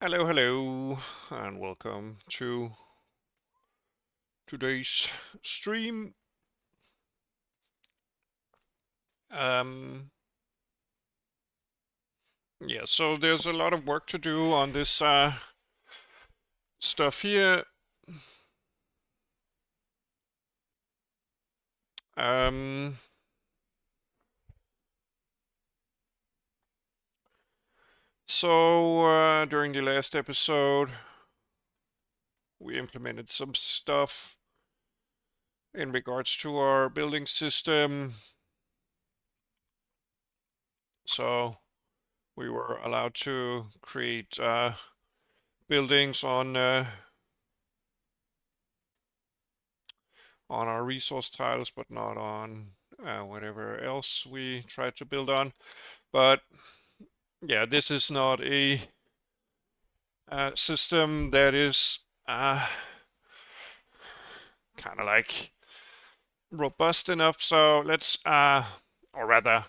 Hello, hello, and welcome to today's stream. Um, yeah, so there's a lot of work to do on this stuff here. Um, During the last episode, we implemented some stuff in regards to our building system. So we were allowed to create buildings on our resource tiles, but not on whatever else we tried to build on. But yeah, this is not a system that is kind of like robust enough. So or rather,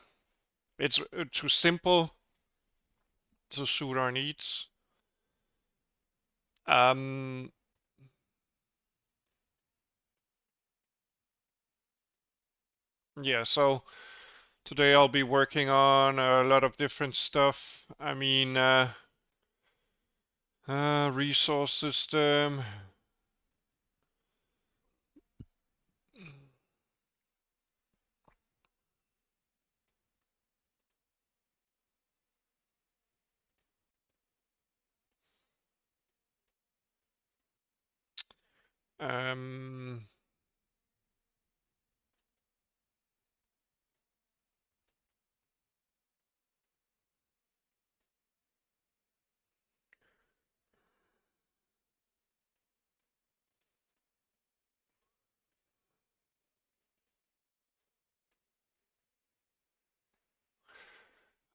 it's too simple to suit our needs. Um, yeah, so today I'll be working on a lot of different stuff. I mean, resource system.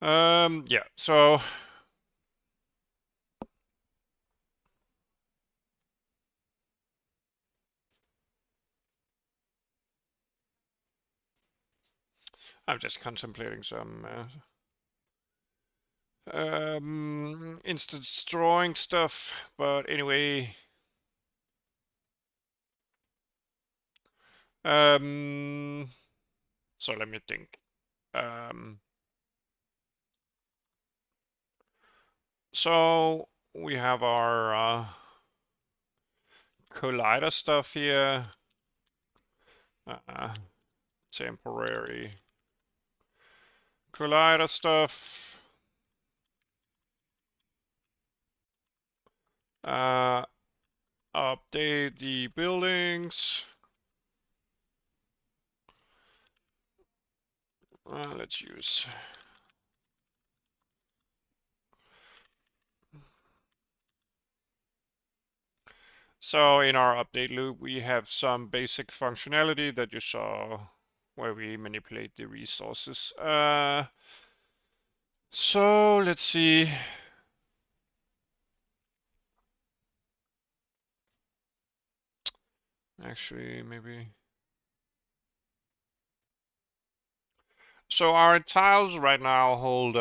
Um, yeah, so I'm just contemplating some instance drawing stuff, but anyway, um, so let me think. Um, so we have our collider stuff here, temporary collider stuff. Update the buildings. Let's use. So in our update loop, we have some basic functionality that you saw where we manipulate the resources. So let's see. Actually, maybe. So our tiles right now hold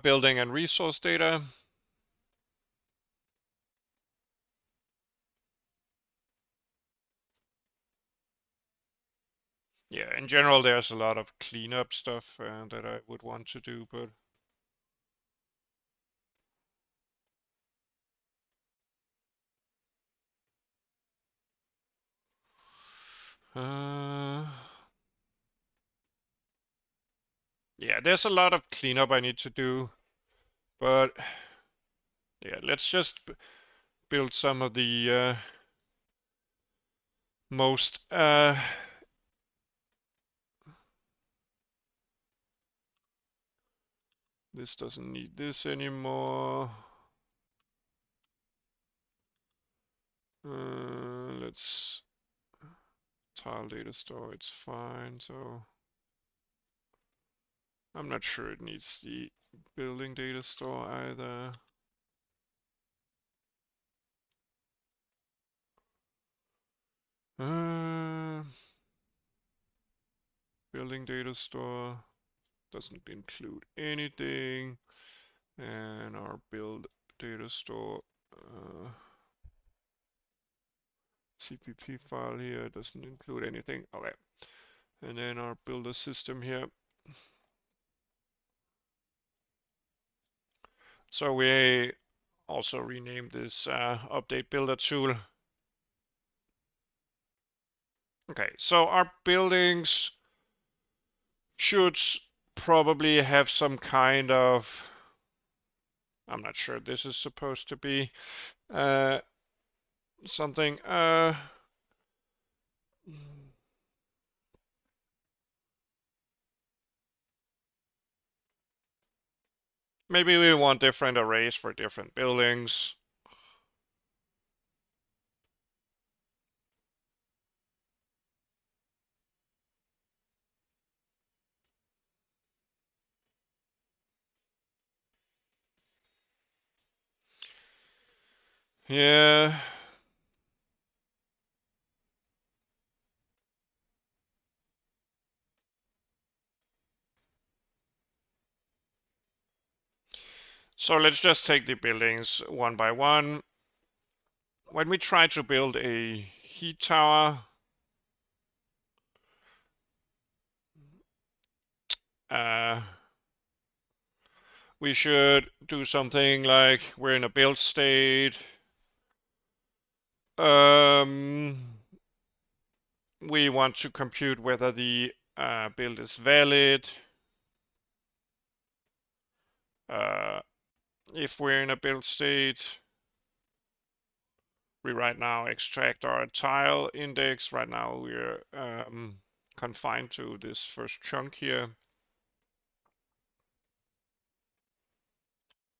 building and resource data. Yeah, in general, there's a lot of cleanup stuff that I would want to do, but yeah, there's a lot of cleanup I need to do, but yeah, let's just build some of the most this doesn't need this anymore. Let's tile data store, it's fine. So I'm not sure it needs the building data store either. Building data store. doesn't include anything. And our build data store CPP file here doesn't include anything. Okay. And then our builder system here. So we also renamed this update builder tool. Okay, so our buildings should probably have some kind of, I'm not sure this is supposed to be something. Maybe we want different arrays for different buildings. Yeah. So let's just take the buildings one by one. When we try to build a heat tower, we should do something like we're in a build state. We want to compute whether the build is valid. If we're in a build state, we right now extract our tile index. Right now we're confined to this first chunk here.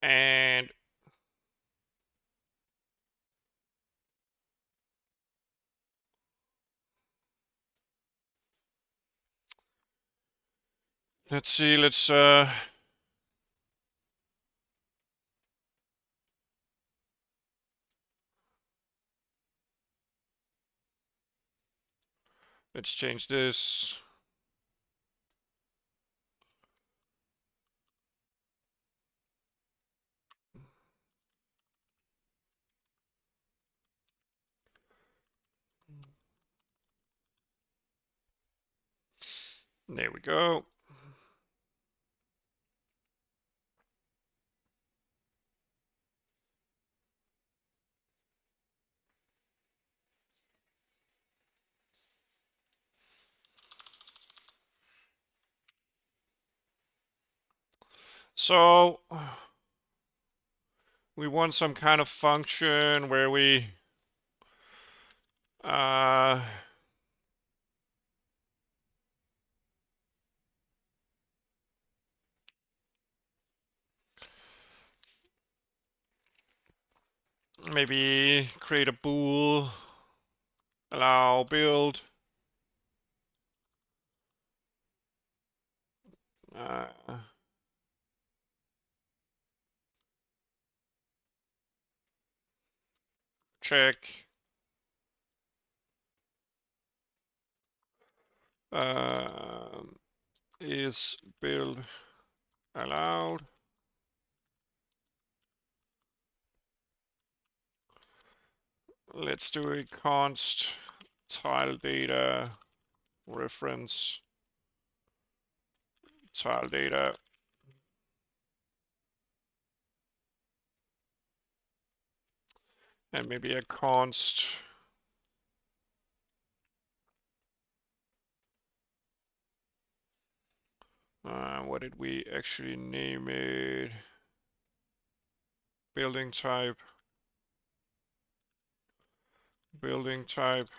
And let's see, let's change this. There we go. So we want some kind of function where we maybe create a bool, allow build. Check. Is build allowed? Let's do a const tile data reference tile data. And maybe a const what did we actually name it? Building type. Building type.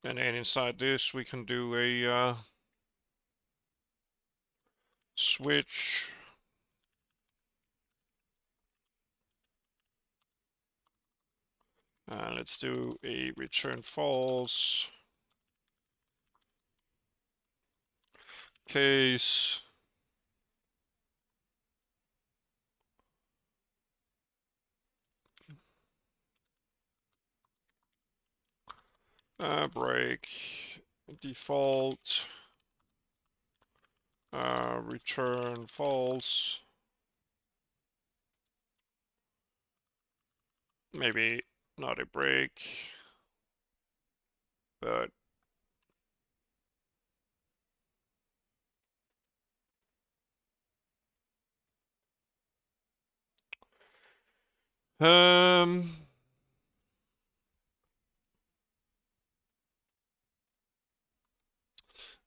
And then inside this we can do a switch. Let's do a return false case. break default return false. Maybe not a break, but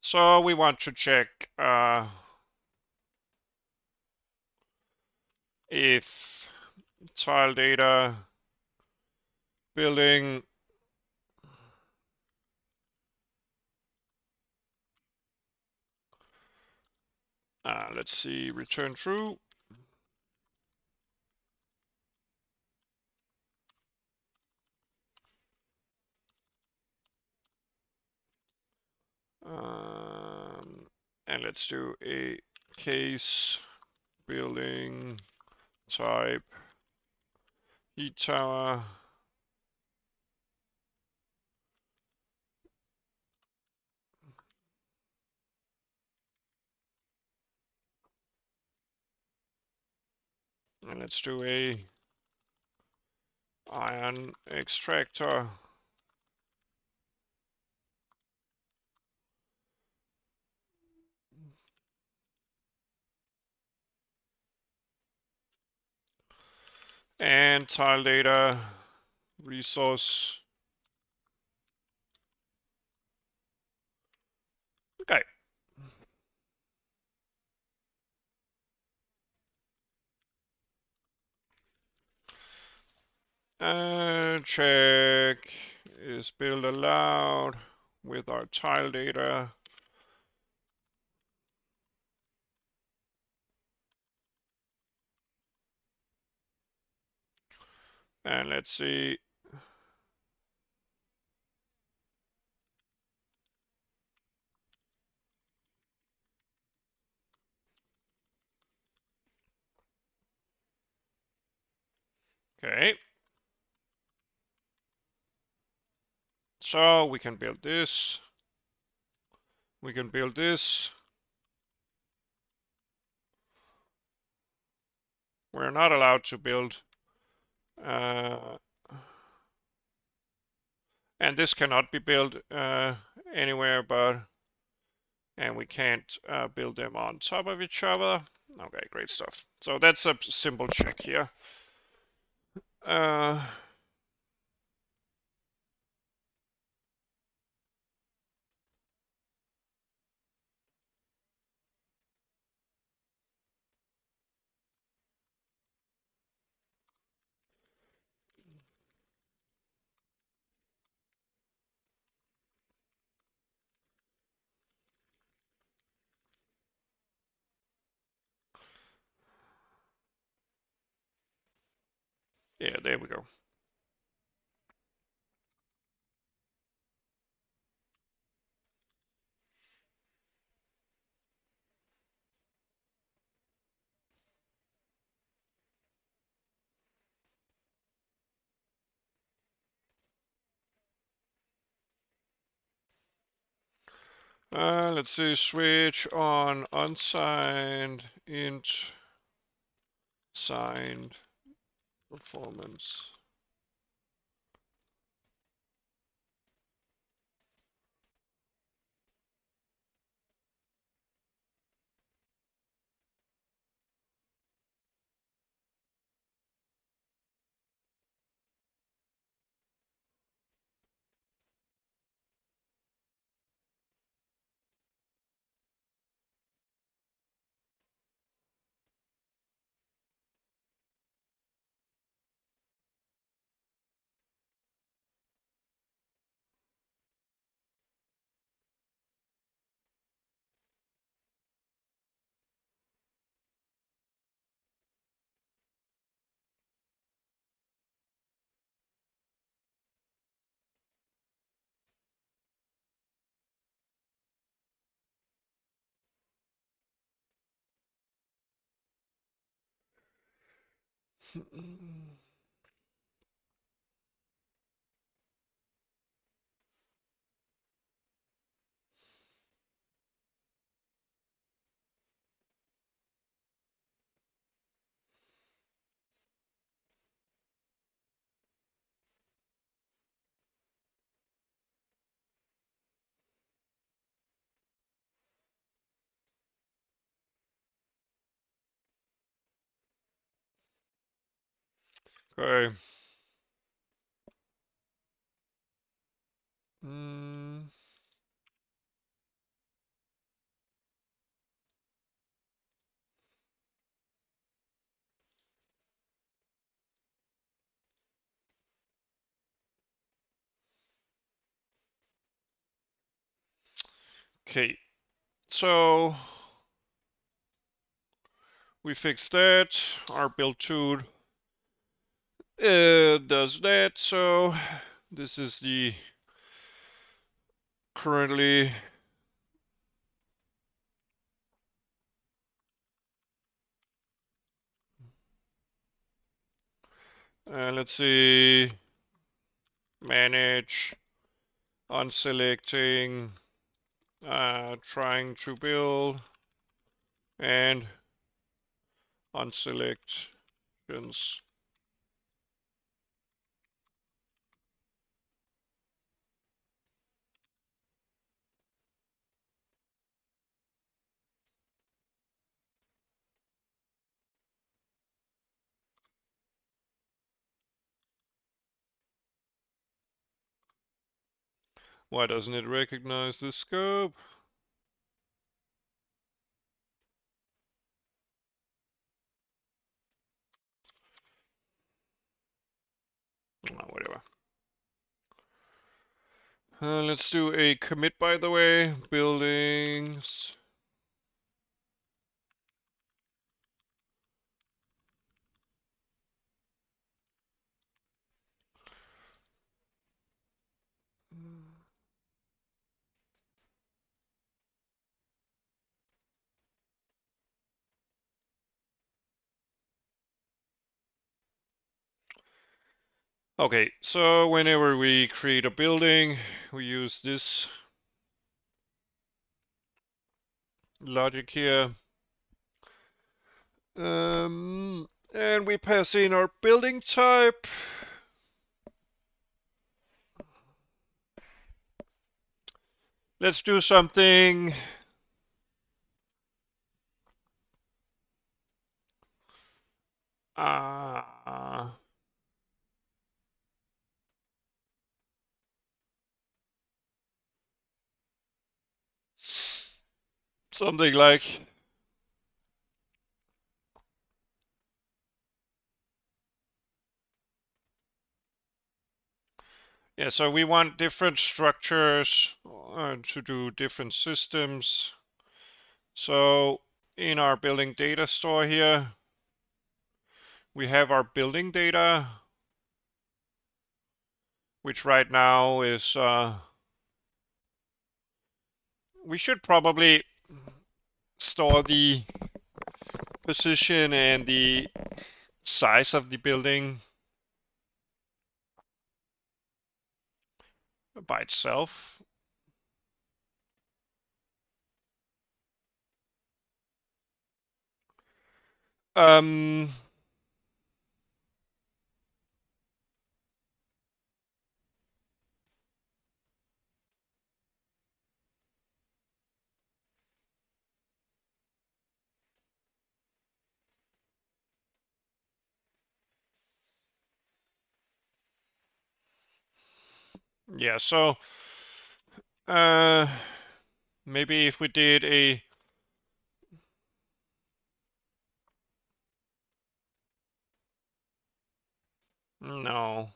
so we want to check if tile data building let's see, return true. And let's do a case building type heat tower. And let's do a iron extractor. And tile data resource. Okay. Check is build allowed with our tile data. And let's see. Okay. So we can build this. We can build this. We're not allowed to build. And this cannot be built anywhere but, and we can't build them on top of each other. Okay, great stuff. So that's a simple check here. Yeah, there we go. Let's see, switch on unsigned int signed performance. Okay. Mm. Okay, so we fixed that. Our build tool does that. So this is the currently let's see, manage, unselecting, trying to build, and unselections. Why doesn't it recognize the scope? Oh, whatever. Let's do a commit, by the way. Buildings. Okay, so whenever we create a building, we use this logic here. And we pass in our building type. Let's do something. Something like, yeah, so we want different structures to do different systems. So in our building data store here, we have our building data, which right now is, we should probably store the position and the size of the building by itself. Um, yeah, so uh, maybe if we did a no.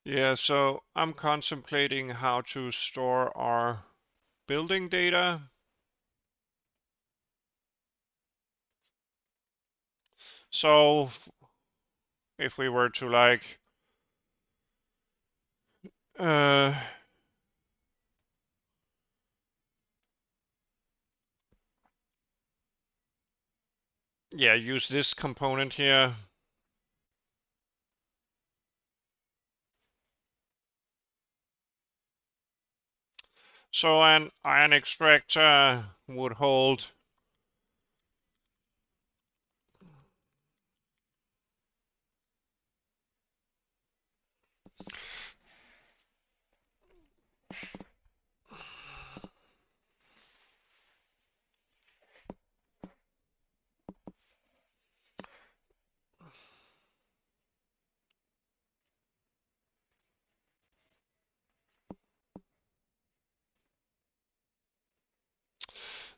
Yeah, so I'm contemplating how to store our building data. So if we were to like uh, yeah, use this component here. So an iron extractor would hold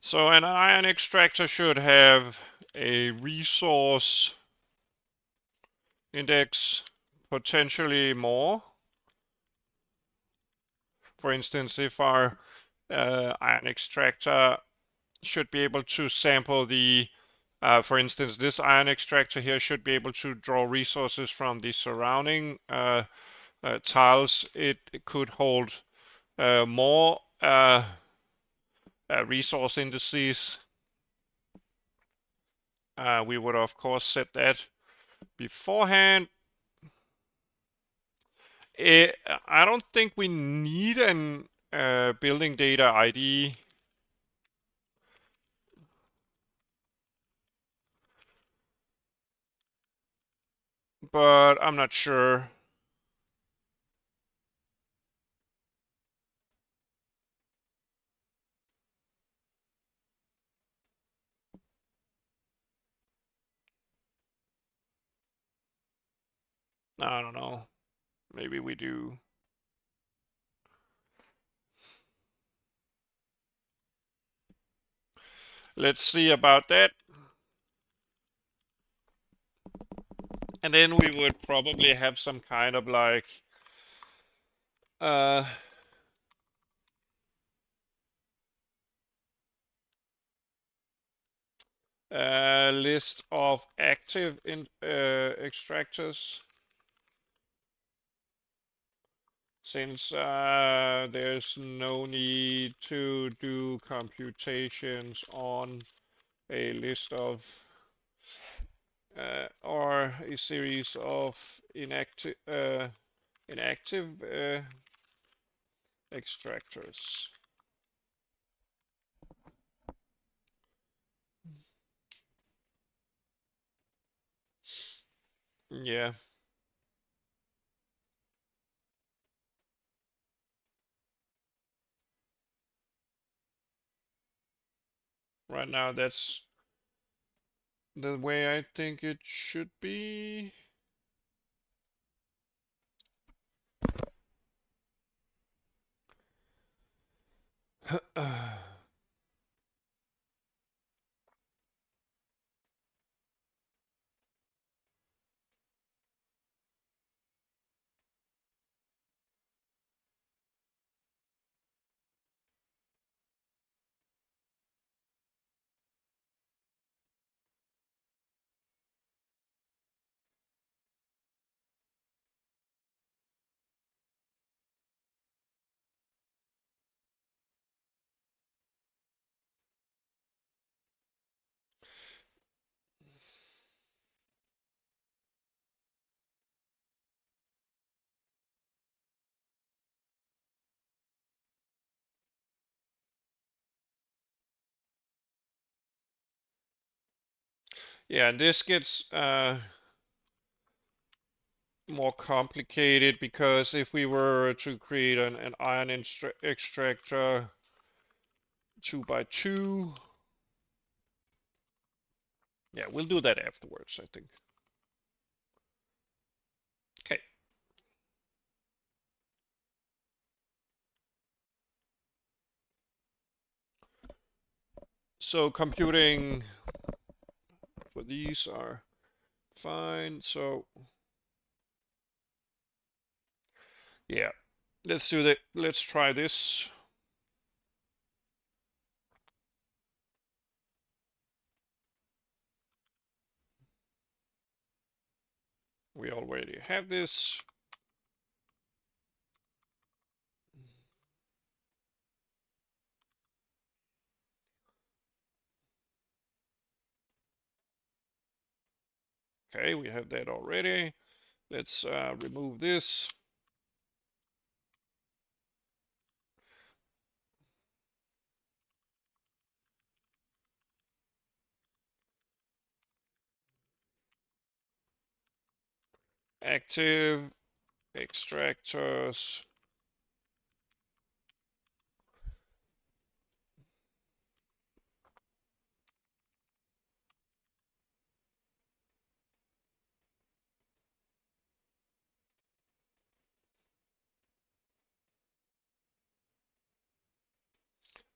so an iron extractor should have a resource index, potentially more. For instance, if our iron extractor should be able to sample the, for instance, this iron extractor here should be able to draw resources from the surrounding tiles. It could hold more resource indices. We would of course set that beforehand. I don't think we need an building data ID. But I'm not sure. I don't know. Maybe we do. Let's see about that. And then we would probably have some kind of like uh, list of active extractors. Since there's no need to do computations on a list of or a series of inactive extractors. Yeah. Right now, that's the way I think it should be. Yeah, and this gets more complicated because if we were to create an iron extractor 2x2, yeah, we'll do that afterwards, I think. Okay. So computing for these are fine. So yeah, let's do that. Let's try this. We already have this. Okay, we have that already. Let's remove this. active extractors.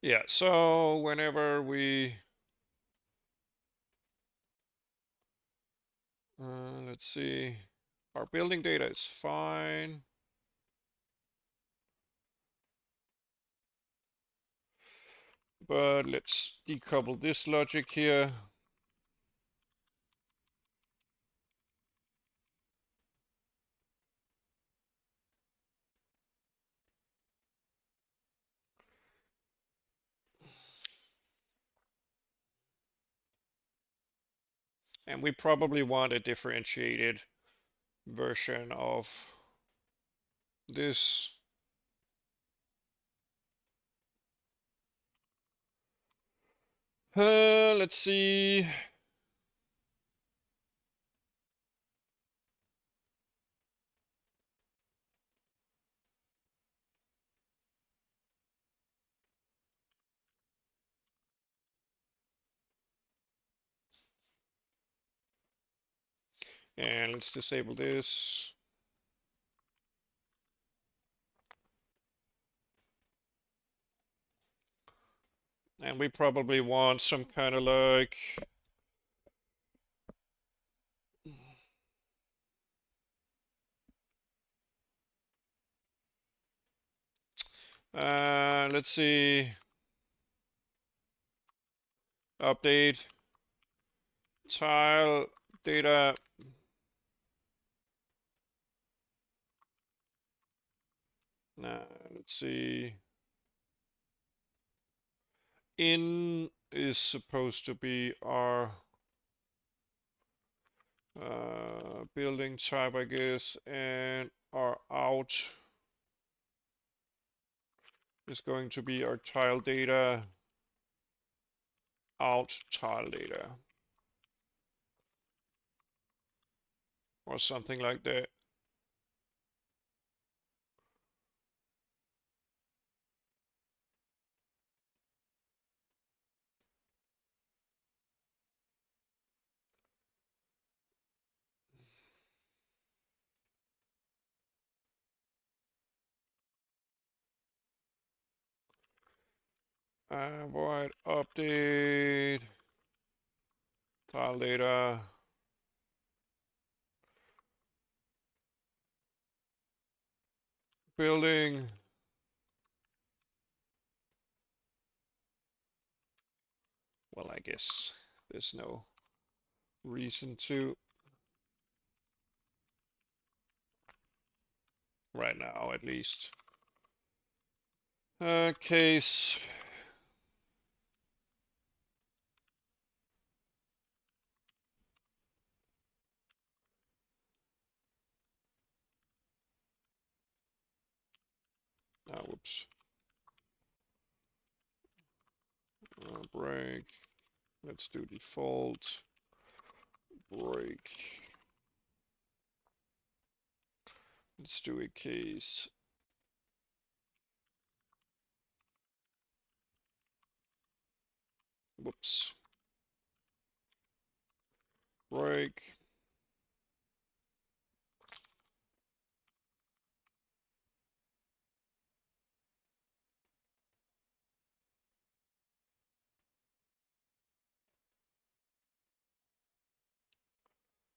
Yeah, so whenever we let's see, our building data is fine. But let's decouple this logic here. And we probably want a differentiated version of this. Let's see. And let's disable this. And we probably want some kind of like let's see, update tile data. Let's see, in is supposed to be our building type, I guess, and our out is going to be our tile data, out tile data, or something like that. Void update tile data. Building. Well, I guess there's no reason to right now, at least. Case. Whoops. Break. Let's do default. Break. Let's do a case. Whoops. Break.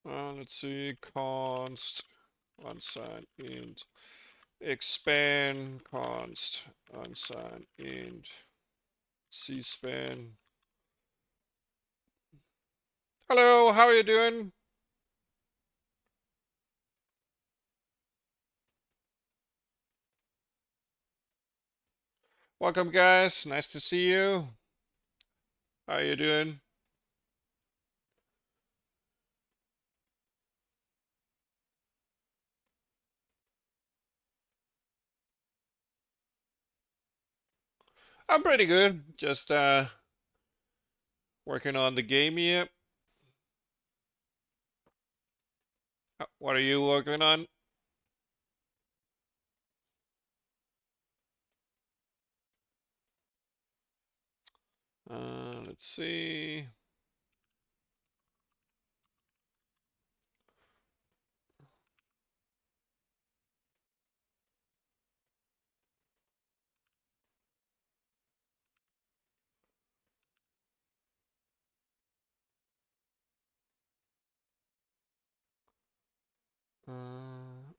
Let's see. Const. Unsigned int. Expand. Const. Unsigned int. C-span. Hello, how are you doing? Welcome, guys. Nice to see you. How are you doing? I'm pretty good. Just working on the game here. What are you working on? Let's see.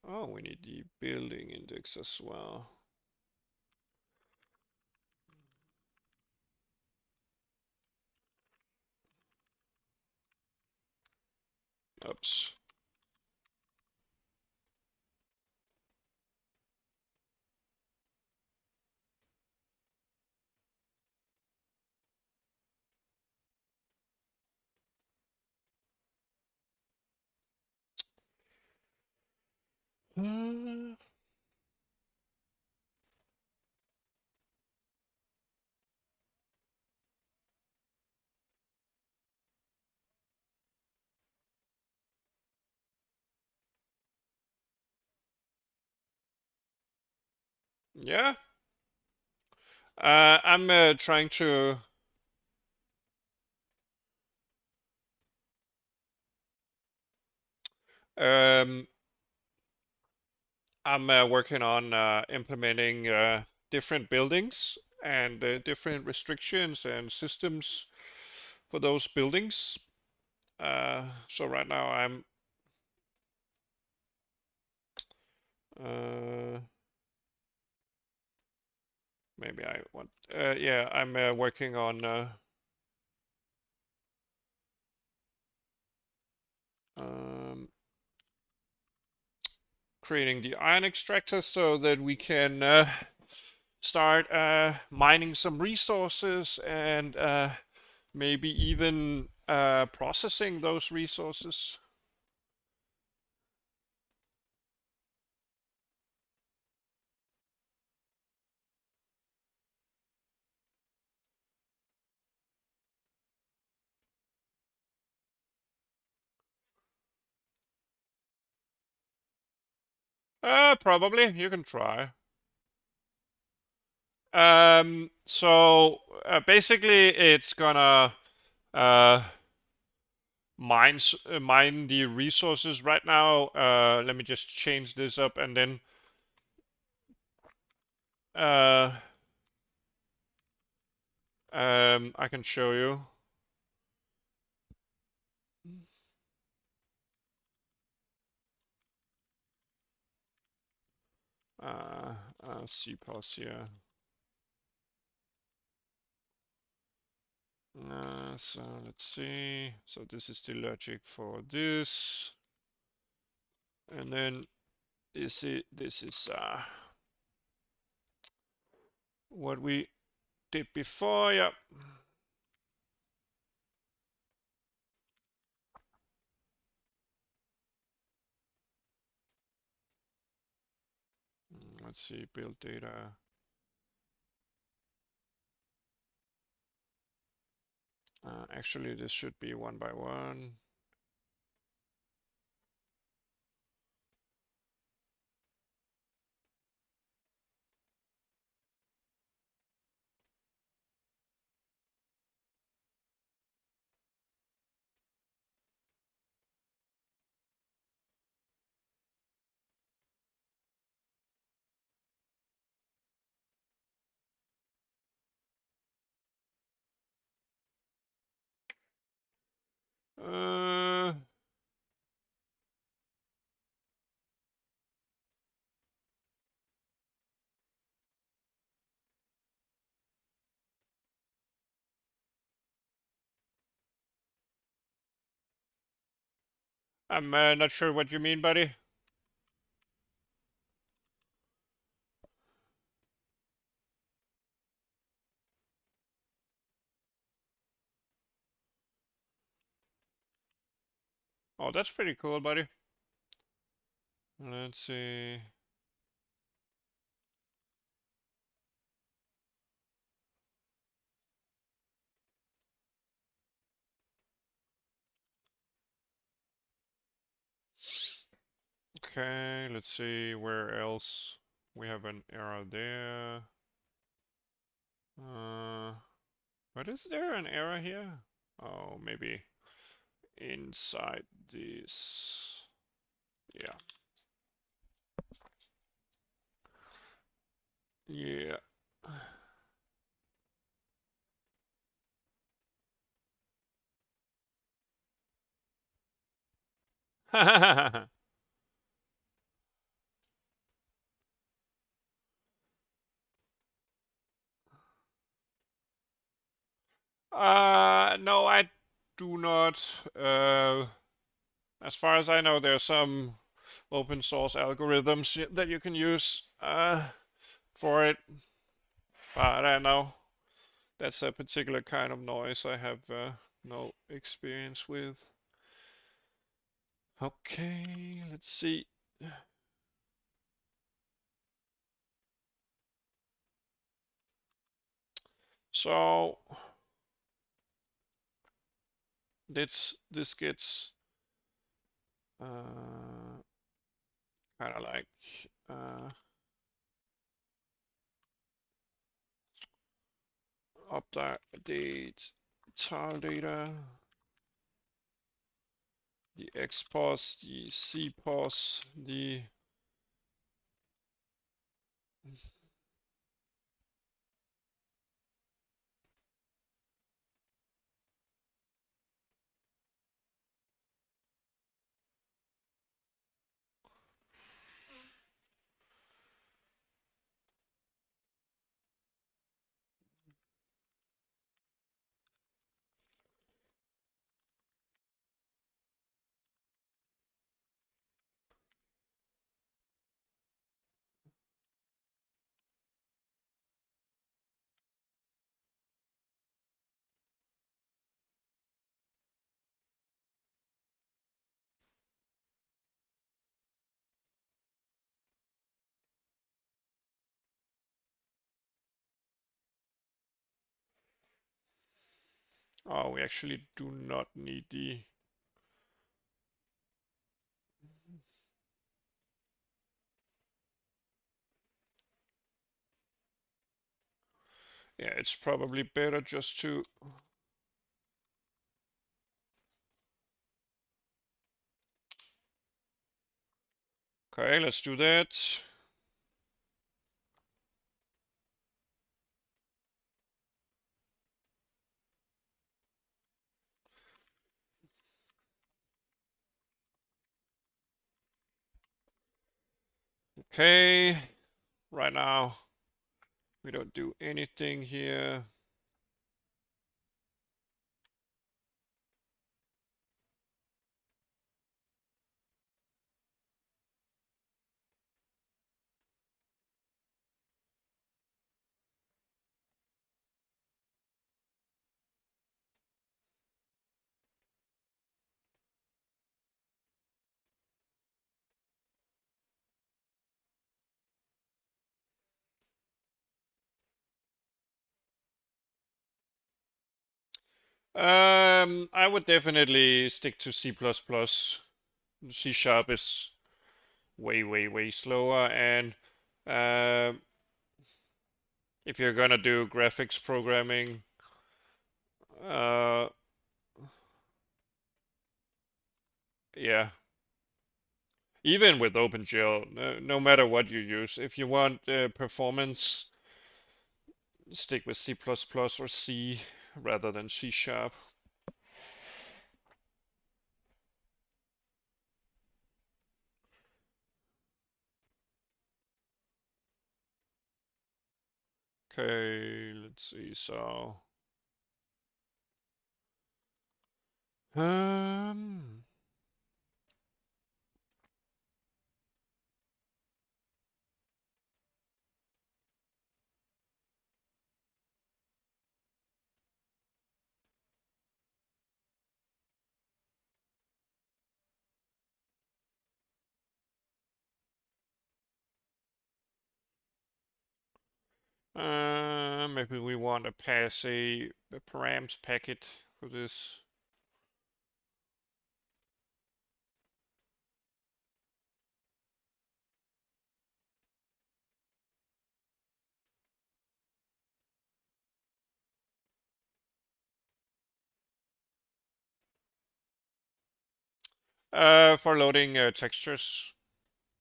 Oh, we need the building index as well. Oops. Uh, yeah. I'm trying to. Um, I'm working on implementing different buildings and different restrictions and systems for those buildings. So right now I'm uh, maybe I want yeah, I'm working on um, creating the iron extractor so that we can start mining some resources and maybe even processing those resources. Probably you can try. So basically, it's gonna uh, mine the resources right now. Let me just change this up and then uh, I can show you. CPOS here. So let's see. So this is the logic for this, and then this is what we did before. Yeah. Let's see. Build data. Actually, this should be one by one. Uh, I'm not sure what you mean, buddy. Oh, that's pretty cool, buddy. Let's see. Okay, let's see where else we have an error there. But is there an error here? Oh, maybe inside this. Yeah. Yeah. No, I do not. As far as I know, there are some open source algorithms that you can use for it. But I don't know. That's a particular kind of noise I have no experience with. Okay, let's see. So this gets kind of like update tile data, the XPOS, the CPOS, the oh, we actually do not need the yeah, it's probably better just to okay, let's do that. Okay, right now we don't do anything here. I would definitely stick to C++. C Sharp is way slower, and uh, if you're gonna do graphics programming, uh, yeah, even with OpenGL, no matter what you use, if you want performance, stick with C++ or C rather than C Sharp. Okay, let's see. So, um, maybe we want to pass a params packet for this. For loading textures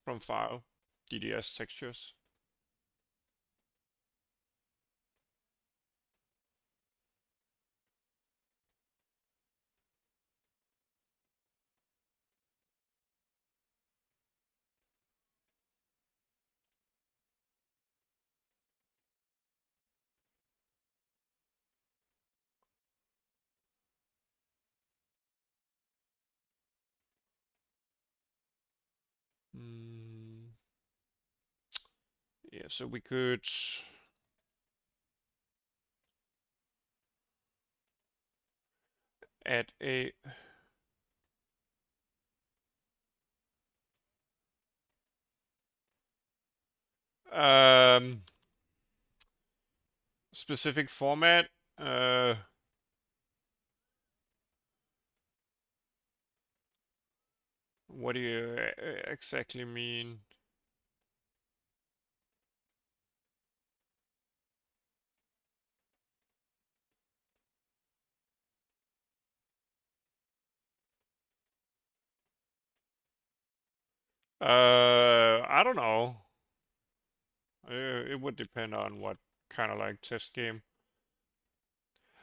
from file, DDS textures. Mm, yeah, so we could add a specific format. What do you exactly mean? I don't know. It would depend on what kind of like test game.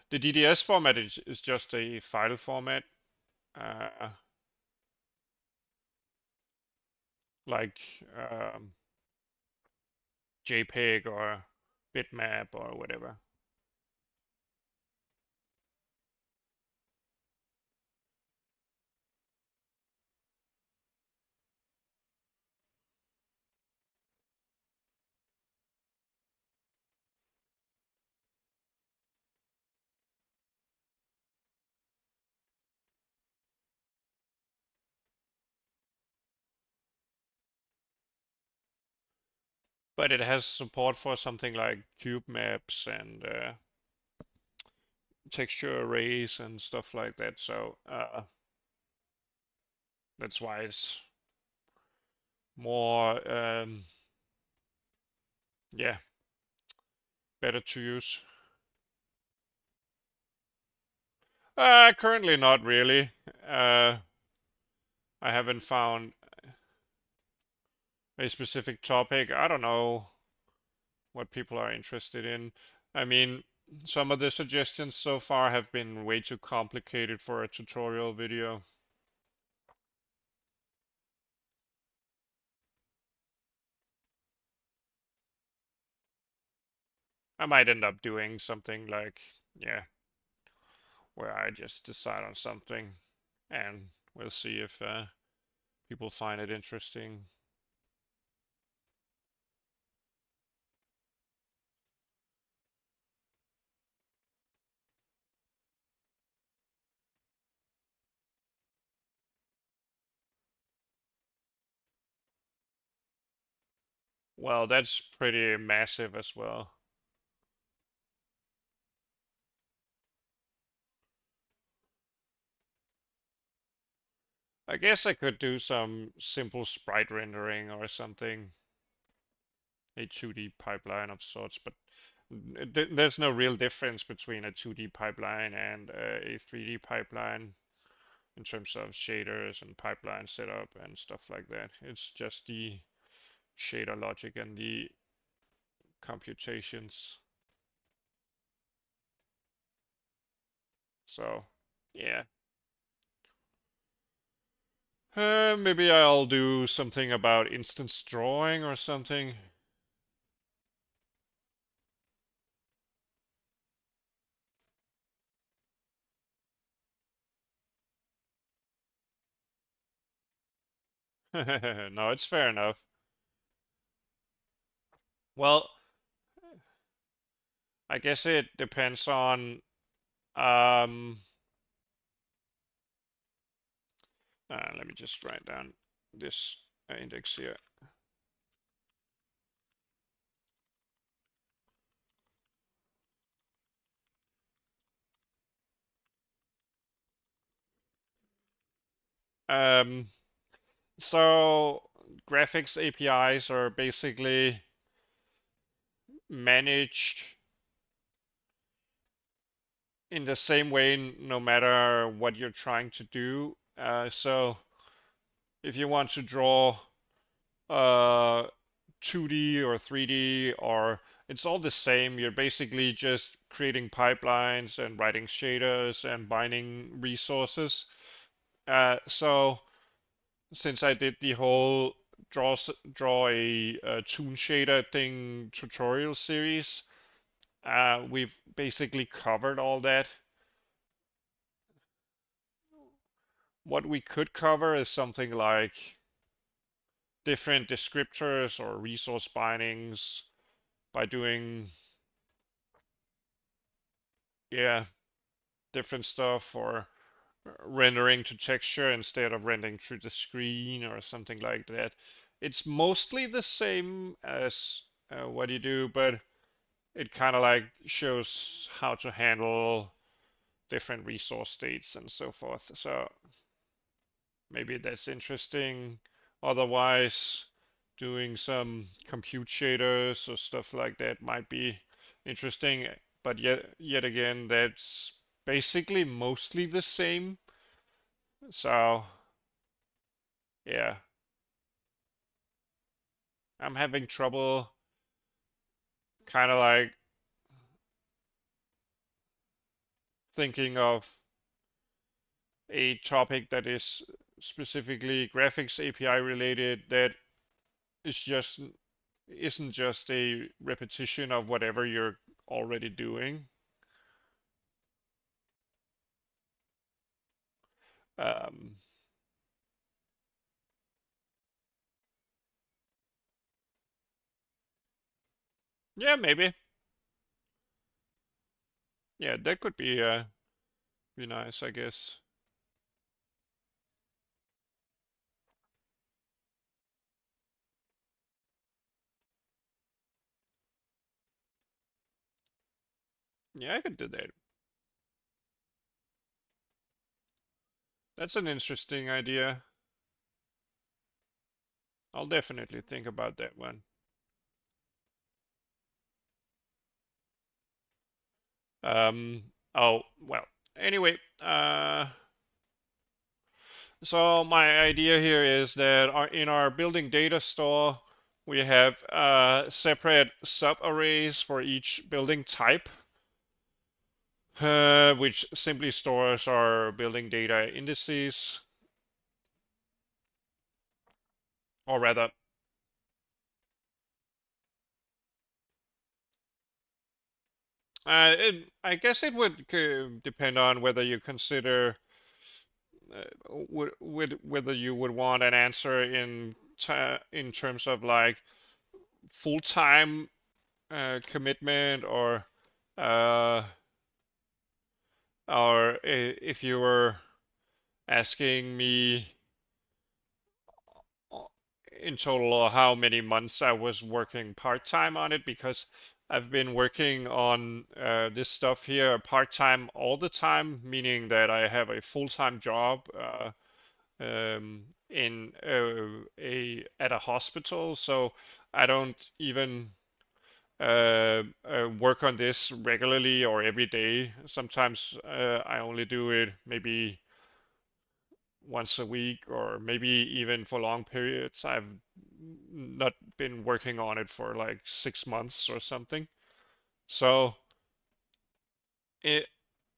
The DDS format is just a file format, uh, like JPEG or bitmap or whatever. But it has support for something like cube maps and texture arrays and stuff like that. So that's why it's more, yeah, better to use. Currently not really. I haven't found a specific topic. I don't know what people are interested in. I mean, some of the suggestions so far have been way too complicated for a tutorial video. I might end up doing something like, yeah, where I just decide on something and we'll see if people find it interesting. Well, that's pretty massive as well. I guess I could do some simple sprite rendering or something, a 2D pipeline of sorts, but there's no real difference between a 2D pipeline and a 3D pipeline in terms of shaders and pipeline setup and stuff like that. It's just the shader logic and the computations. So, yeah. Maybe I'll do something about instance drawing or something. No, it's fair enough. Well, I guess it depends on um let me just write down this index here. Um, so graphics APIs are basically managed in the same way no matter what you're trying to do. So if you want to draw 2D or 3D, or it's all the same. You're basically just creating pipelines and writing shaders and binding resources. So since I did the whole draw a toon shader thing tutorial series, we've basically covered all that. What we could cover is something like different descriptors or resource bindings by doing, yeah, different stuff, or rendering to texture instead of rendering through the screen or something like that. It's mostly the same as what you do, but it kind of like shows how to handle different resource states and so forth. So maybe that's interesting. Otherwise, doing some compute shaders or stuff like that might be interesting. But yet again, that's basically mostly the same. So yeah, I'm having trouble kind of like thinking of a topic that is specifically graphics API related that is just isn't just a repetition of whatever you're already doing. Um, yeah, maybe. Yeah, that could be nice, I guess. Yeah, I could do that. That's an interesting idea. I'll definitely think about that one. Oh, well. Anyway, so my idea here is that in our building data store, we have separate subarrays for each building type, which simply stores our building data indices, or rather, I guess it would depend on whether you consider whether you would want an answer in terms of like full-time commitment, uh, or if you were asking me uh, in total how many months I was working part-time on it, because I've been working on this stuff here part-time all the time, meaning that I have a full-time job in a at a hospital, so I don't even work on this regularly or every day. Sometimes I only do it maybe once a week, or maybe even for long periods. I've not been working on it for like 6 months or something. So it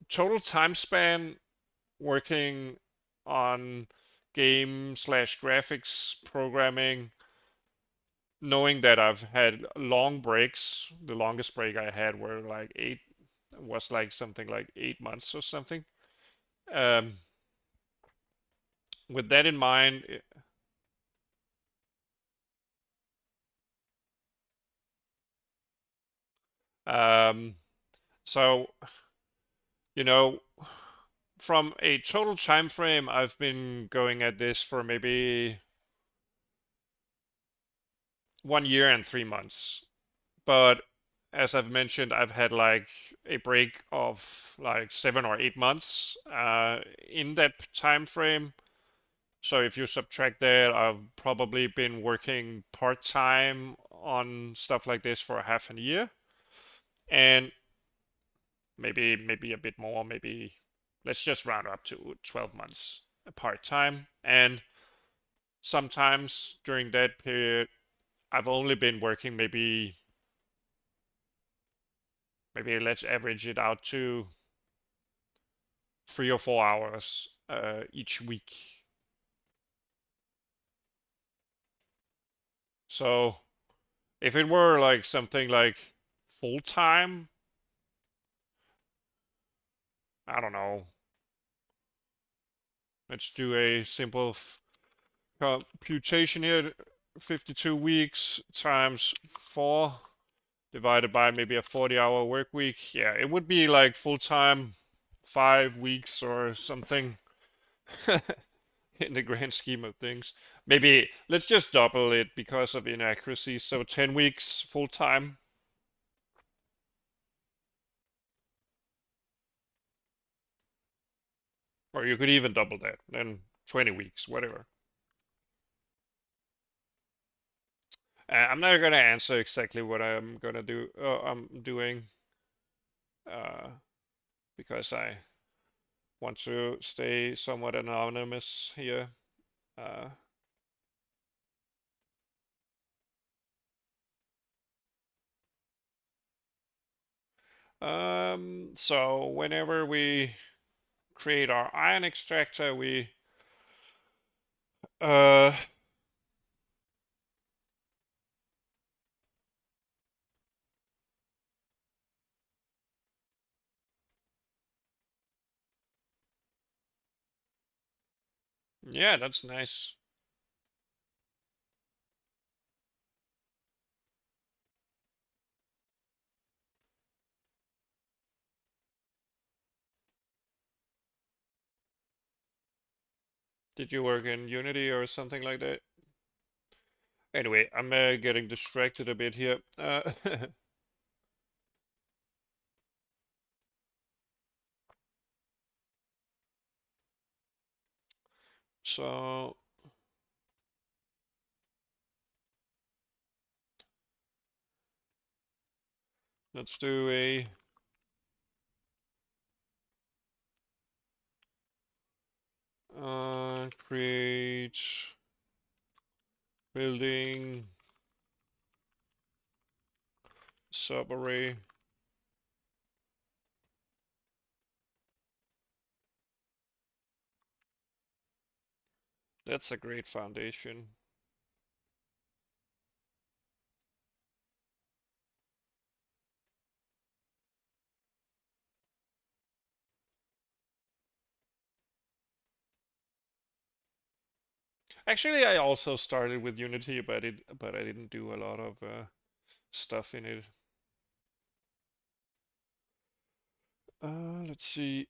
total time span working on game slash graphics programming, knowing that I've had long breaks. The longest break I had were like was like something like 8 months or something. Um, with that in mind, um, so you know, from a total time frame, I've been going at this for maybe 1 year and 3 months. But as I've mentioned, I've had like a break of like 7 or 8 months in that time frame. So if you subtract that, I've probably been working part-time on stuff like this for half a year, and maybe a bit more, maybe let's just round up to 12 months part-time. And sometimes during that period, I've only been working maybe let's average it out to 3 or 4 hours each week. So if it were like something like full time, I don't know. Let's do a simple computation here. 52 weeks times 4 divided by maybe a 40-hour work week. Yeah, it would be like full time 5 weeks or something in the grand scheme of things. Maybe let's just double it because of inaccuracy. So 10 weeks full time. Or you could even double that, then 20 weeks, whatever. I'm not gonna answer exactly what I'm gonna do. I'm doing uh, because I want to stay somewhat anonymous here. Uh, so whenever we create our ion extractor, we uh, yeah, that's nice. Did you work in Unity or something like that? Anyway, I'm getting distracted a bit here. So let's do a create building subarray. That's a great foundation. Actually, I also started with Unity, but I didn't do a lot of stuff in it. Let's see.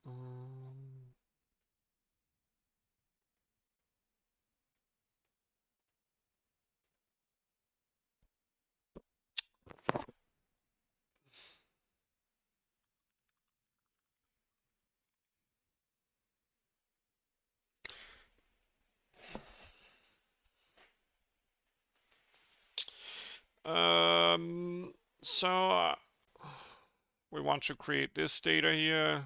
Um, um, so we want to create this data here.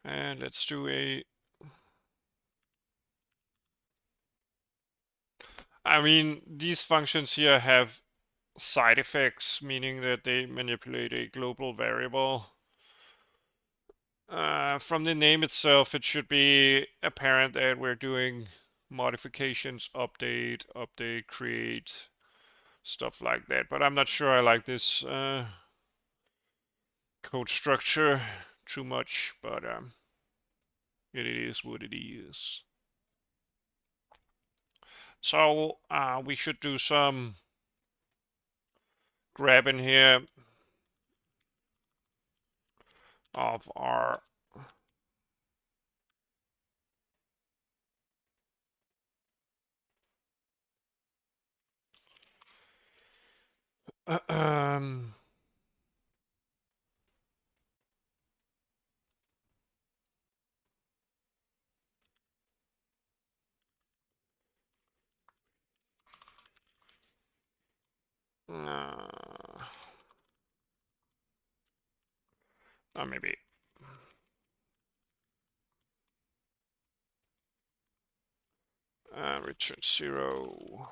And let's do a, I mean, these functions here have side effects, meaning that they manipulate a global variable. From the name itself, it should be apparent that we're doing modifications, update, create, stuff like that. But I'm not sure I like this code structure too much, but it is what it is. So we should do some grabbing here of our um, Or maybe. Return 0.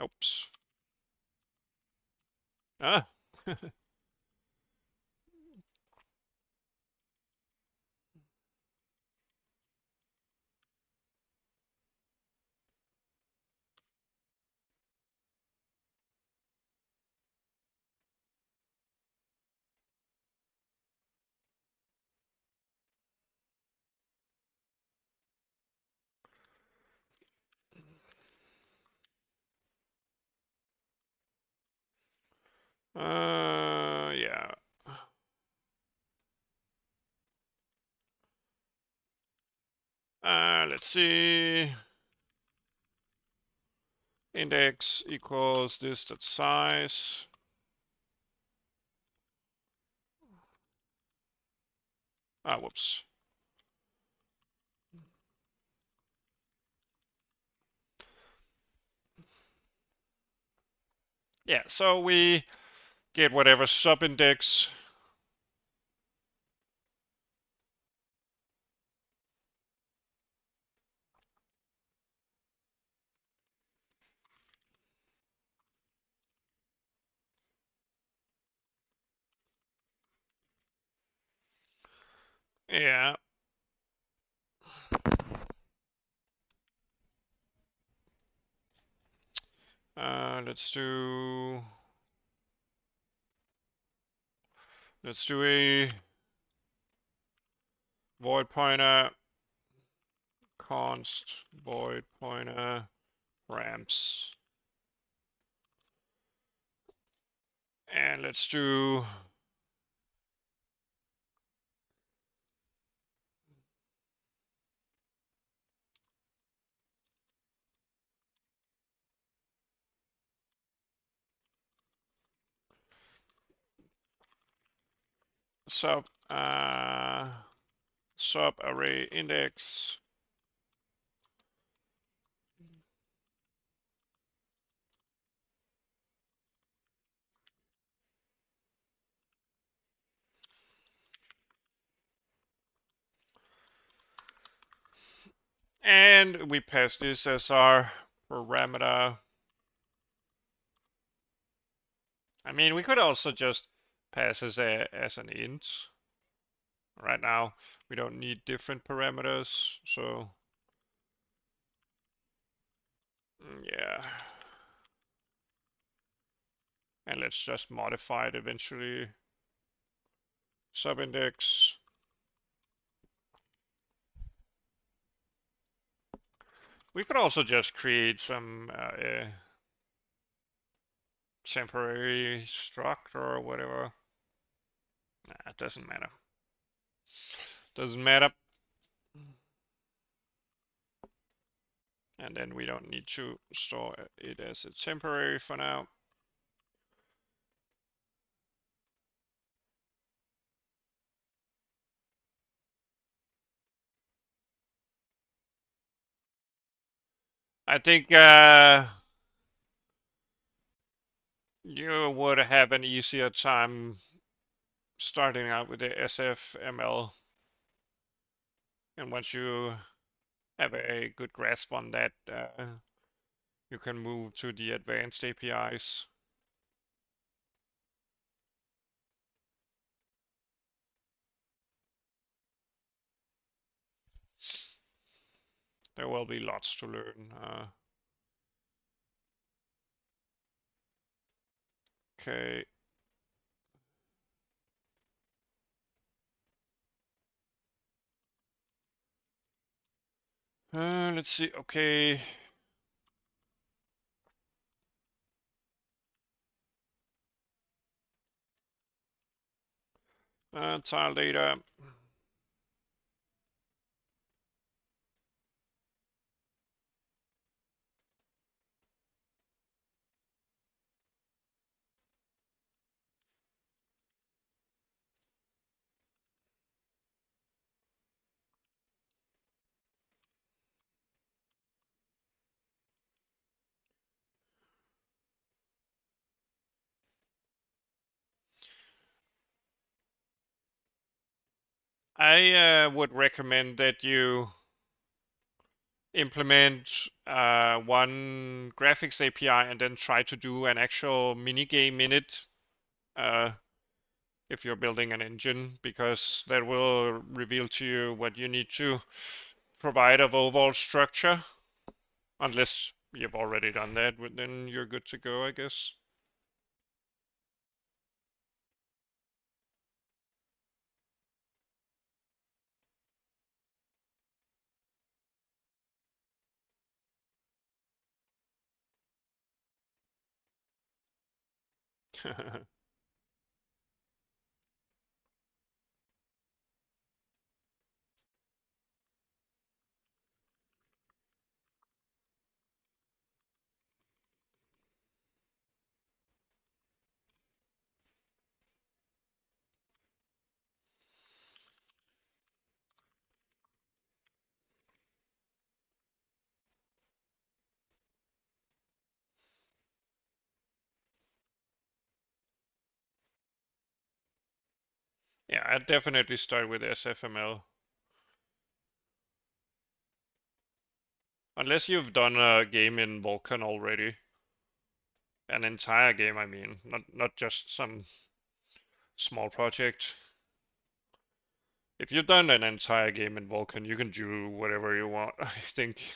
Oops. Ah. Yeah. Let's see. Index equals this dot size. Whoops. Yeah, so we get whatever subindex. Yeah. Let's do a void pointer const void pointer ramps, and let's do sub array index. And we pass this as our parameter. I mean, we could also just pass as an int. Right now, we don't need different parameters, so yeah. And let's just modify it eventually. Subindex. We could also just create some temporary struct or whatever. Nah, it doesn't matter. Doesn't matter. And then we don't need to store it as a temporary for now. I think you would have an easier time starting out with the SFML. And once you have a good grasp on that, you can move to the advanced APIs. There will be lots to learn. Okay. Let's see. Okay. Tile data. I would recommend that you implement one graphics API and then try to do an actual mini game in it uh, if you're building an engine, because that will reveal to you what you need to provide of overall structure. Unless you've already done that, then you're good to go, I guess. Yeah, I'd definitely start with SFML. Unless you've done a game in Vulkan already. An entire game, I mean, not just some small project. If you've done an entire game in Vulkan, you can do whatever you want, I think.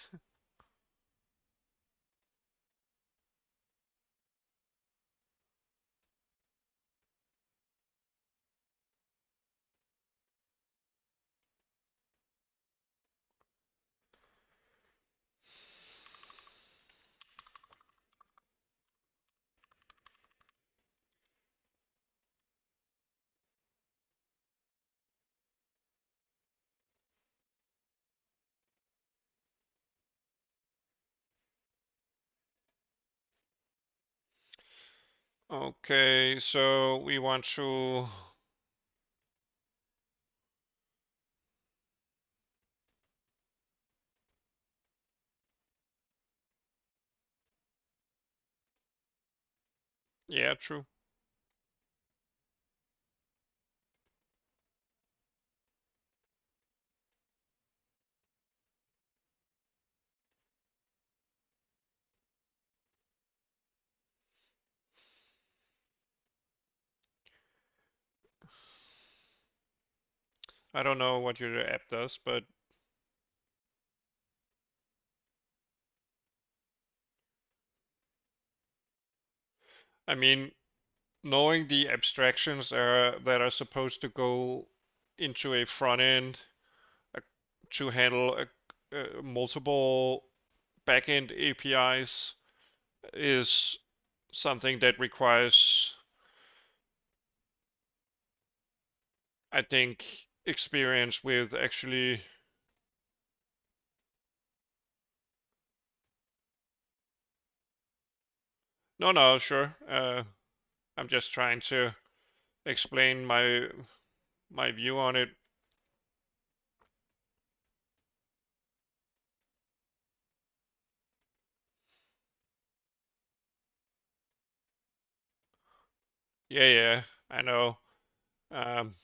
Okay, so we want to... Yeah, true. I don't know what your app does, but I mean, knowing the abstractions that are supposed to go into a front end uh, to handle multiple backend APIs is something that requires, I think, experience with actually. No, no, sure. I'm just trying to explain my view on it. Yeah, yeah, I know. Um,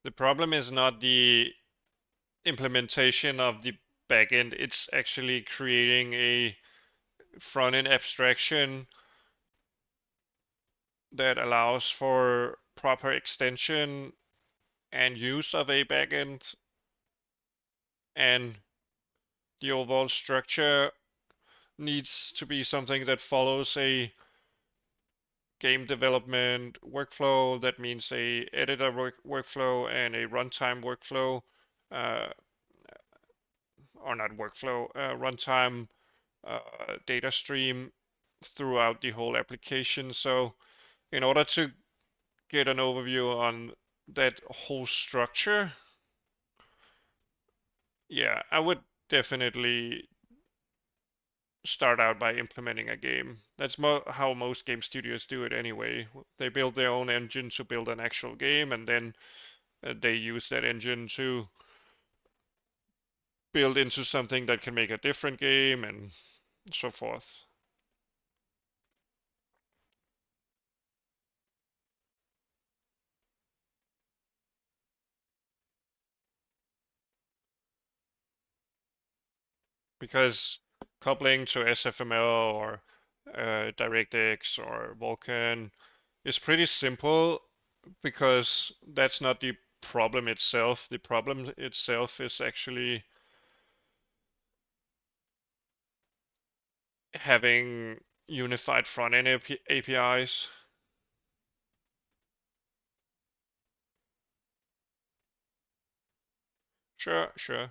the problem is not the implementation of the backend, it's actually creating a front-end abstraction that allows for proper extension and use of a backend, and the overall structure needs to be something that follows a game development workflow. That means a editor workflow and a runtime workflow, uh, or not workflow, runtime data stream throughout the whole application. So in order to get an overview on that whole structure, yeah, I would definitely start out by implementing a game. That's how most game studios do it anyway. They build their own engine to build an actual game, and then they use that engine to build into something that can make a different game and so forth. because coupling to SFML or DirectX or Vulkan is pretty simple because that's not the problem itself. The problem itself is actually having unified front-end APIs. Sure, sure.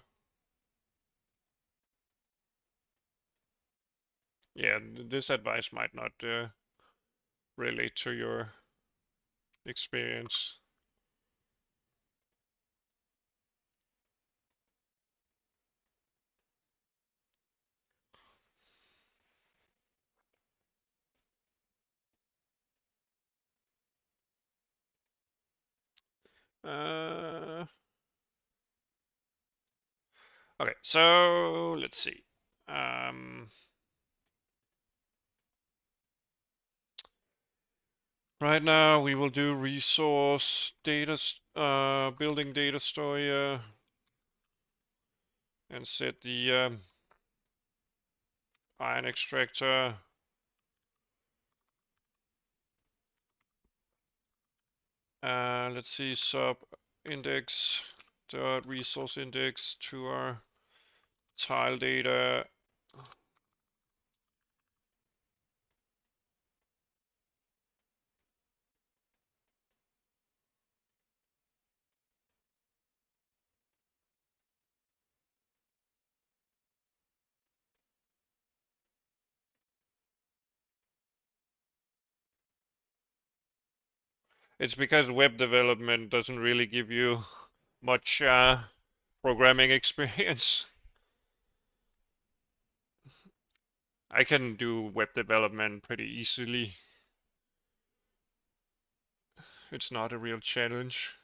Yeah, this advice might not relate to your experience. Uh, okay, so let's see. Right now we will do resource data, building data store here, and set the iron extractor. Let's see, sub index dot resource index to our tile data. It's because web development doesn't really give you much programming experience. I can do web development pretty easily. It's not a real challenge.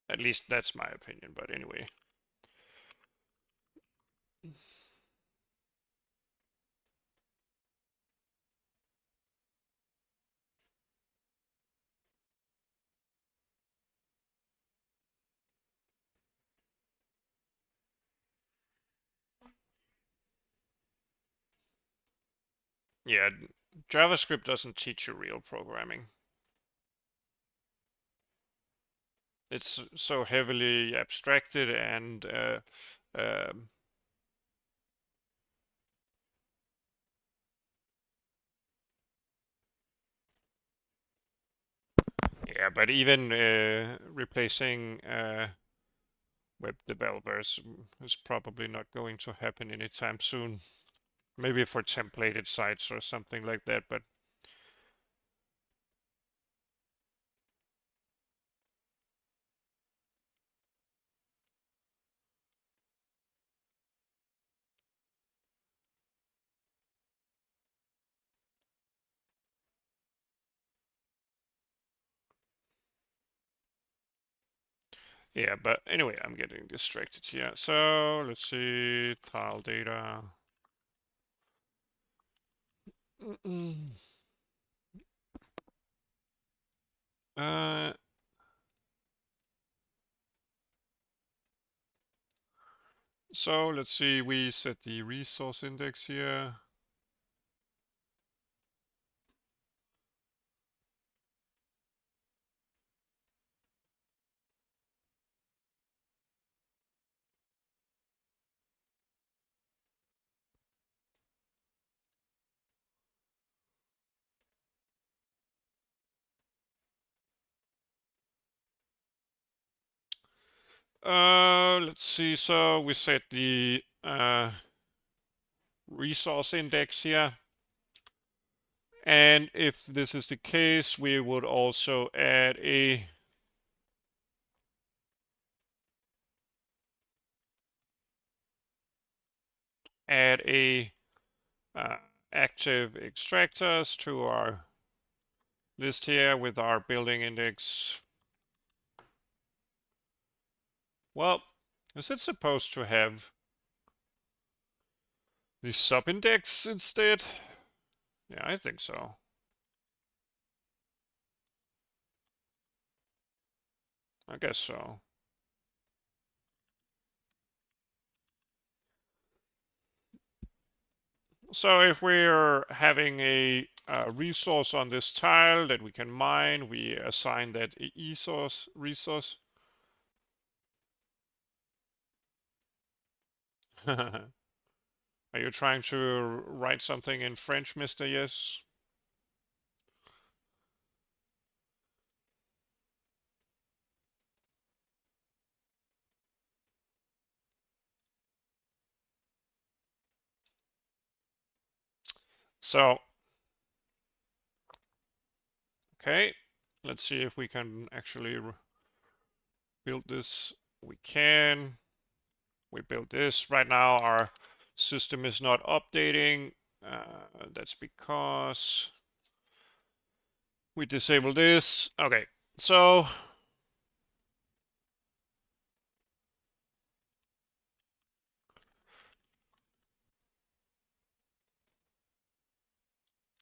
At least that's my opinion, but anyway. Yeah, JavaScript doesn't teach you real programming. It's so heavily abstracted and yeah, but even replacing web developers is probably not going to happen anytime soon. Maybe for templated sites or something like that, but yeah, but anyway, I'm getting distracted here. So let's see, tile data. Uh, so let's see, we set the resource index here. Let's see, so we set the resource index here. And if this is the case, we would also add a uh, active extractors to our list here with our building index. Well, Is it supposed to have the subindex instead? Yeah, I think so. I guess so. So if we're having a resource on this tile that we can mine, we assign that a resource. Are you trying to write something in French, Mr. Yes? So, okay, let's see if we can actually build this. We can. We built this. Right now, our system is not updating. That's because we disabled this. Okay, so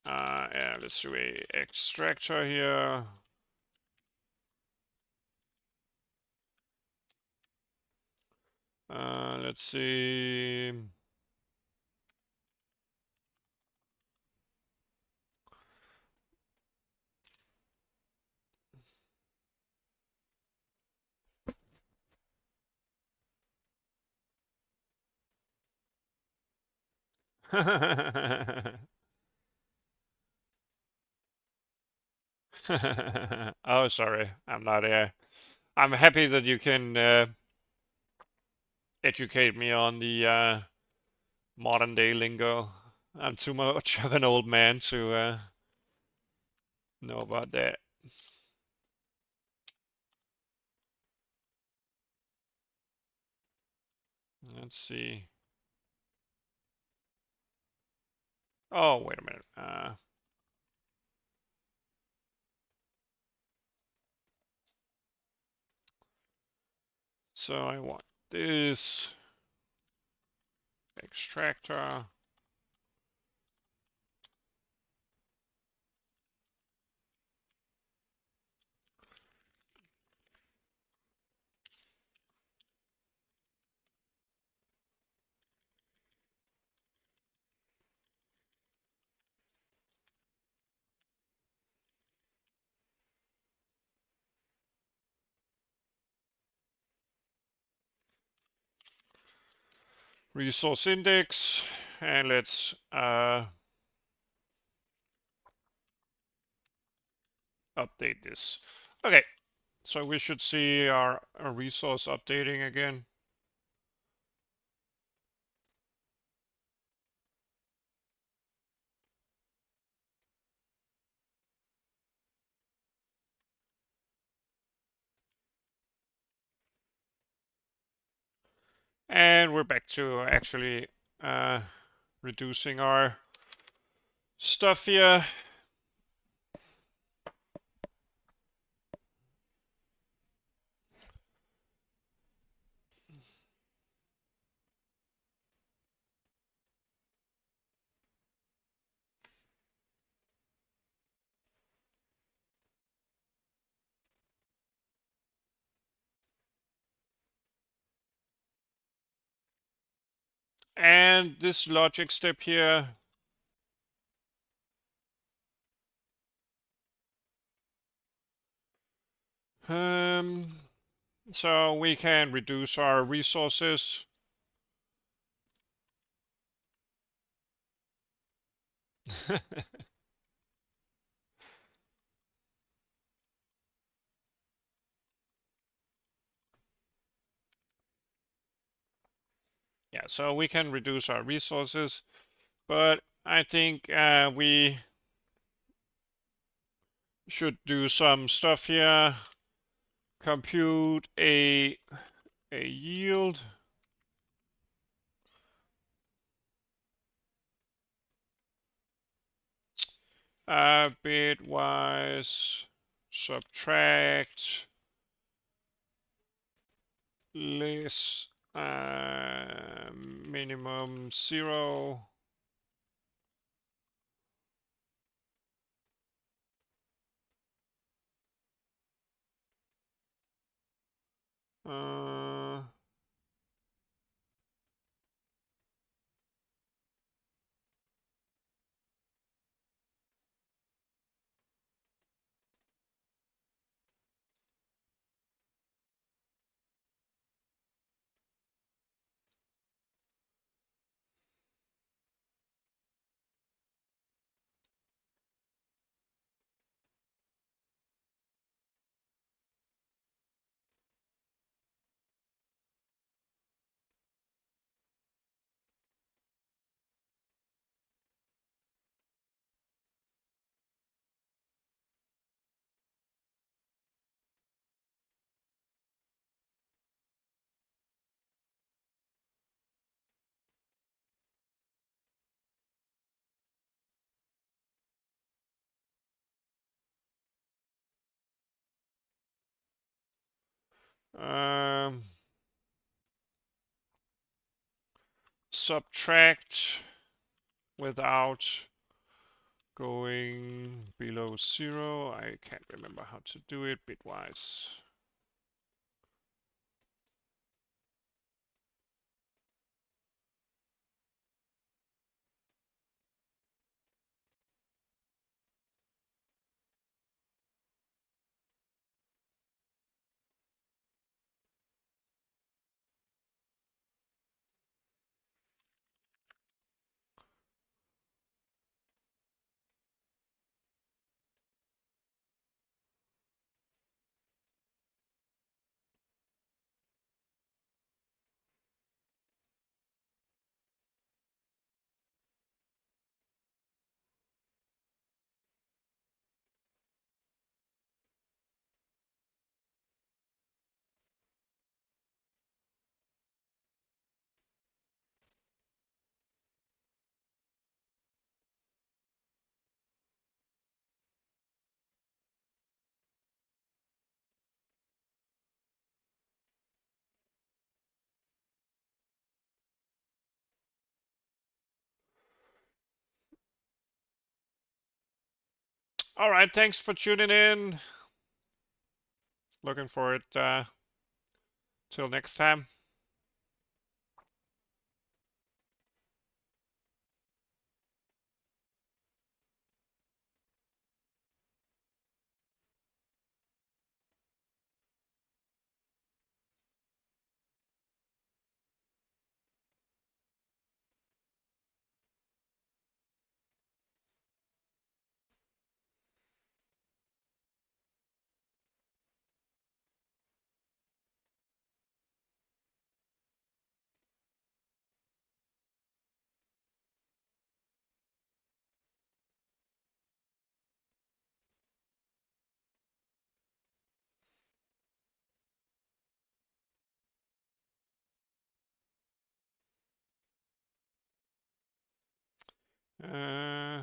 yeah, let's do a extractor here. Let's see. Oh, sorry. I'm not. I'm happy that you can educate me on the modern day lingo. I'm too much of an old man to know about that. Let's see. Oh, wait a minute. So I want this extractor. Resource index, and let's update this. Okay, so we should see our resource updating again. And we're back to actually reducing our stuff here. And this logic step here, so we can reduce our resources. Yeah, so we can reduce our resources, but I think we should do some stuff here. Compute a yield. Bitwise subtract less minimum 0. Subtract without going below 0. I can't remember how to do it bitwise. All right, thanks for tuning in. Looking forward till next time. Uh,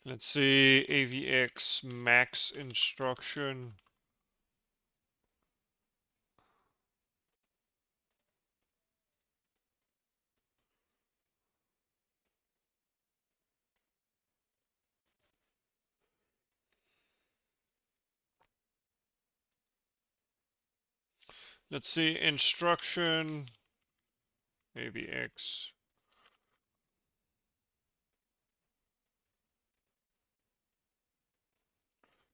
let's see, AVX max instruction. Let's see, instruction, AVX.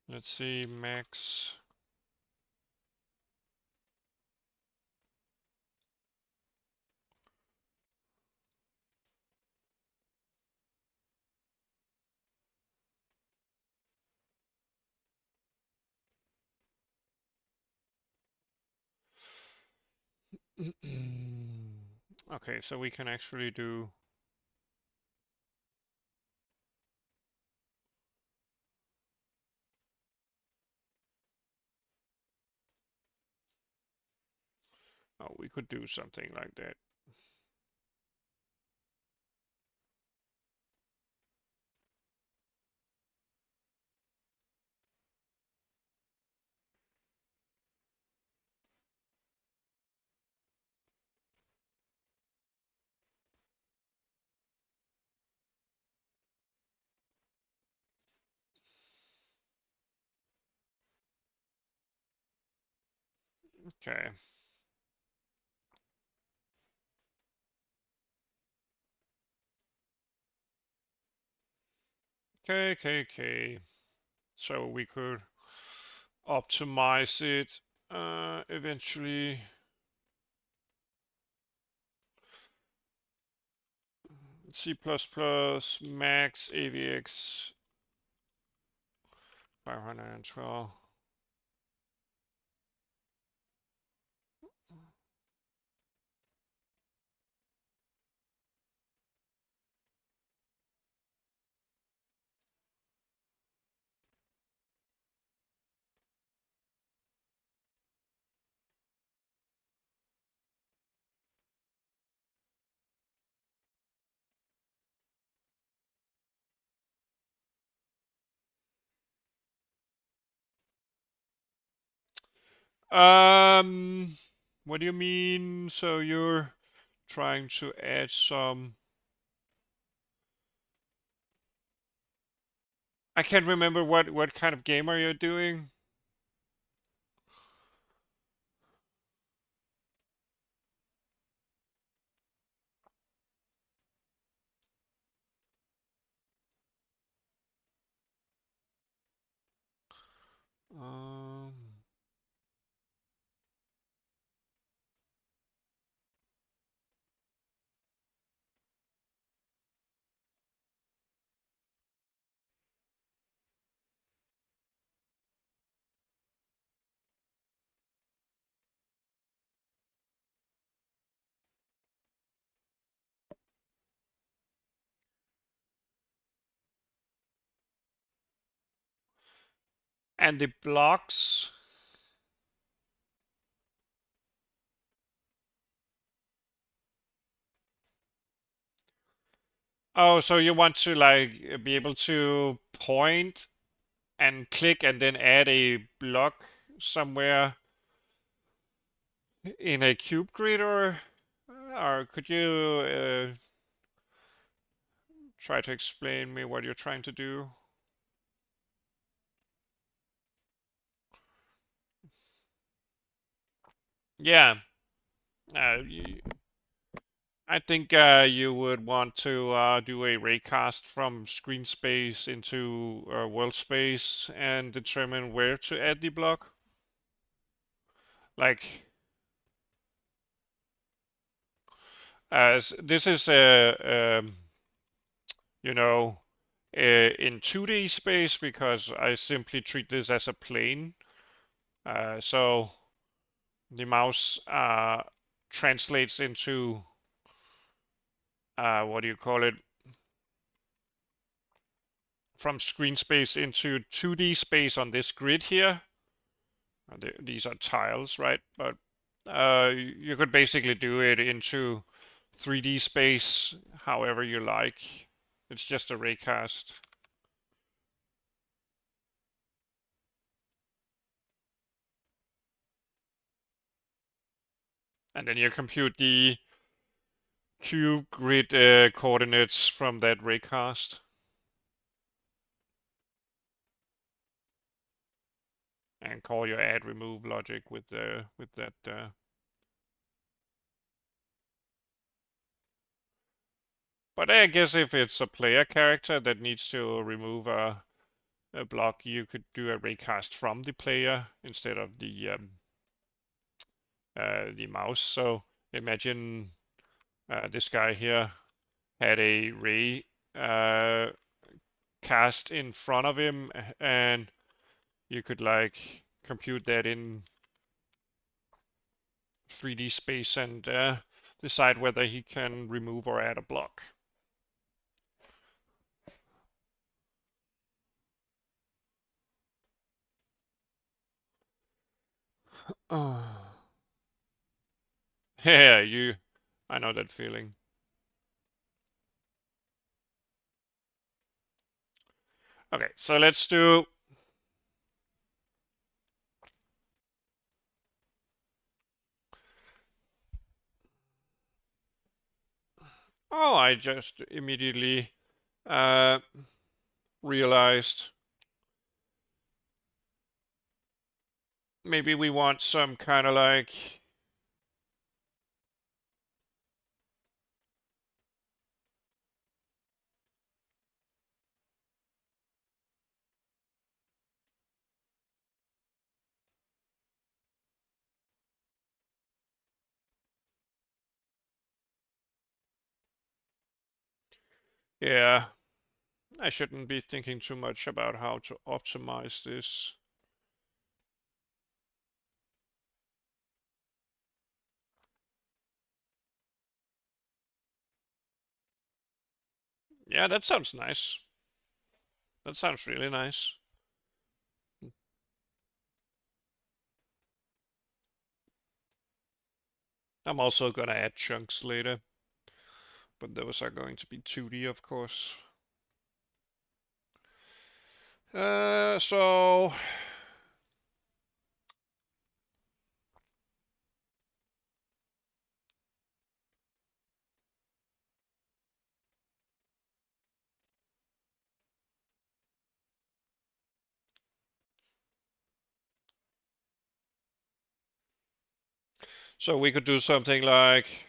Let's see, max. Okay, so we can actually do. Oh, we could do something like that. Okay. Okay. So we could optimize it eventually. C++ max AVX 512. What do you mean? So you're trying to add some. I can't remember what kind of game are you doing? Um, and the blocks. Oh, so you want to like be able to point and click and then add a block somewhere in a cube grid, or could you try to explain me what you're trying to do? Yeah, I think you would want to do a raycast from screen space into world space and determine where to add the block. Like, this is you know, in 2D space because I simply treat this as a plane. So the mouse translates into what do you call it? From screen space into 2D space on this grid here. These are tiles, right? But you could basically do it into 3D space however you like. It's just a raycast. And then you compute the cube grid coordinates from that raycast. And call your add remove logic with that. But I guess if it's a player character that needs to remove a block, you could do a raycast from the player instead of the mouse. So imagine this guy here had a ray uh, cast in front of him, and you could like compute that in 3D space and decide whether he can remove or add a block. Yeah, I know that feeling. Okay, so let's do. Oh, I just immediately realized maybe we want some kind of like. Yeah, I shouldn't be thinking too much about how to optimize this. Yeah, that sounds nice. That sounds really nice. I'm also gonna add chunks later, but those are going to be 2D, of course. So we could do something like.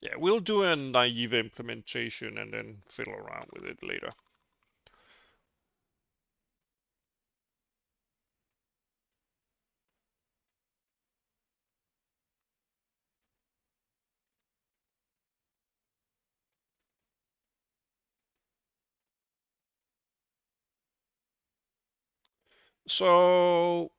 Yeah, we'll do a naive implementation and then fiddle around with it later. So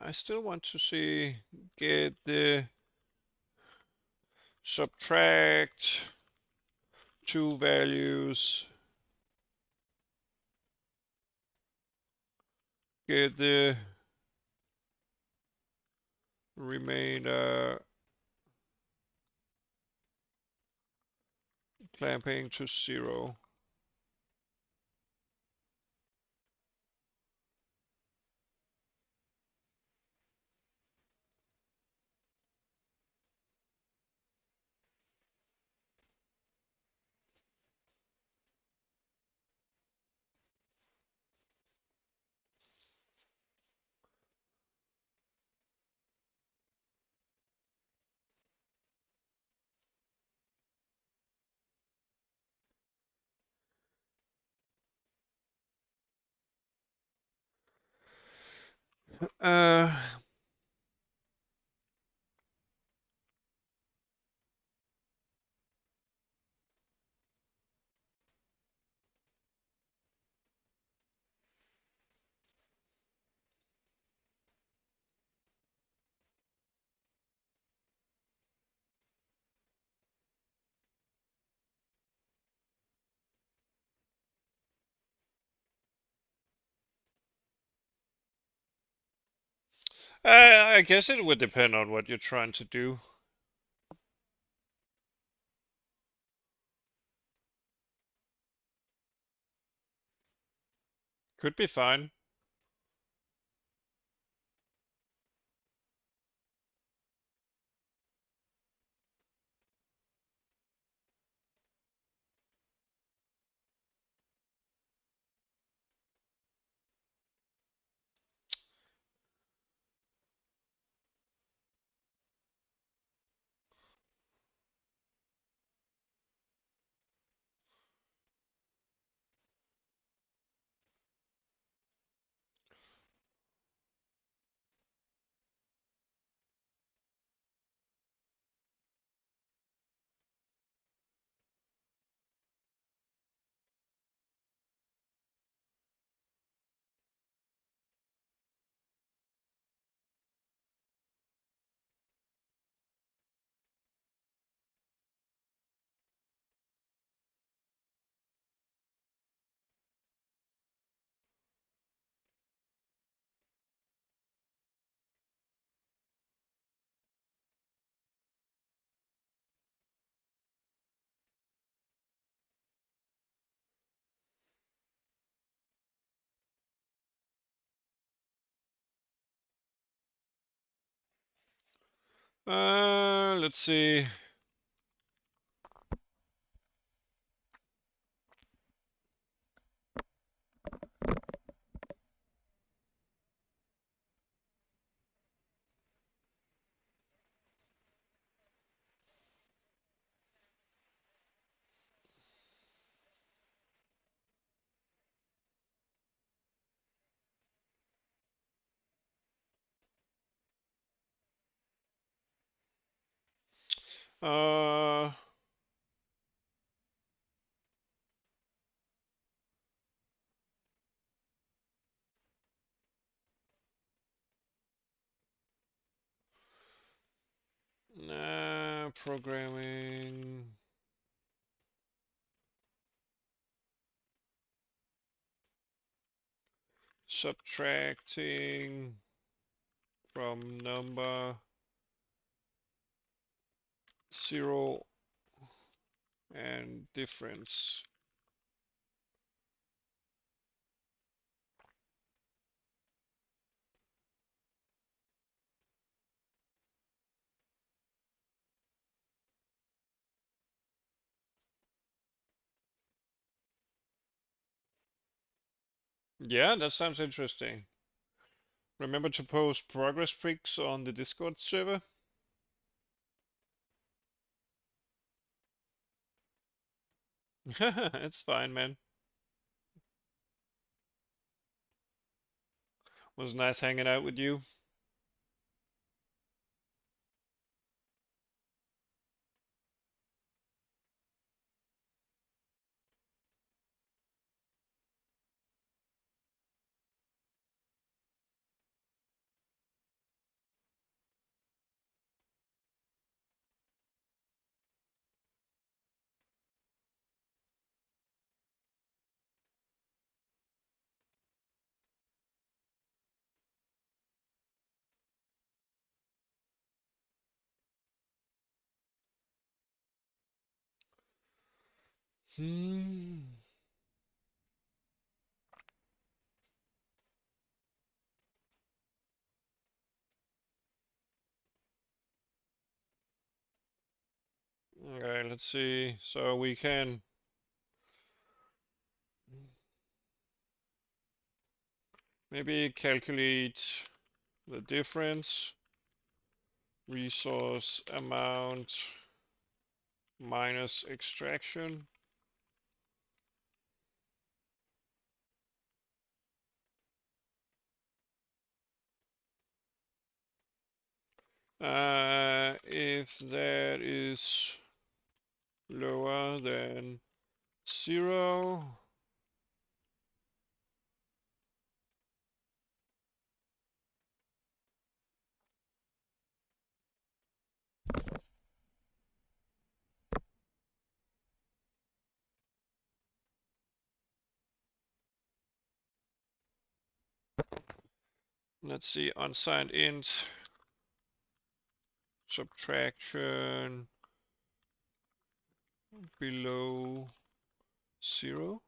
I still want to see get the subtract two values, get the remainder clamping to 0. Uh, I guess it would depend on what you're trying to do. Could be fine. Let's see. Uh, Programming. Subtracting from number 0 and difference. Yeah, that sounds interesting. Remember to post progress pics on the Discord server? It's fine, man. Was nice hanging out with you. Okay, let's see. So we can maybe calculate the difference, resource amount minus extraction. If that is lower than 0, let's see, unsigned int, subtraction below 0.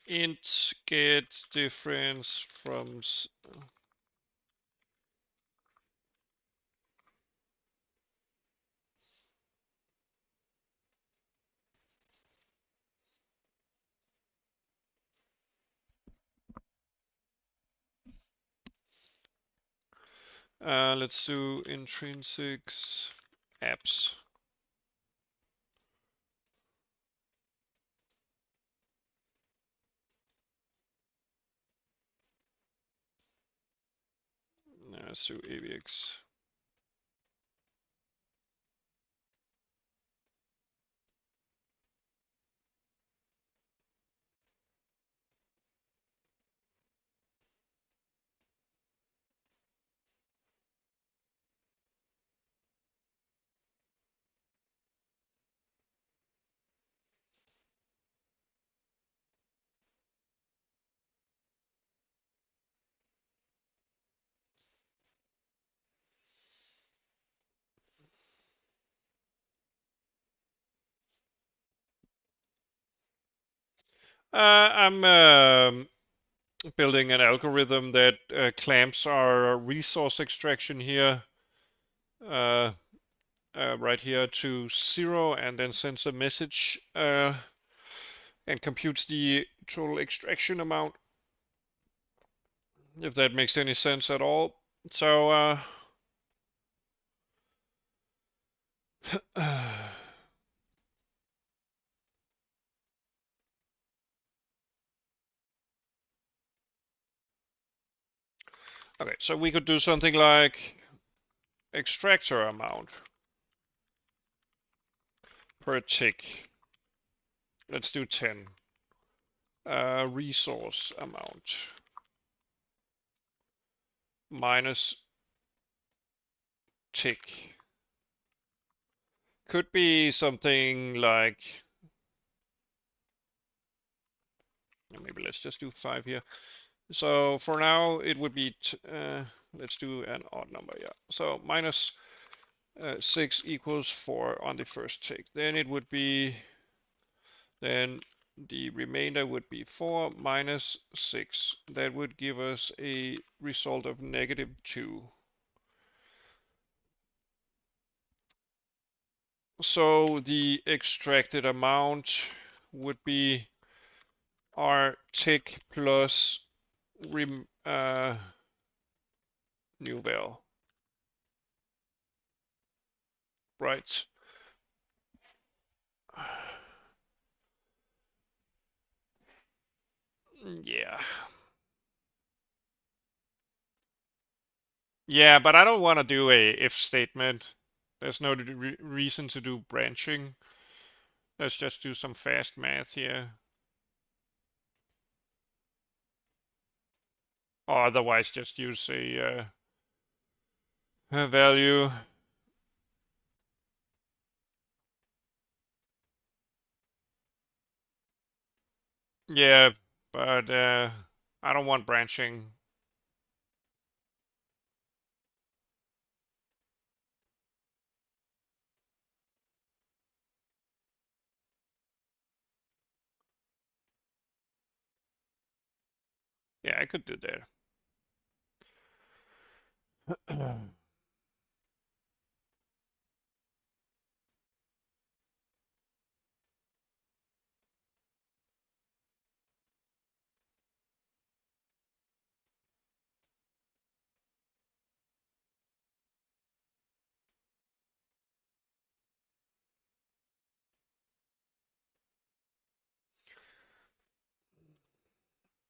int get difference from let's do intrinsics apps. Let's do avx. I'm building an algorithm that clamps our resource extraction here, right here to 0, and then sends a message and computes the total extraction amount, if that makes any sense at all. So okay, so we could do something like extractor amount per tick. Let's do 10. Resource amount minus tick. Could be something like, maybe let's just do 5 here. So for now it would be, let's do an odd number, yeah. So minus 6 equals 4 on the first tick. Then it would be, then the remainder would be 4 minus 6. That would give us a result of -2. So the extracted amount would be our tick plus new val, right? Yeah. Yeah, but I don't want to do a if statement. There's no reason to do branching. Let's just do some fast math here. Or otherwise just use a value. Yeah, but I don't want branching. Yeah, I could do that.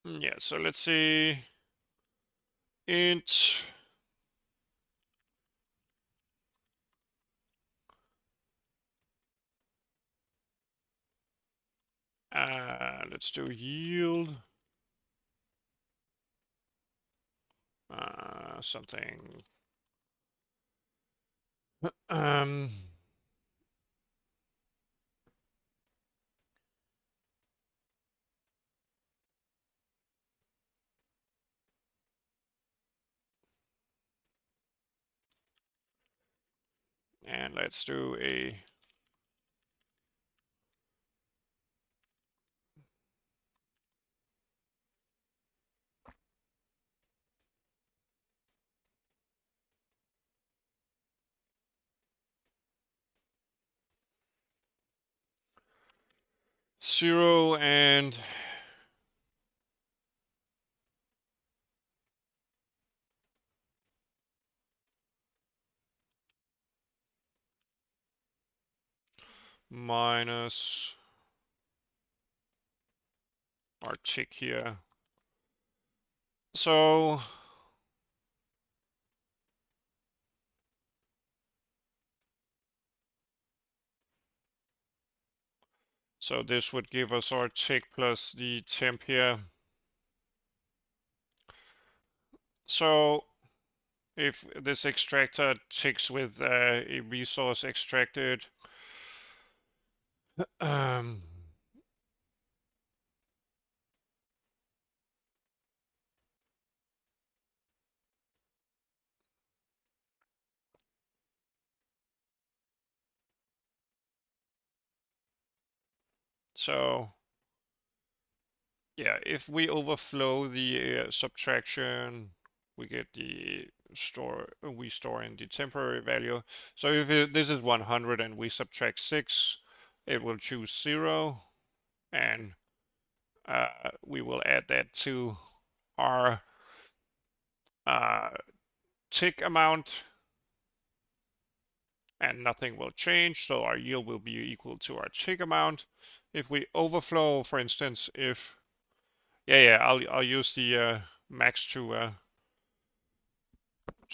Yeah, so let's see. Int let's do yield something um and let's do a 0 and minus our tick here. So this would give us our tick plus the temp here. So if this extractor ticks with a resource extracted, um, so yeah, if we overflow the subtraction, we get the we store in the temporary value. So if this is 100 and we subtract 6, it will choose 0, and we will add that to our tick amount, and nothing will change. So our yield will be equal to our tick amount. If we overflow, for instance, if I'll use the max to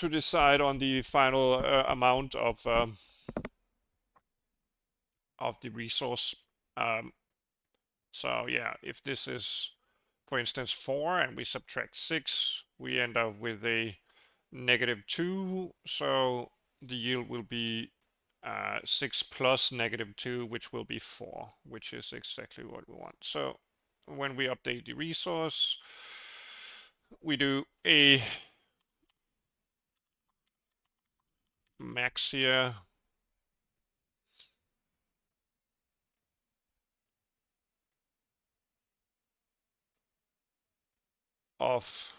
decide on the final amount of the resource. Um, so yeah, if this is, for instance, 4 and we subtract 6, we end up with a -2. So the yield will be 6 plus -2, which will be 4, which is exactly what we want. So when we update the resource, we do a max here of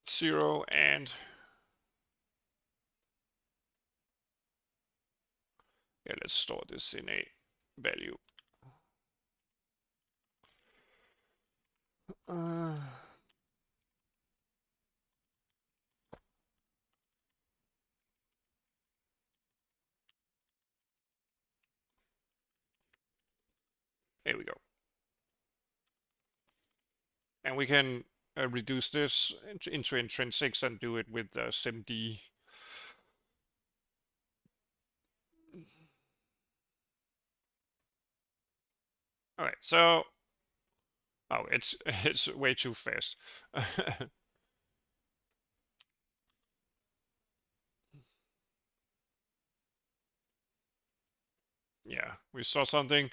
0, and yeah, let's store this in a value. There we go. And we can reduce this into intrinsics and do it with SIMD. All right, so it's way too fast. Yeah, we saw something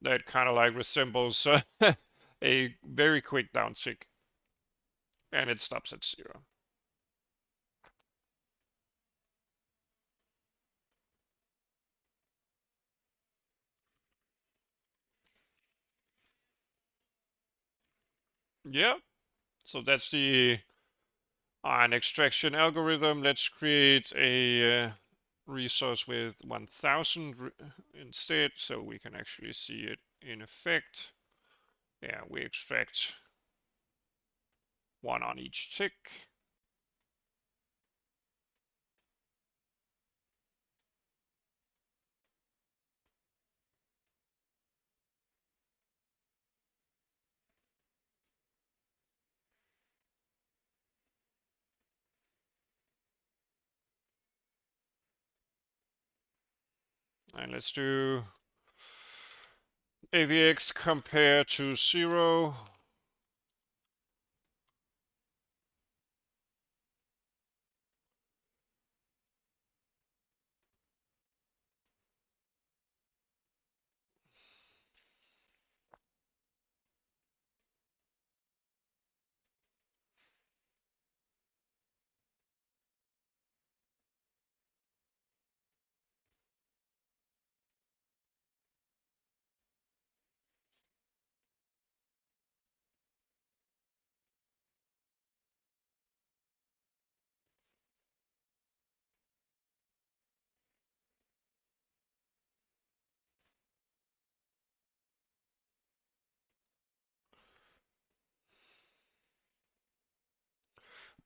that kind of like resembles a very quick downtick, and it stops at 0. Yeah, so that's the an extraction algorithm. Let's create a resource with 1000 instead, so we can actually see it in effect. Yeah, we extract 1 on each tick. And let's do AVX compare to 0.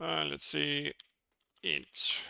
Let's see, int.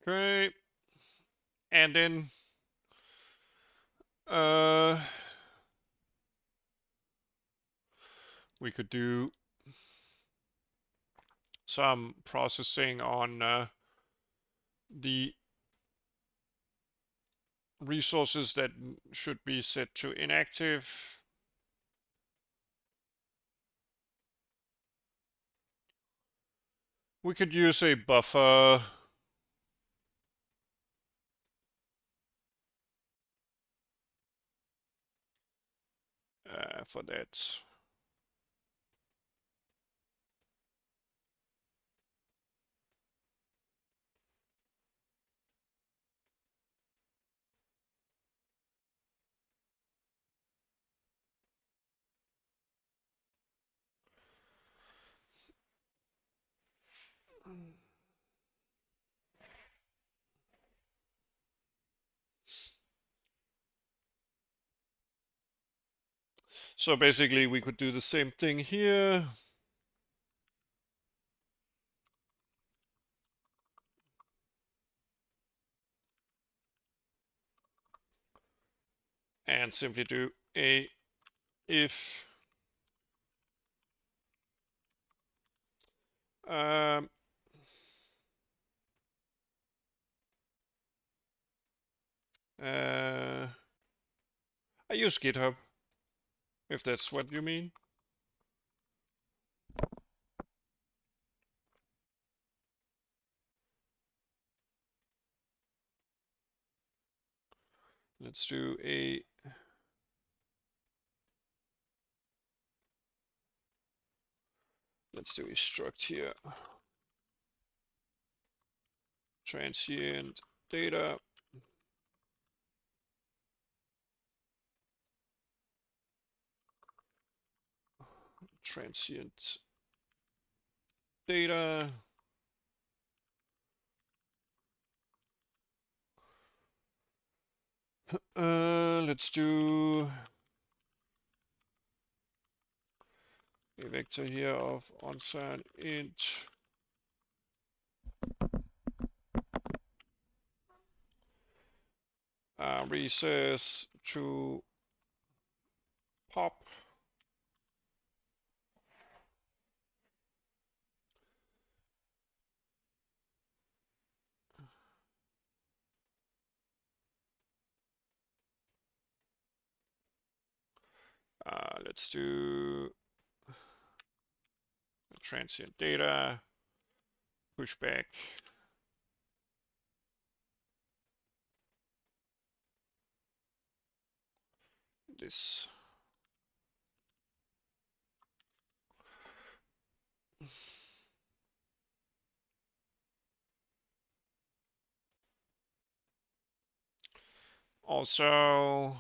Okay, and then we could do some processing on the resources that should be set to inactive. We could use a buffer for that. So basically we could do the same thing here. And simply do a if um, I use GitHub, if that's what you mean. Let's do a struct here. Transient data. Transient data. Let's do a vector here of unsigned int recess to pop. Let's do transient data, pushback. This. Also,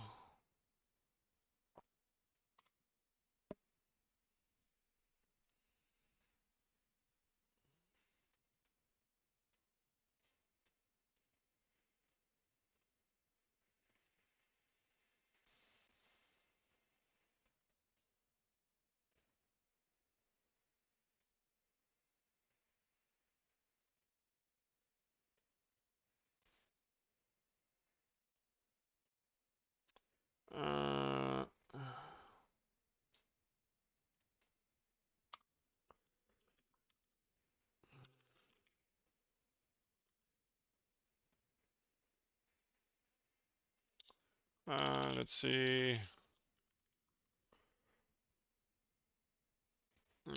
uh, let's see.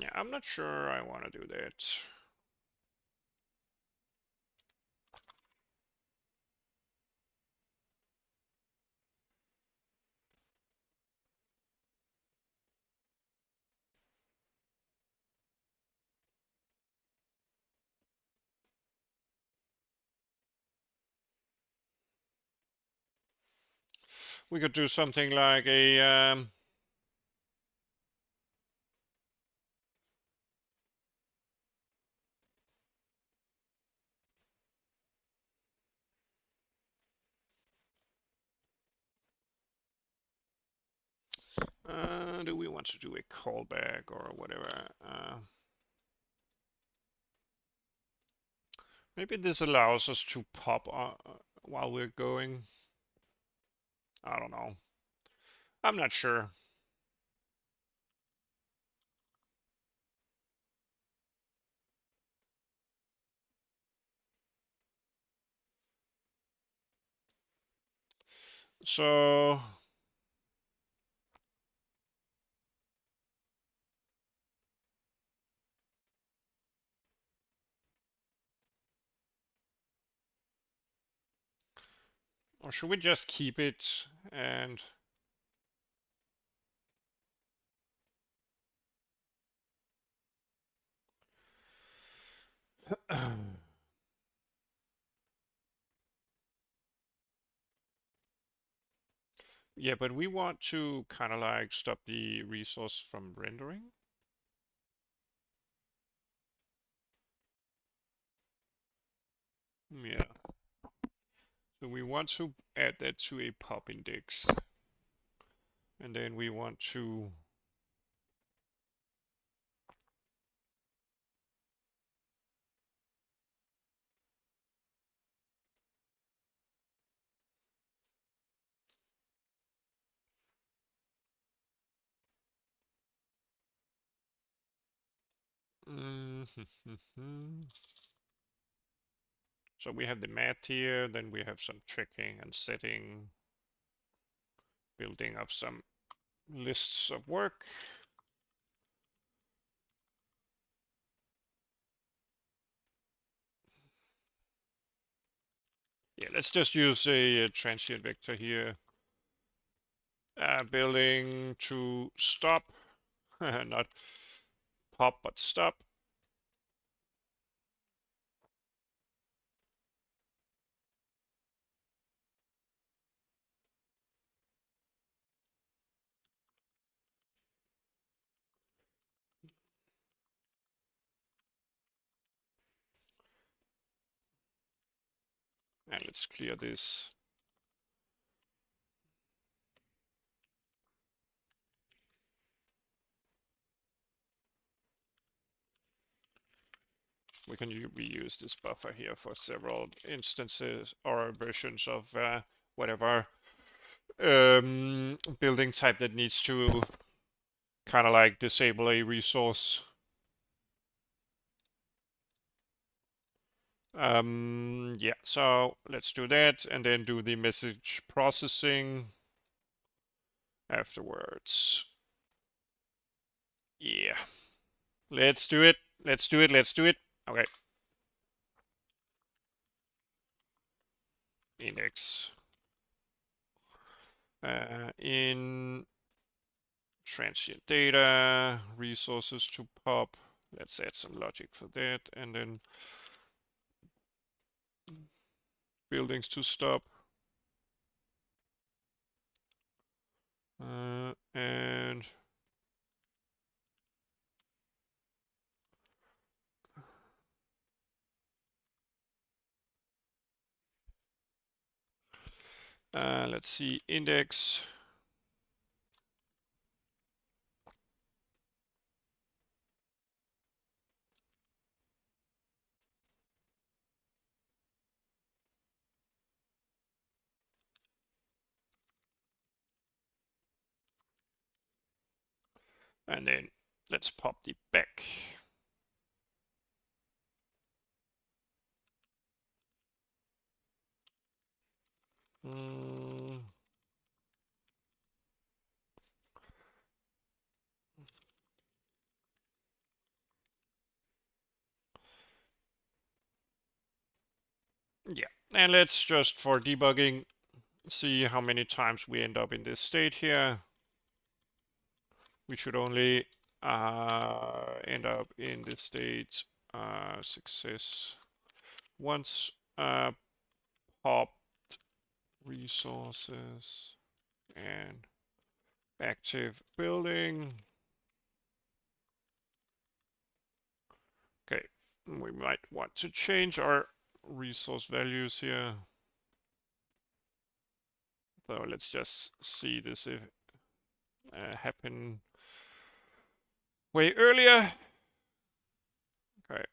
Yeah, I'm not sure I want to do that. We could do something like a do we want to do a callback or whatever? Maybe this allows us to pop while we're going. I don't know. I'm not sure. So or should we just keep it and yeah, but we want to kind of like stop the resource from rendering. Yeah. So we want to add that to a pop index. And then we want to so we have the math here, then we have some checking and setting, building of some lists of work. Yeah, let's just use a transient vector here. Building to stop, not pop, but stop. And let's clear this. We can reuse this buffer here for several instances or versions of whatever building type that needs to kind of like disable a resource. Yeah, so let's do that and then do the message processing afterwards. Yeah, let's do it. Let's do it. Let's do it. Okay. Index. In transient data, resources to pop. Let's add some logic for that. And then buildings to stop. And let's see, index. And then let's pop the back. Yeah, and let's just for debugging see how many times we end up in this state here. We should only end up in this state success once. Pop resources. and active building. Okay, we might want to change our resource values here. So let's just see this happen way earlier. Okay.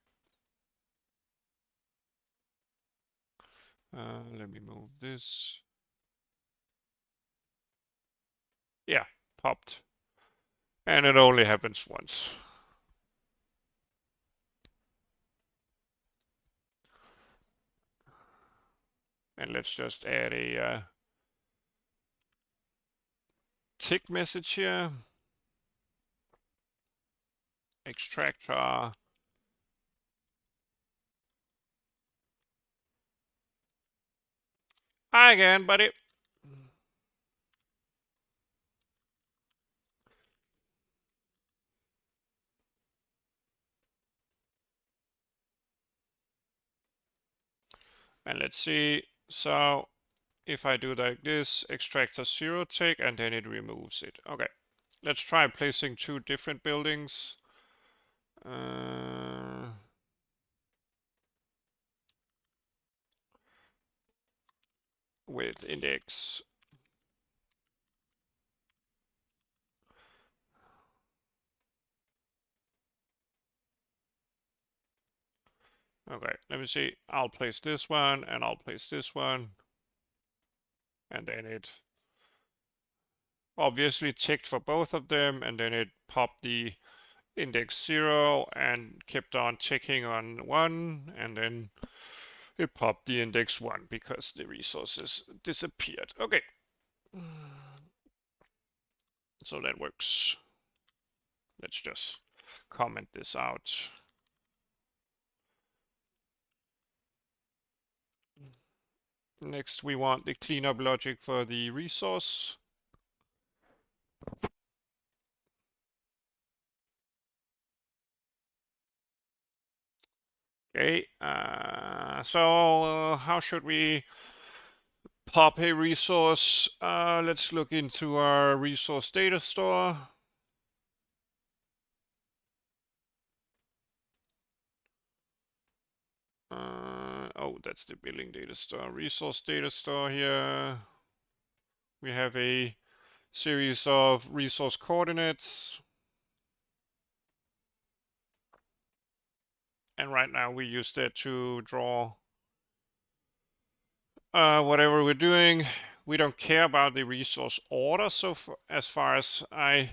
Let me move this. Yeah, popped. And it only happens once. And let's just add a tick message here. Extractor. Hi again, buddy. And let's see. So if I do like this, extractor 0 tick, and then it removes it. Okay. Let's try placing two different buildings. With index. Okay, let me see. I'll place this one and I'll place this one. And then it obviously ticked for both of them, and then it popped the index 0 and kept on ticking on 1, and then it popped the index 1 because the resources disappeared. Okay. So that works. Let's just comment this out. Next, we want the cleanup logic for the resource. Okay, so how should we pop a resource? Let's look into our resource data store. Oh, that's the billing data store. Resource data store here. We have a series of resource coordinates. And right now we use that to draw whatever we're doing. We don't care about the resource order so as far as I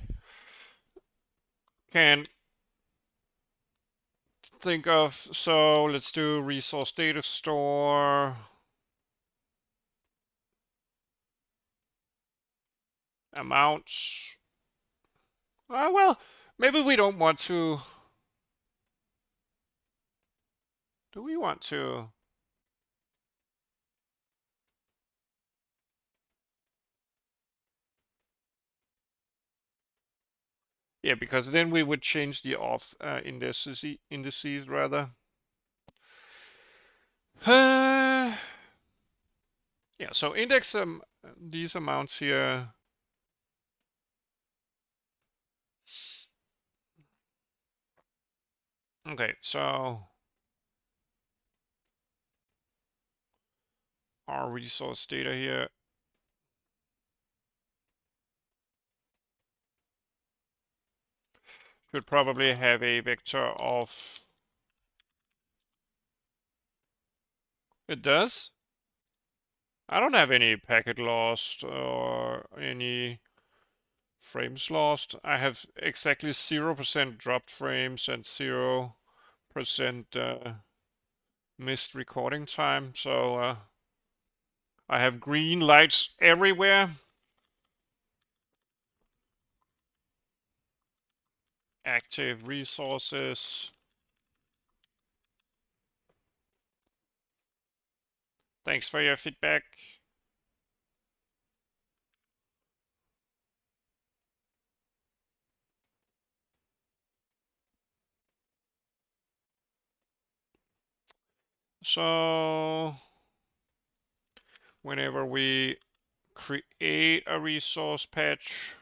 can think of. So let's do resource data store. Amounts. Well, maybe we don't want to. Do we want to? Yeah, because then we would change the off indices rather. Yeah, so index these amounts here. Okay, so our resource data here. Should probably have a vector of. It does? I don't have any packet lost or any frames lost. I have exactly 0% dropped frames and 0% missed recording time. So I have green lights everywhere. Active resources. Thanks for your feedback. So whenever we create a resource patch.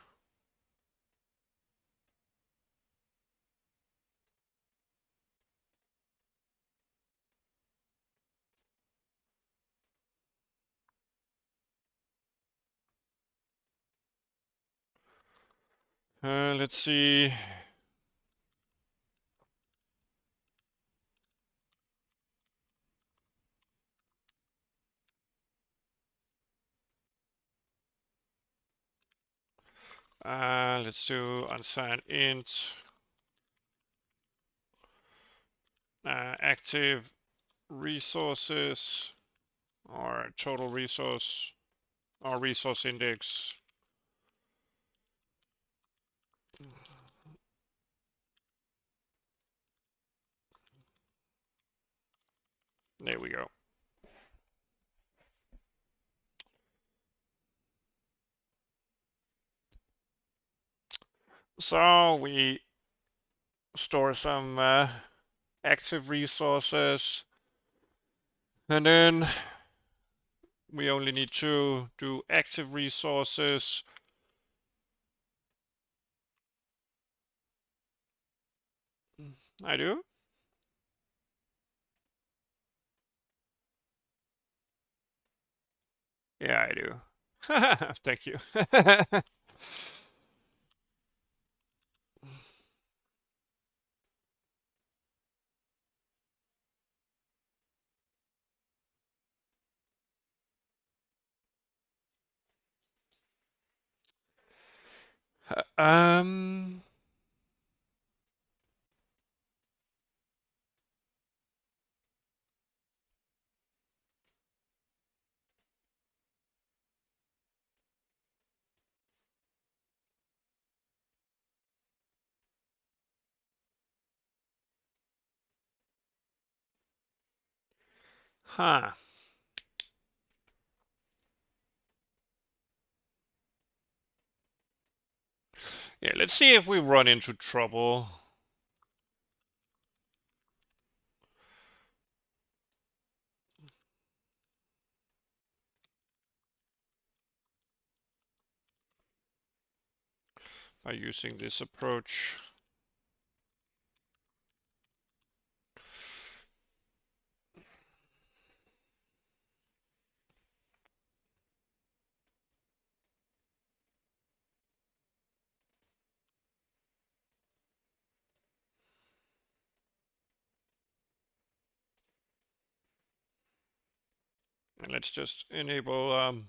Let's see. Let's do unsigned int active resources or total resource or resource index. There we go. So we store some active resources, and then we only need to do active resources. I do? Yeah, I do. Thank you. um, huh. Yeah, let's see if we run into trouble. By using this approach. And let's just enable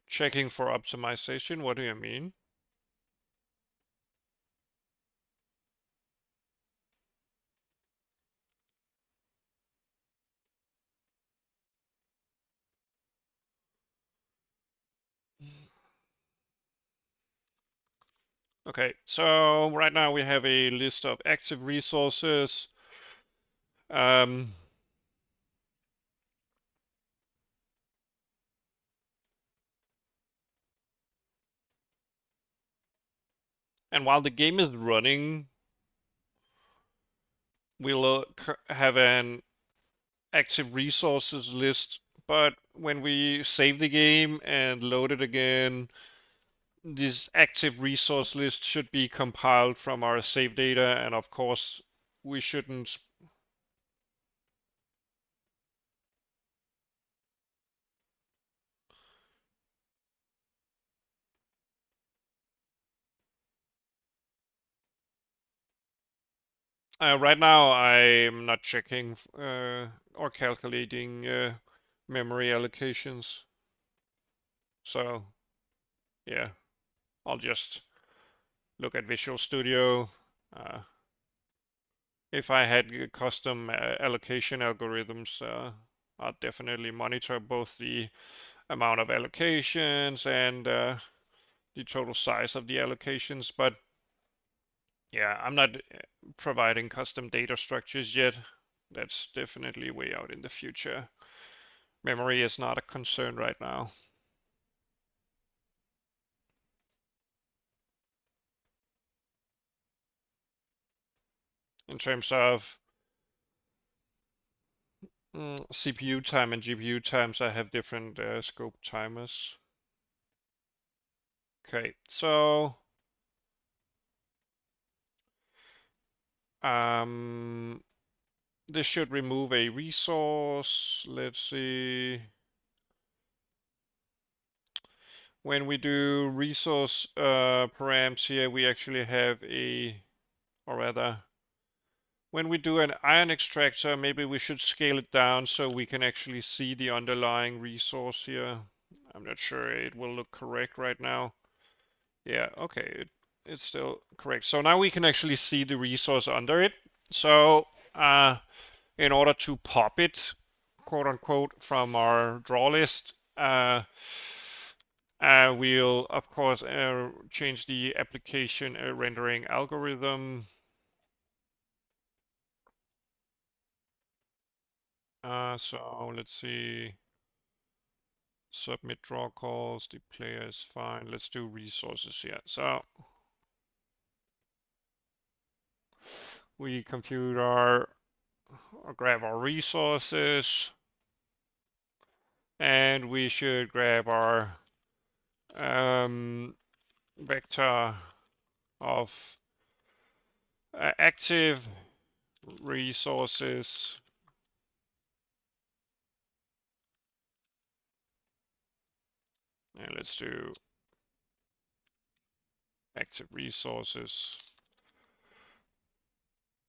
checking for optimization. What do you mean? Okay, so right now we have a list of active resources. Um, and while the game is running, we'll have an active resources list. But when we save the game and load it again, this active resource list should be compiled from our save data, and of course, we shouldn't. Right now, I'm not checking or calculating memory allocations. So, yeah, I'll just look at Visual Studio. Uh, if I had custom allocation algorithms, I'd definitely monitor both the amount of allocations and the total size of the allocations. But yeah, I'm not providing custom data structures yet. That's definitely way out in the future. Memory is not a concern right now. in terms of CPU time and GPU times. I have different scope timers. Okay, so this should remove a resource. Let's see. When we do resource params here, we actually have or rather, when we do an iron extractor, maybe we should scale it down so we can actually see the underlying resource here. I'm not sure it will look correct right now. Yeah, okay, it's still correct. So now we can actually see the resource under it. So in order to pop it, quote unquote, from our draw list, we'll of course change the application rendering algorithm. So let's see. Submit draw calls, the player is fine. Let's do resources here. So we compute or grab our resources, and we should grab our vector of active resources. And let's do active resources.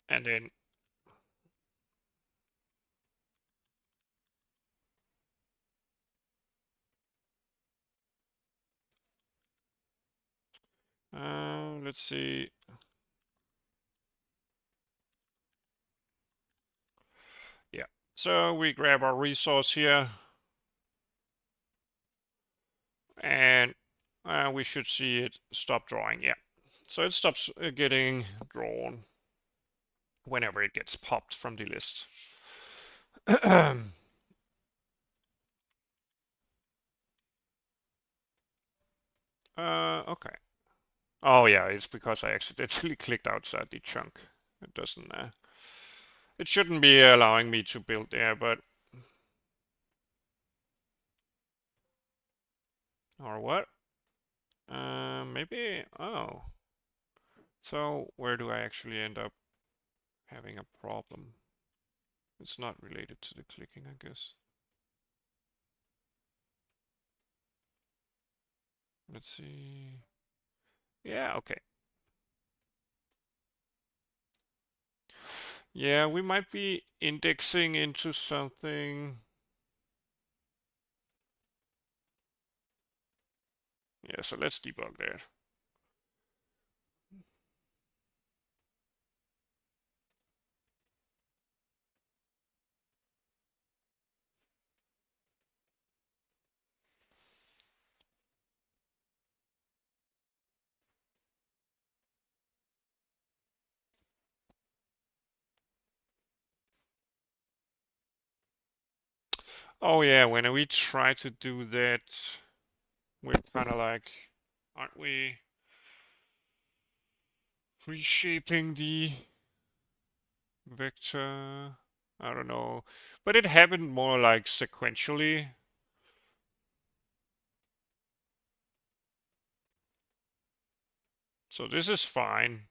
And then let's see. Yeah, so we grab our resource here, and we should see it stop drawing. Yeah, so it stops getting drawn whenever it gets popped from the list. Okay. Oh yeah, it's because I accidentally clicked outside the chunk. It doesn't. It shouldn't be allowing me to build there, but or what? Maybe. Oh. So where do I actually end up having a problem? It's not related to the clicking, I guess. Let's see. Yeah, okay. Yeah, we might be indexing into something. Yeah, so let's debug that. Oh yeah, when we try to do that, we're kind of like, aren't we reshaping the vector? I don't know, but it happened more like sequentially. So this is fine.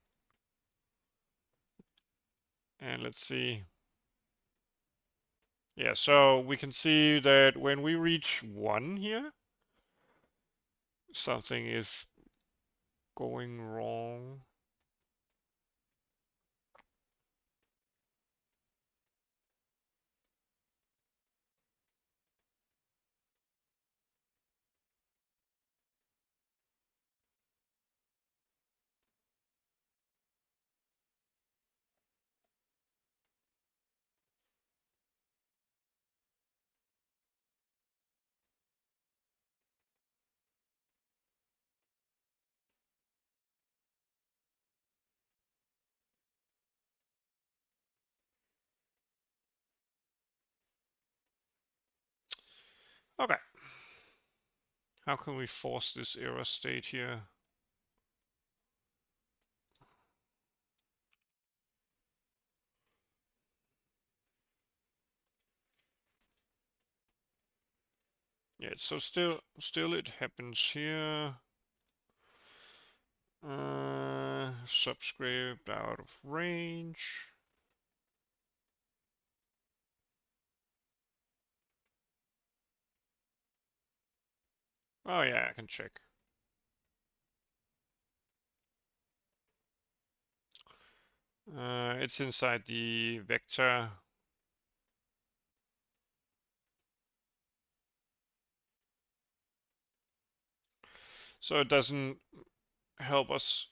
And let's see. Yeah, so we can see that when we reach 1 here, something is going wrong. Okay. How can we force this error state here? Yeah, so still it happens here. Subscript out of range. Oh yeah, I can check. It's inside the vector. So it doesn't help us.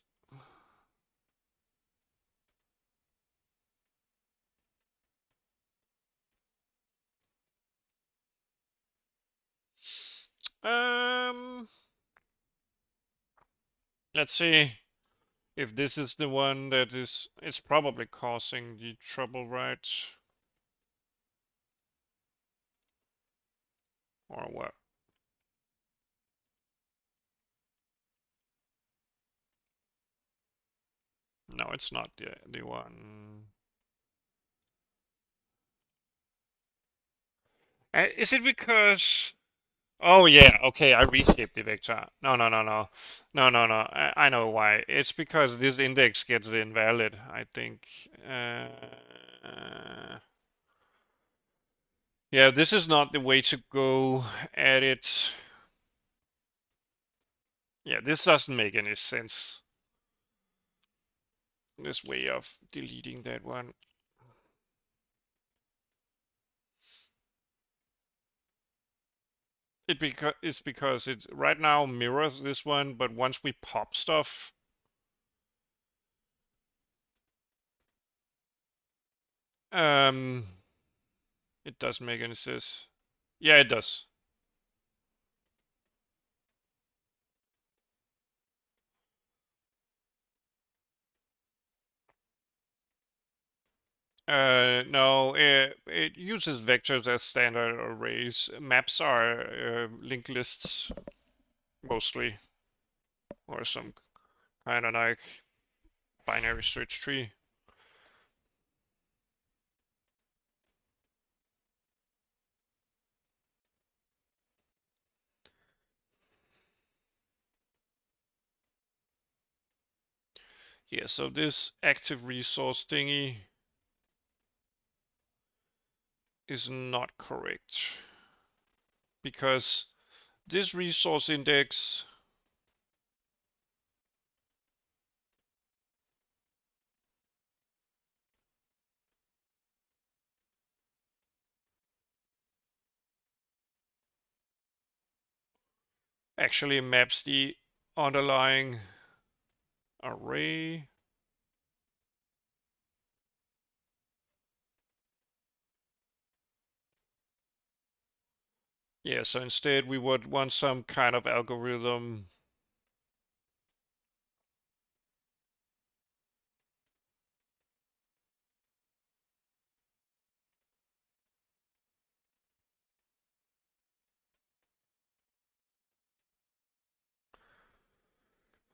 Um, let's see if this is the one that is, it's probably causing the trouble, right? Or what? No, it's not the one. Is it because? Oh yeah, okay, I reshaped the vector. No, no, no, no, no, no, no. I know why. It's because this index gets invalid, I think. Yeah, this is not the way to go at it. Yeah, this doesn't make any sense. This way of deleting that one. It's because it right now mirrors this one, but once we pop stuff, um, it doesn't make any sense. Yeah, it does. No, it uses vectors as standard arrays. Maps are linked lists mostly, or some kind of like binary search tree. Yeah, so this active resource thingy is not correct because this resource index actually maps the underlying array. Yeah, so instead we would want some kind of algorithm.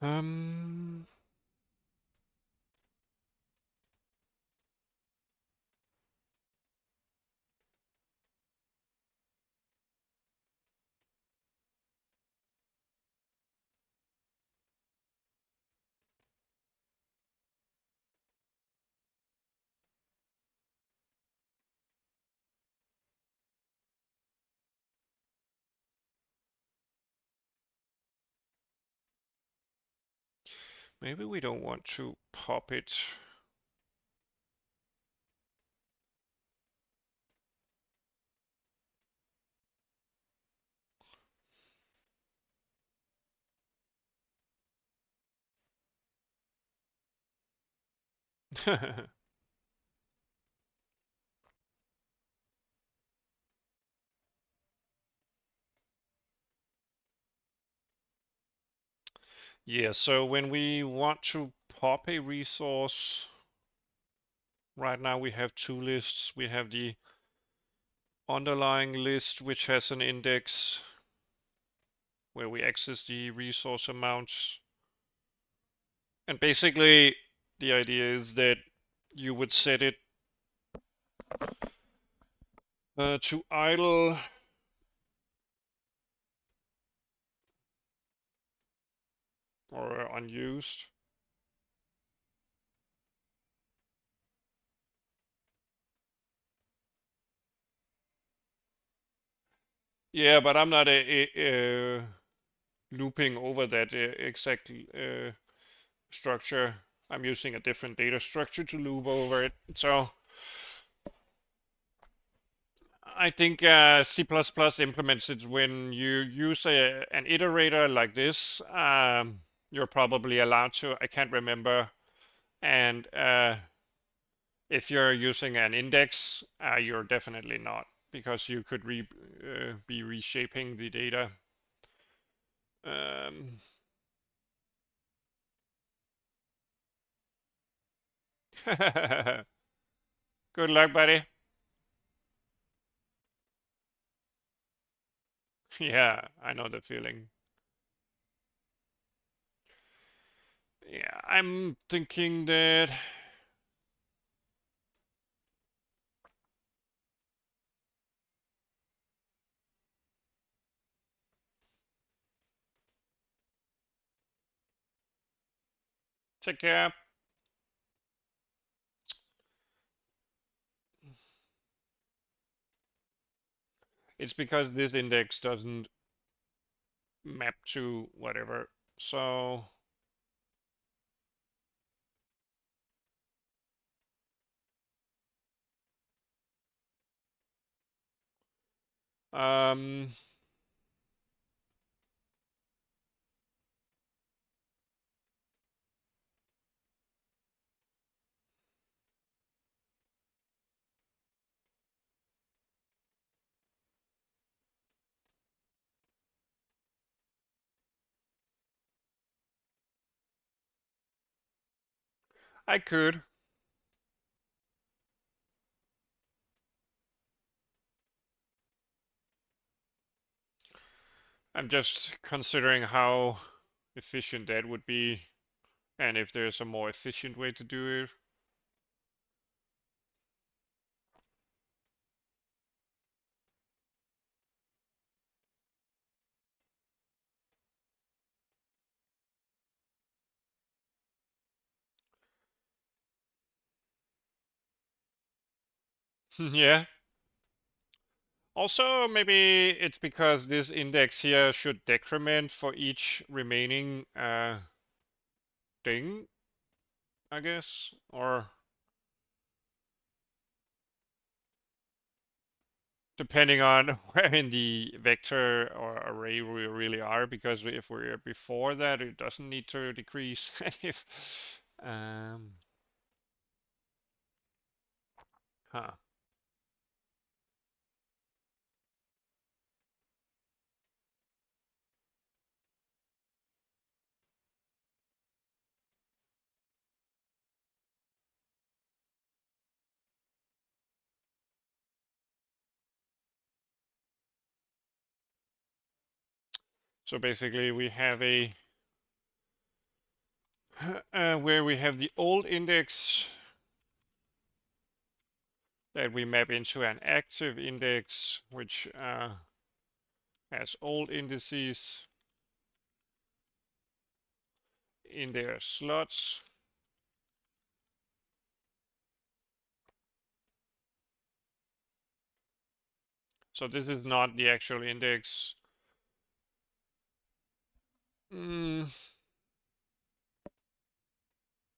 Um, Maybe we don't want to pop it. Yeah, so when we want to pop a resource, right now we have two lists. We have the underlying list, which has an index where we access the resource amounts. And basically, the idea is that you would set it to idle or unused. Yeah, but I'm not looping over that exact structure. I'm using a different data structure to loop over it. So I think C++ implements it when you use an iterator like this. You're probably allowed to, I can't remember. And if you're using an index, you're definitely not, because you could be reshaping the data. Um, Good luck, buddy. Yeah, I know the feeling. Yeah, I'm thinking that take care. It's because this index doesn't map to whatever. So um, I could. I'm just considering how efficient that would be, and if there's a more efficient way to do it. Yeah. Also, maybe it's because this index here should decrement for each remaining thing, I guess, or depending on where in the vector or array we really are, because if we're before that, it doesn't need to decrease. If huh. So basically, we have a where we have the old index that we map into an active index, which has old indices in their slots. So this is not the actual index. Mm.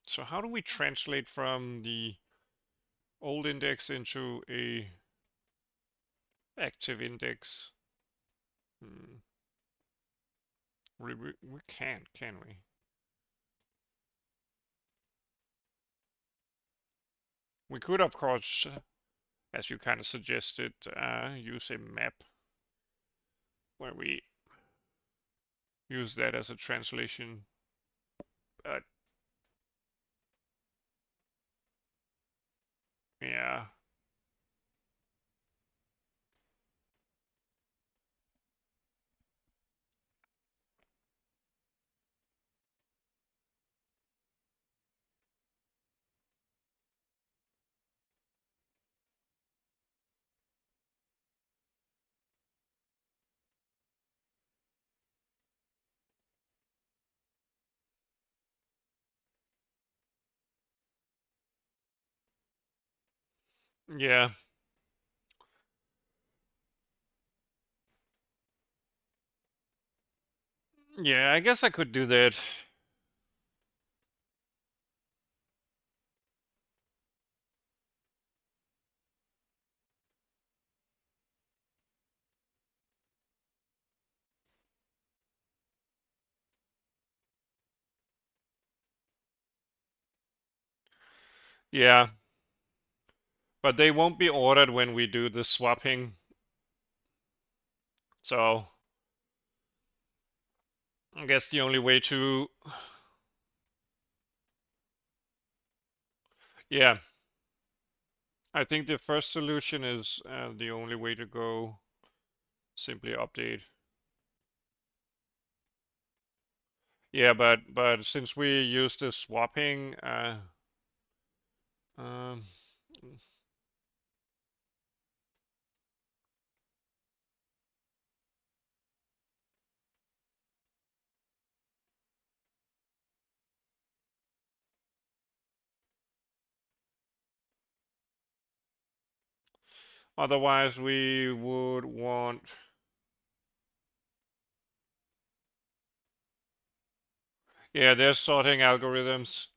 So how do we translate from the old index into a active index? Hmm. We can't, can we? We could, of course, as you kind of suggested, use a map where we use that as a translation. But yeah, Yeah. Yeah, I guess I could do that. Yeah, but they won't be ordered when we do the swapping. So I guess the only way to, yeah, I think the first solution is the only way to go. Simply update. Yeah, but since we use the swapping, um, otherwise we would want. Yeah, there's sorting algorithms.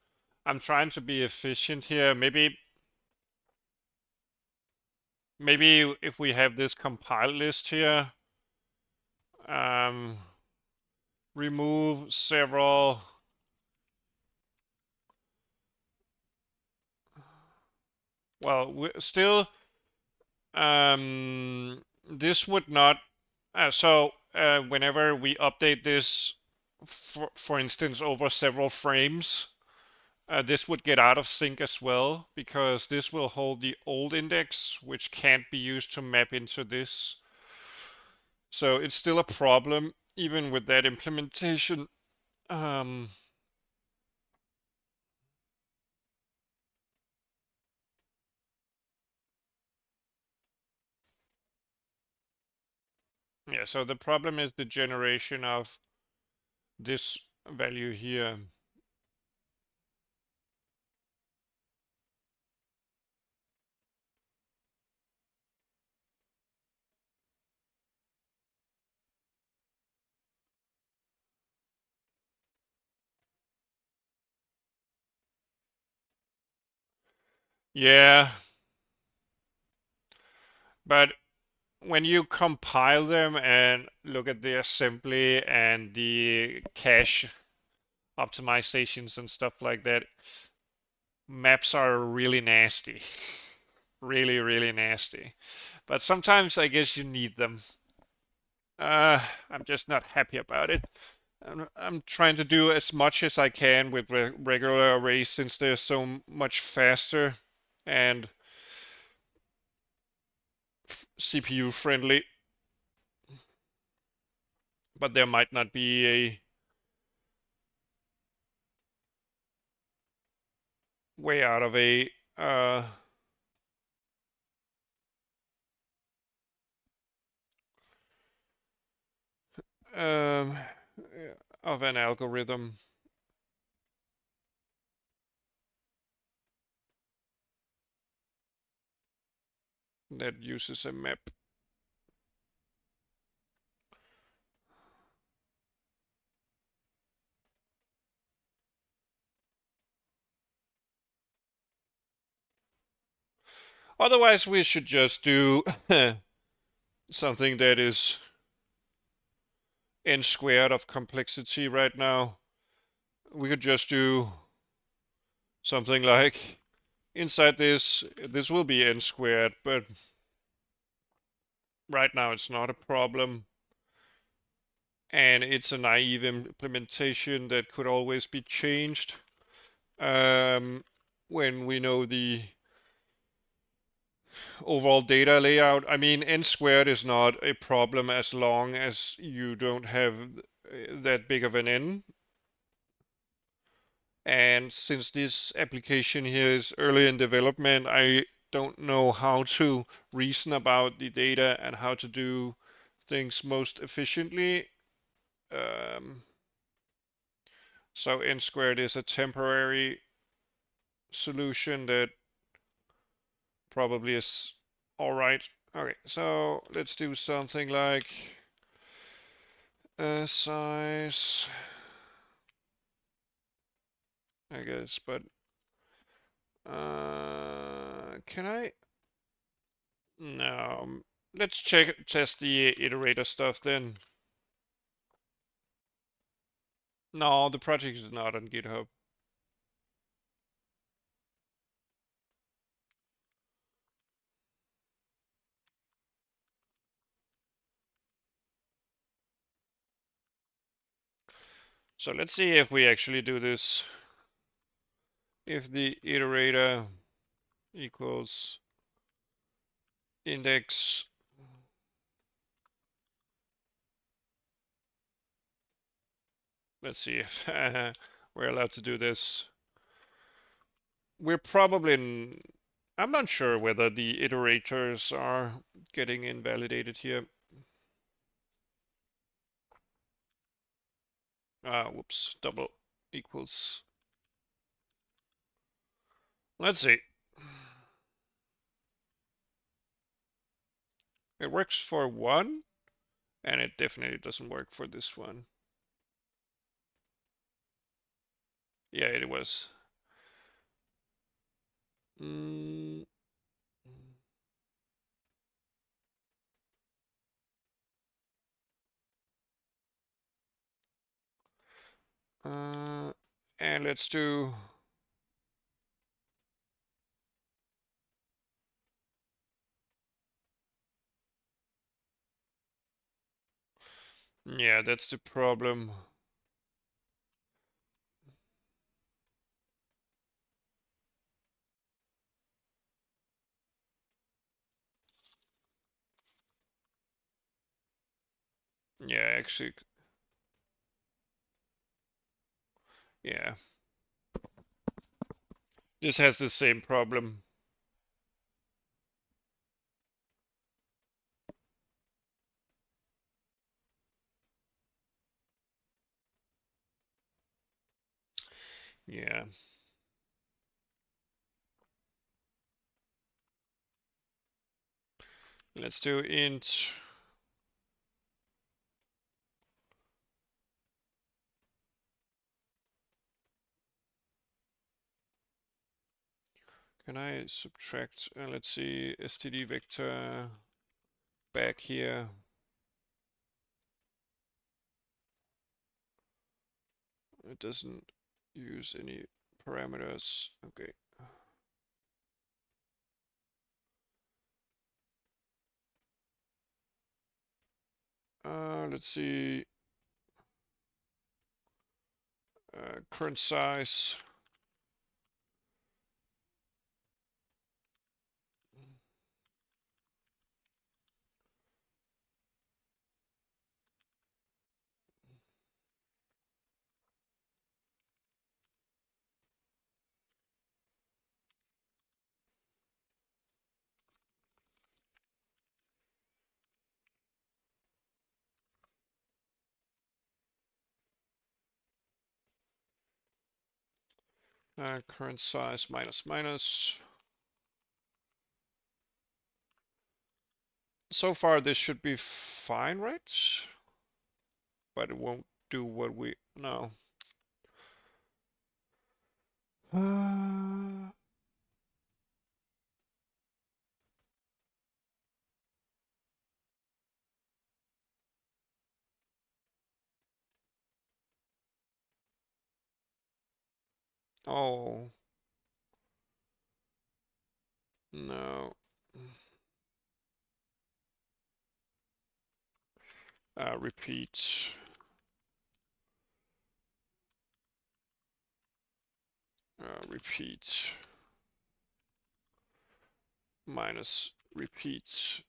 I'm trying to be efficient here. Maybe if we have this compile list here, um, remove several. Well, still, this would not. Whenever we update this, for instance, over several frames, this would get out of sync as well because this will hold the old index, which can't be used to map into this. So it's still a problem even with that implementation. Um, yeah, so the problem is the generation of this value here. Yeah, but when you compile them and look at the assembly and the cache optimizations and stuff like that, maps are really nasty. Really, really nasty. But sometimes I guess you need them. I'm just not happy about it. I'm trying to do as much as I can with regular arrays since they're so much faster and CPU friendly. But there might not be a way out of a um, of an algorithm that uses a map. Otherwise, we should just do something that is n squared of complexity right now. We could just do something like inside this will be n squared, but right now it's not a problem. And it's a naive implementation that could always be changed when we know the overall data layout. I mean, n squared is not a problem as long as you don't have that big of an n. And since this application here is early in development, I don't know how to reason about the data and how to do things most efficiently. Um, so n squared is a temporary solution that probably is all right. Okay, so let's do something like size, I guess, but can I? No. Let's test the iterator stuff then. No, the project is not on GitHub. So let's see if we actually do this. If the iterator equals index, let's see if we're allowed to do this. We're probably, I'm not sure whether the iterators are getting invalidated here. Whoops, double equals. Let's see. It works for one, and it definitely doesn't work for this one. Yeah, it was. Mm. And let's do. Yeah, that's the problem. Yeah, actually. Yeah. This has the same problem. Yeah. Let's do int. Can I subtract? Let's see, std vector back here. It doesn't use any parameters. Okay. Let's see. Current size. Current size minus minus. So far this should be fine, right? But it won't do what we know. Oh. No. Repeat. Repeat. Minus repeat.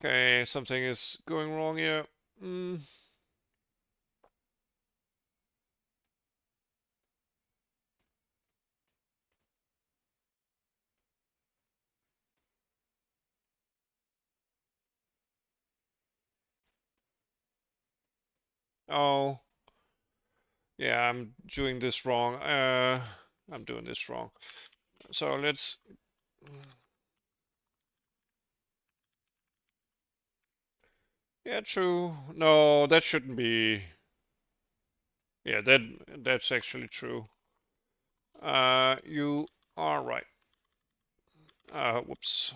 Okay, something is going wrong here. Oh, yeah, I'm doing this wrong. I'm doing this wrong. So let's. Yeah, true. No, that shouldn't be. Yeah, that's actually true. You are right. Whoops.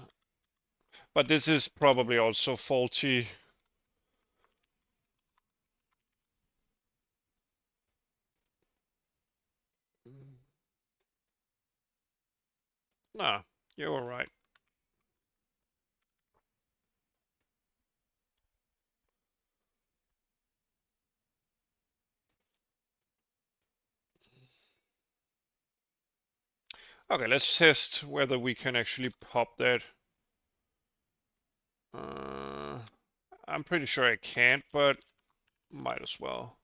But this is probably also faulty. Nah, you were right. Okay, let's test whether we can actually pop that. I'm pretty sure I can't, but might as well.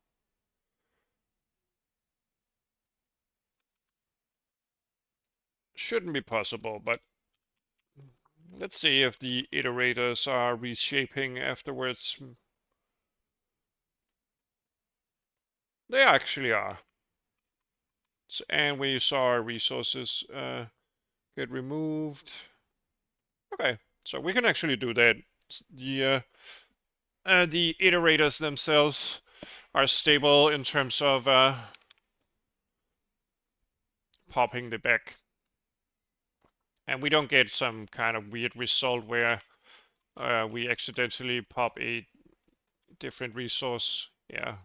Shouldn't be possible, but let's see if the iterators are reshaping afterwards. They actually are. So, and we saw our resources get removed. Okay, so we can actually do that. The iterators themselves are stable in terms of popping the back. And we don't get some kind of weird result where we accidentally pop a different resource. Yeah,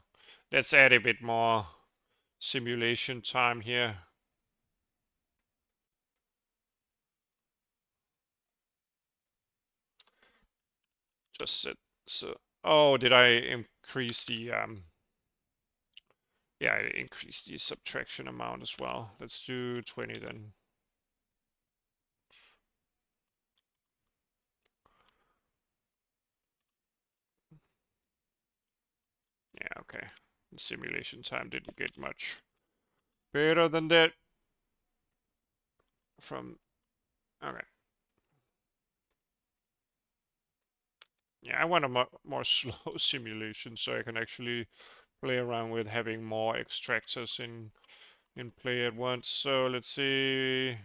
let's add a bit more simulation time here. Just set, so, oh, did I increase the, yeah, I increased the subtraction amount as well. Let's do 20 then. Yeah, okay. The simulation time didn't get much better than that from, okay. Yeah, I want a more slow simulation so I can actually play around with having more extractors in play at once. So let's see.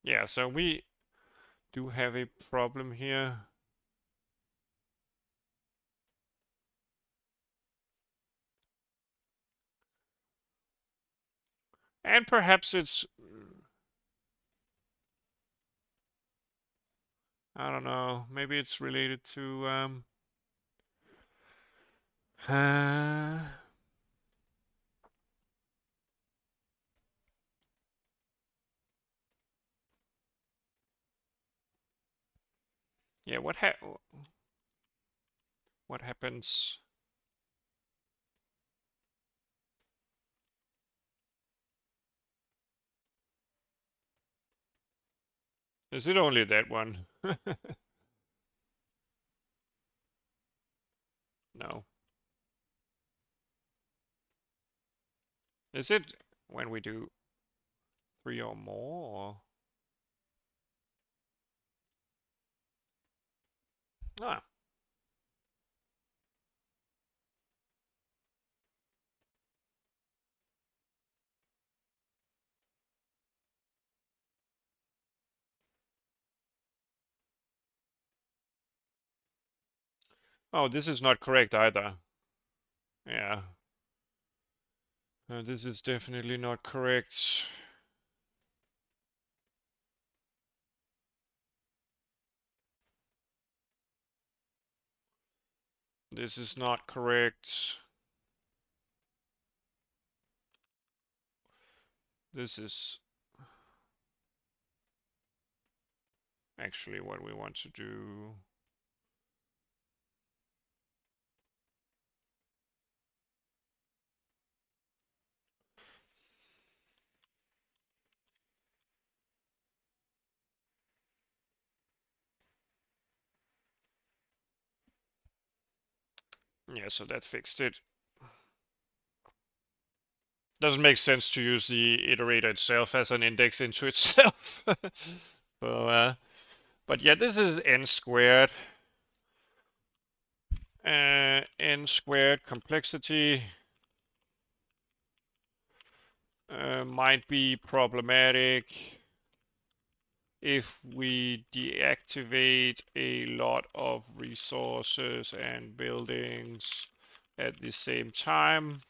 Yeah, so we do have a problem here. And perhaps it's, I don't know, maybe it's related to, uh, yeah, what happens? Is it only that one? No. Is it when we do 3 or more? Or? Ah, oh, this is not correct either. Yeah. This is definitely not correct. This is not correct. This is actually what we want to do. Yeah, so that fixed it. Doesn't make sense to use the iterator itself as an index into itself. So, but yeah, this is n squared. N squared complexity might be problematic if we deactivate a lot of resources and buildings at the same time.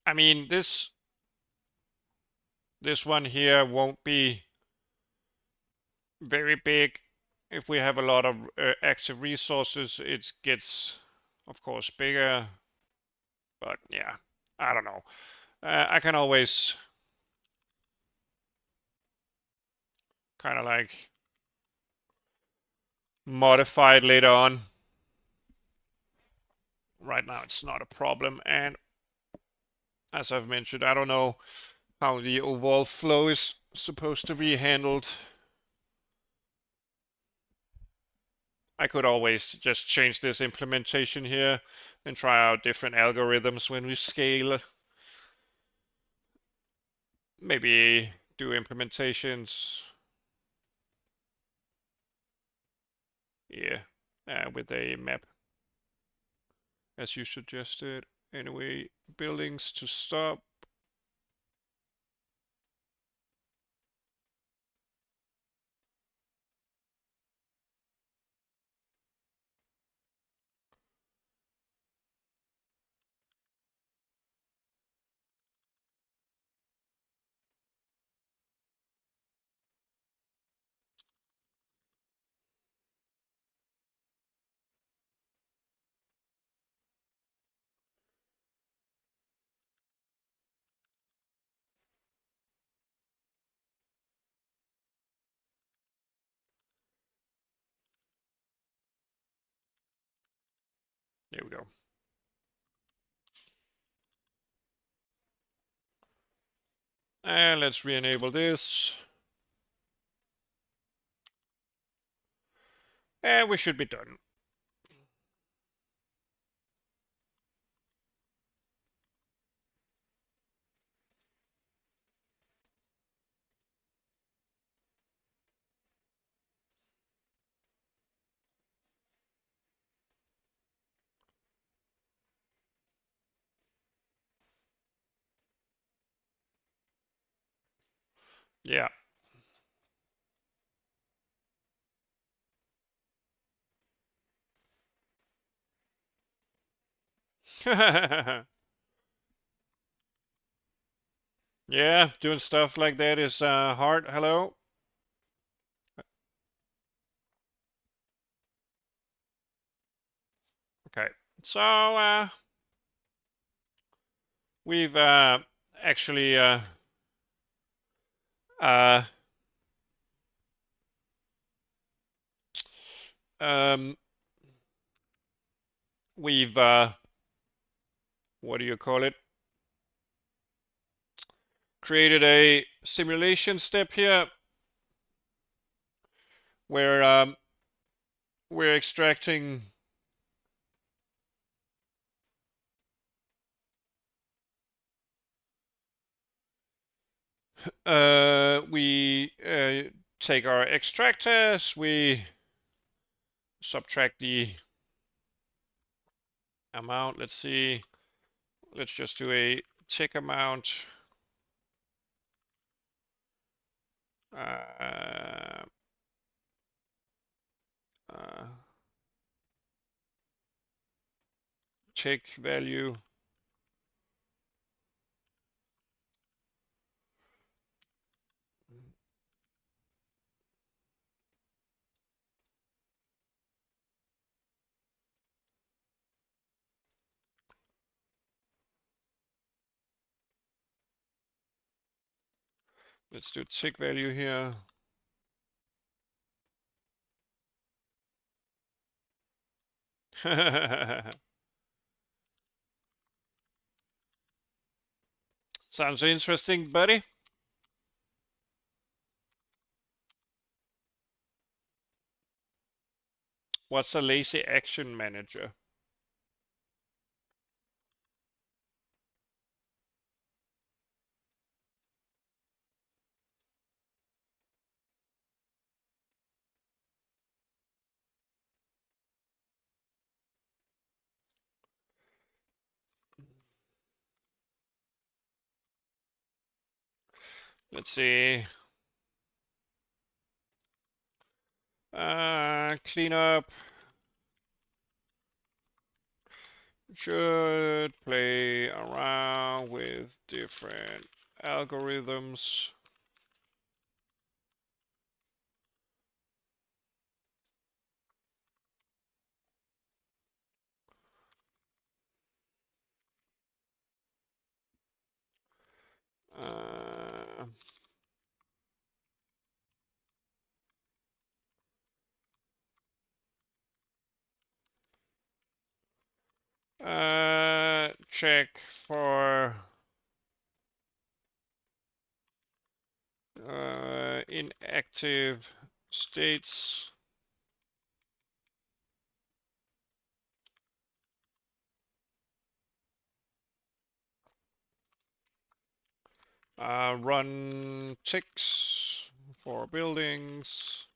I mean, this one here won't be very big. If we have a lot of active resources, it gets, of course, bigger. But yeah, I don't know. I can always kind of like modify it later on. Right now, it's not a problem. And as I've mentioned, I don't know how the overall flow is supposed to be handled. I could always just change this implementation here and try out different algorithms when we scale. Maybe do implementations, yeah, with a map as you suggested. Anyway, buildings to stop. There we go. And let's re-enable this. And we should be done. Yeah. Yeah, doing stuff like that is hard. Hello? Okay, so we've actually uh, um, we've what do you call it? Created a simulation step here where we're extracting we take our extractors, we subtract the amount. Let's see. Let's just do a tick amount. Uh, uh, tick value. Let's do tick value here. Sounds interesting, buddy. What's a lazy action manager? Let's see. Clean up. Should play around with different algorithms. Check for inactive states. Run ticks for buildings.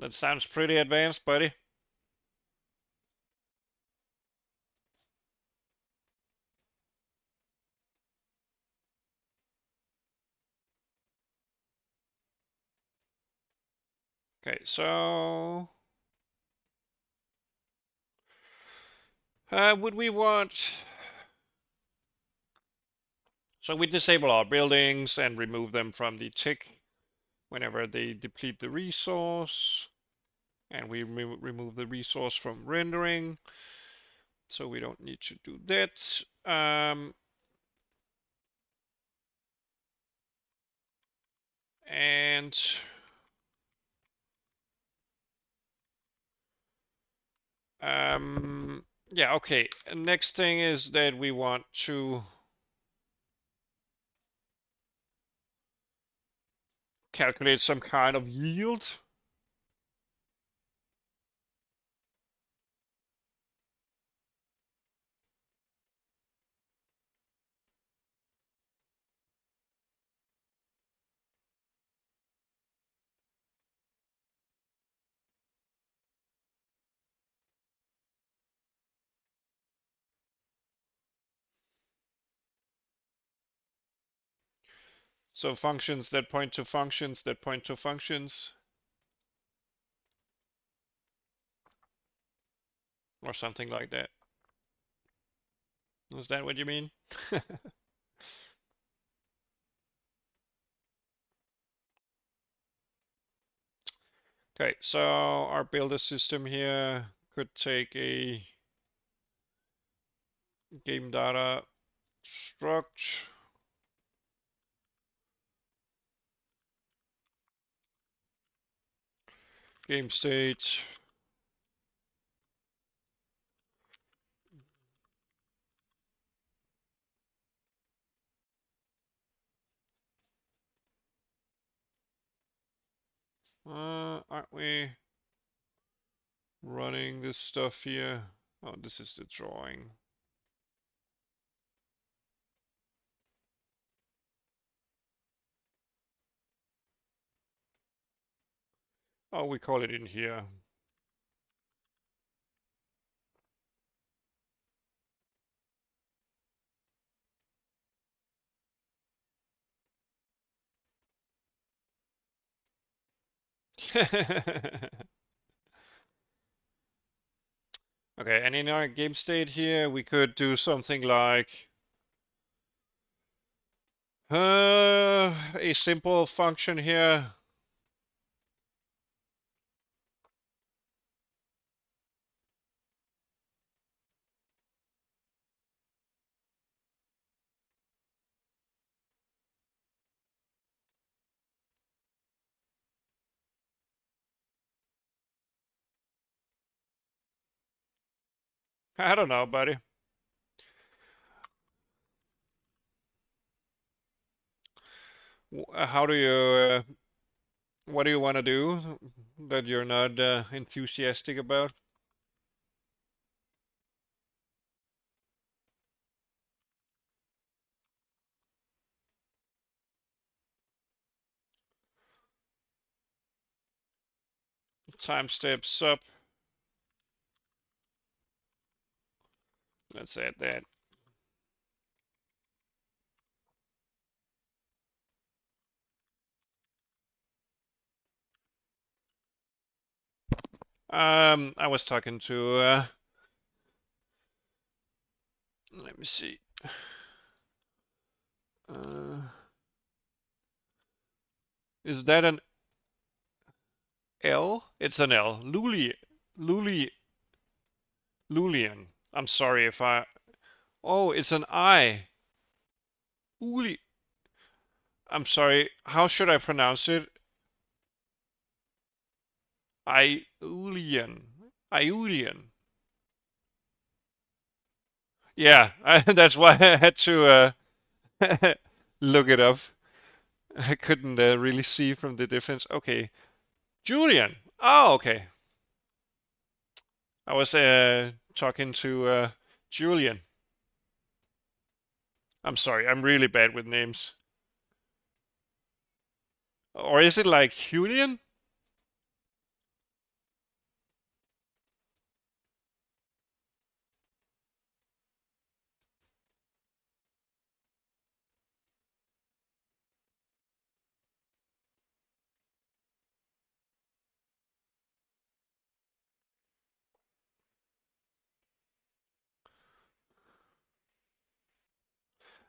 That sounds pretty advanced, buddy. Okay, so would we want... So we disable our buildings and remove them from the tick whenever they deplete the resource. And we remove the resource from rendering. So we don't need to do that. And yeah, okay. Next thing is that we want to calculate some kind of yield. So functions that point to functions that point to functions. Or something like that. Is that what you mean? Okay, so our builder system here could take a game data struct, game state, aren't we running this stuff here? Oh, this is the drawing. Oh, we call it in here. Okay, and in our game state here, we could do something like a simple function here. I don't know, buddy. How do you, what do you want to do that you're not enthusiastic about? Time steps up. Let's add that. I was talking to, let me see. Is that an L? It's an L. Lulian. I'm sorry if I. Oh, it's an I. Uli. I'm sorry. How should I pronounce it? Iulian. Iulian. Yeah, that's why I had to look it up. I couldn't really see from the difference. Okay, Julian. Oh, okay. I was talking to Julian. I'm sorry, I'm really bad with names. Or is it like Julian?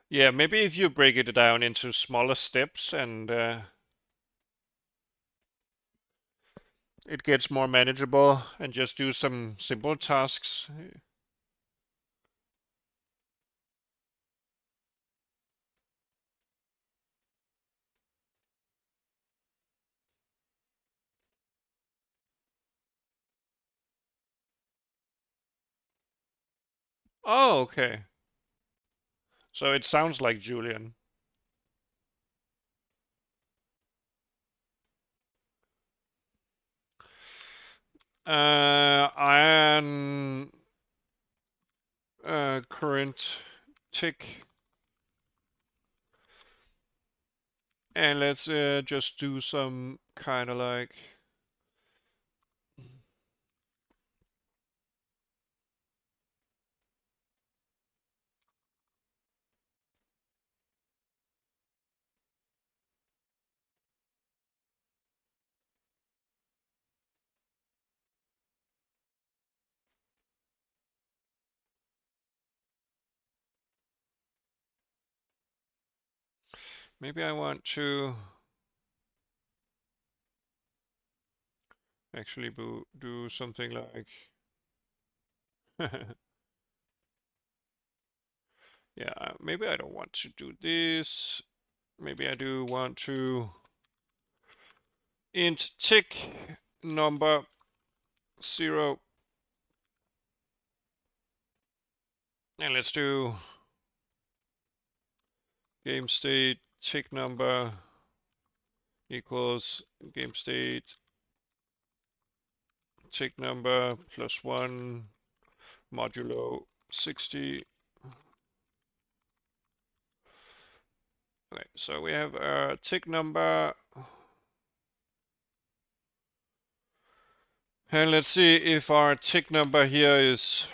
Yeah, maybe if you break it down into smaller steps and it gets more manageable and just do some simple tasks. Oh, okay. So it sounds like Julian. Iron current tick. And let's just do some kind of like maybe I want to actually do something like yeah, maybe I don't want to do this. Maybe I do want to int tick number 0, and let's do game state tick number equals game state tick number +1 modulo 60. Okay, so we have a tick number, and let's see if our tick number here is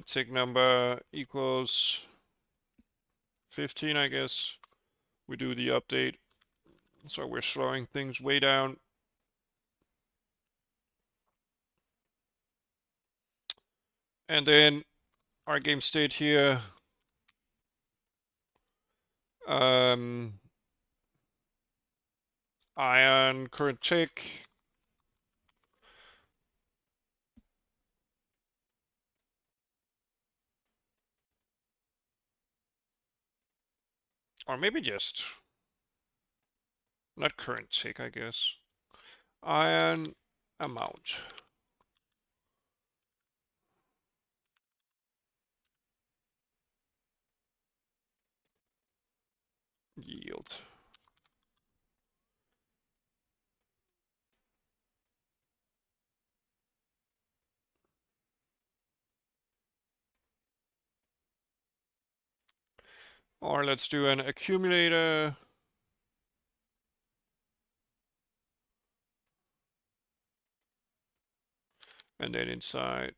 tick number equals 15, I guess. We do the update, so we're slowing things way down. And then our game state here, iron current tick, or maybe just not current tick, I guess. Iron amount. yield. Or let's do an accumulator. And then inside,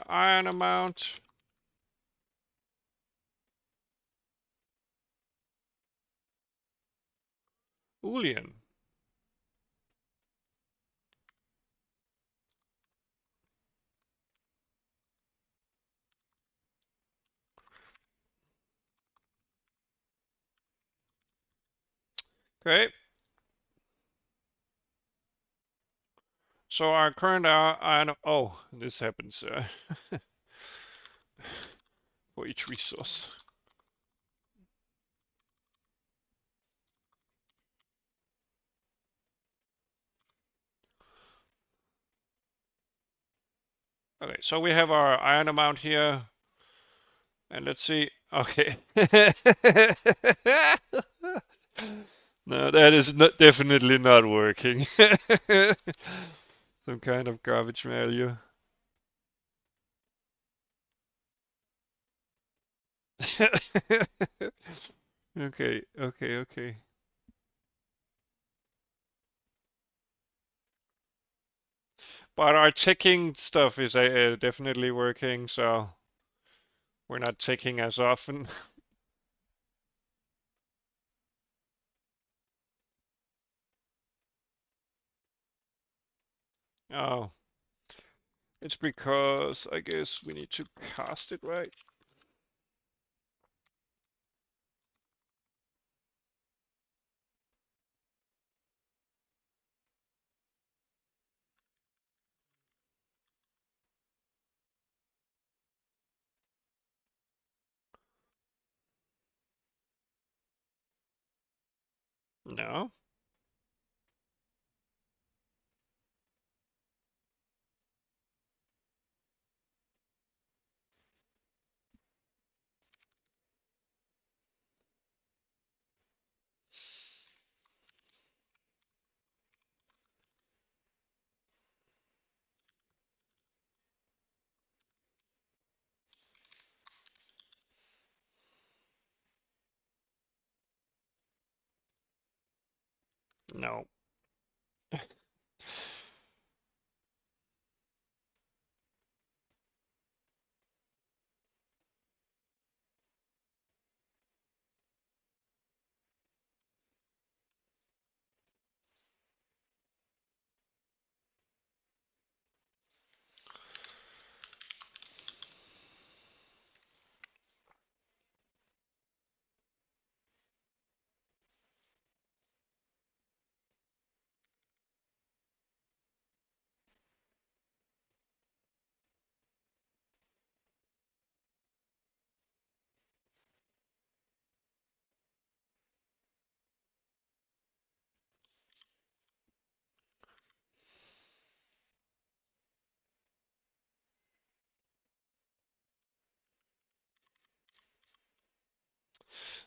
iron amount. Boolean. Okay. So our current iron. Oh, this happens for each resource. Okay, so we have our iron amount here. And let's see. Okay. No, that is not, definitely not working. Some kind of garbage value. Okay, okay, okay. But our checking stuff is definitely working, so we're not checking as often. Oh, it's because I guess we need to cast it right. No. No.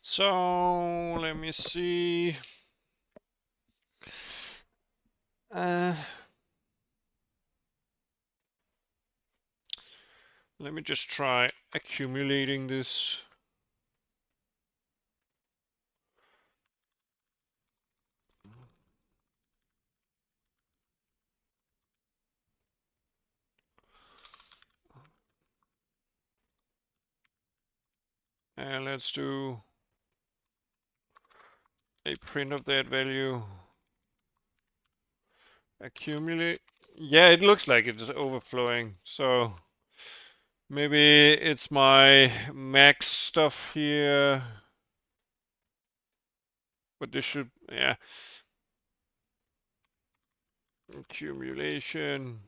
So let me see. Uh, Let me just try accumulating this. And let's do a print of that value. Accumulate. Yeah, it looks like it's overflowing. So maybe it's my max stuff here. But this should, yeah. Accumulation.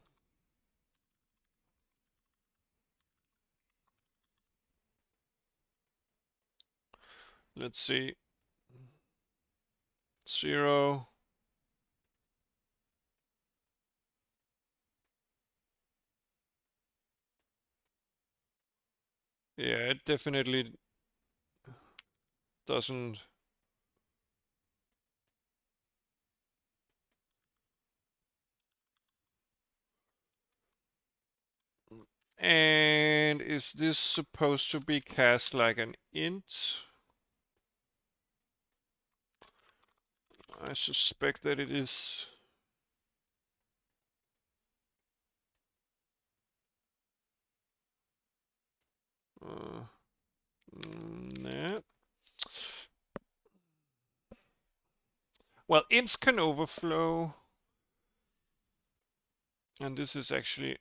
Let's see. 0. Yeah, it definitely doesn't. And is this supposed to be cast like an int? I suspect that it is. Uh, nah. Well, ints can overflow. And this is actually,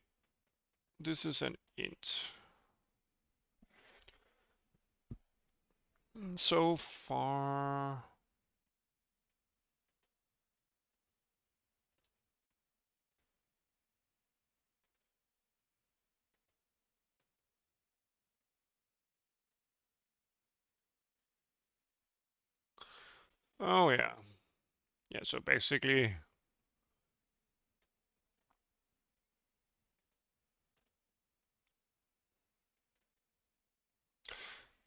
this is an int. So far. Oh yeah. Yeah, so basically.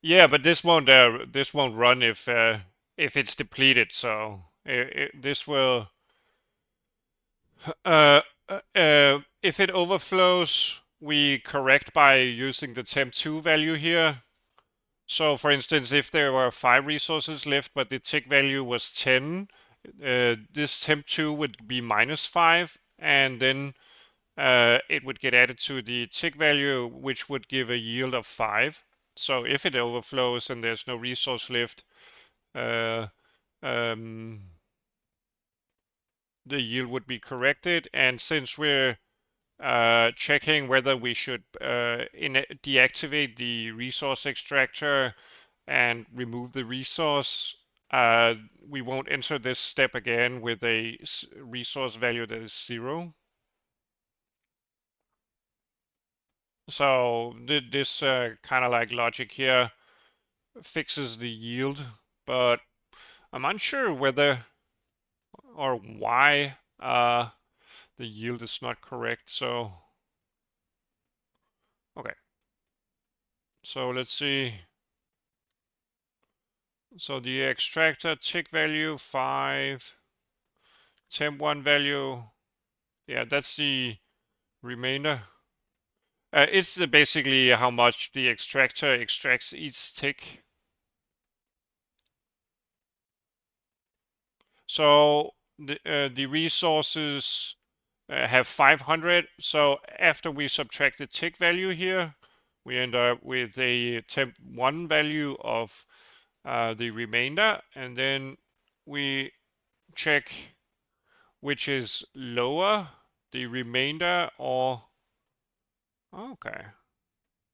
Yeah, but this won't run if it's depleted. So this will uh, if it overflows, we correct by using the temp2 value here. So for instance, if there were 5 resources left, but the tick value was 10, this temp2 would be -5, and then it would get added to the tick value, which would give a yield of 5. So if it overflows and there's no resource left, uh, um, the yield would be corrected. And since we're checking whether we should deactivate the resource extractor and remove the resource, we won't enter this step again with a resource value that is 0. So this kind of like logic here fixes the yield, but I'm unsure whether or why the yield is not correct. So, okay. So let's see. So the extractor tick value 5, temp1 value, yeah, that's the remainder. It's basically how much the extractor extracts each tick. So the resources have 500. So after we subtract the tick value here, we end up with a temp1 value of the remainder, and then we check which is lower, the remainder or, okay,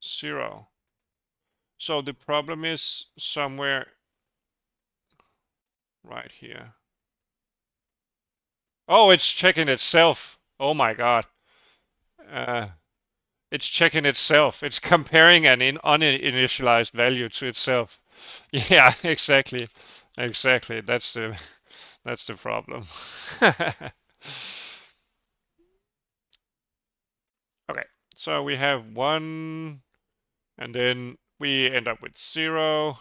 0. So the problem is somewhere right here. Oh, it's checking itself. Oh my God. Uh, it's checking itself. It's comparing an uninitialized value to itself. Yeah, exactly. Exactly. That's the problem. Okay. So we have 1, and then we end up with 0.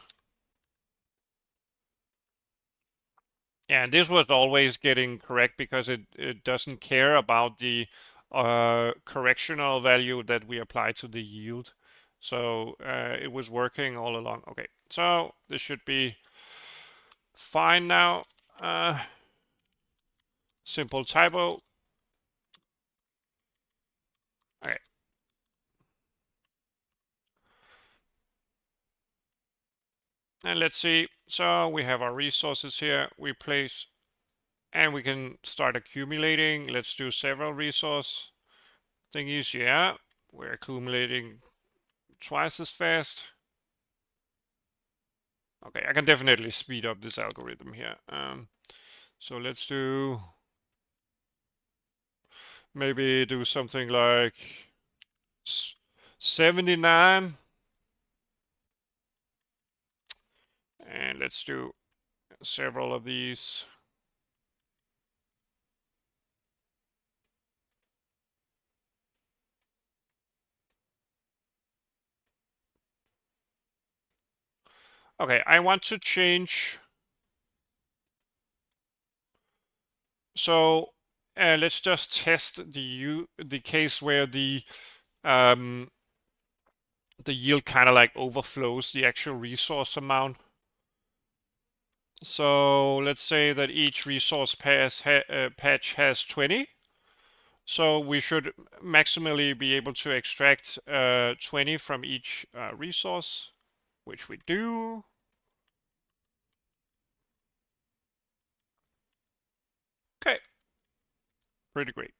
And this was always getting correct because it doesn't care about the correctional value that we apply to the yield. So it was working all along. Okay, so this should be fine now. Simple typo. Okay. And let's see. So we have our resources here. We place, and we can start accumulating. Let's do several resource thingies. Yeah, we're accumulating twice as fast. Okay, I can definitely speed up this algorithm here. So let's do, maybe do something like 79. And let's do several of these. Okay, I want to change. So let's just test the case where the yield kind of like overflows the actual resource amount. So let's say that each resource patch has 20. So we should maximally be able to extract 20 from each resource, which we do. Okay, pretty great.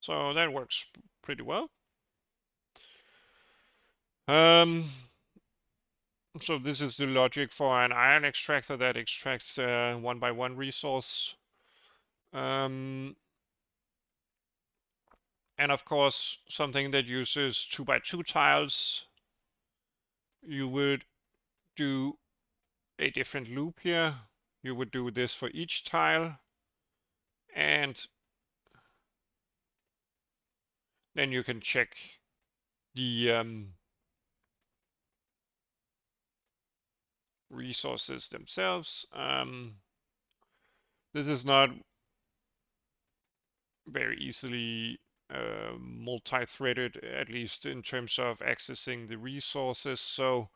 So that works pretty well. So this is the logic for an iron extractor that extracts one by one resource. And of course, something that uses 2 by 2 tiles, you would do a different loop here. You would do this for each tile, and then you can check the resources themselves. This is not very easily multi-threaded, at least in terms of accessing the resources. So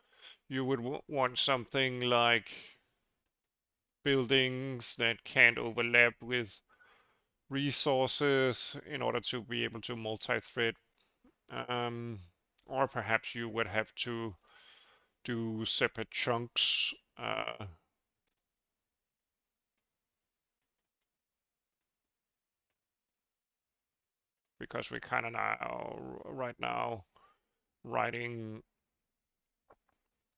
you would want something like buildings that can't overlap with resources in order to be able to multi-thread. Or perhaps you would have to do separate chunks. Because we kind of now, right now, writing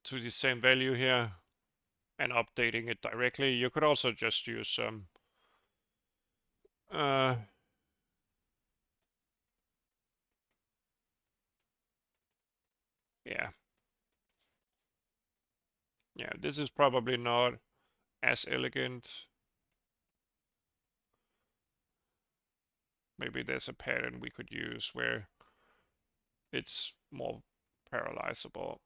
to the same value here and updating it directly. You could also just use some yeah. Yeah, this is probably not as elegant. Maybe there's a pattern we could use where it's more parallelizable.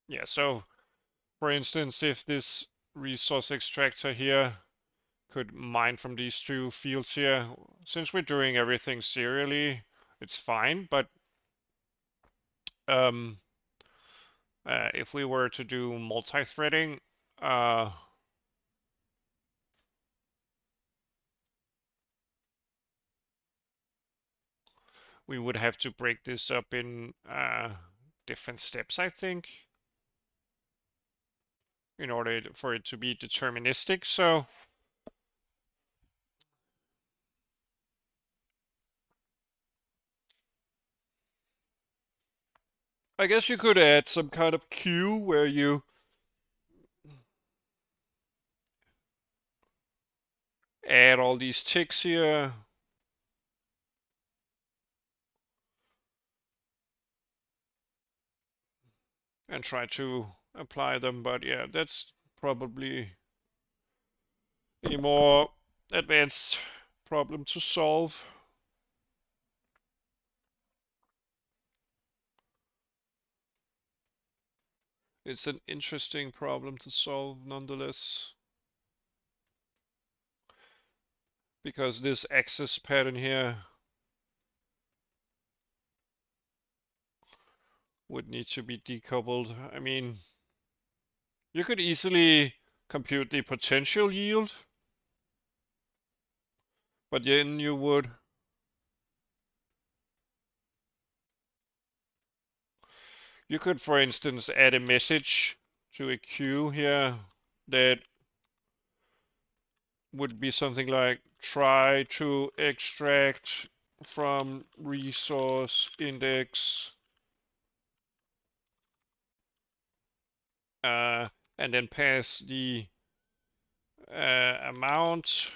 Yeah, so for instance, if this resource extractor here could mine from these two fields here, since we're doing everything serially, it's fine, but if we were to do multi-threading, we would have to break this up in different steps, I think, in order for it to be deterministic. So I guess you could add some kind of queue where you add all these ticks here. And try to apply them, but yeah, that's probably a more advanced problem to solve. It's an interesting problem to solve nonetheless, because this axis pattern here would need to be decoupled. I mean, you could easily compute the potential yield, but then you would for instance add a message to a queue here that would be something like try to extract from resource index and then pass the amount.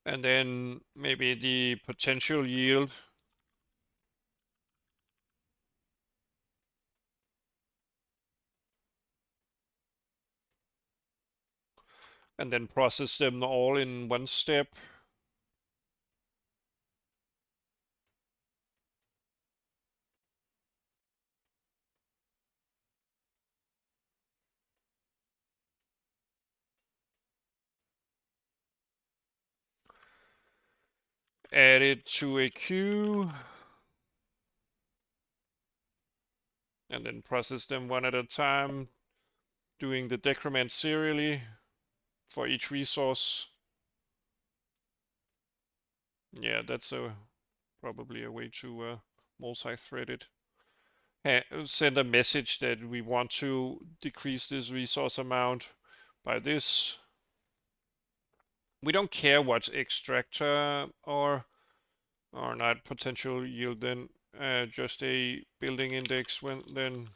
And then maybe the potential yield. And then process them all in one step. Add it to a queue. And then process them one at a time, doing the decrement serially for each resource. Yeah, that's probably a way to multi-thread it. Send a message that we want to decrease this resource amount by this. We don't care what extractor or not potential yield, then just a building index when then.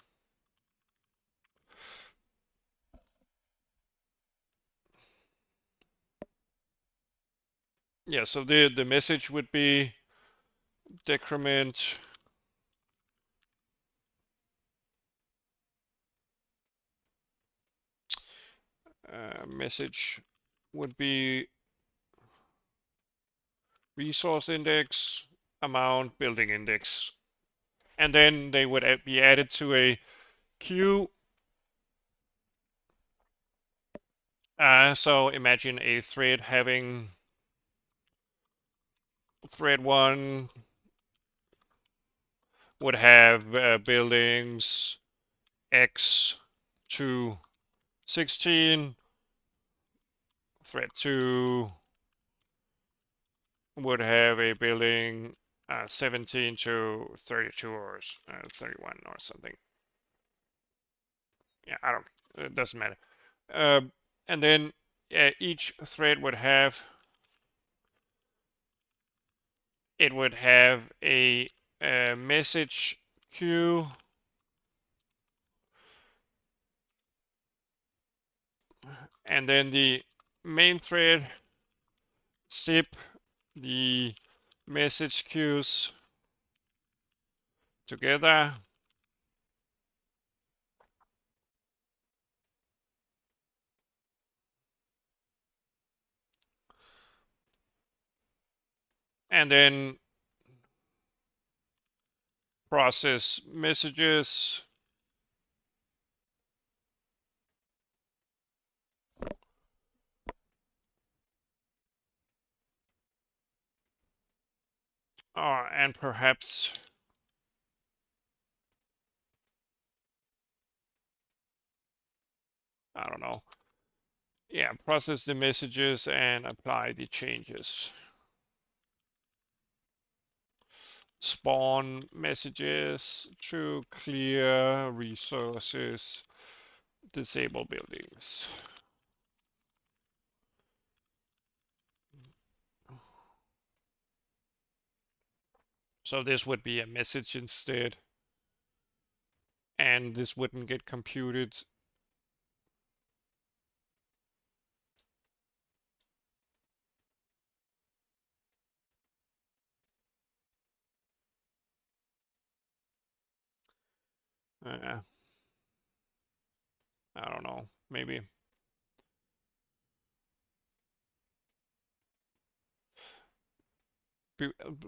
Yeah, so the message would be decrement message would be resource index amount building index, and then they would be added to a queue. So imagine a thread having thread 1 would have buildings x to 16. Thread 2 would have a building 17 to 32 or 31 or something. Yeah, I don't. It doesn't matter. And then each thread would have a message queue, and then the main thread zip the message queues together. And then process messages. And perhaps I don't know. Yeah, process the messages and apply the changes. Spawn messages to clear resources, disable buildings. So this would be a message instead, and this wouldn't get computed. I don't know, maybe.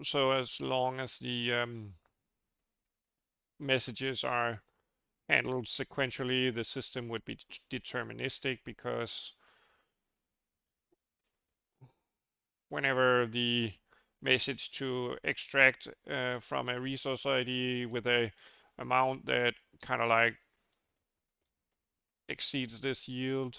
So as long as the messages are handled sequentially, the system would be deterministic, because whenever the message to extract from a resource ID with a amount that kind of like exceeds this yield.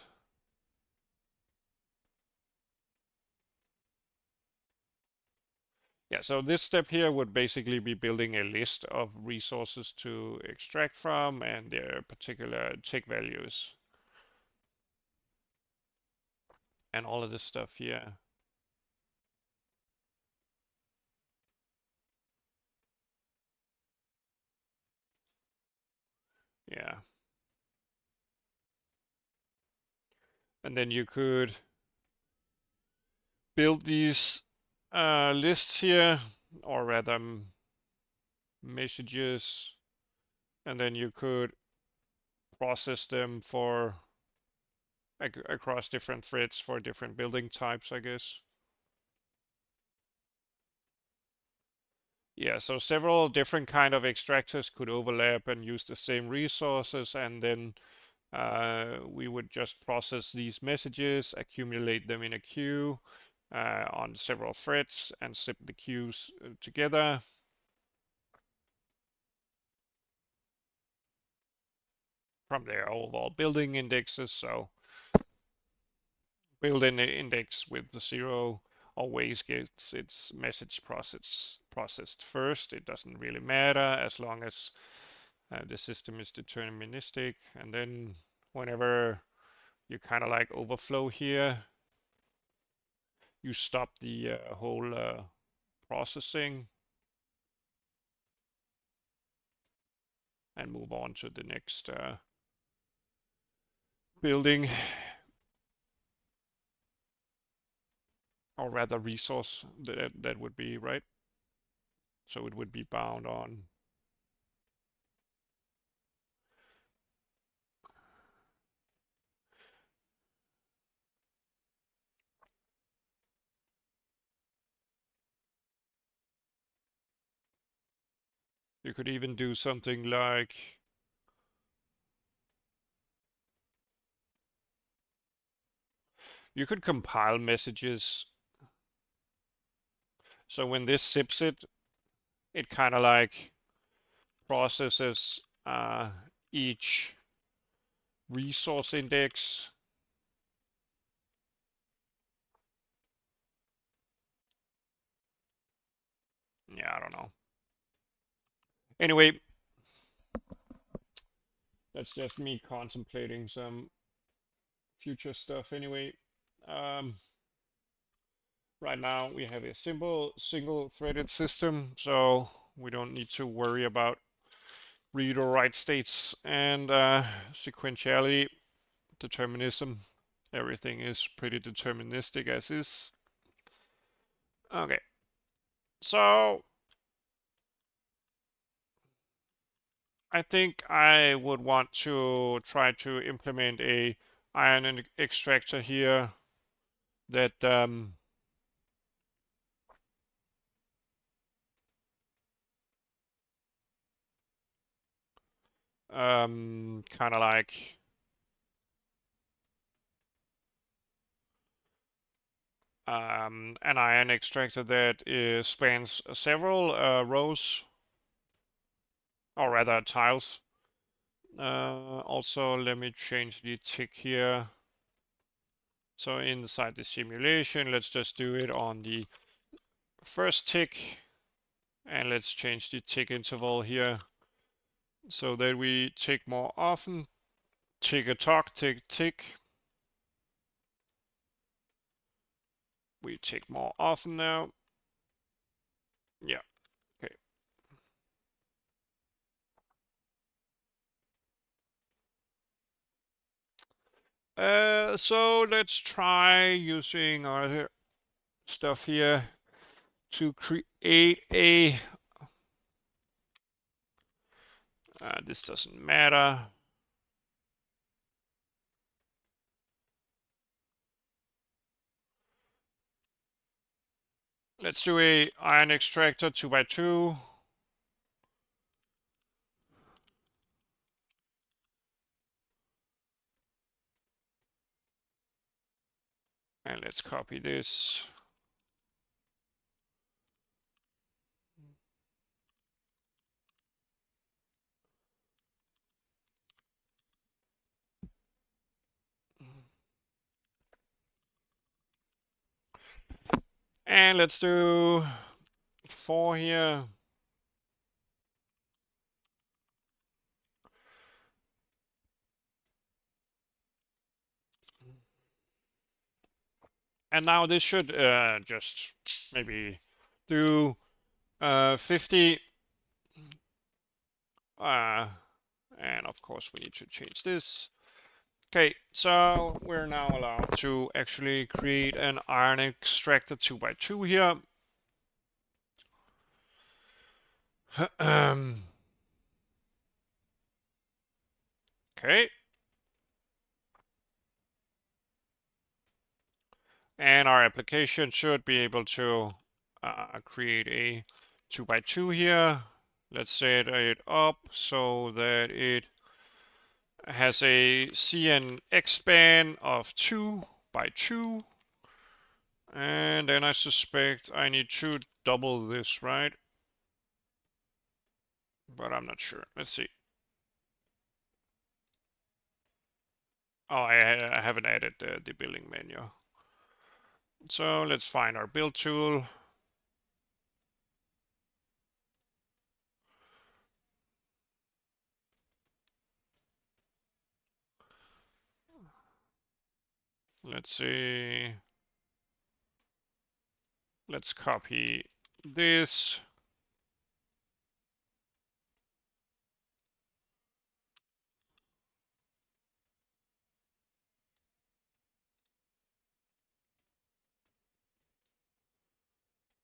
Yeah, so this step here would basically be building a list of resources to extract from and their particular tick values. And all of this stuff here. Yeah. And then you could build these lists here, or rather messages, and then you could process them for across different threads for different building types, I guess. Yeah, so several different kind of extractors could overlap and use the same resources, and then we would just process these messages, accumulate them in a queue on several threads, and zip the queues together. From their overall building indexes. So building index with the 0 always gets its message processed first. It doesn't really matter as long as the system is deterministic. And then whenever you kind of like overflow here, you stop the whole processing and move on to the next building, or rather resource that would be, right? So it would be bound on. You could even do something like you could compile messages. So when this zips it, it kind of like processes each resource index. Yeah, I don't know. Anyway, that's just me contemplating some future stuff. Anyway, um, right now we have a simple single-threaded system, so we don't need to worry about read or write states and sequentiality, determinism. Everything is pretty deterministic as is. Okay, so I think I would want to try to implement a ion extractor here that kind of like an ion extractor that spans several rows, or rather tiles. Also, let me change the tick here. So inside the simulation, let's just do it on the first tick, and let's change the tick interval here so that we tick more often. Tick a tock, tick, tick. We tick more often now. Yeah, okay. So let's try using our stuff here to create a, this doesn't matter. Let's do a ion extractor 2x2. And let's copy this. And let's do 4 here. And now this should just maybe do 50 And of course, we need to change this. Okay, so we're now allowed to actually create an iron extractor 2x2 here. Okay. And our application should be able to create a 2x2 here. Let's set it up so that it has a CNX span of 2x2. And then I suspect I need to double this, right? But I'm not sure. Let's see. Oh, I haven't added the building menu. So let's find our build tool. Let's see. Let's copy this.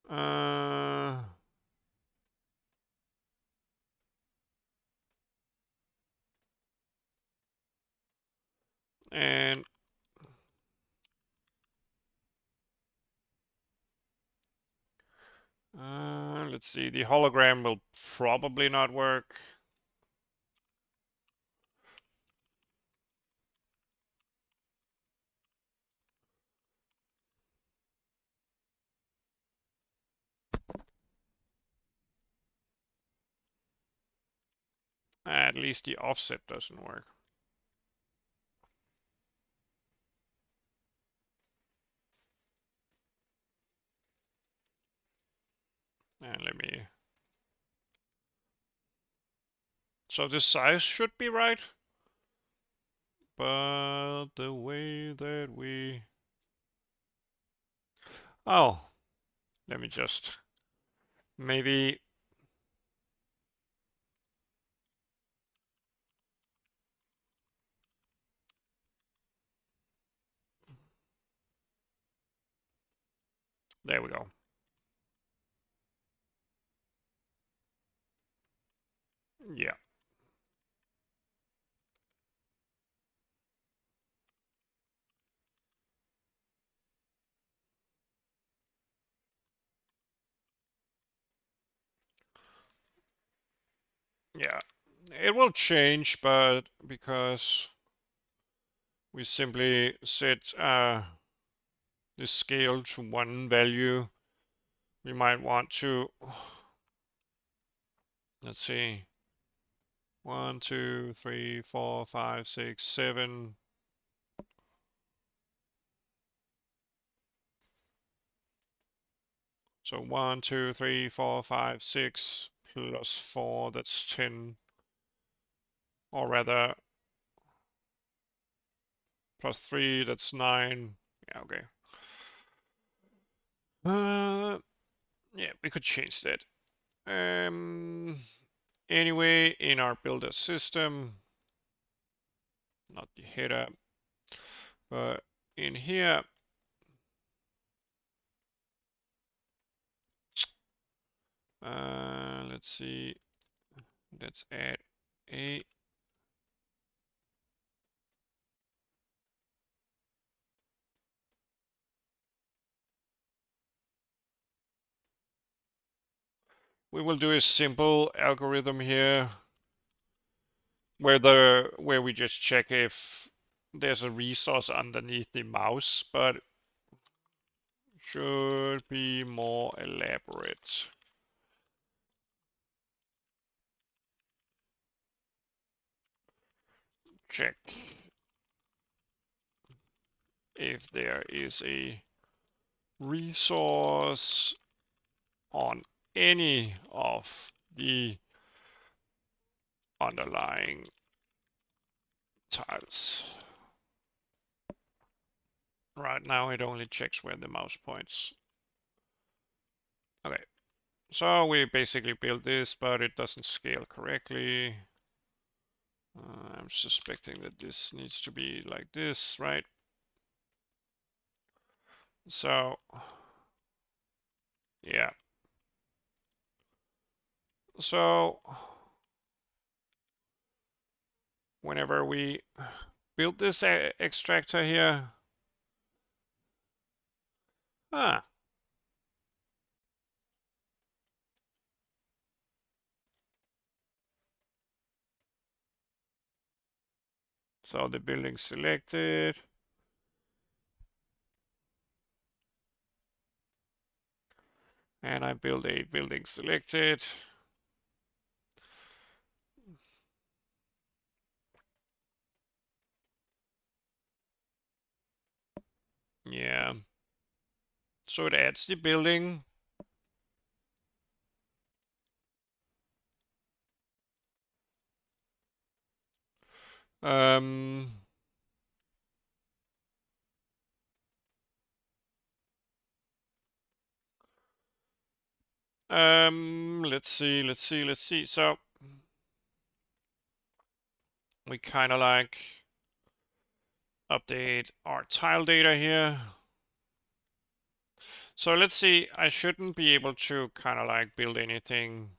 Uh, and let's see, the hologram will probably not work. At least the offset doesn't work. And let me. So the size should be right, but the way that we. Oh, let me just maybe. There we go. Yeah. Yeah. It will change, but because we simply set the scale to one value, we might want to. Let's see. 1, 2, 3, 4, 5, 6, 7. So 1, 2, 3, 4, 5, 6 plus 4, that's 10. Or rather, plus 3, that's 9. Yeah, okay. Yeah, we could change that. Anyway, in our builder system, not the header, but in here, let's see, let's add a. We will do a simple algorithm here where we just check if there's a resource underneath the mouse, but should be more elaborate. Check if there is a resource on any of the underlying tiles. Right now it only checks where the mouse points. Okay, so we basically built this, but it doesn't scale correctly. I'm suspecting that this needs to be like this, right? So, yeah. So, whenever we build this extractor here, ah, so the building selected. And I build a building selected. Yeah. So it adds the building. Um, let's see. So we kind of like update our tile data here. So let's see, I shouldn't be able to kind of like build anything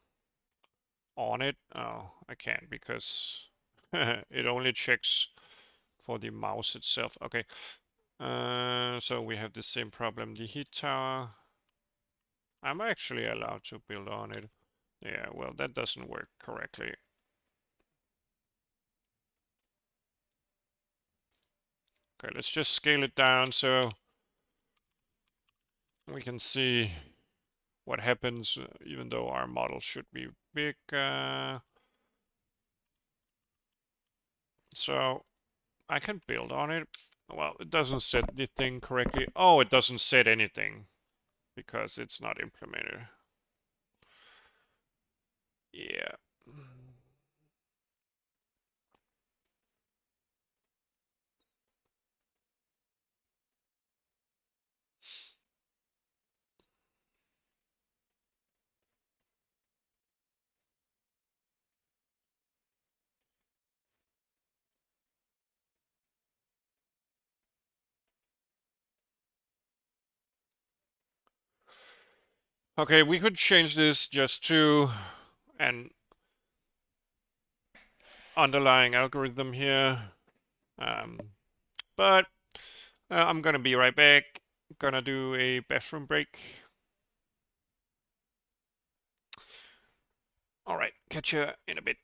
on it. Oh, I can't because it only checks for the mouse itself. Okay. So we have the same problem. The heat tower. I'm actually allowed to build on it. Yeah, well, that doesn't work correctly. Okay, let's just scale it down so we can see what happens, even though our model should be big. So I can build on it. Well, it doesn't set the thing correctly. Oh, it doesn't set anything because it's not implemented. Yeah. Okay, we could change this just to an underlying algorithm here. Um, but I'm gonna be right back. Gonna do a bathroom break. All right, catch you in a bit.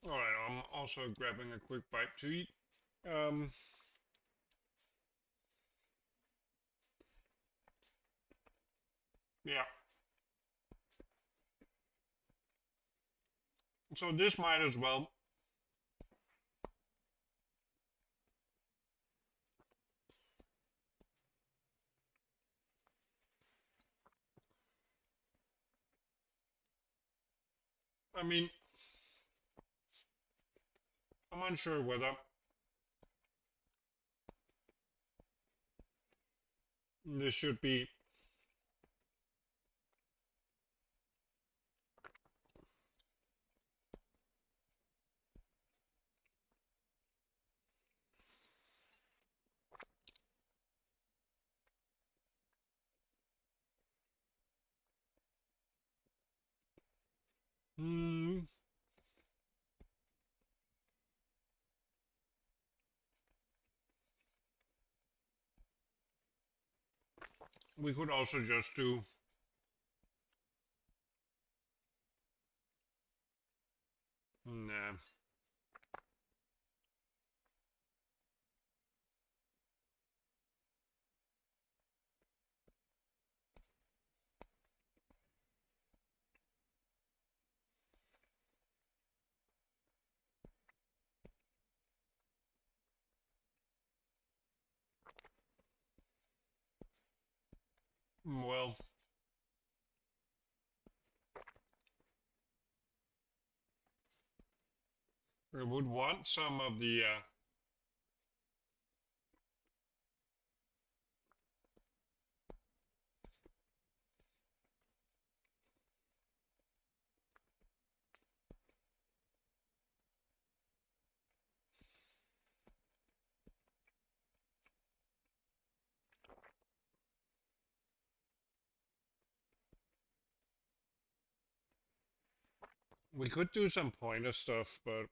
All right, I'm also grabbing a quick bite to eat. Um, yeah. So this might as well. I mean, I'm unsure whether this should be. Hmm, we could also just do. Nah. Well, we would want some of the. We could do some pointer stuff, but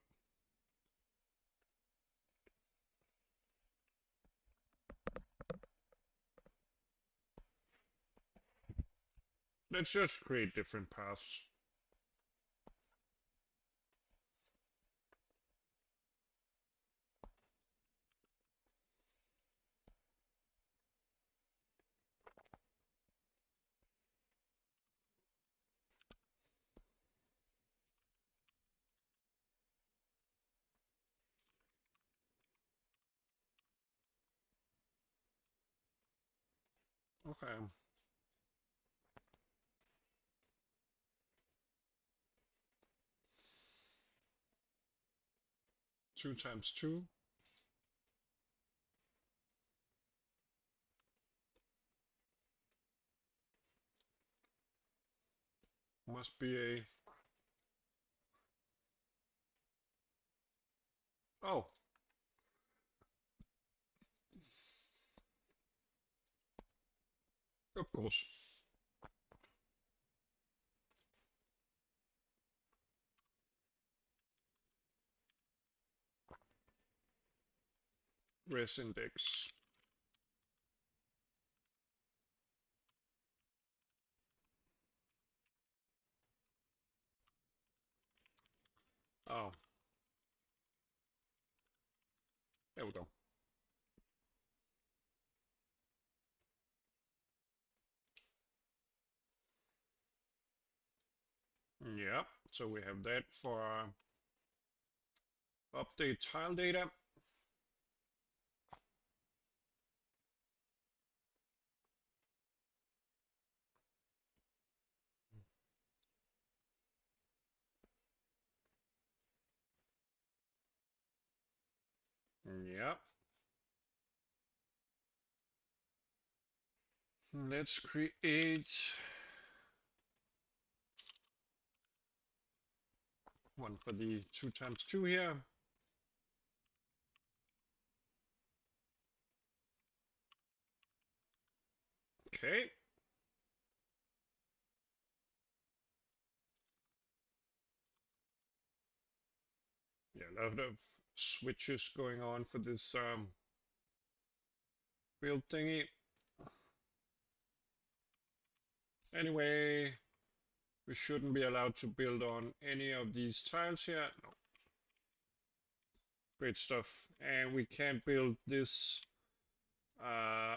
let's just create different paths. Okay. 2 times 2. Must be a. Oh, of course. Res index. Oh, there we go. Yeah, so we have that for update tile data. Yeah. Let's create one for the 2 times 2 here. Okay. Yeah, a lot of switches going on for this build thingy. Anyway, we shouldn't be allowed to build on any of these tiles here. No. Great stuff. And we can't build this uh,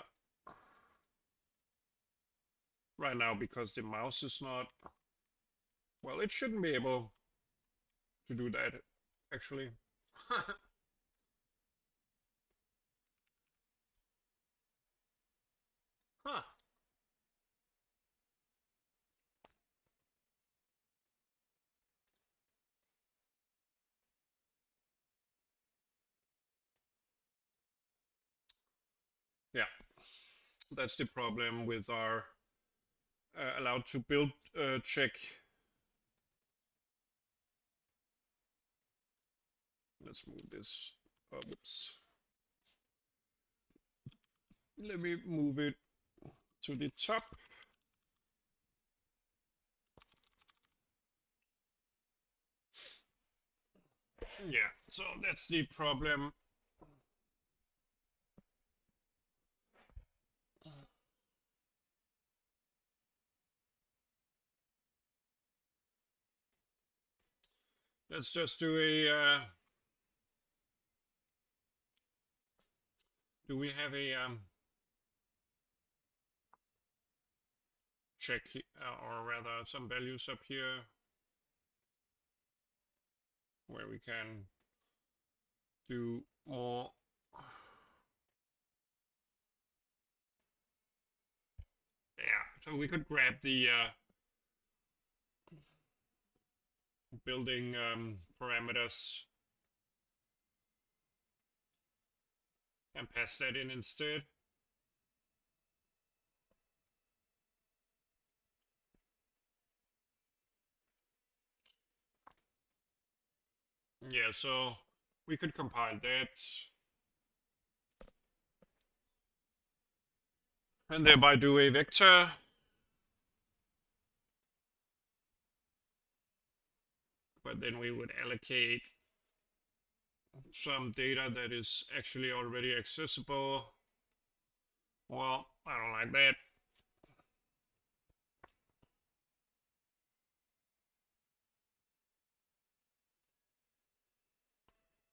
right now because the mouse is not, well, it shouldn't be able to do that actually. Huh. Yeah, that's the problem with our allowed to build check. Let's move this. Oops. Let me move it to the top. Yeah, so that's the problem. Let's just do a. Do we have a check or rather some values up here where we can do more? Yeah, so we could grab the building parameters and pass that in instead. Yeah, so we could compile that and thereby do a vector. But then we would allocate some data that is actually already accessible. Well, I don't like that.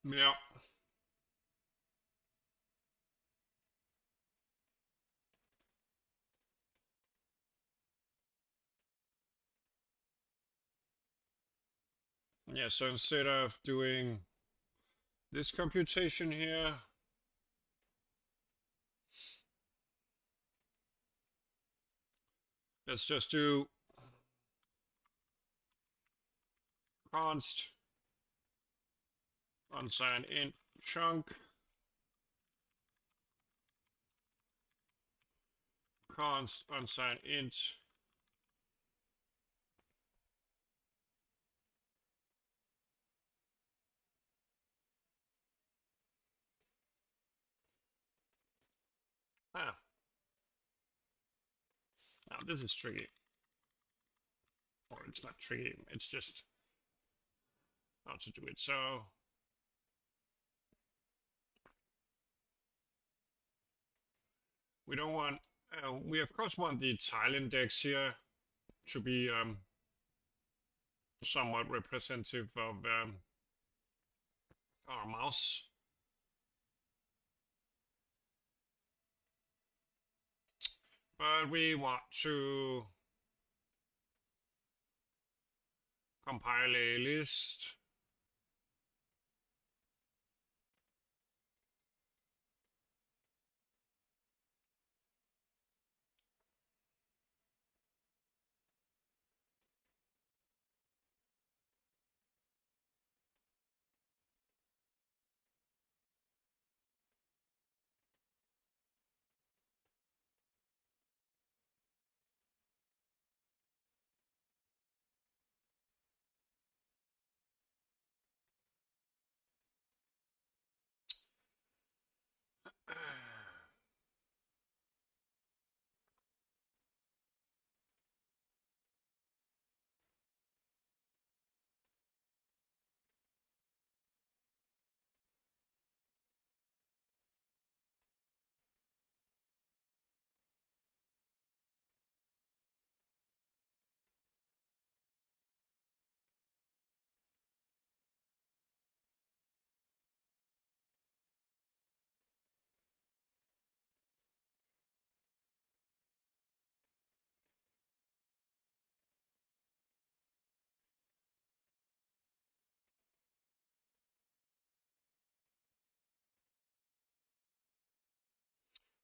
Yeah. Yeah, so instead of doing this computation here, let's just do const unsigned int chunk const unsigned int ah now this is tricky, or it's not tricky, it's just how to do it. So we don't want we of course want the tile index here to be somewhat representative of our mouse. But we want to compile a list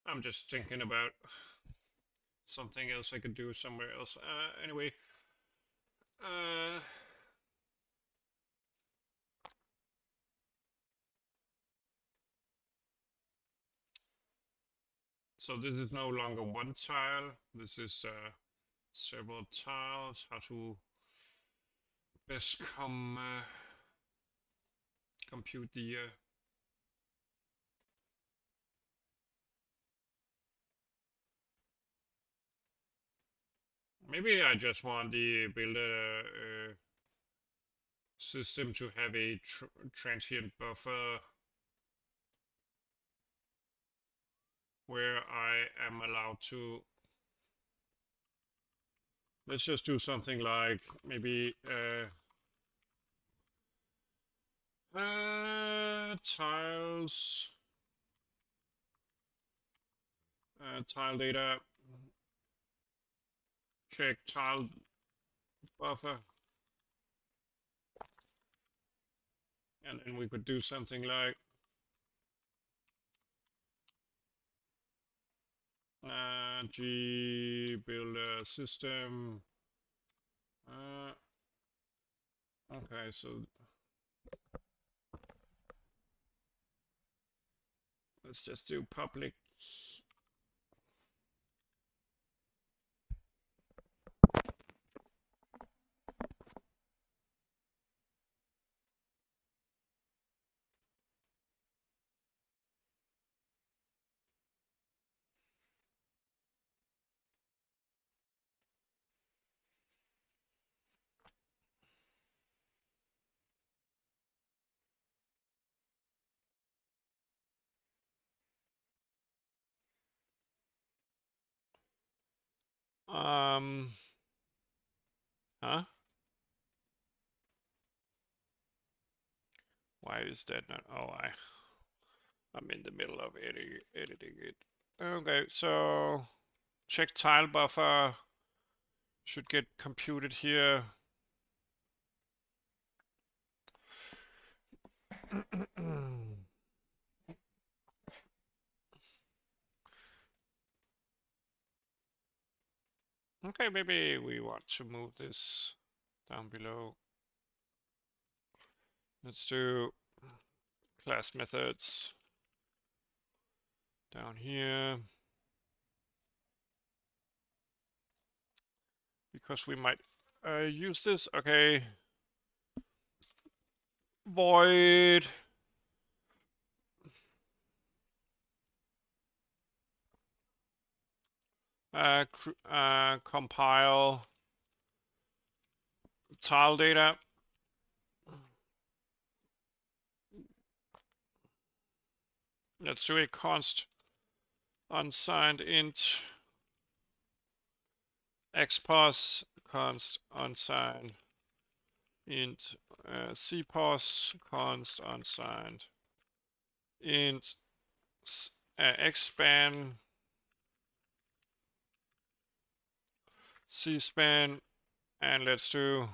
I'm just thinking about something else I could do somewhere else. Anyway, so this is no longer one tile. This is several tiles. How to best compute the maybe I just want the builder system to have a transient buffer where I am allowed to, let's just do something like maybe tiles, tile data, check tile buffer, and then we could do something like g builder system. Okay, so let's just do public. Huh? Why is that not? Oh, I'm in the middle of editing it. Okay, so check tile buffer should get computed here. Okay, maybe we want to move this down below. Let's do class methods down here, because we might use this. Okay, void compile tile data. Let's do a const unsigned int xpos const unsigned int cpos const unsigned int xspan cspan, and let's do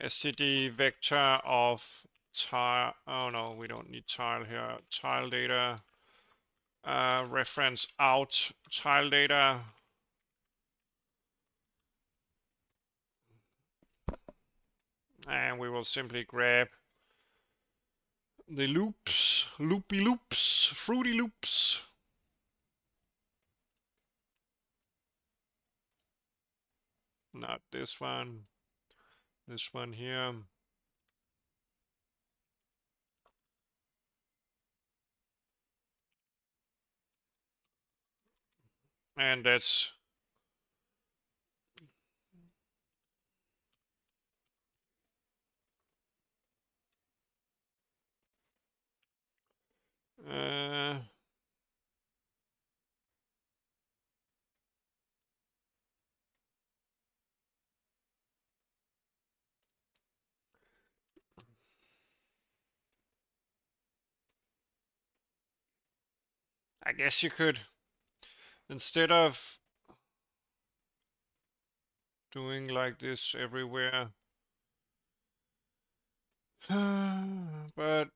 std vector of tile. Oh no, we don't need tile here. Tile data reference out tile data. And we will simply grab the loops, loopy loops, fruity loops. Not this one here. And that's I guess you could, instead of doing like this everywhere, but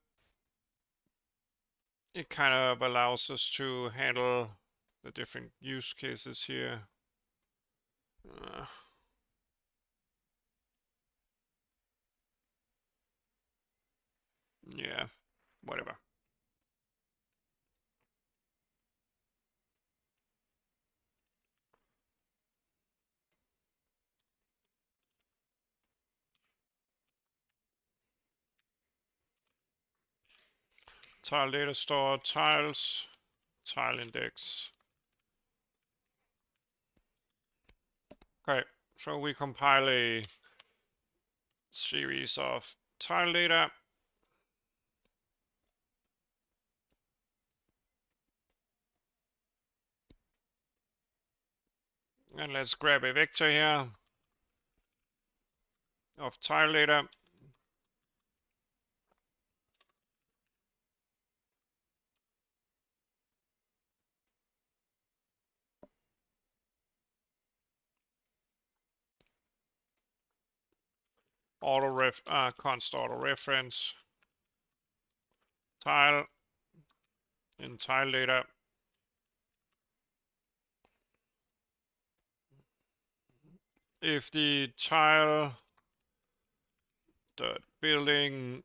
it kind of allows us to handle the different use cases here. Yeah, whatever. Tile data store, tiles, tile index. Okay, so we compile a series of tile data. And let's grab a vector here of tile data. Const auto reference tile in tile data. If the tile dot building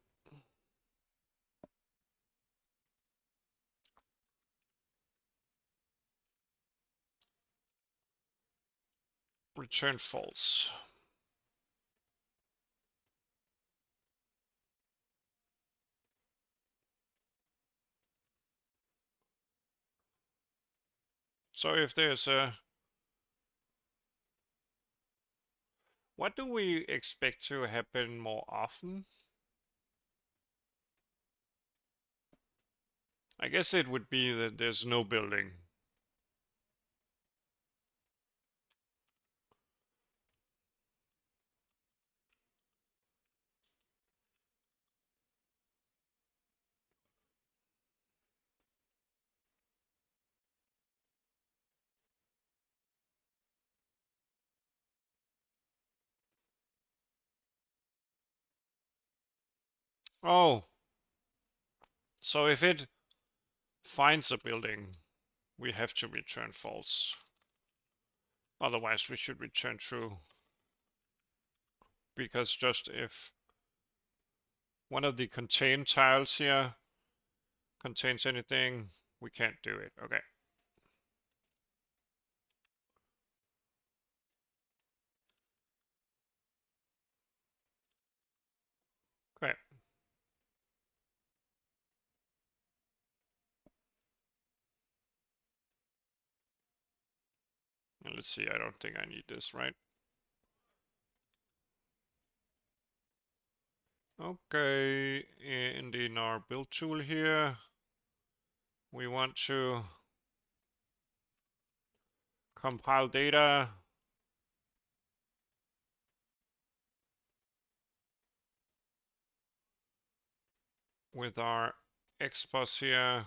return false. So if there's a, what do we expect to happen more often? I guess it would be that there's no building. Oh, so if it finds a building, we have to return false. Otherwise, we should return true. Because just if one of the contain tiles here contains anything, we can't do it. Okay. Okay. And let's see, I don't think I need this, right? Okay, in our build tool here, we want to compile data with our XPOS here.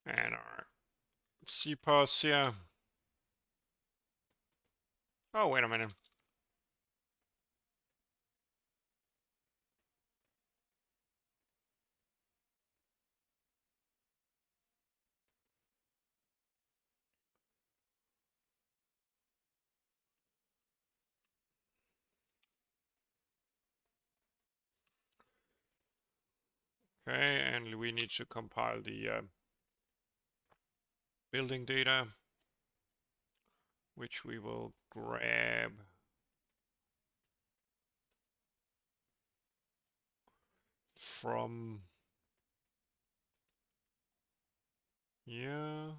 And our CPOS here. Oh, wait a minute. Okay, and we need to compile the building data, which we will grab from here.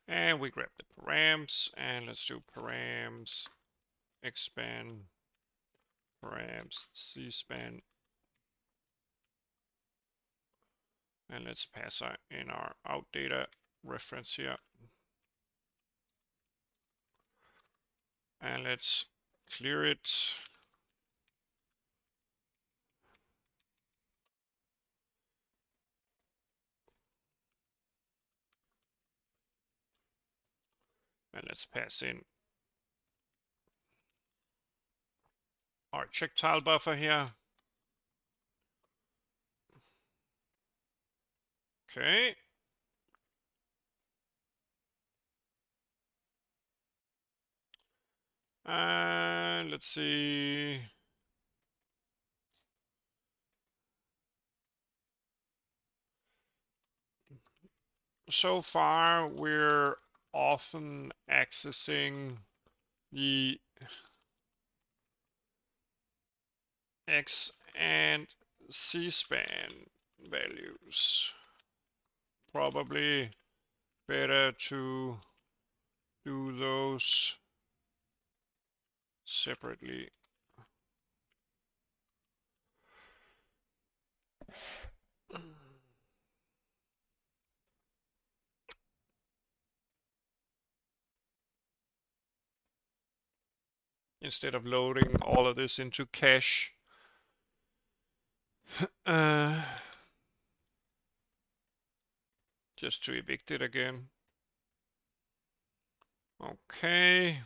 And we grab the params, and let's do params expand params cspan, and let's pass in our out data reference here, and let's clear it. Let's pass in our check tile buffer here. Okay. And let's see. So far, we're often accessing the X and C span values. Probably better to do those separately. Instead of loading all of this into cache. Just to evict it again. Okay.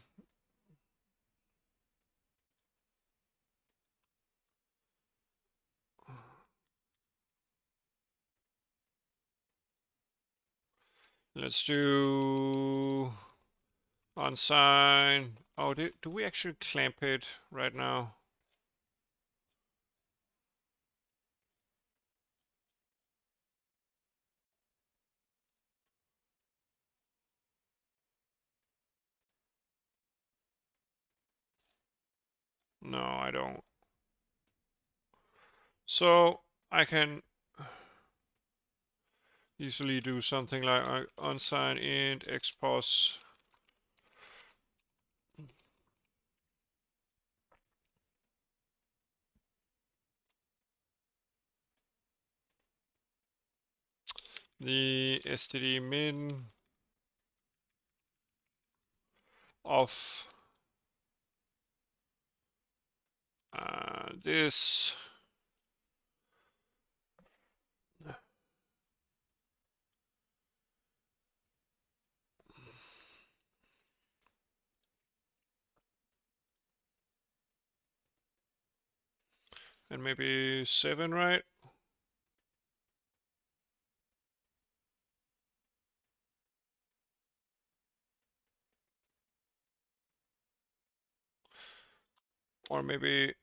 Let's do unsign. Oh, do we actually clamp it right now? No, I don't. So I can easily do something like unsign int expos. The std min of this and maybe 7, right? Or maybe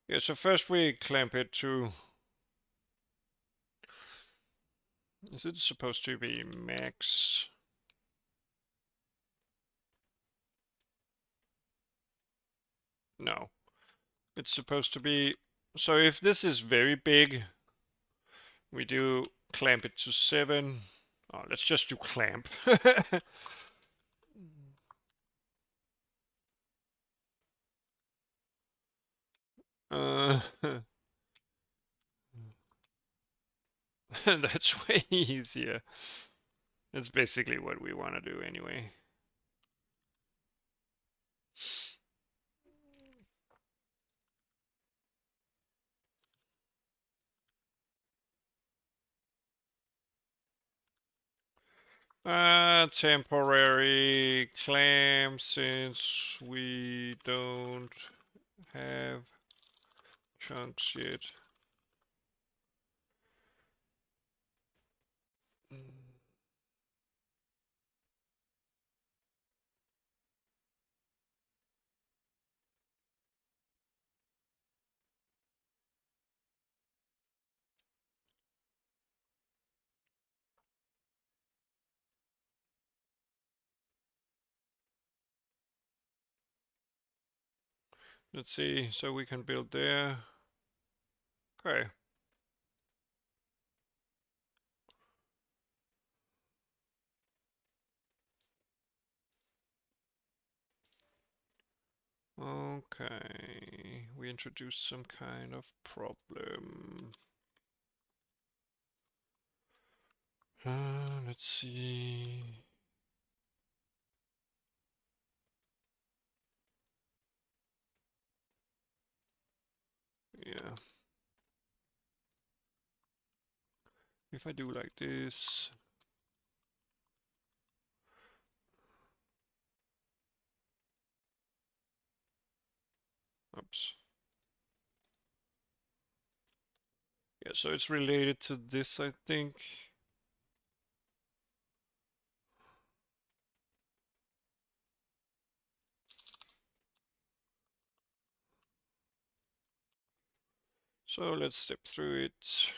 yeah, so first we clamp it to, is it supposed to be max? No, it's supposed to be, so if this is very big, we do clamp it to 7. Oh, let's just do clamp. That's way easier. That's basically what we want to do anyway. Temporary clamp since we don't have chunks yet. Let's see, so we can build there. Okay. Okay, we introduced some kind of problem. Let's see. Yeah. If I do like this, oops. Yeah, so it's related to this, I think. So let's step through it.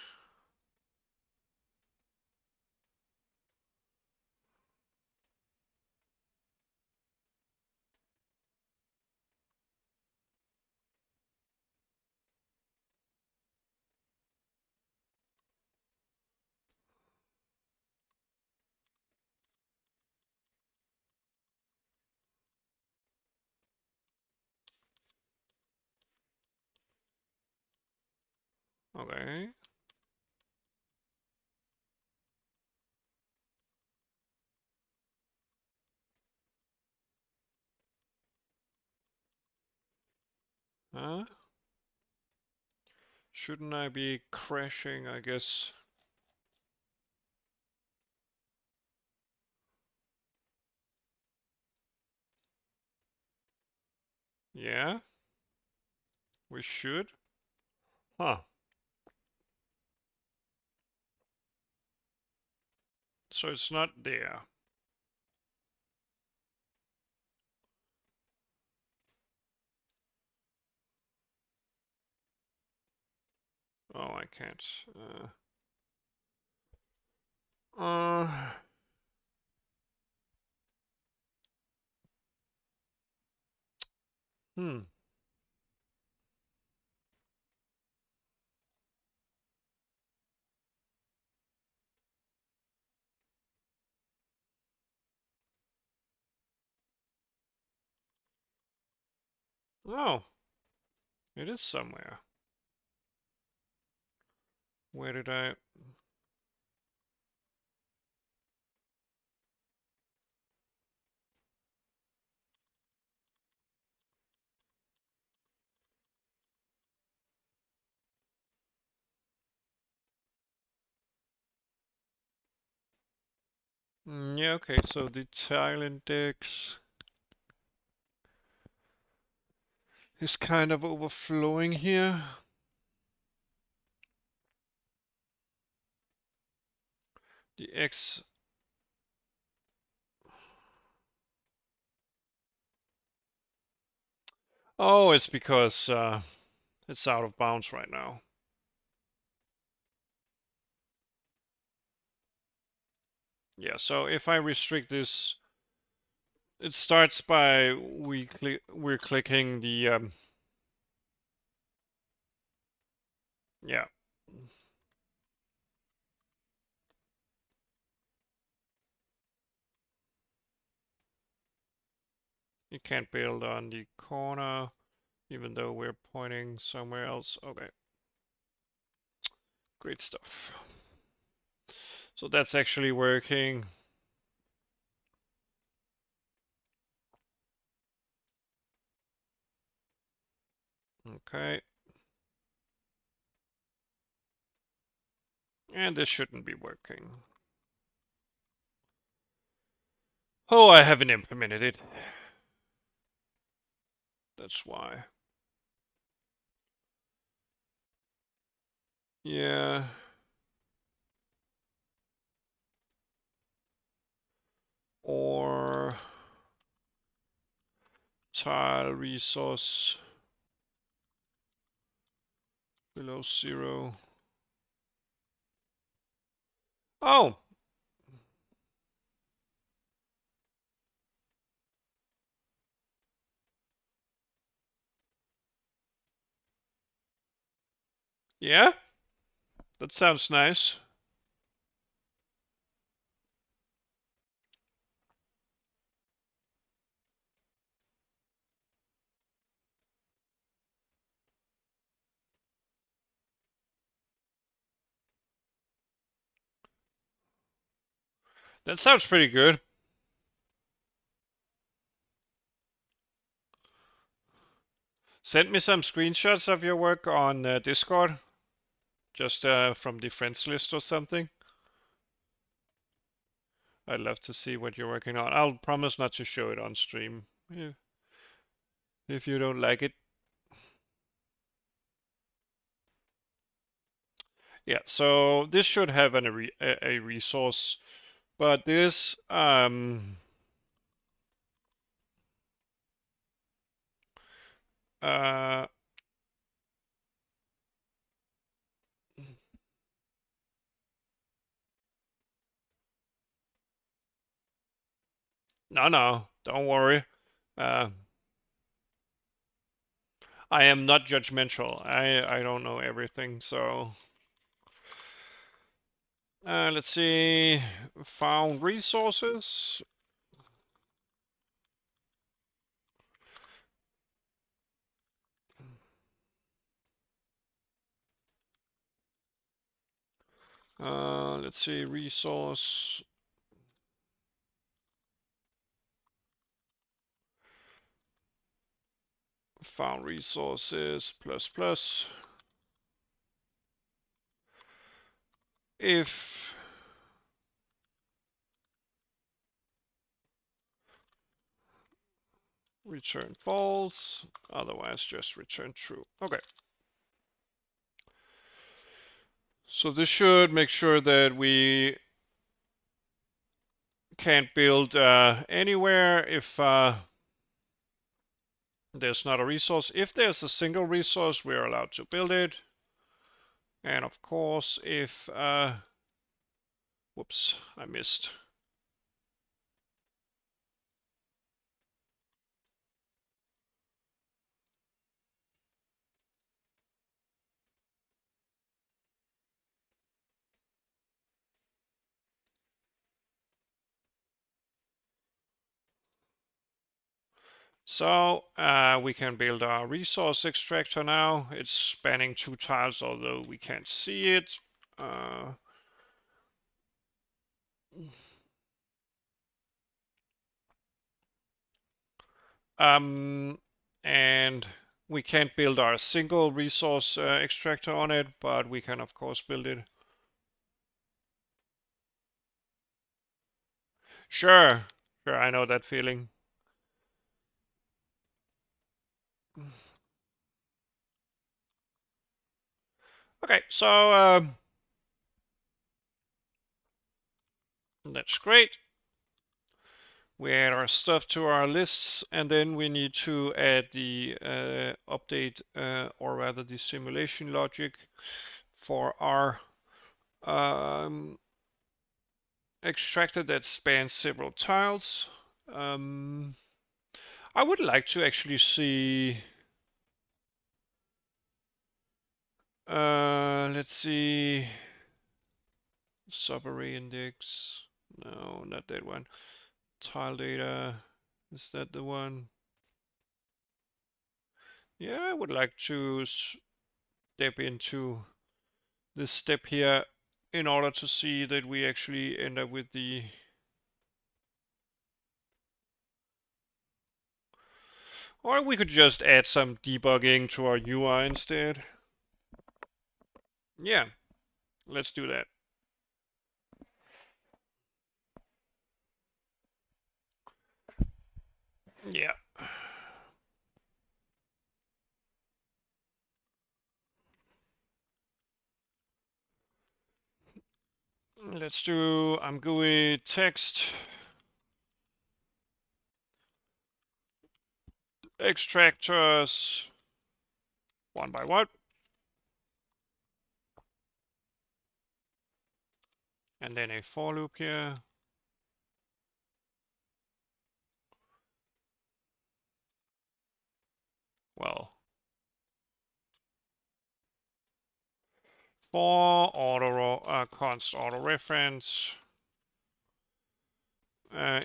Okay. Huh? Shouldn't I be crashing, I guess? Yeah, we should. Huh. So it's not there. Oh, I can't. Uh, hmm. Oh, it is somewhere. Where did I? Yeah, okay, so the tile index is kind of overflowing here. The X. Oh, it's because it's out of bounds right now. Yeah, so if I restrict this, it starts by we're clicking the yeah. You can't build on the corner, even though we're pointing somewhere else. Okay, great stuff. So that's actually working. Okay. And this shouldn't be working. Oh, I haven't implemented it. That's why. Yeah. Or tile resource below 0. Oh, yeah, that sounds nice. That sounds pretty good. Send me some screenshots of your work on Discord, just from the friends list or something. I'd love to see what you're working on. I'll promise not to show it on stream if you don't like it. Yeah, so this should have a resource, but this uh, no, don't worry. Uh, I am not judgmental. I don't know everything, so let's see. Found resources. Let's see, resource. Found resources plus plus. If return false, otherwise just return true. Okay. So this should make sure that we can't build anywhere if there's not a resource. If there's a single resource, we're allowed to build it. And of course, if whoops, I missed. So we can build our resource extractor now. It's spanning 2 tiles, although we can't see it. And we can't build our single resource extractor on it, but we can of course build it. Sure, I know that feeling. Okay, so that's great. We add our stuff to our lists, and then we need to add the update, or rather the simulation logic for our extractor that spans several tiles. I would like to actually see, let's see, subarray index. No, not that one. Tile data, is that the one? Yeah, I would like to step into this step here in order to see that we actually end up with the or we could just add some debugging to our UI instead. Yeah, let's do that. Yeah. Let's do ImGUI text extractors one by one. And then a for loop here. Well, for auto const auto reference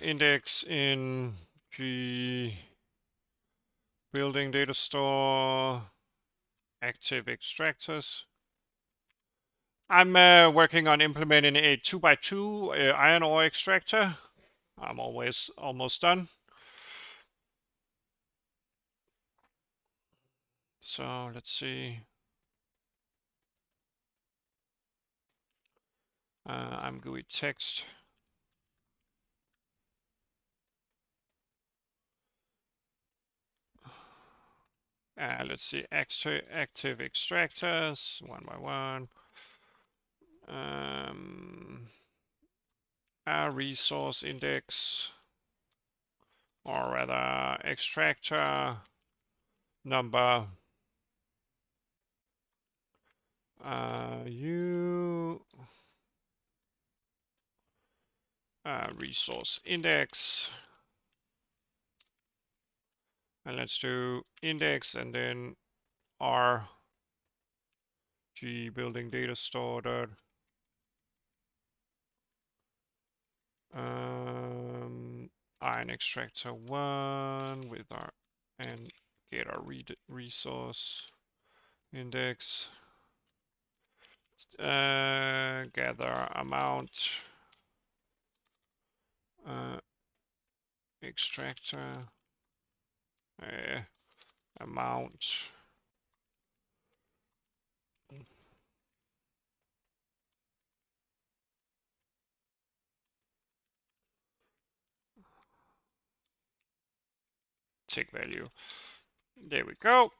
index in G building data store active extractors. I'm working on implementing a 2x2 iron ore extractor. I'm almost done. So let's see. ImGUI text. Let's see, active extractors, one by one. A resource index, or rather extractor number. Resource index. And let's do index and then R G building data store. Iron extractor 1 with our and get our resource index. Gather amount extractor amount tick value. There we go.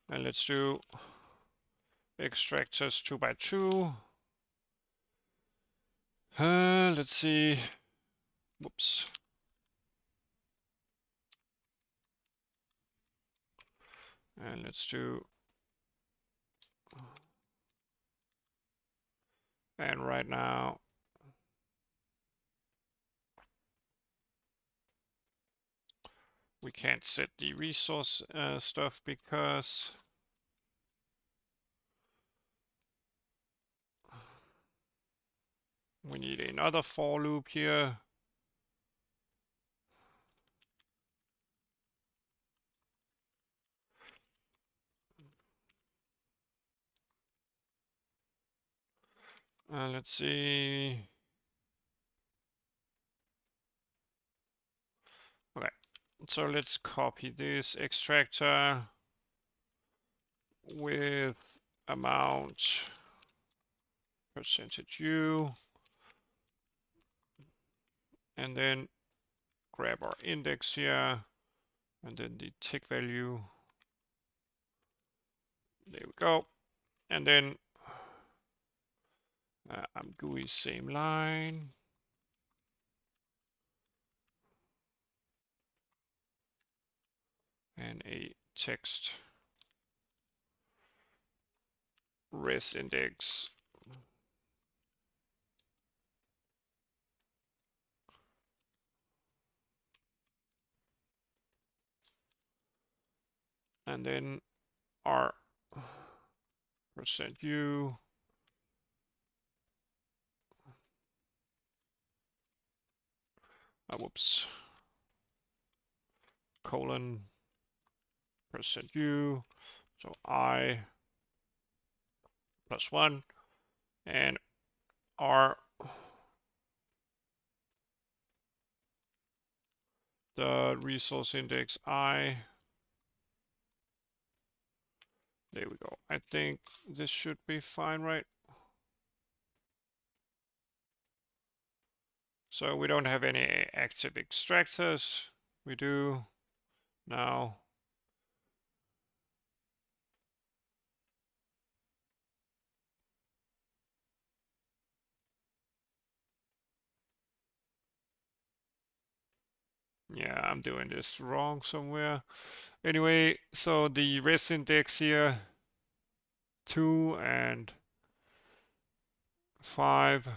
And let's do extractors 2 by 2. Let's see. Whoops. And let's do. And right now, we can't set the resource stuff because we need another for loop here. Let's see. Okay, so let's copy this extractor with amount percentage %u, and then grab our index here, and then the tick value. There we go. And then ImGUI same line. And a text res index. And then our %u. Whoops. Colon %u. So I plus 1. And our the resource index I. There we go. I think this should be fine, right? So we don't have any active extractors. We do now. Yeah, I'm doing this wrong somewhere. Anyway, so the res index here, 2 and 5.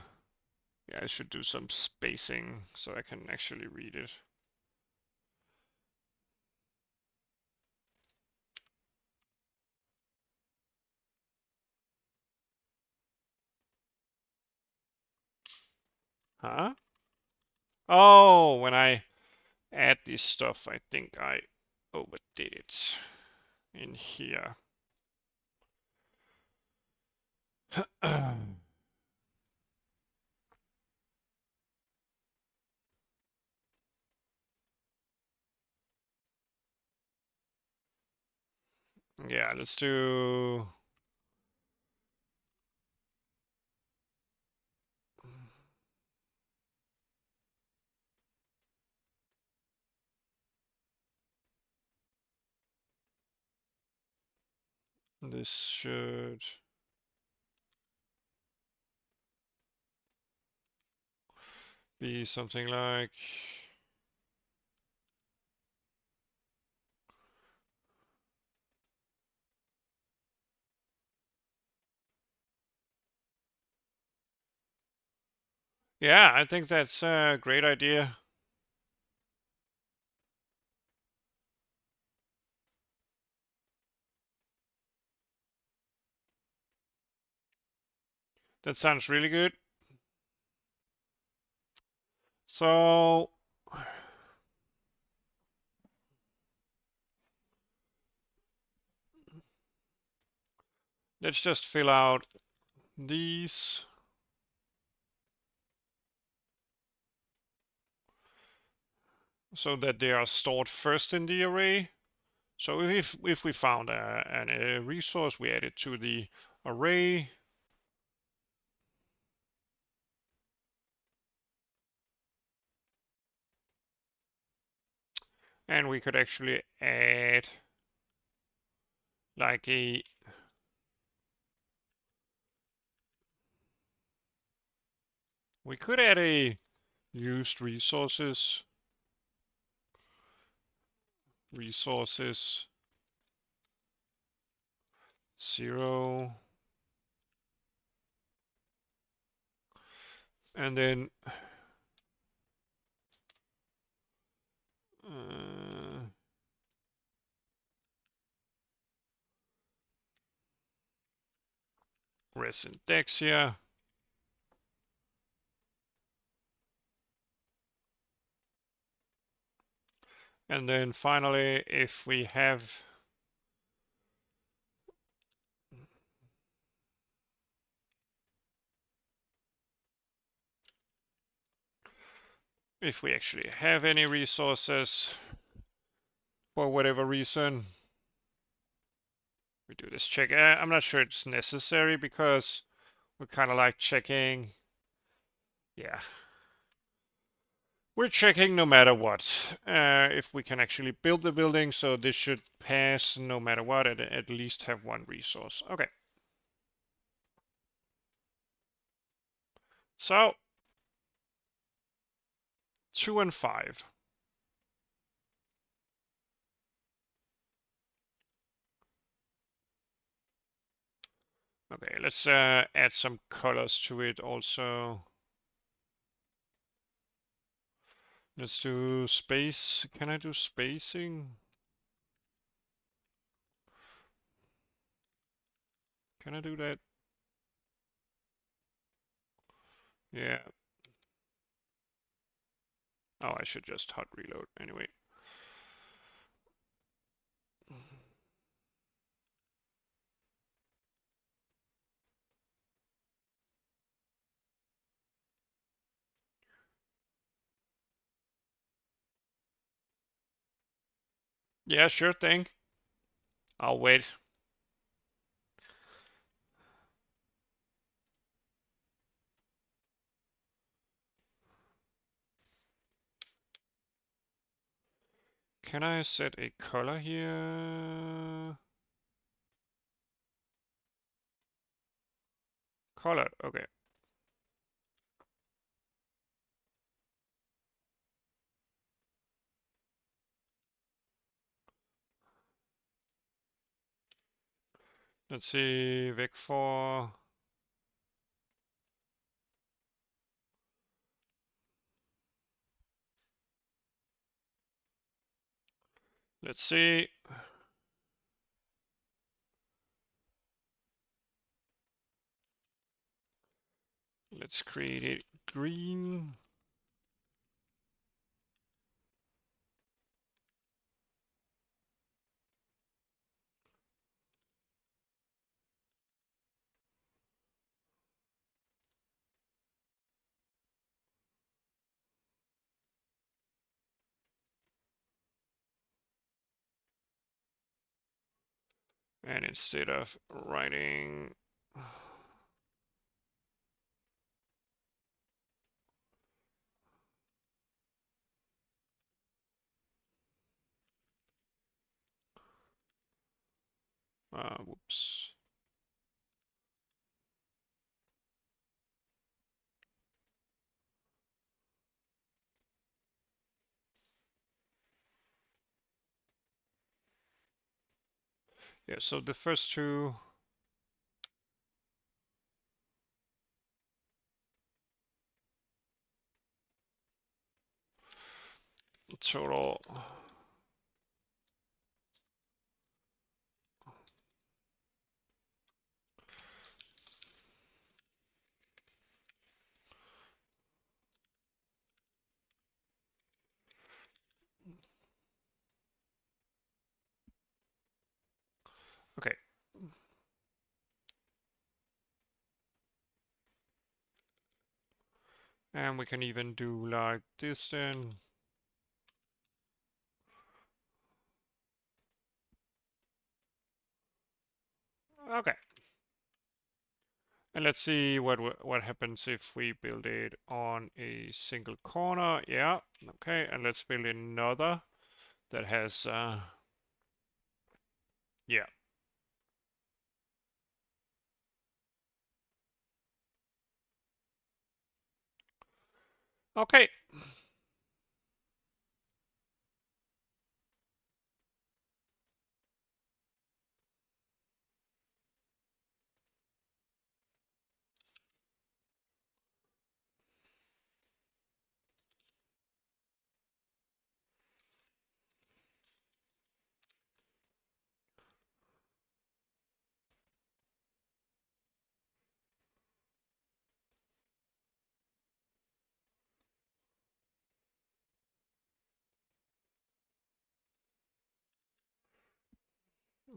Yeah, I should do some spacing so I can actually read it. Huh? Oh, when I add this stuff, I think I overdid it in here. Yeah, let's do. This should be something like yeah, I think that's a great idea. That sounds really good. So let's just fill out these. So that they are stored first in the array. So if we found a resource, we add it to the array. And we could actually add like we could add a used resources 0, and then res index here. And then finally, if we actually have any resources for whatever reason, we do this check. I'm not sure it's necessary because we're kind of like checking. Yeah, we're checking no matter what if we can actually build the building. So this should pass no matter what, at least have one resource. Okay. So 2 and 5. Okay, let's add some colors to it also. Let's do space. Can I do spacing? Can I do that? Yeah. Oh, I should just hot reload anyway. Yeah, sure thing. I'll wait. Can I set a color here? Color, okay. Let's see, Vec4. Let's see. Let's create it green. And instead of writing Whoops. Yeah, so the first two. Total. Okay. And we can even do like this then. Okay. And let's see what happens if we build it on a single corner. Yeah. Okay. And let's build another that has yeah. Okay.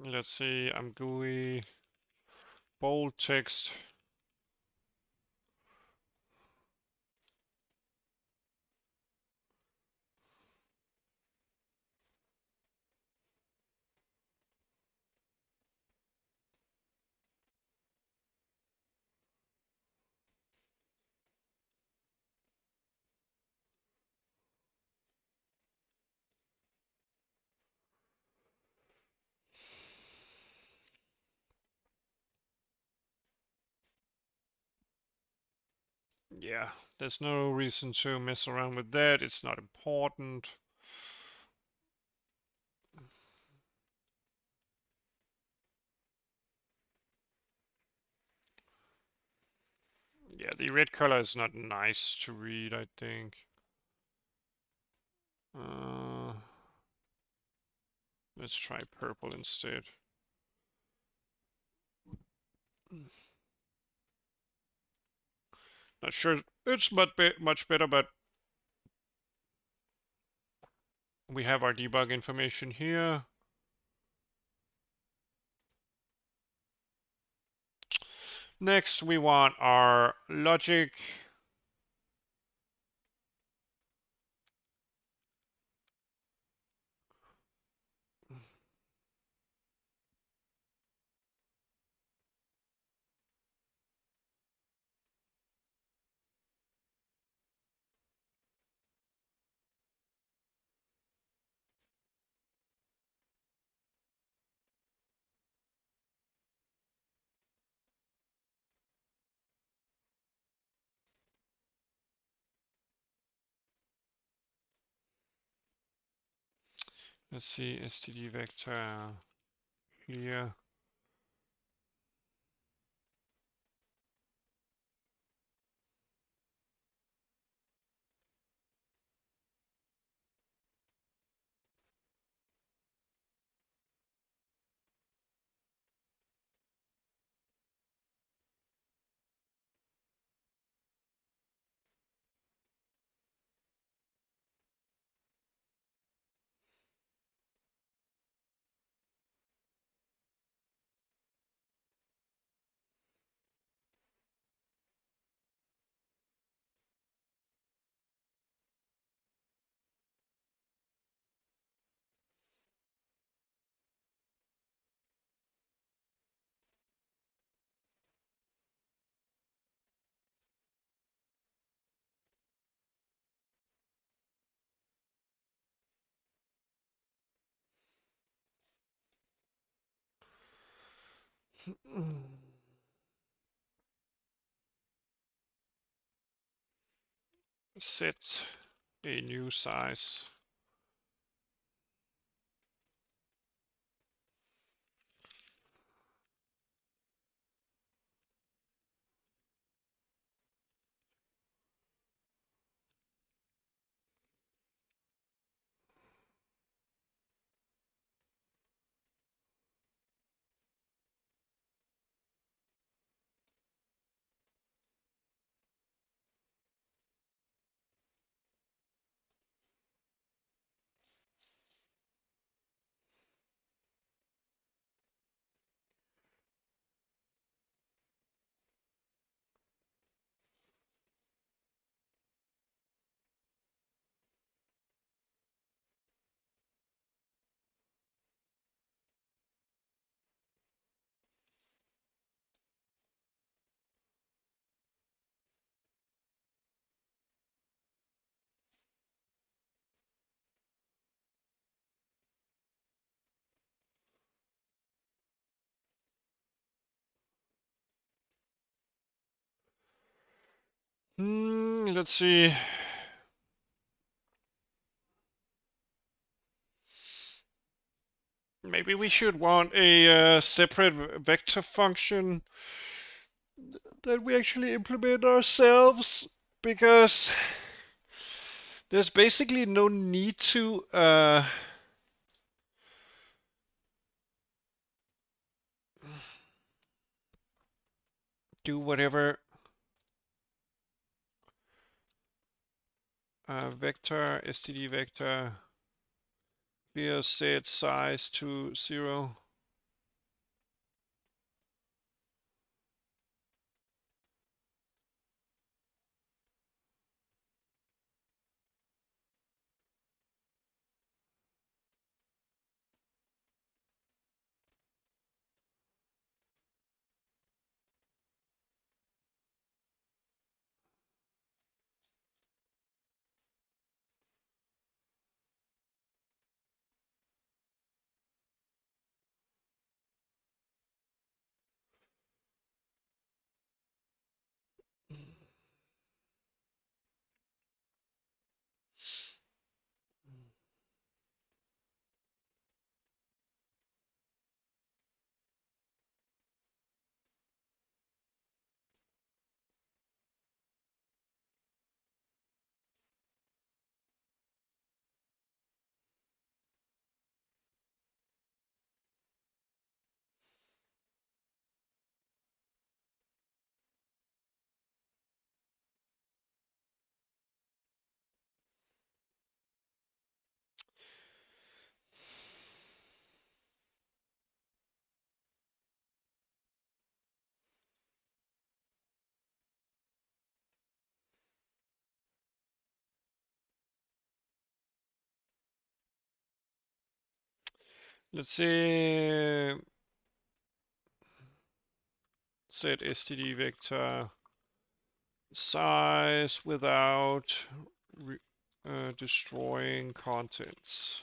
Let's see. ImGUI bold text. Yeah, there's no reason to mess around with that. It's not important. Yeah, the red color is not nice to read, I think. Uh, let's try purple instead. Not sure it's much better, but we have our debug information here. Next, we want our logic. Let's see, std vector here. Set a new size. Let's see. Maybe we should want a separate vector function that we actually implement ourselves, because there's basically no need to do whatever vector, std vector, clear set size to 0. Let's see. Set std vector size without destroying contents.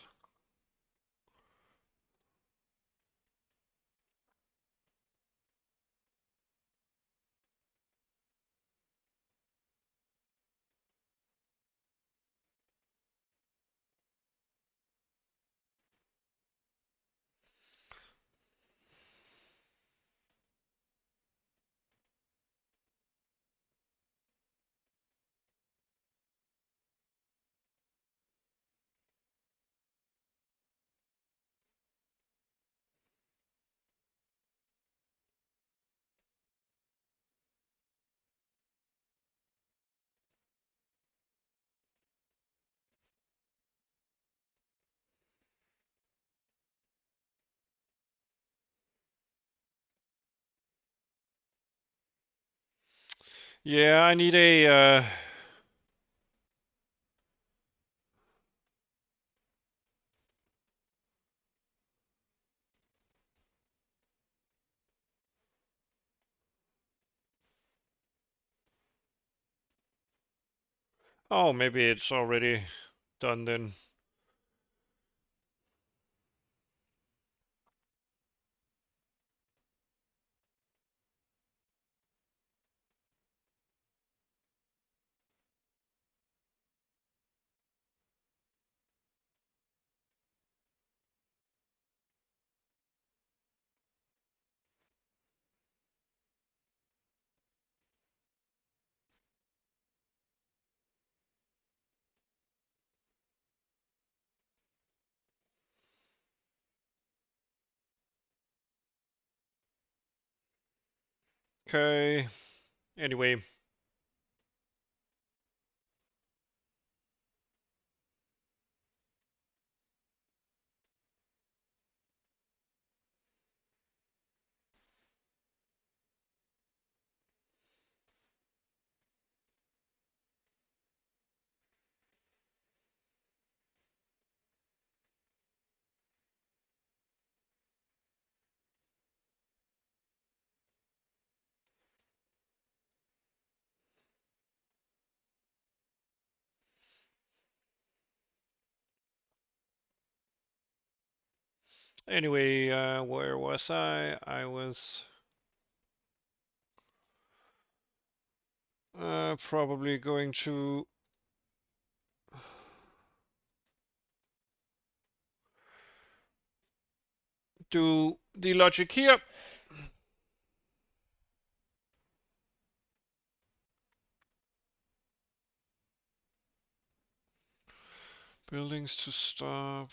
Yeah, I need a oh, maybe it's already done then. Okay. Anyway. Anyway, where was I? I was probably going to do the logic here. Buildings to stop.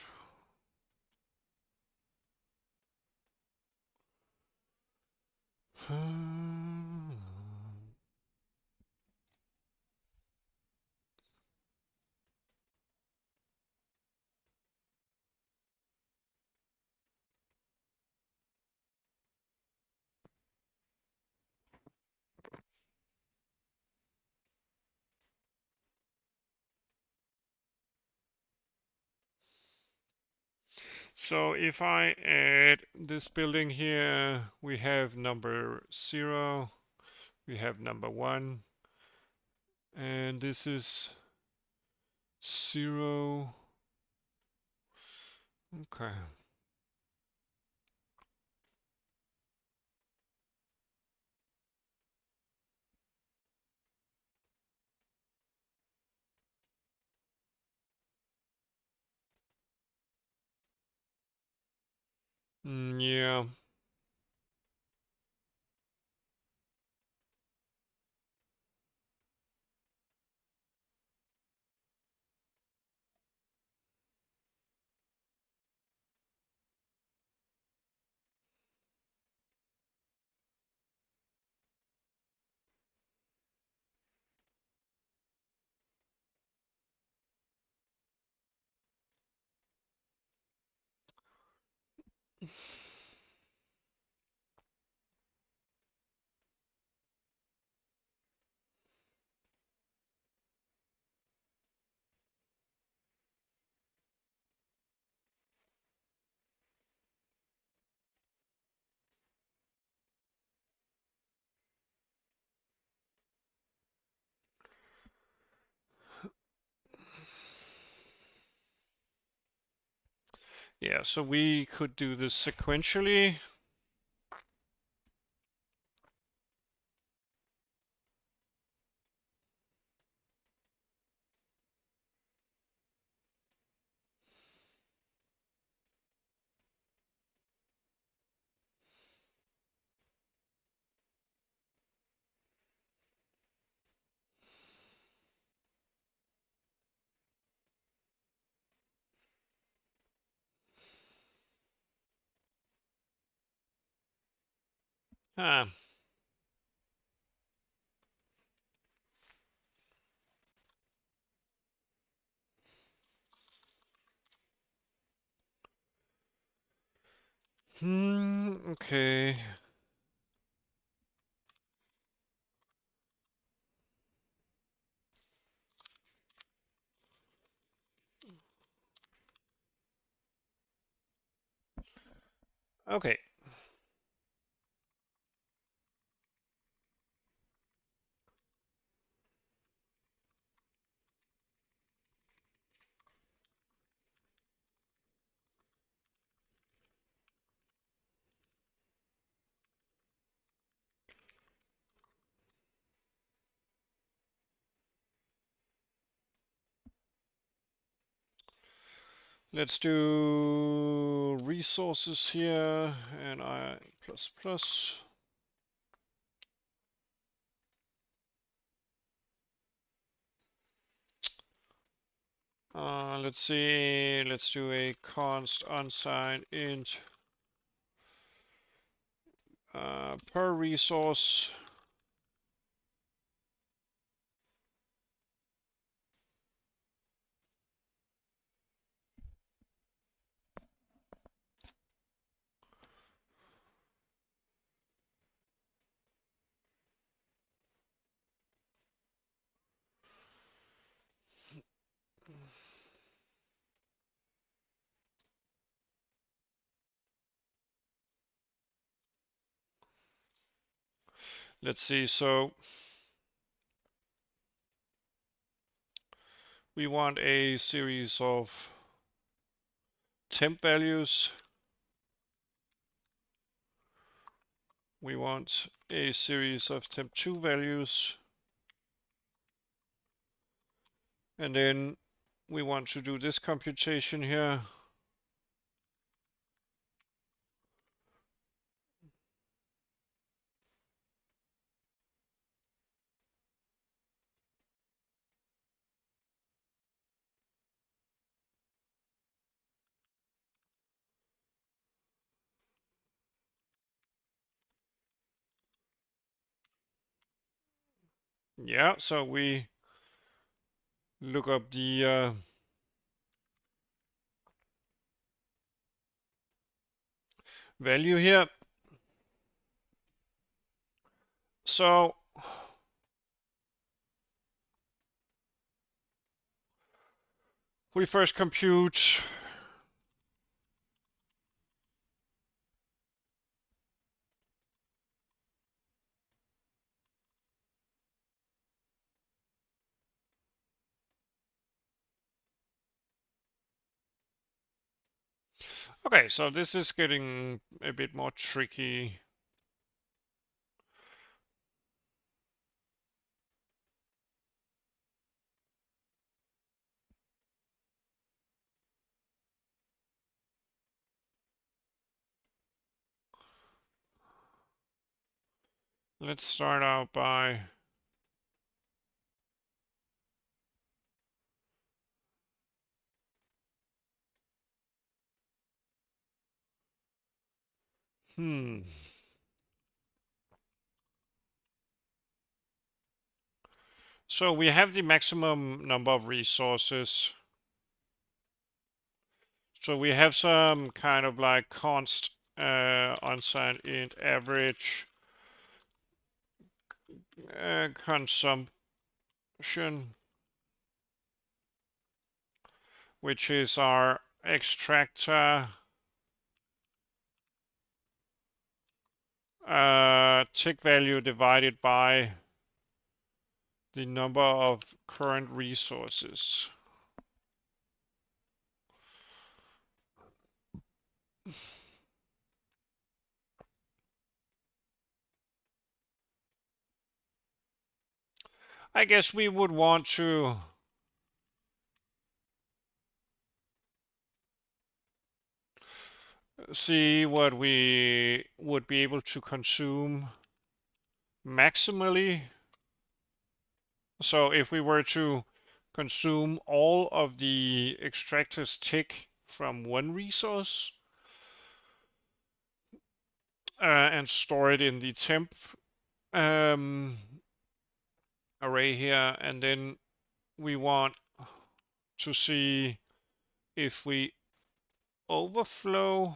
So if I add this building here, we have number 0, we have number 1, and this is 0. Okay. Yeah. Yeah, so we could do this sequentially. Ah. Okay. Okay. Let's do resources here and I plus plus. Let's see, let's do a const unsigned int per resource. Let's see, so we want a series of temp values. We want a series of temp2 values. And then we want to do this computation here. Yeah, so we look up the value here. So we first compute okay, so this is getting a bit more tricky. Let's start out by So we have the maximum number of resources. So we have some kind of like const unsigned int average consumption, which is our extractor tick value divided by the number of current resources. I guess we would want to see what we would be able to consume maximally. So if we were to consume all of the extractors tick from one resource and store it in the temp array here, and then we want to see if we overflow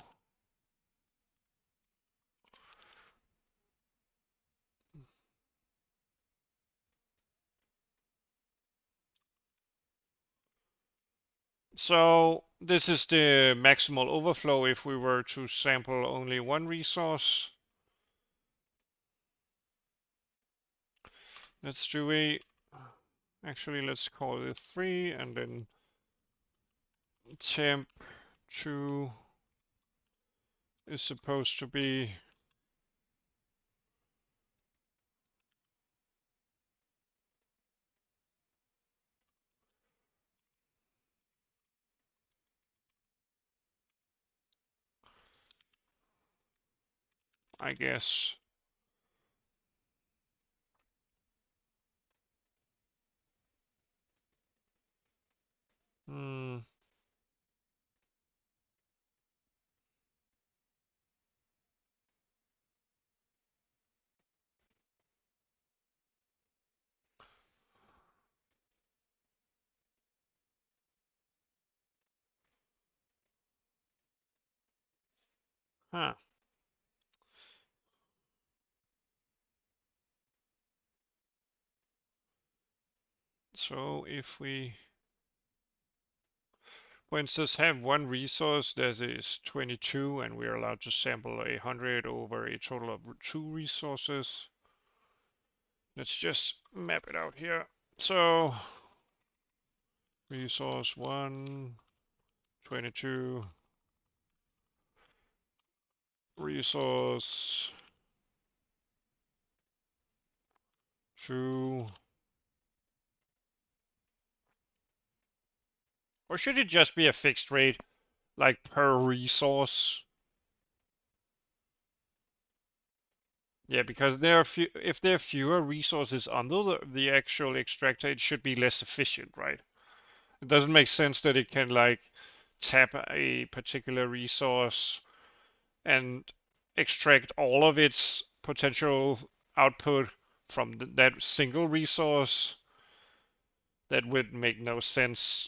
so this is the maximal overflow if we were to sample only one resource. Let's do actually let's call it 3 and then temp2 is supposed to be I guess. Hmm. Huh. So if we, for instance, have one resource that is 22 and we're allowed to sample 100 over a total of 2 resources, Let's just map it out here. So resource 1, 22, resource 2. Or should it just be a fixed rate, like per resource? Yeah, because if there are fewer resources under the actual extractor, it should be less efficient, right? It doesn't make sense that it can like tap a particular resource and extract all of its potential output from that single resource. That would make no sense,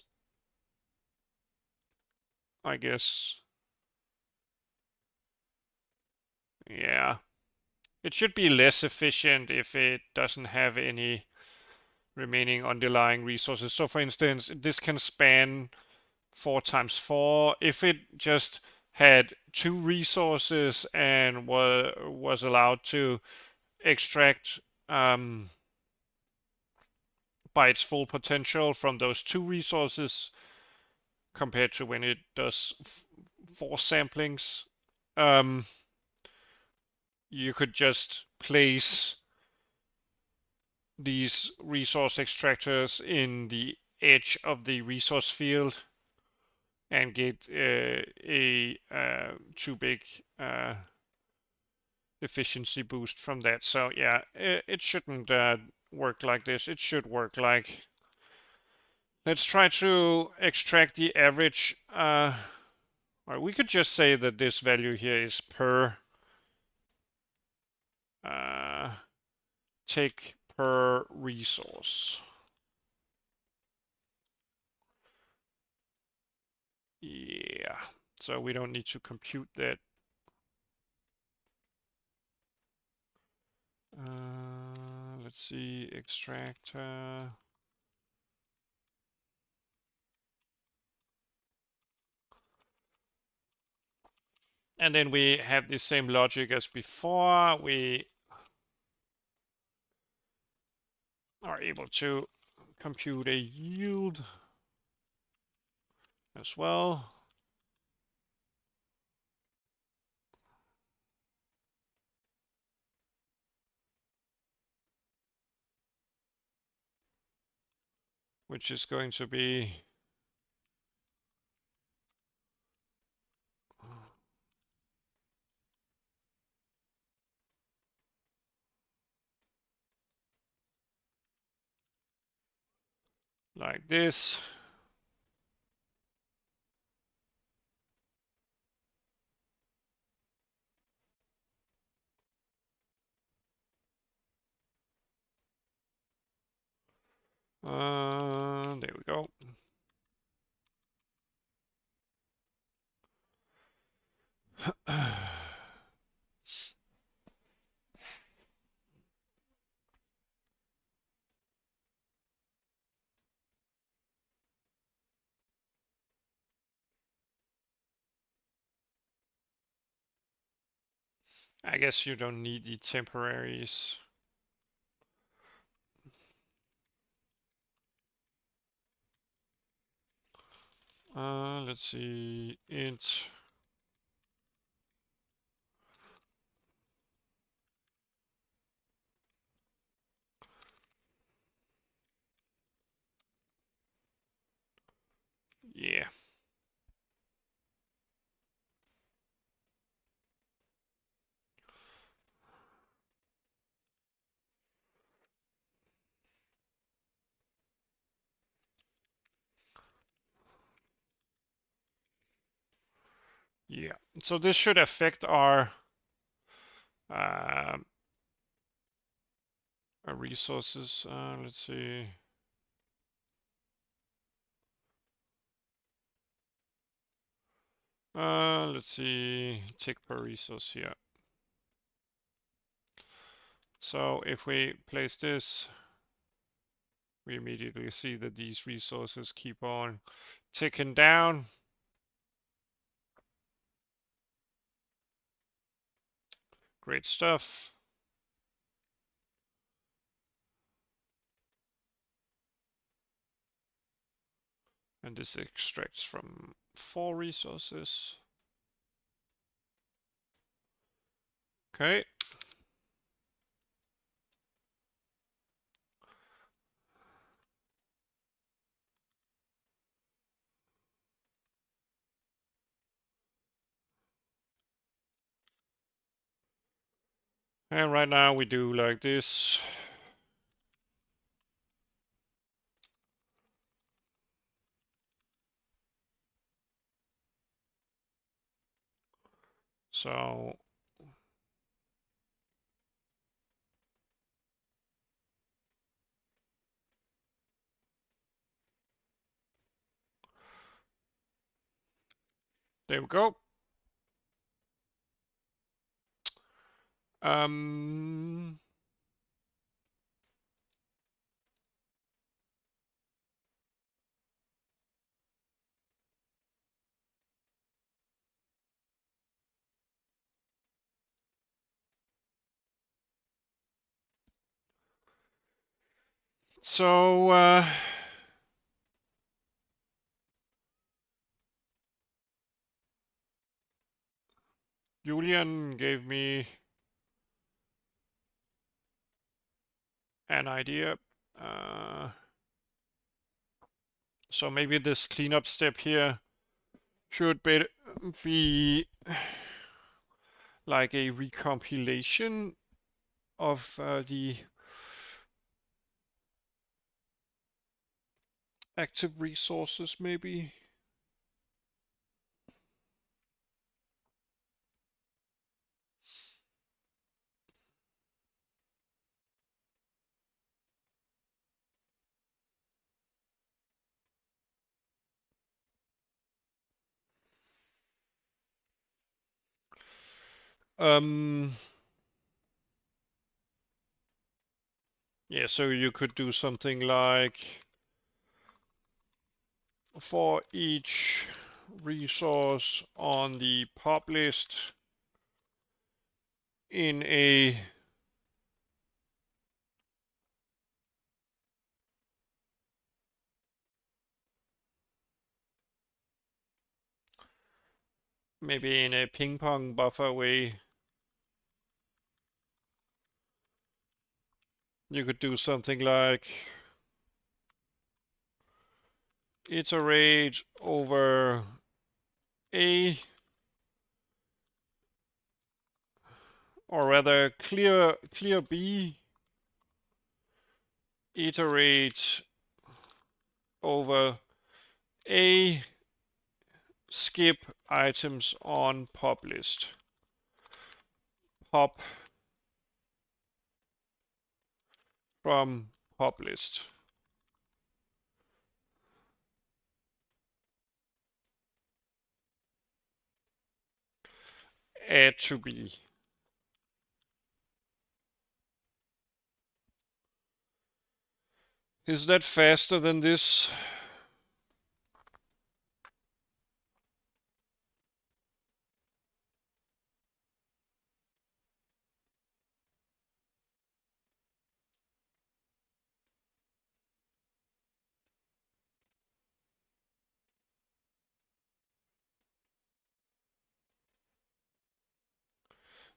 I guess. Yeah. It should be less efficient if it doesn't have any remaining underlying resources. So for instance, this can span 4 times 4. If it just had 2 resources and was allowed to extract by its full potential from those 2 resources compared to when it does 4 samplings, um, you could just place these resource extractors in the edge of the resource field and get a too big efficiency boost from that. So yeah, it shouldn't work like this. It should work like, let's try to extract the average. Or we could just say that this value here is per take per resource. Yeah, so we don't need to compute that. Let's see, extractor. And then we have the same logic as before. We are able to compute a yield as well. Which is going to be like this. There we go. I guess you don't need the temporaries. Let's see, int. Yeah. Yeah. So this should affect our uh, resources. Let's see. Let's see, tick per resource here. So if we place this, we immediately see that these resources keep on ticking down. Great stuff. And this extracts from 4 resources. Okay. And right now we do like this. So there we go. So Julian gave me an idea. So maybe this cleanup step here should be like a recompilation of the active resources, maybe. Yeah, so you could do something like for each resource on the pub list in a maybe in a ping pong buffer way. You could do something like iterate over A, or rather clear B, iterate over A, skip items on pub list. Pop from pub list. Add to B. Is that faster than this?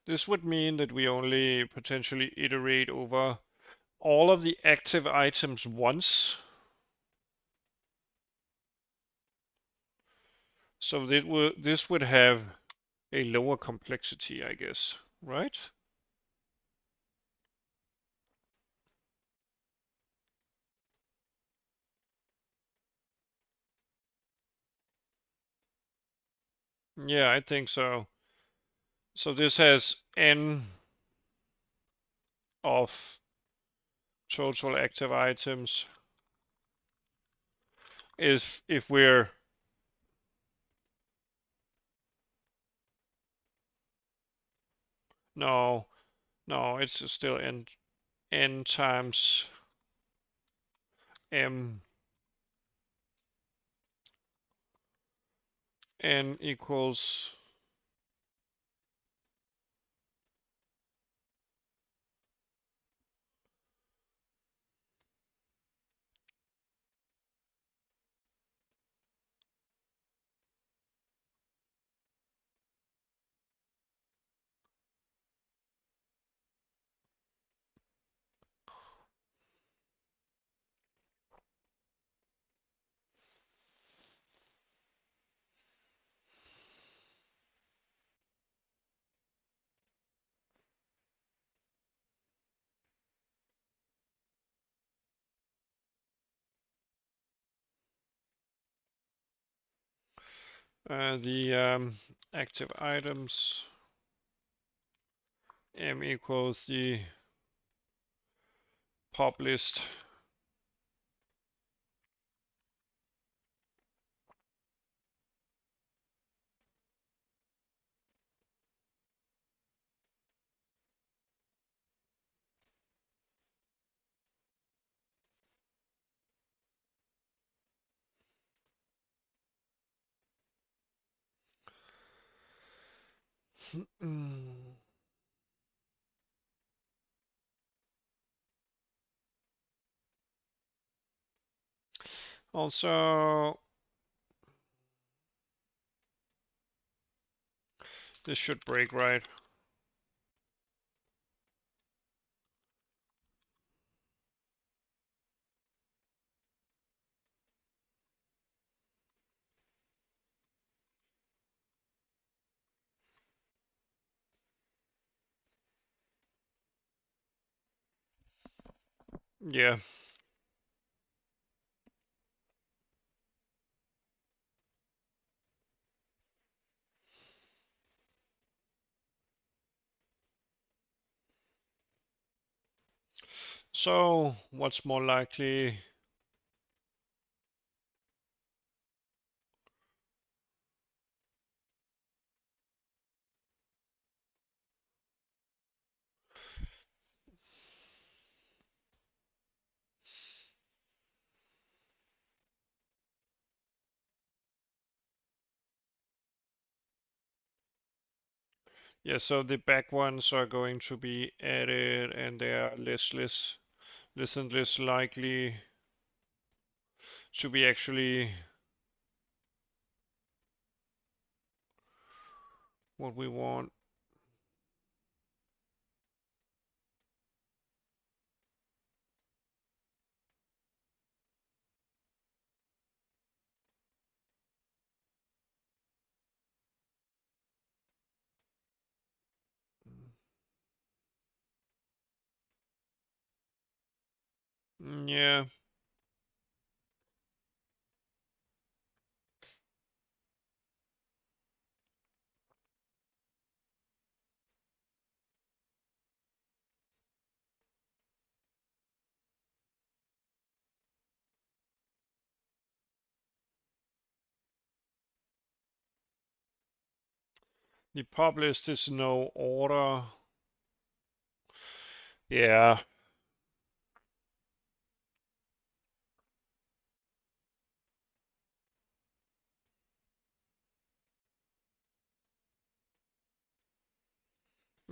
This would mean that we only potentially iterate over all of the active items once. So this would have a lower complexity, I guess, right? Yeah, I think so. So this has n of total active items. If we're no, it's still n times m, n equals the active items m equals the pop list. Also, this should break right. Yeah. So, what's more likely? Yeah, so the back ones are going to be added and they are less and less likely to be actually what we want. Yeah. The pop list is no order. Yeah.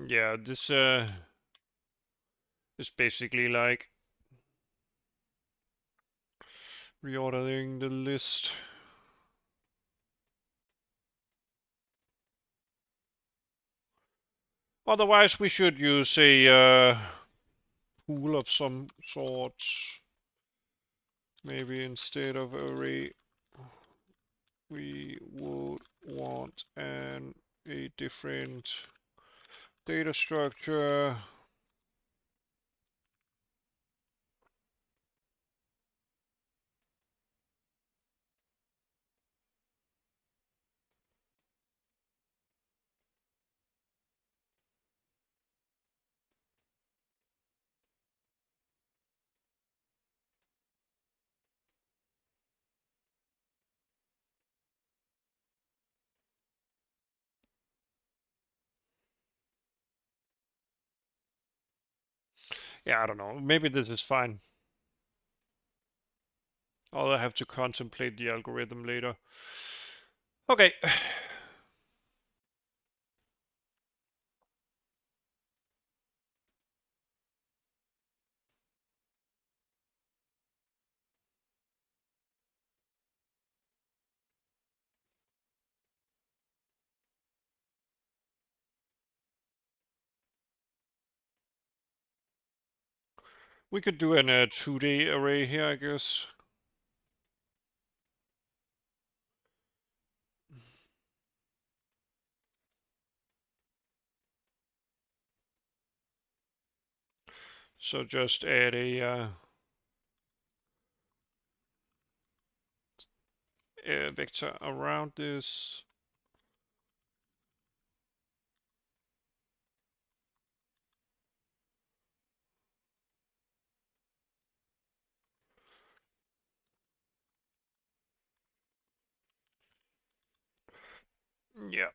Yeah, this is basically like reordering the list. Otherwise, we should use a pool of some sort. Maybe instead of array, we would want a different data structure. Yeah, I don't know. Maybe this is fine. I'll have to contemplate the algorithm later. Okay. We could do a 2D array here, I guess. So just add vector around this. Yeah.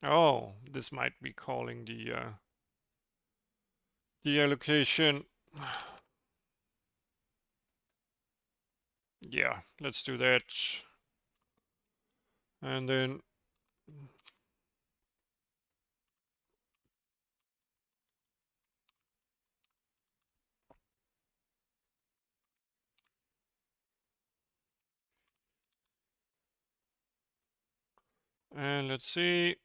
Oh, this might be calling the allocation. Yeah, let's do that. And then let's see.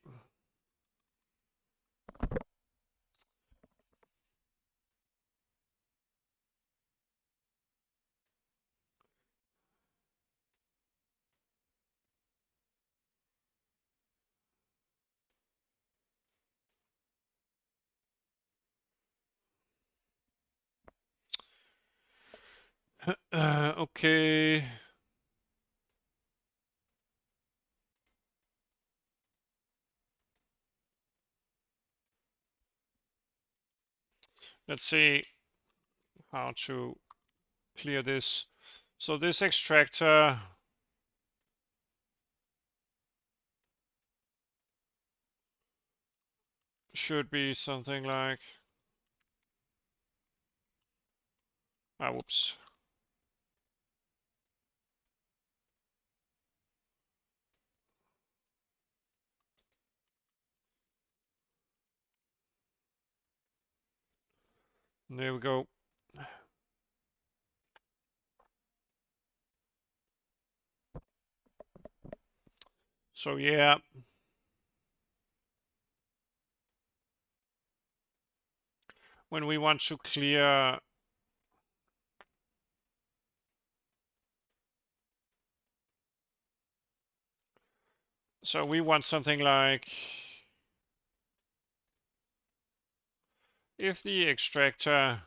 Okay. Let's see how to clear this. So this extractor should be something like, whoops. There we go. So yeah, when we want to clear so we want something like, if the extractor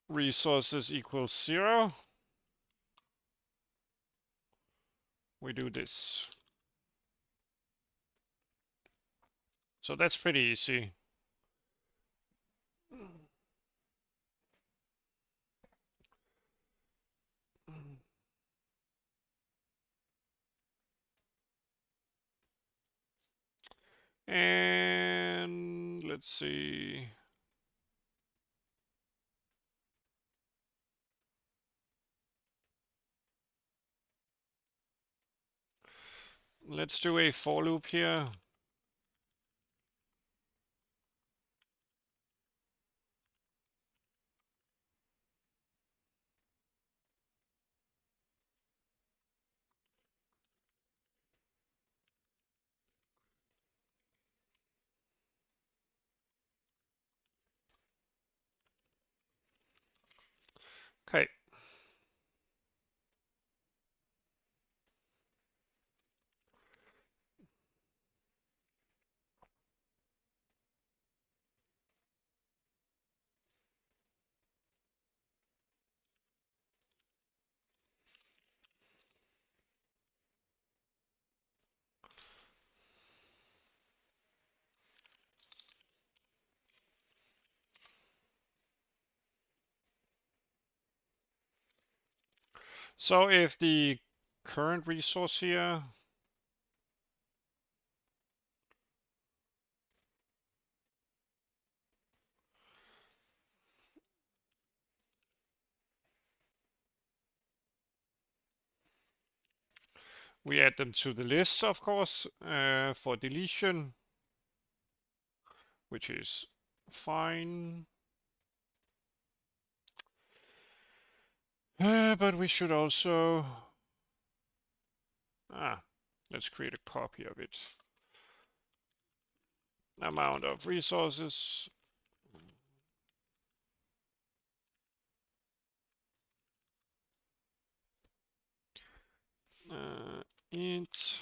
resources equals 0, we do this. So that's pretty easy. And let's see. Let's do a for loop here. Okay. So if the current resource here we add them to the list, of course, for deletion, which is fine. But we should also, let's create a copy of it. Amount of resources. int.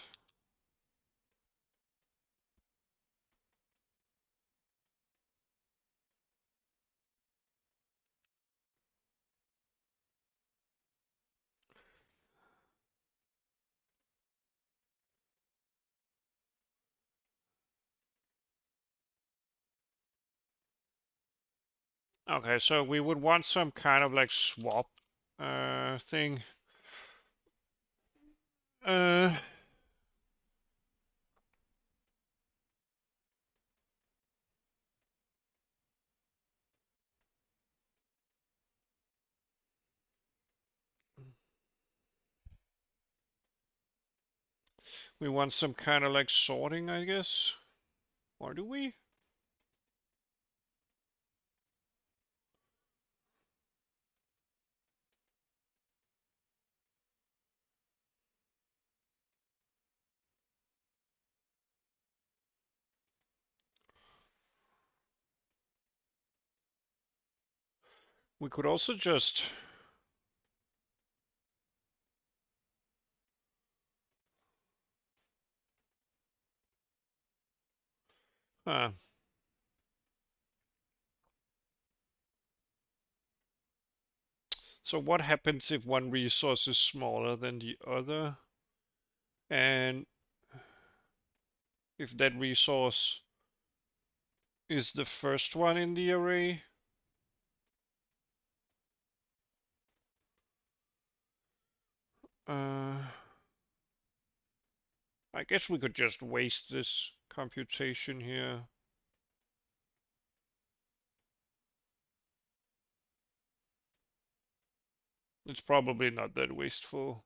Okay, so we would want some kind of like swap thing. Uh, we want some kind of like sorting, I guess. Or do we? We could also just uh, so what happens if one resource is smaller than the other? And if that resource is the first one in the array? Uh, I guess we could just waste this computation here. It's probably not that wasteful.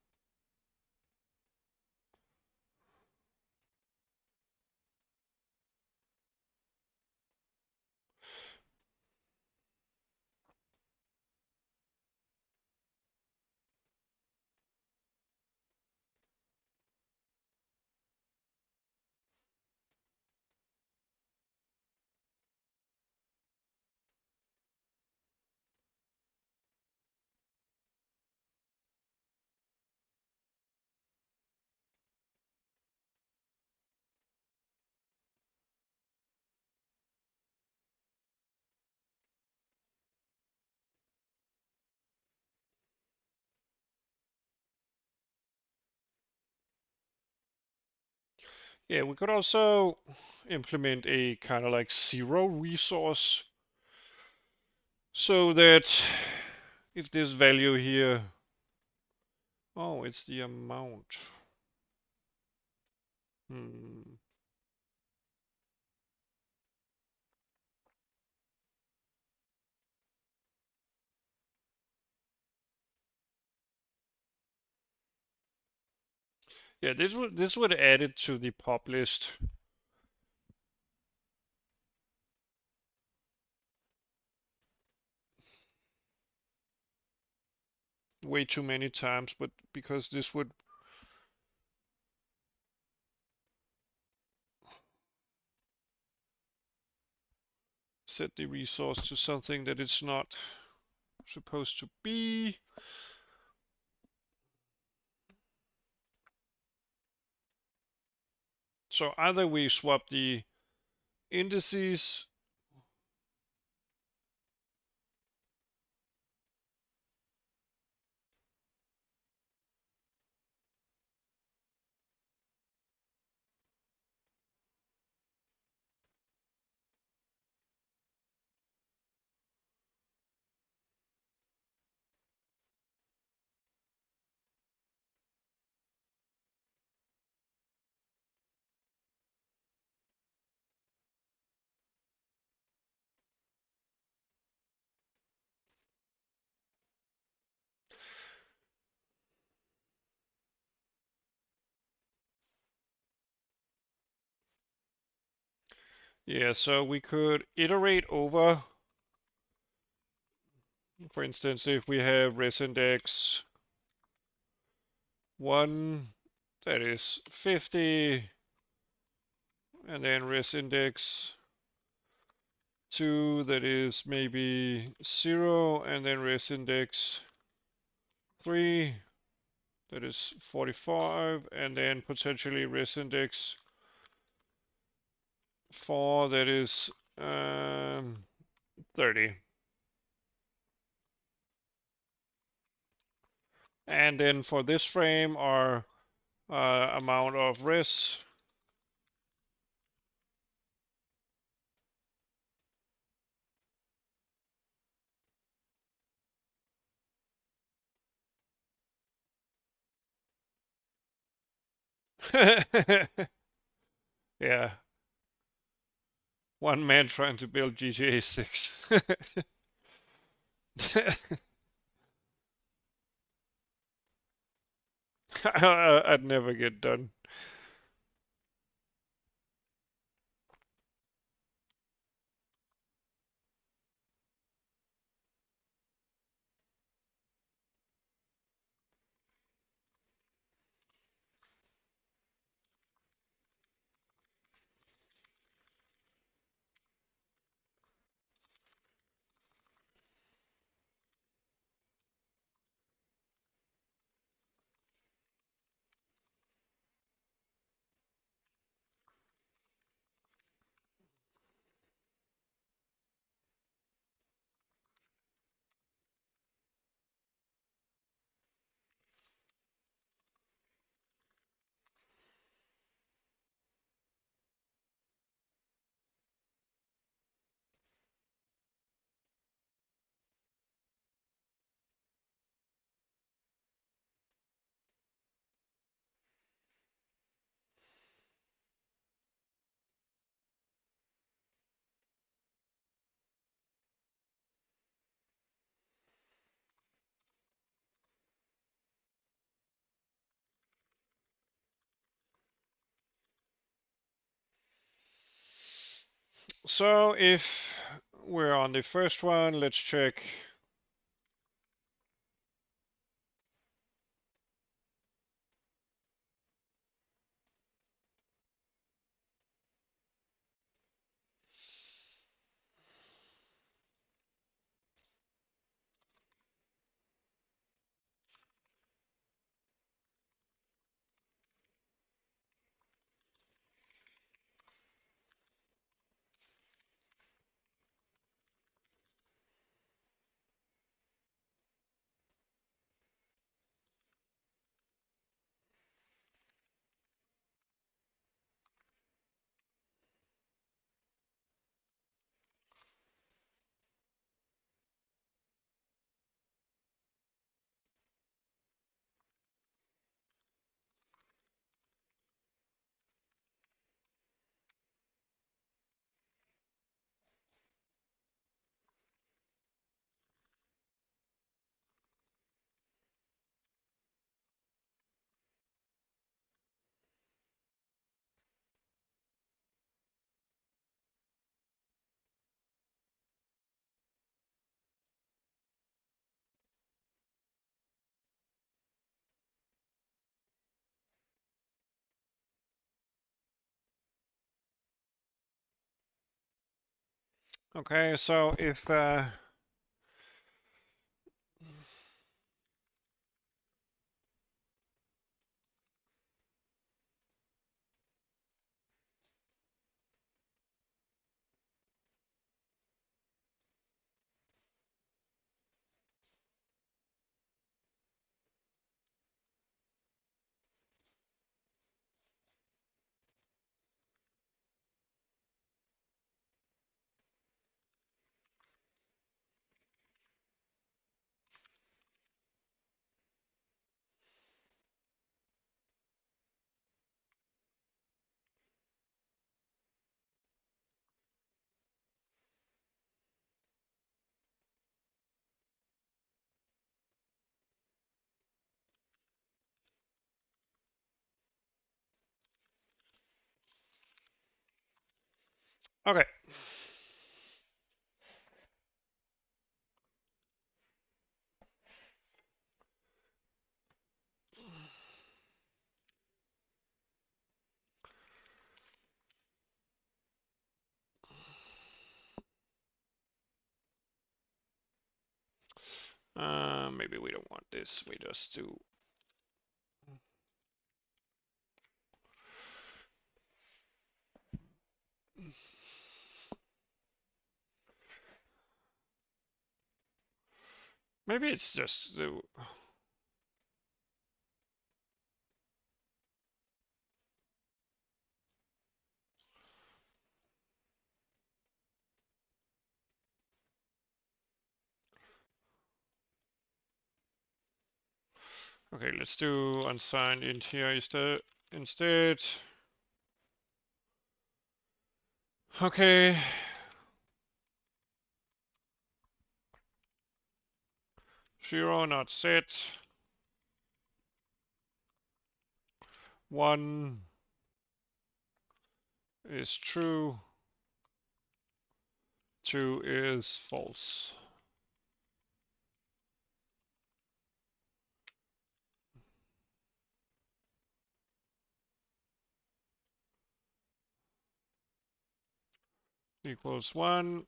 Yeah, we could also implement a kind of like zero resource so that if this value here, oh, it's the amount. Hmm. Yeah, this would add it to the pop list. Way too many times, but because this would set the resource to something that it's not supposed to be. So either we swap the indices Yeah, so we could iterate over, for instance, if we have resindex 1 that is 50, and then resindex 2 that is maybe 0, and then resindex 3 that is 45, and then potentially res index 4, that is 30. And then for this frame, our amount of res yeah, one man trying to build GTA 6. I'd never get done. So if we're on the first one, let's check. Okay, so if okay, maybe we don't want this. We just do Maybe it's just the. Okay, let's do unsigned int here instead. Okay. Zero not set. 1 is true. 2 is false. Equals 1.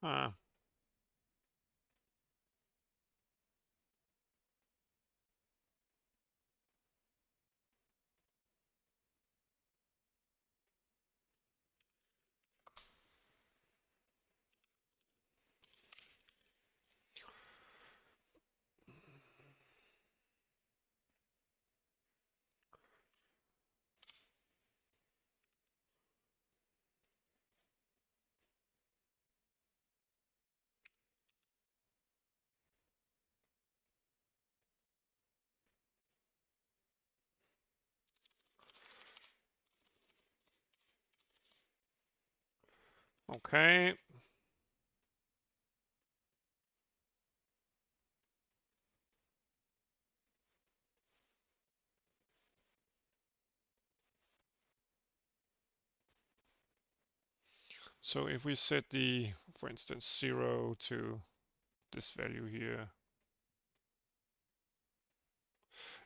Ah, okay. So if we set the, for instance, 0 to this value here,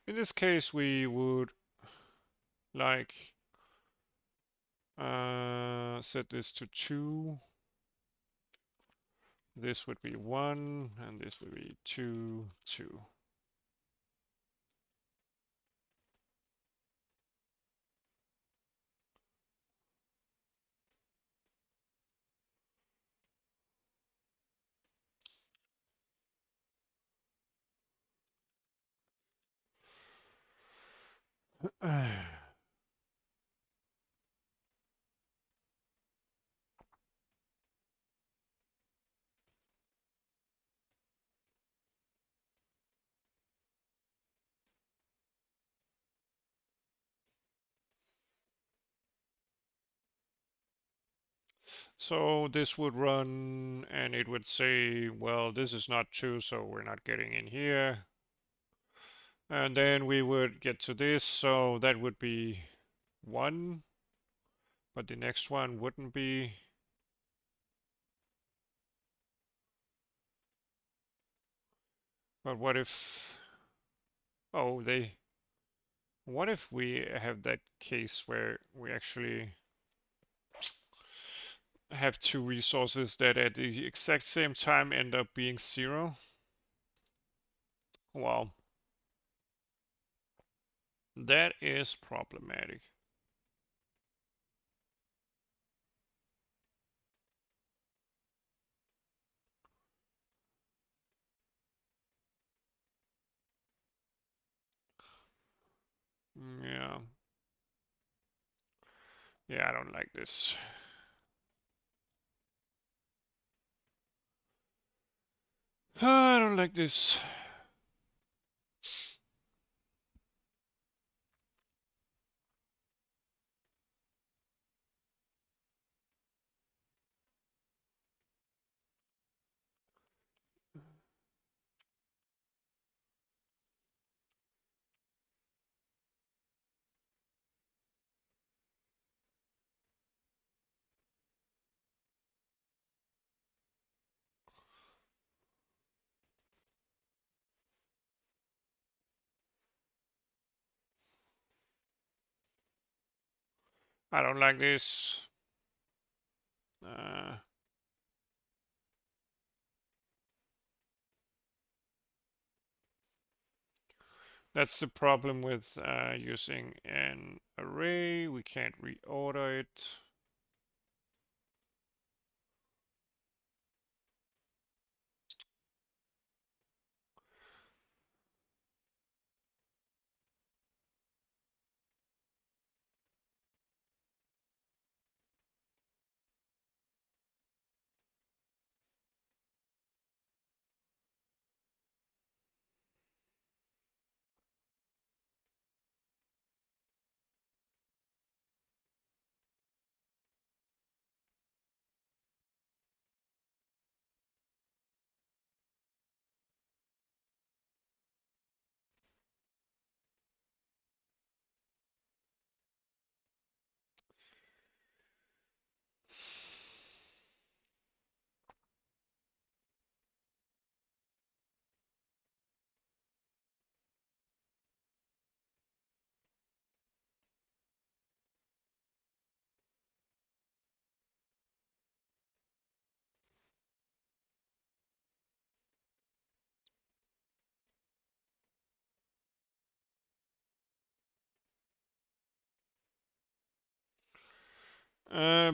in this case we would like set this to 2. This would be 1, and this would be 2, 2. So this would run and it would say, well, this is not 2, so we're not getting in here. And then we would get to this, so that would be 1, but the next one wouldn't be. But what if, oh, what if we have that case where we actually have two resources that at the exact same time end up being 0? Well, that is problematic. Yeah. Yeah, I don't like this. I don't like this. I don't like this. That's the problem with using an array. We can't reorder it.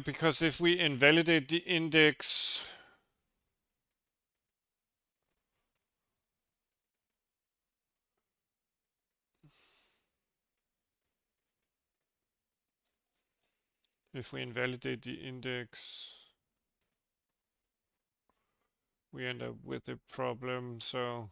Because if we invalidate the index, we end up with a problem. So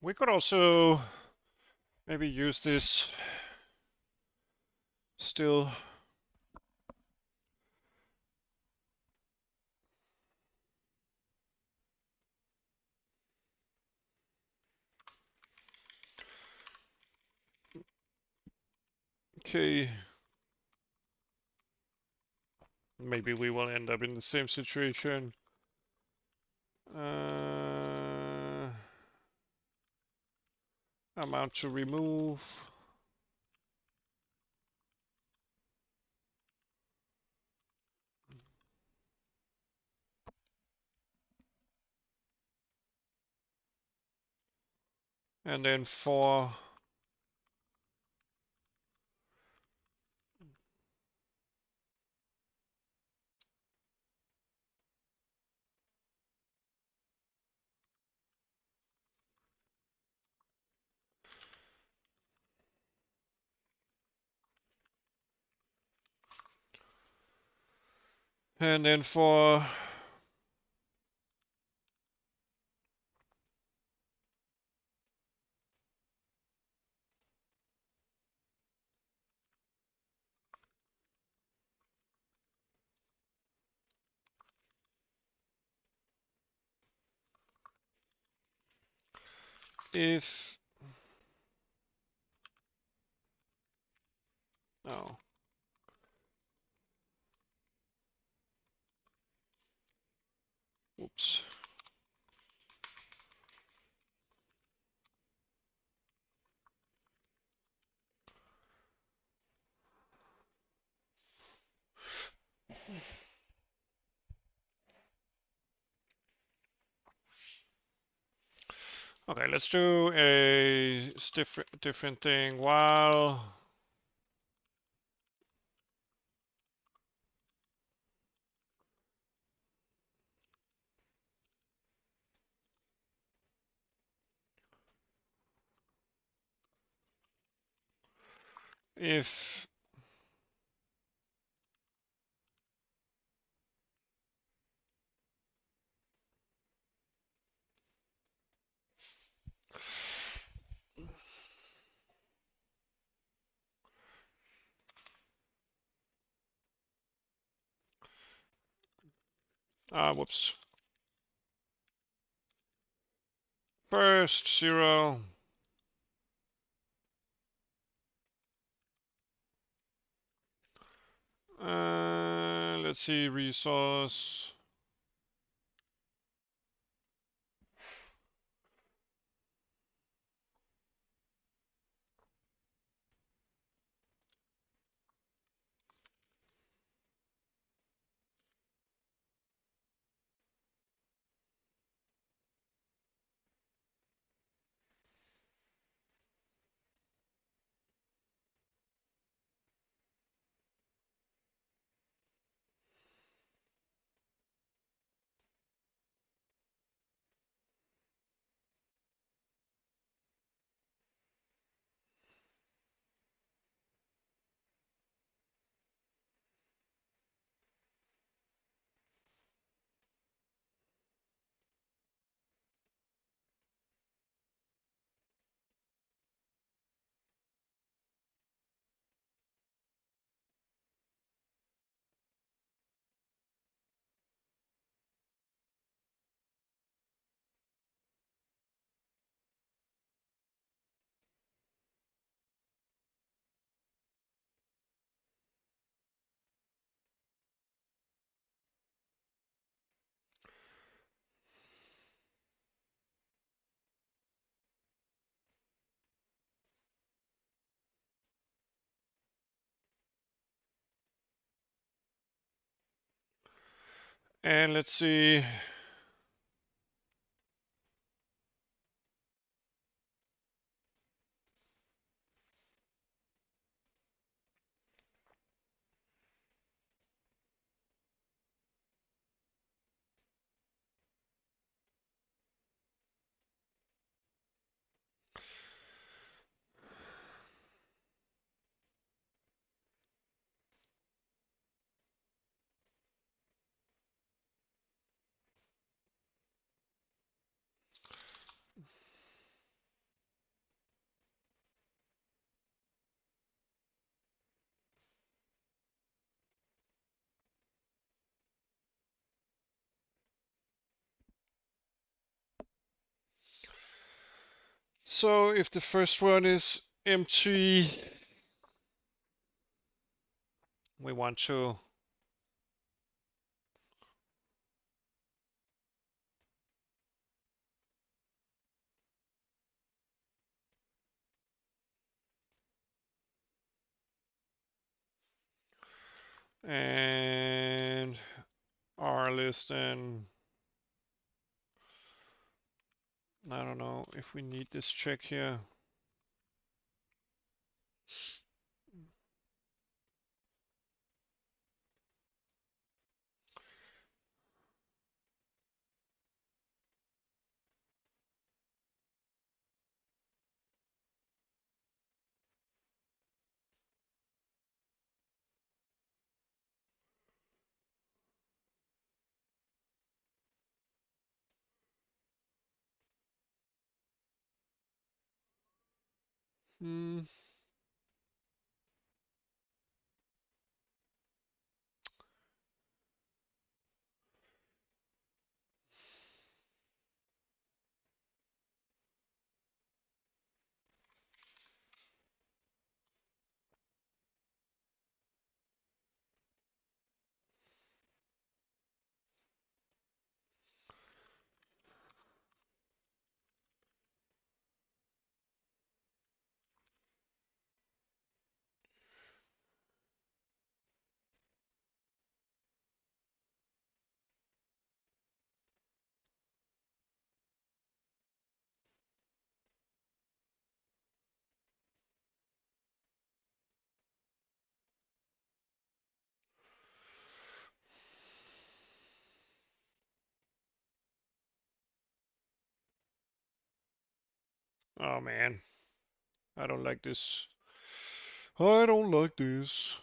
we could also maybe use this still. Okay. Maybe we will end up in the same situation. Amount to remove. And then for and then for if oh whoops. Okay, let's do a different thing. While if Whoops. First 0. Let's see, resource. And let's see. So if the first one is empty, we want to and R list, and I don't know if we need this check here. Hmm. Oh man, I don't like this. I don't like this.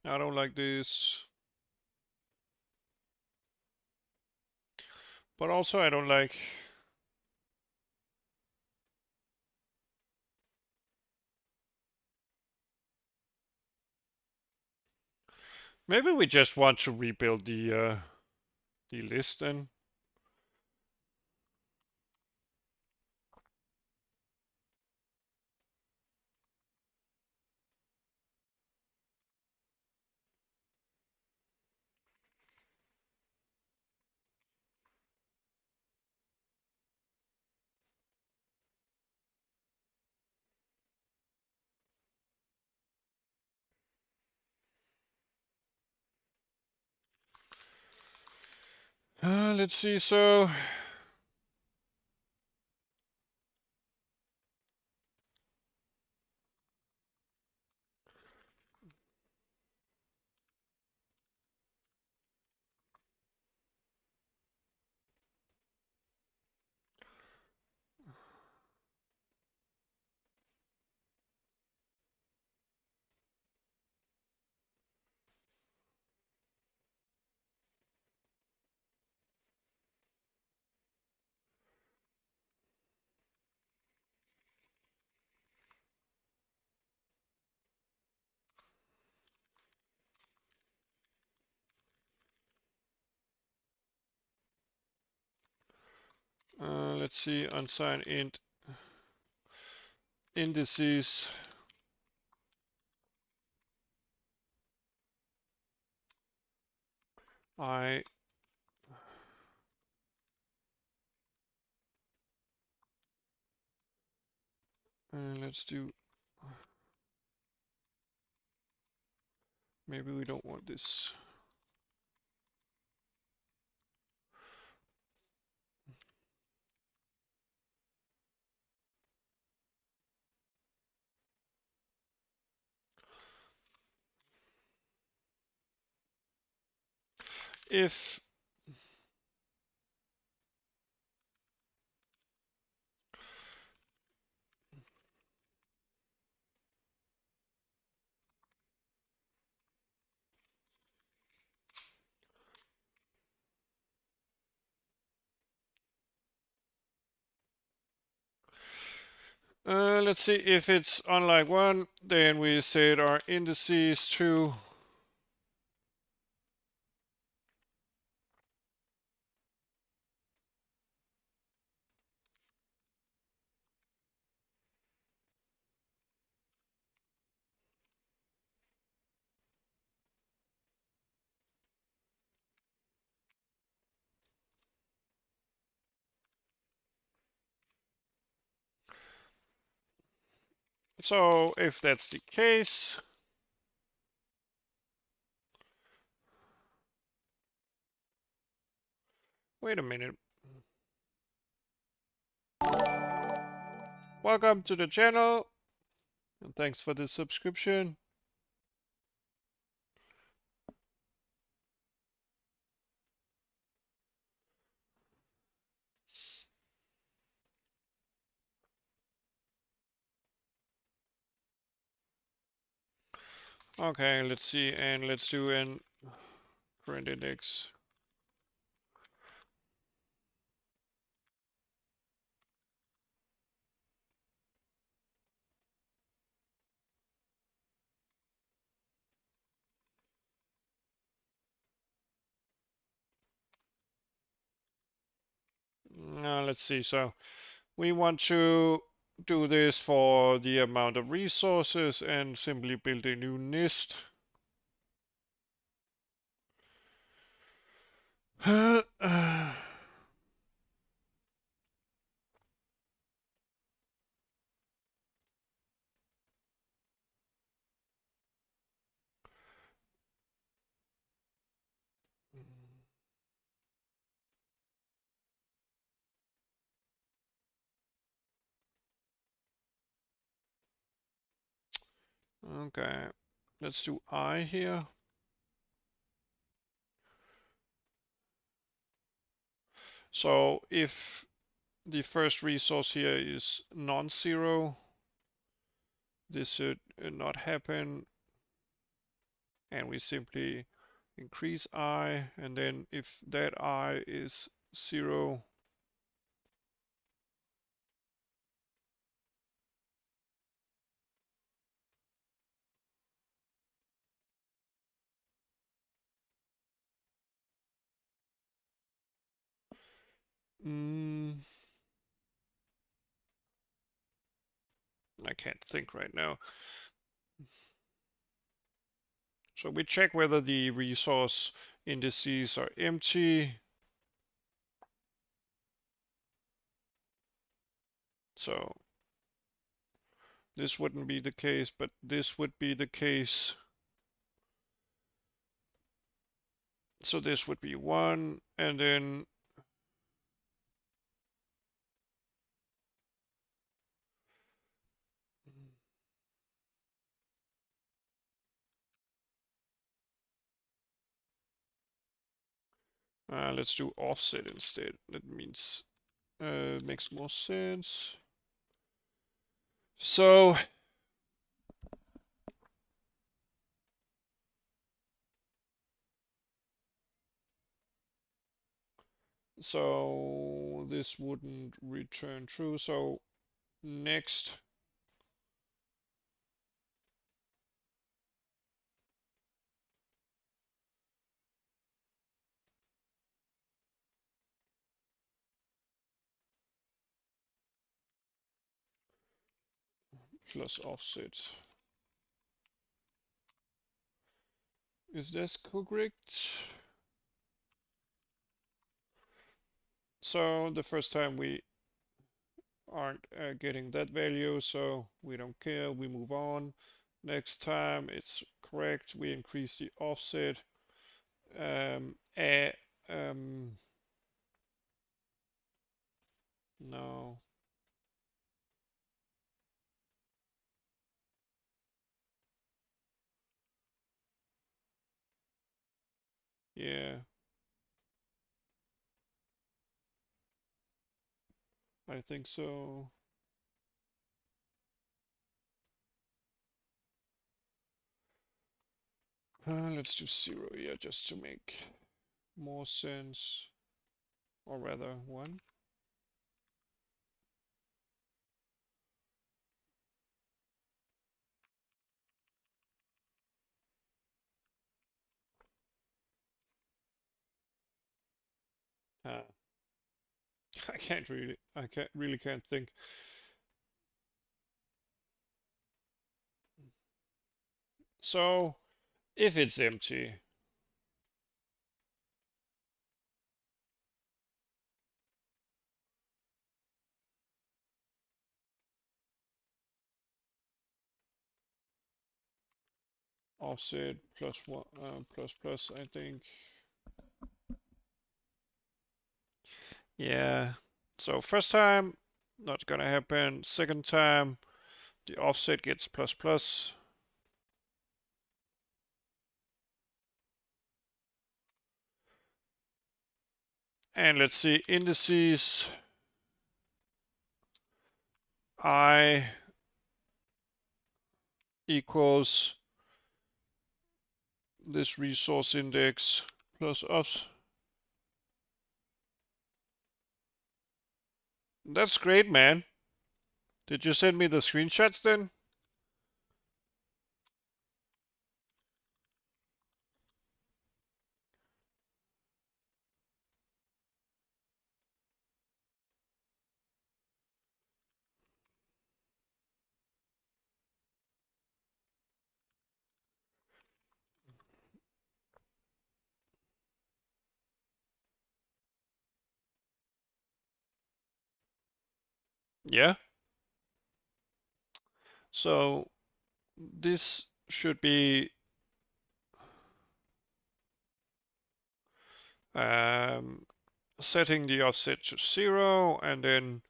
I don't like this. But also I don't like... Maybe we just want to rebuild the list then. Let's see, so... let's see, unsigned int indices. Let's do... Maybe we don't want this. If... let's see, if it's unlike 1, then we set our indices to... So if that's the case... Wait a minute. Welcome to the channel, and thanks for the subscription. Okay, let's see, and let's do an current index. Now let's see, so we want to do this for the amount of resources and simply build a new NIST. Okay, let's do I here. So if the first resource here is non-zero, this should not happen, and we simply increase I, and then if that I is 0. I can't think right now. So we check whether the resource indices are empty. So this wouldn't be the case, but this would be the case. So this would be 1, and then let's do offset instead. That means makes more sense. So this wouldn't return true. So next, plus offset. Is this correct? So the first time we aren't getting that value, so we don't care, we move on. Next time it's correct, we increase the offset. No. Yeah. I think so. Let's do 0 here just to make more sense. Or rather, 1. Uh, I really can't think. So, if it's empty, offset plus 1, plus, I think. Yeah. So first time, not gonna happen. Second time, the offset gets plus plus. And let's see, indices. I equals this resource index plus us. That's great, man. Did you send me the screenshots then? Yeah. So this should be setting the offset to 0 and then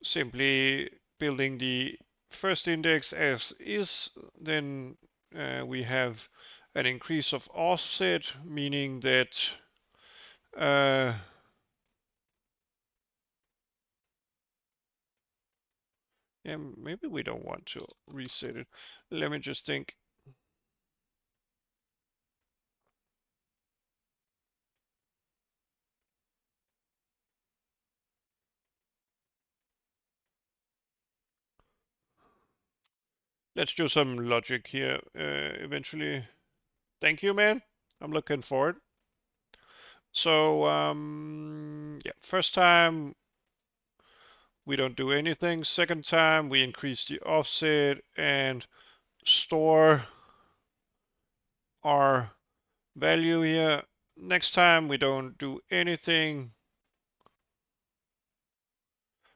simply building the first index as is. Then we have an increase of offset, meaning that yeah, maybe we don't want to reset it. Let me just think. let's do some logic here eventually. Thank you, man. I'm looking forward. So, yeah, first time we don't do anything. Second time we increase the offset and store our value here. Next time we don't do anything,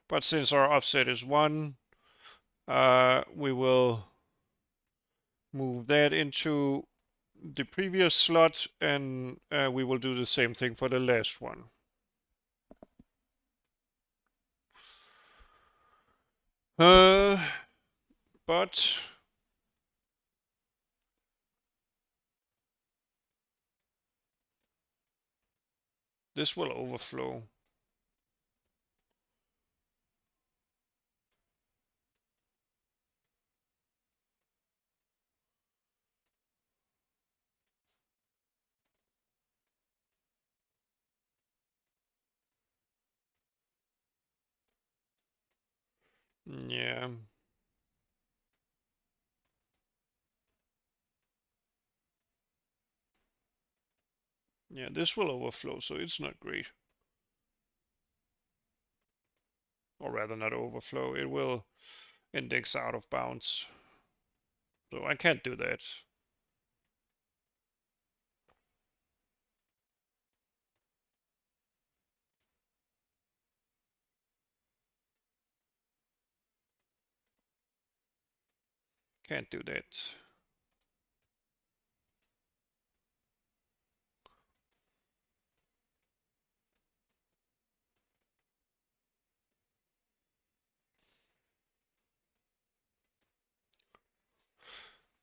but since our offset is 1, we will move that into the previous slot, and we will do the same thing for the last one. But this will overflow. Yeah. Yeah, this will overflow, so it's not great. Or rather not overflow, it will index out of bounds. So I can't do that. Can't do that.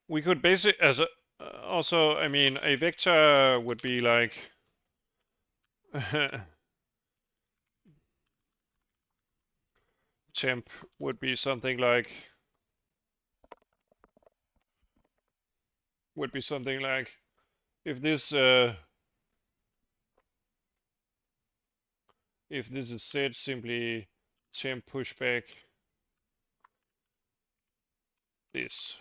We could basically, as a, also, I mean, a vector would be like temp would be something like if this is set, simply temp pushback this.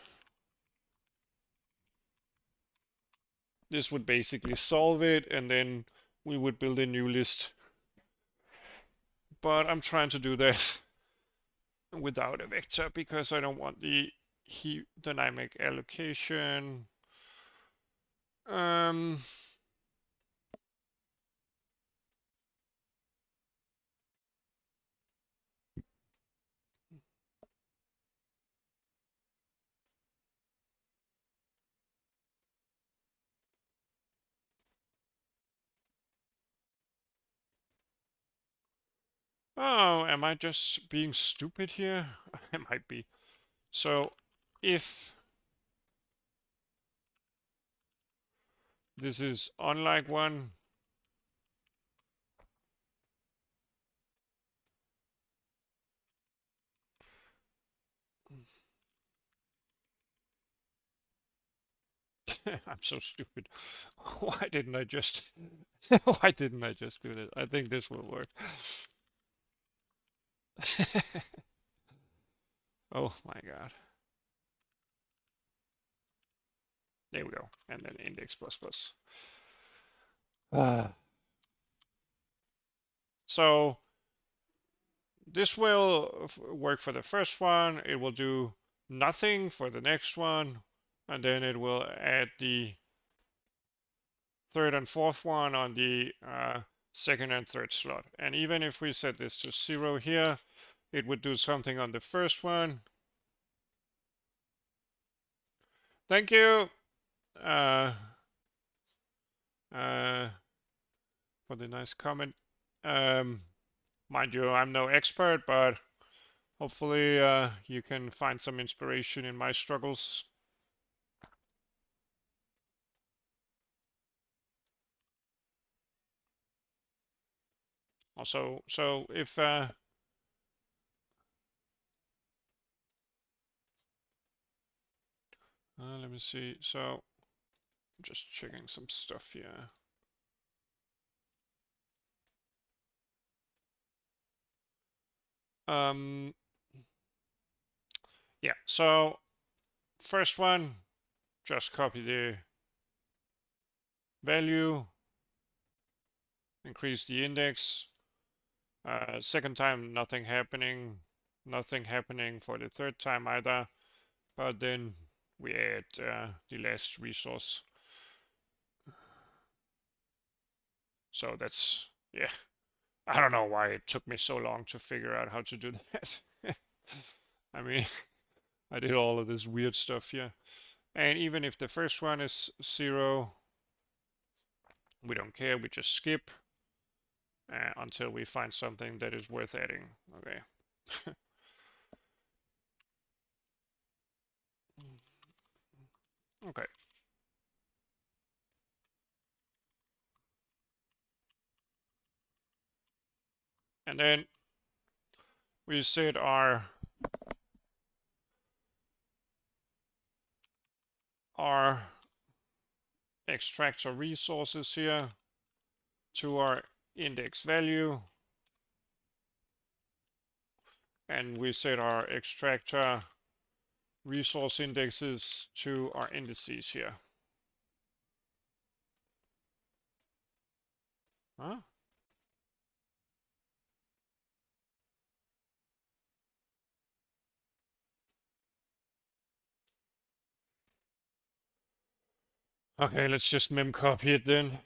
This would basically solve it, and then we would build a new list. But I'm trying to do that without a vector because I don't want the heap dynamic allocation. Oh, am I just being stupid here? I might be. So if this is unlike 1, I'm so stupid. Why didn't I just why didn't I just do this? I think this will work. Oh my god. There we go. And then index plus plus. So this will work for the first one. It will do nothing for the next one. And then it will add the third and fourth one on the second and third slot. And even if we set this to 0 here, it would do something on the first one. Thank you for the nice comment. Mind you, I'm no expert, but hopefully you can find some inspiration in my struggles. Also, so if let me see. So I'm just checking some stuff here. Yeah. So first one, just copy the value, increase the index. Second time, nothing happening. Nothing happening for the third time either. But then we add the last resource. So that's, yeah. I don't know why it took me so long to figure out how to do that. I mean, I did all of this weird stuff here. And even if the first one is 0, we don't care, we just skip until we find something that is worth adding. Okay. Okay. And then we set our extractor resources here to our index value, and we set our extractor resource indexes to our indices here. Huh? Okay, let's just mem copy it then.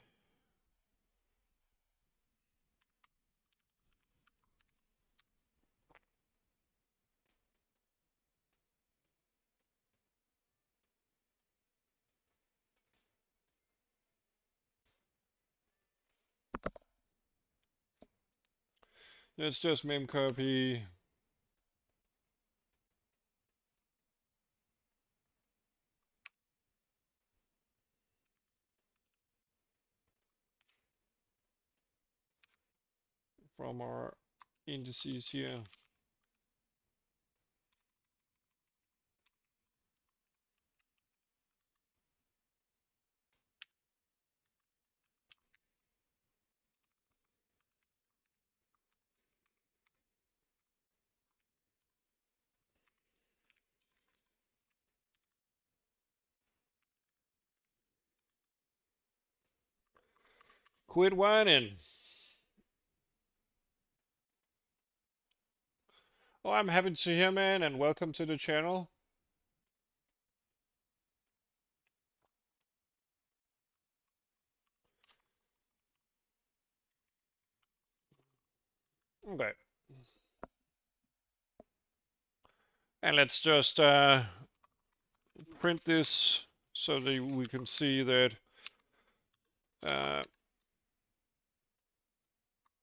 Let's just mem copy. From our indices here. Quit whining. Oh, I'm happy to hear, man, and welcome to the channel. Okay. And let's just print this so that we can see that uh,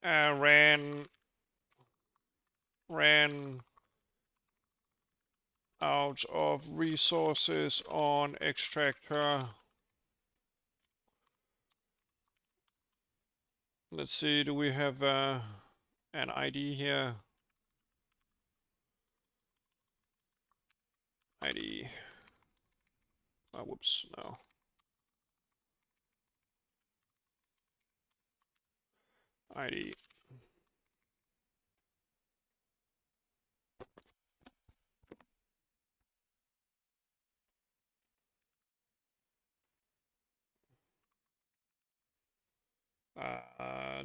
ran out of resources on extractor. Let's see, do we have an ID here? ID. Oh, whoops, no. ID.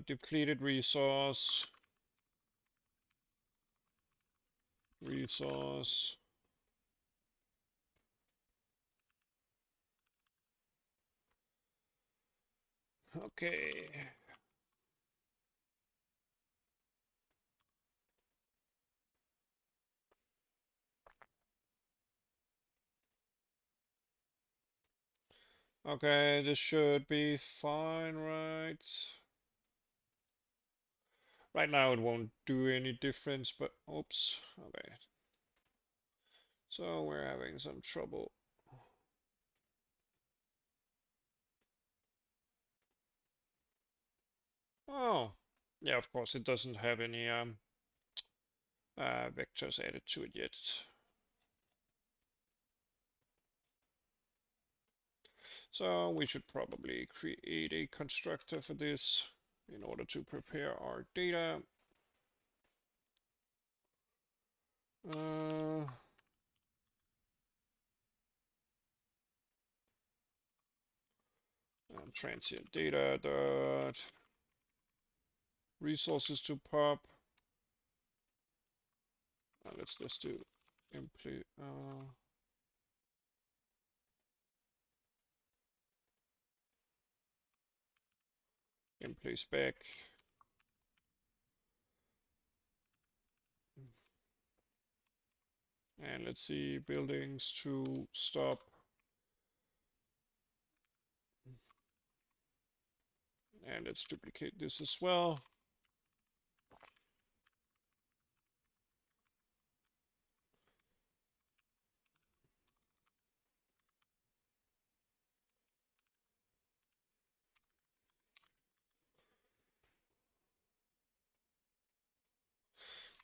Depleted resource. Resource. Okay. Okay, this should be fine, right? Right now it won't do any difference, but oops. Okay. So we're having some trouble. Oh, yeah, of course it doesn't have any vectors added to it yet. So we should probably create a constructor for this in order to prepare our data. transient data dot resources to pop. Let's just do imply spec. And let's see, buildings to stop. And let's duplicate this as well.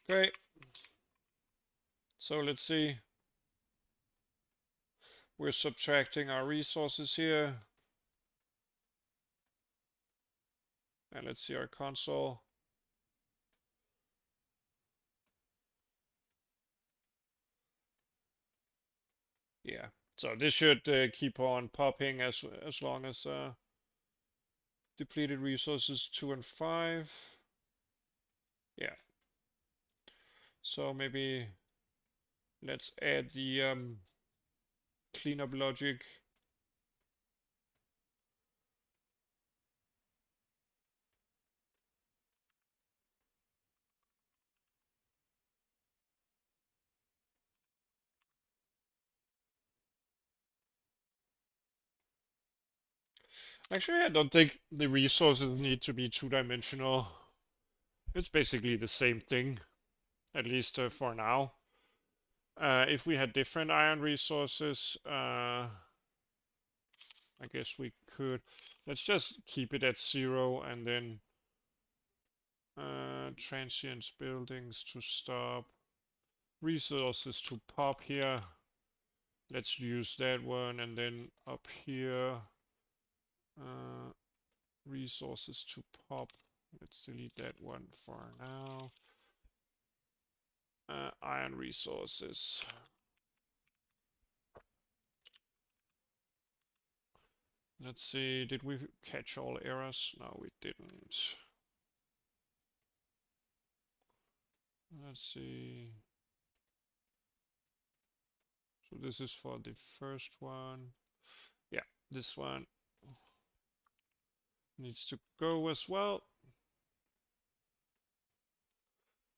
Okay. So let's see. We're subtracting our resources here. And let's see our console. Yeah. So this should keep on popping as long as depleted resources 2 and 5. Yeah. So maybe let's add the cleanup logic. Actually, I don't think the resources need to be two-dimensional. It's basically the same thing, at least for now. If we had different iron resources, I guess we could. Let's just keep it at 0 and then transients buildings to stop, resources to pop here. Let's use that one, and then up here, resources to pop. Let's delete that one for now. Iron resources. Let's see, did we catch all errors? No, we didn't. Let's see. So this is for the first one. Yeah, this one needs to go as well.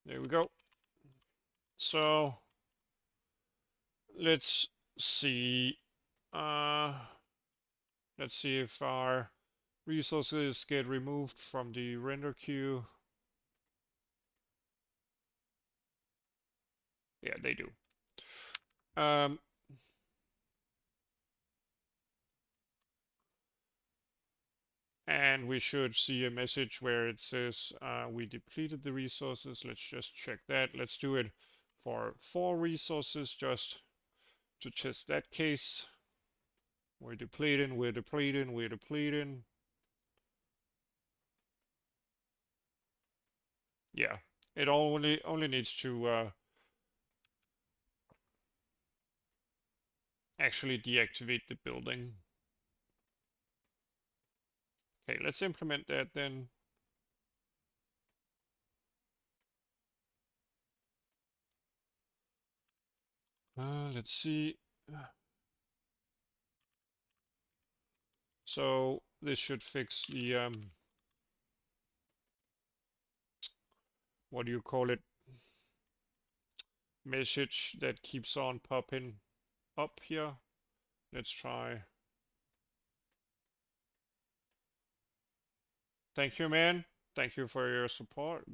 There we go. So let's see. Let's see if our resources get removed from the render queue. Yeah, they do. And we should see a message where it says we depleted the resources. Let's just check that. Let's do it for 4 resources just to test that case. We're depleting, we're depleting, we're depleting. Yeah, it only needs to actually deactivate the building. Okay, let's implement that then. Let's see. So this should fix the what do you call it? Message that keeps on popping up here. Let's try. Thank you, man. Thank you for your support.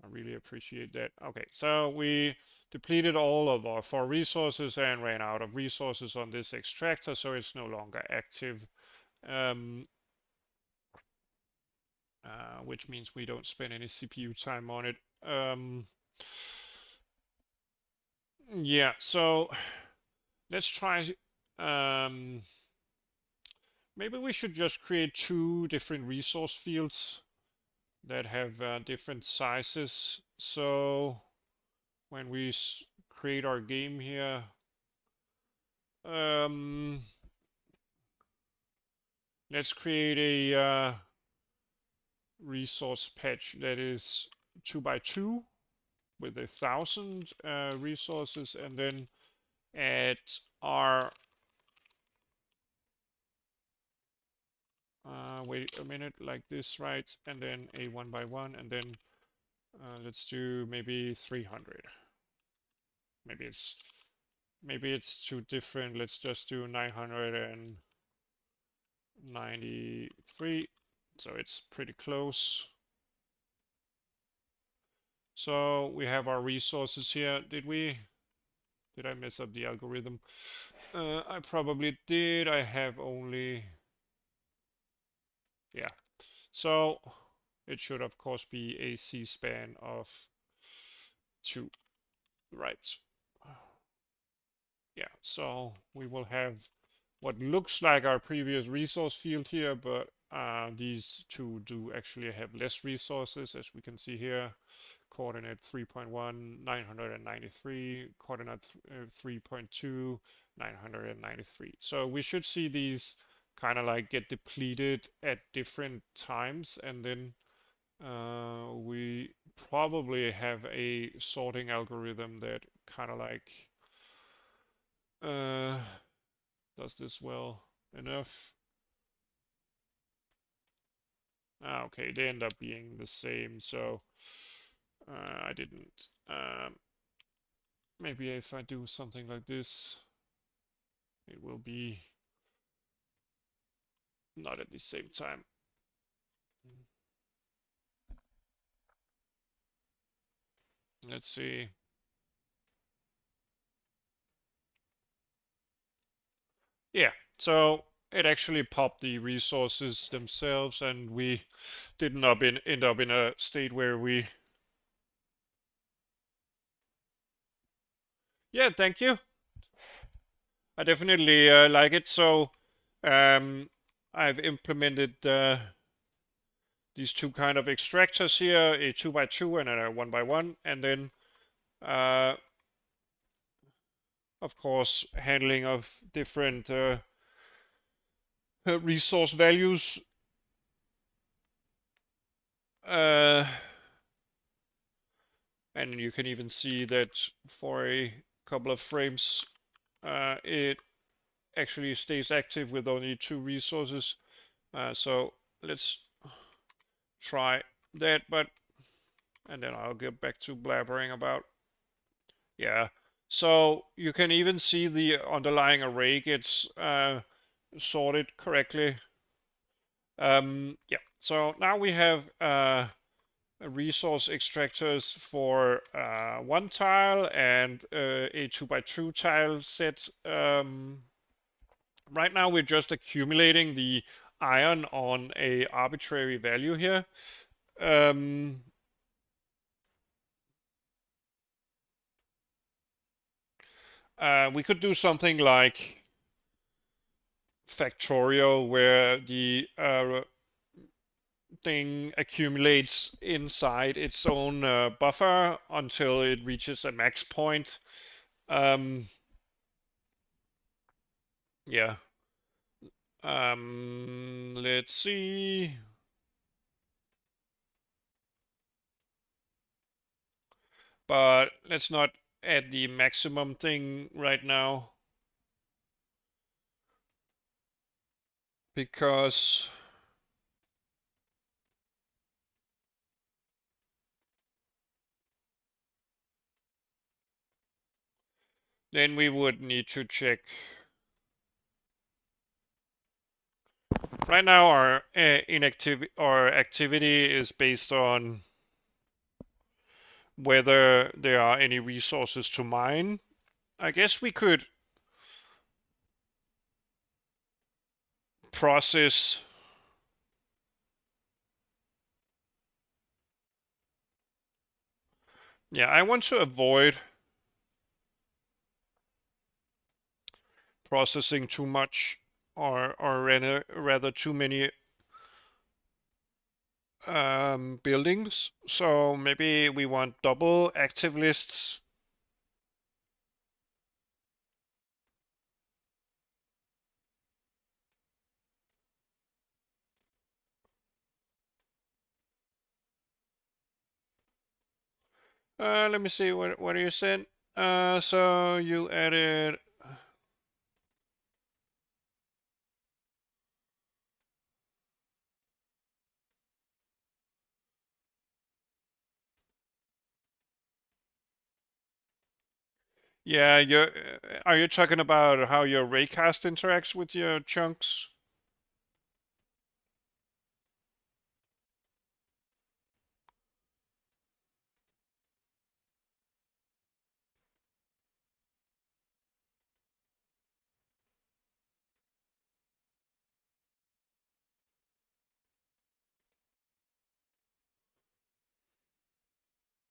I really appreciate that. Okay, so we depleted all of our 4 resources and ran out of resources on this extractor, so it's no longer active. Which means we don't spend any CPU time on it. Yeah, so let's try. Maybe we should just create 2 different resource fields that have different sizes. So when we create our game here, let's create a resource patch that is 2 by 2 with 1,000 resources, and then add our wait a minute, like this, right? And then a 1 by 1, and then let's do maybe 300. Maybe it's too different. Let's just do 993. So it's pretty close. So we have our resources here. Did I mess up the algorithm? I probably did. I have only, yeah. So it should of course be a C-span of 2, right? Yeah, so we will have what looks like our previous resource field here, but these two do actually have less resources, as we can see here. Coordinate 3.1, 993, coordinate 3.2, 993. So we should see these kind of like get depleted at different times, and then we probably have a sorting algorithm that kind of like does this well enough. Okay, they end up being the same, so I didn't. Maybe if I do something like this, it will be not at the same time. Let's see. Yeah, so it actually popped the resources themselves, and we didn't end up in a state where we. Yeah, thank you. I definitely like it. So I've implemented these two kind of extractors here, a 2 by 2 and a 1 by 1, and then uh, of course handling of different resource values. And you can even see that for a couple of frames it actually stays active with only 2 resources. So let's try that, and then I'll get back to blabbering about. Yeah, so you can even see the underlying array gets sorted correctly. Yeah, so now we have resource extractors for 1 tile and a 2 by 2 tile set. Right now we're just accumulating the iron on a arbitrary value here. We could do something like factorial, where the thing accumulates inside its own buffer until it reaches a max point. Yeah. Let's see. But let's not add the maximum thing right now, because then we would need to check. Right now our activity is based on whether there are any resources to mine. I guess we could process. Yeah, I want to avoid processing too much, or rather too many buildings. So maybe we want double active lists. Let me see, what do you said? So you added. Yeah, are you talking about how your raycast interacts with your chunks?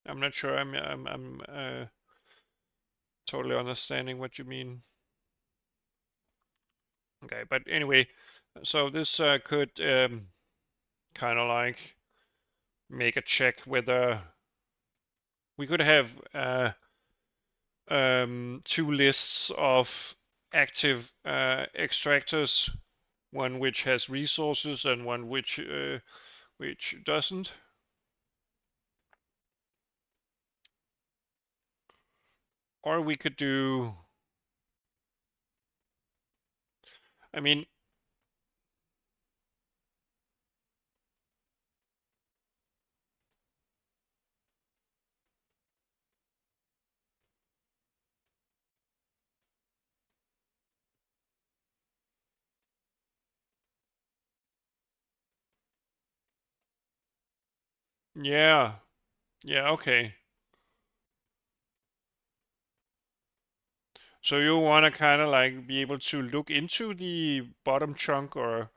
I'm not sure. I'm totally understanding what you mean. Okay, but anyway, so this could kind of like make a check whether we could have two lists of active extractors, one which has resources and one which doesn't. Or we could do, I mean, yeah, yeah, okay. So you want to kind of like be able to look into the bottom chunk, or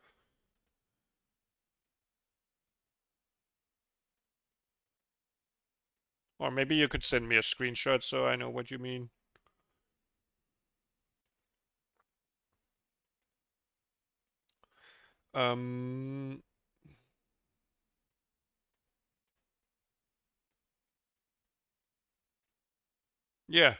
maybe you could send me a screenshot so I know what you mean. Um, yeah.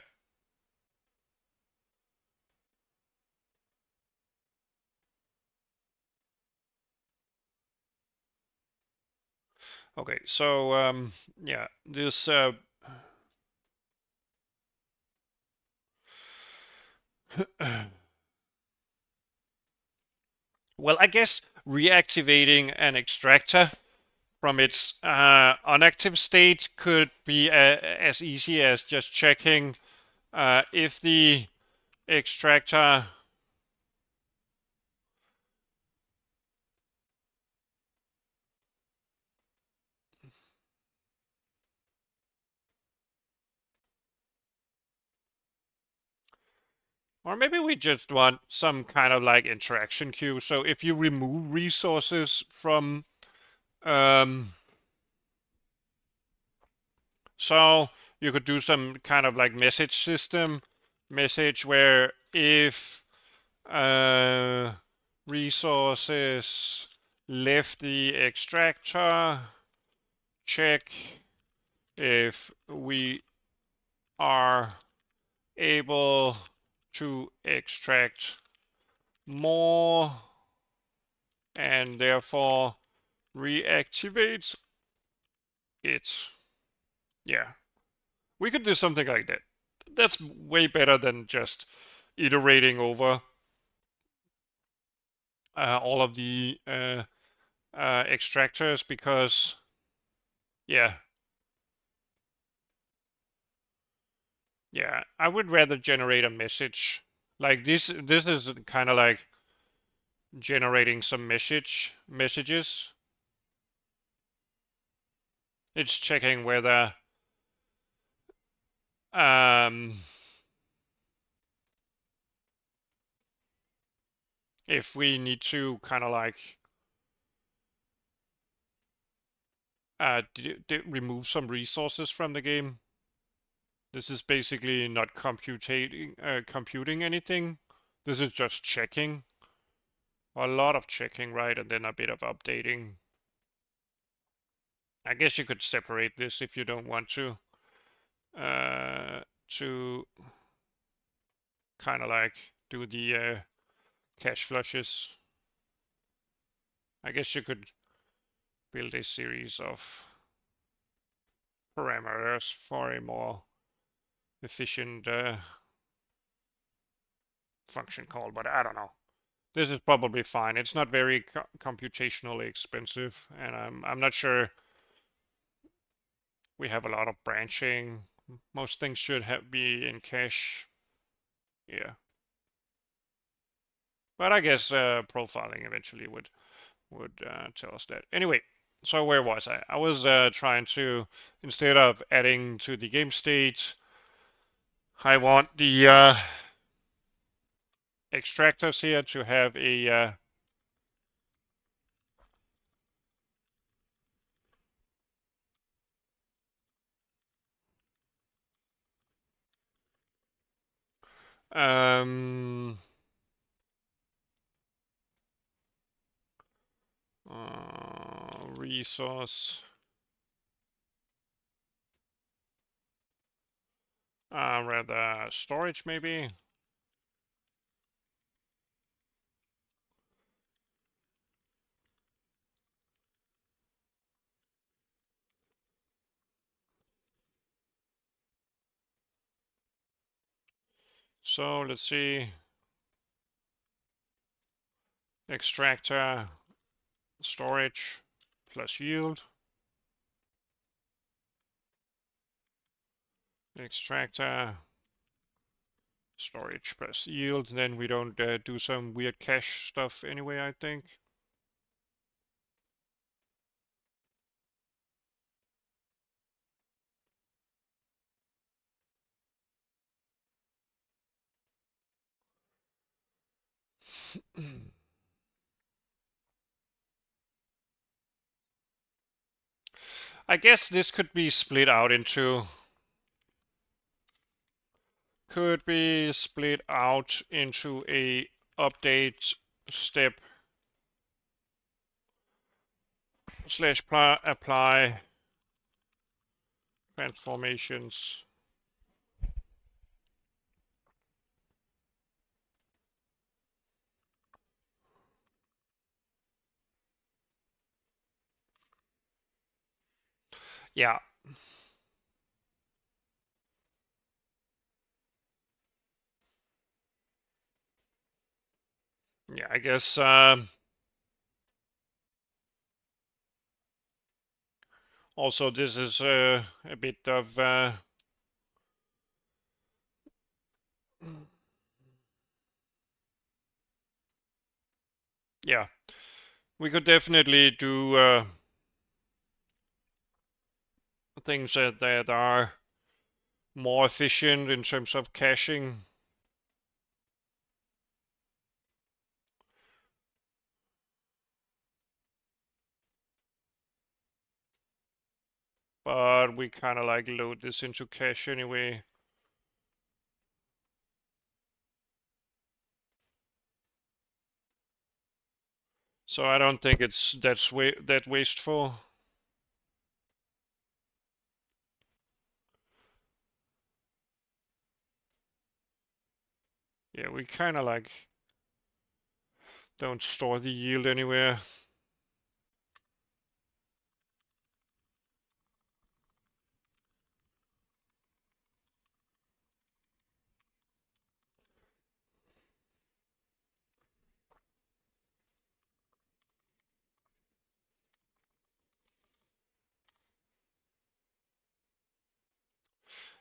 Okay. So yeah, this well, I guess reactivating an extractor from its inactive state could be as easy as just checking if the extractor. Or maybe we just want some kind of like interaction queue. So if you remove resources from, um, so you could do some kind of like message system, message where if uh, resources left the extractor, check if we are able to extract more and therefore reactivate it. Yeah, we could do something like that. That's way better than just iterating over all of the extractors because, yeah, yeah, I would rather generate a message. Like this is kind of like generating some messages. It's checking whether um, if we need to kind of like remove some resources from the game. This is basically not computing anything. This is just checking. A lot of checking, right? And then a bit of updating. I guess you could separate this if you don't want to kind of like do the cache flushes. I guess you could build a series of parameters for a more efficient function call, but I don't know. This is probably fine. It's not very computationally expensive, and I'm not sure we have a lot of branching. Most things should be in cache. Yeah. But I guess profiling eventually would tell us that. Anyway, so where was I? I was trying to, instead of adding to the game state, I want the extractors here to have a um, resource, rather storage maybe. So let's see, extractor storage plus yield. Extractor storage plus yield, then we don't do some weird cache stuff anyway, I think. I guess this could be split out into a update step slash apply transformations. Yeah. Yeah, I guess also this is a bit of yeah, we could definitely do things that are more efficient in terms of caching. But we kind of like load this into cache anyway. So I don't think it's that wasteful. Yeah, we kind of like don't store the yield anywhere.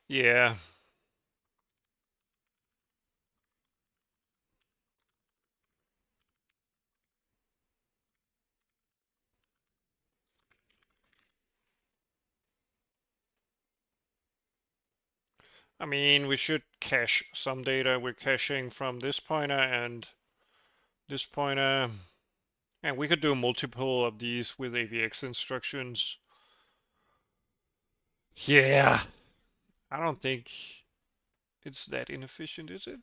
Yeah. I mean, we should cache some data. We're caching from this pointer and this pointer. And we could do multiple of these with AVX instructions. Yeah. I don't think it's that inefficient, is it?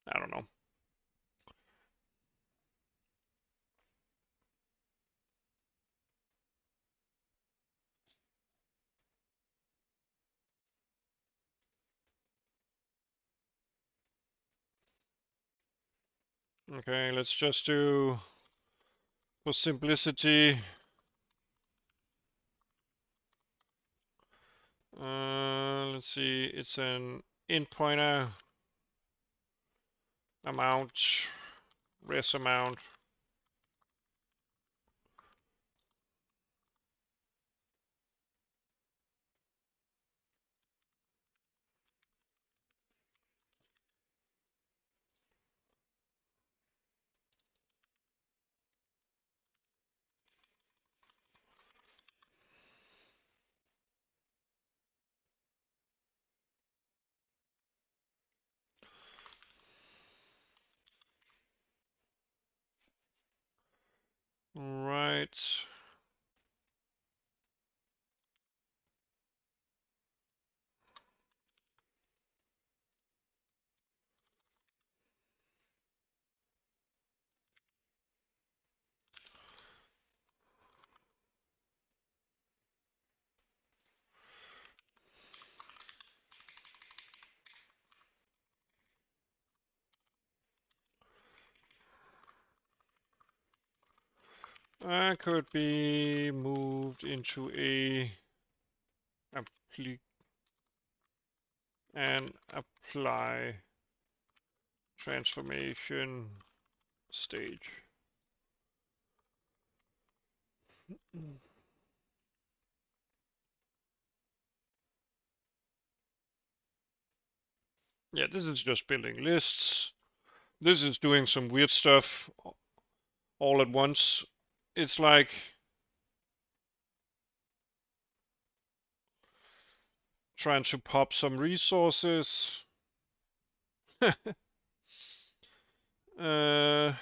I don't know. Okay, let's just do, for simplicity, let's see, it's an int pointer, amount, res amount. Right. That could be moved into a and apply transformation stage. Yeah, this is just building lists. This is doing some weird stuff all at once. It's like trying to pop some resources. uh,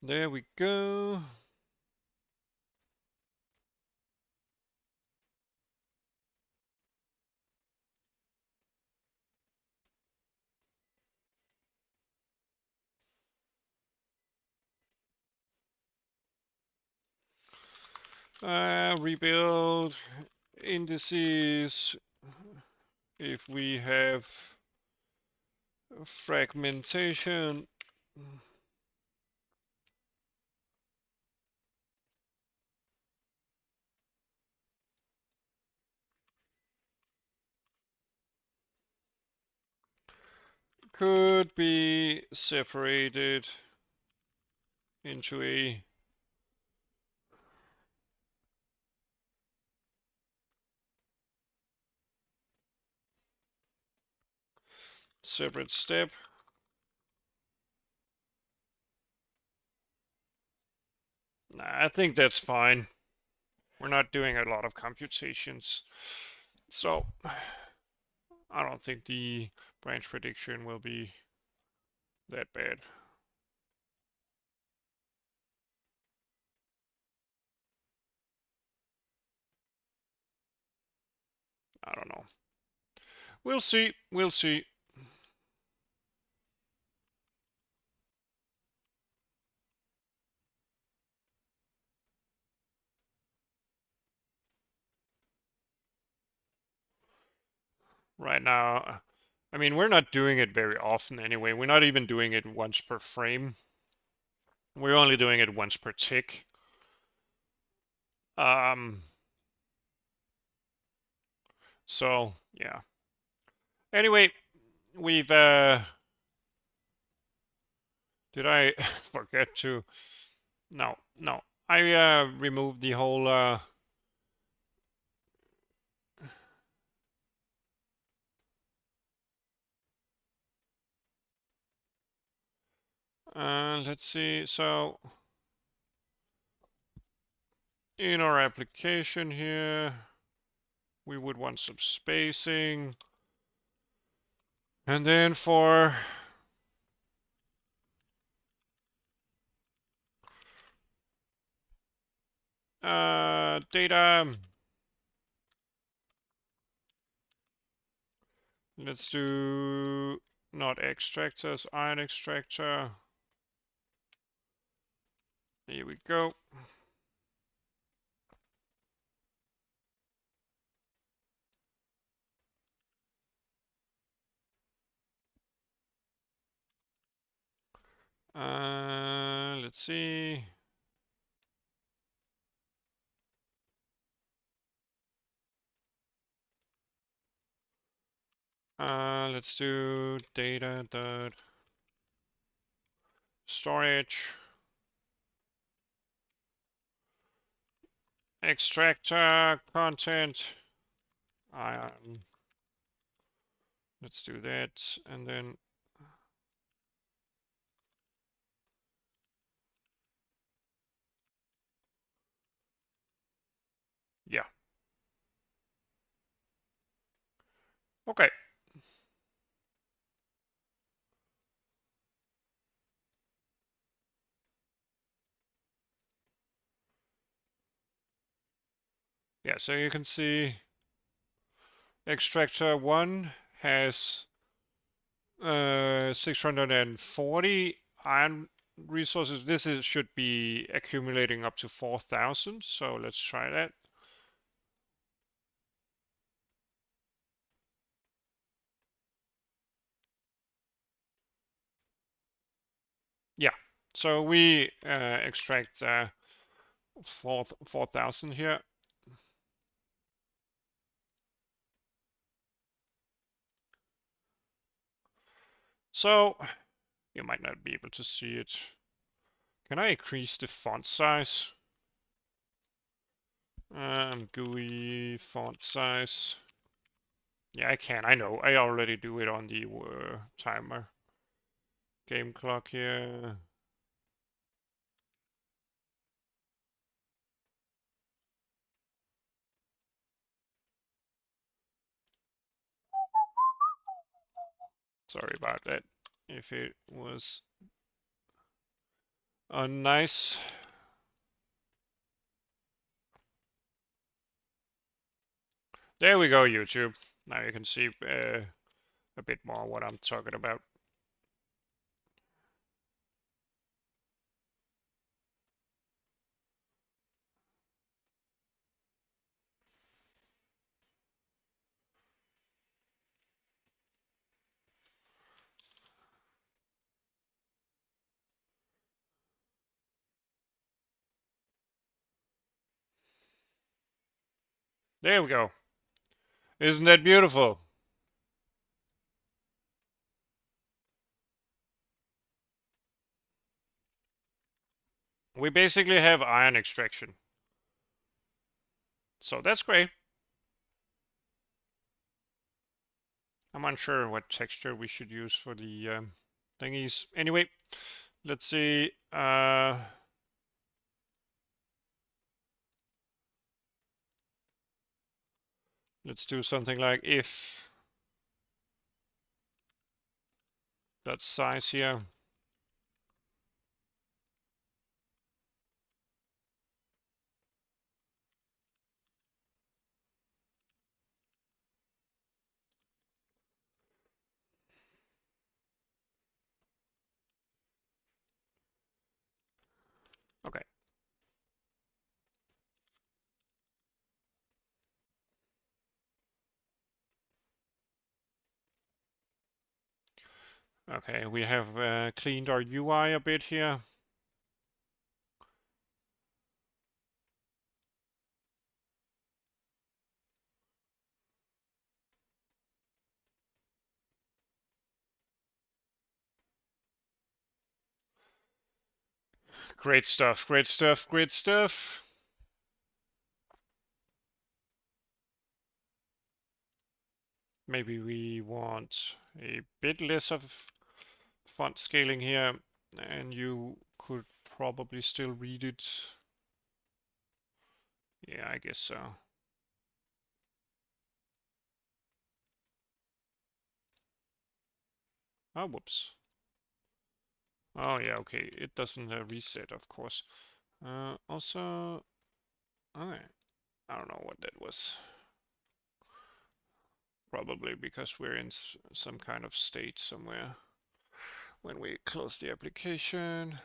there we go. Rebuild indices. If we have fragmentation, could be separated into a separate step. Nah, I think that's fine. We're not doing a lot of computations, so I don't think the branch prediction will be that bad. I don't know. We'll see. We'll see. Right now, I mean, we're not doing it very often anyway. We're not even doing it once per frame. We're only doing it once per tick. Um, so yeah. Anyway, we've did I forget to? No, no. I removed the whole Let's see. So in our application here, we would want some spacing. And then for data, let's do not extractors, iron extractor. Here we go. Let's see. Let's do data dot storage extractor content iron. Let's do that, and then yeah. Okay. Yeah, so you can see extractor 1 has 640 iron resources. Should be accumulating up to 4,000. So let's try that. Yeah. So we extract 4,000 here. So you might not be able to see it. Can I increase the font size? GUI font size. Yeah, I can. I know. I already do it on the timer. Game clock here. Sorry about that. If it was nice. There we go, YouTube. Now you can see a bit more what I'm talking about. There we go. Isn't that beautiful? We basically have iron extraction. So that's great. I'm unsure what texture we should use for the thingies. Anyway, let's see. Let's do something like if that size here. Okay. Okay, we have cleaned our UI a bit here. Great stuff, great stuff, great stuff. Maybe we want a bit less of font scaling here. and you could probably still read it. Yeah, I guess so. Oh, whoops. Oh yeah, okay. It doesn't reset, of course. Also, I don't know what that was. Probably because we're in some kind of state somewhere when we close the application.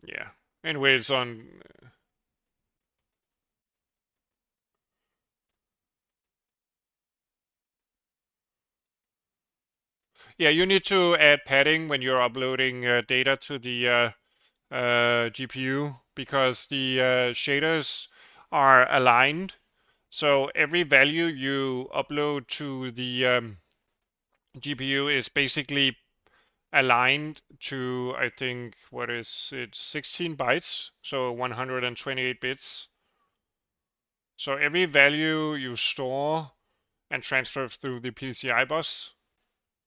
Yeah. Anyway, it's on. Yeah, you need to add padding when you're uploading data to the GPU because the shaders are aligned. So every value you upload to the GPU is basically aligned to, I think, what is it, 16 bytes, so 128 bits. So every value you store and transfer through the PCI bus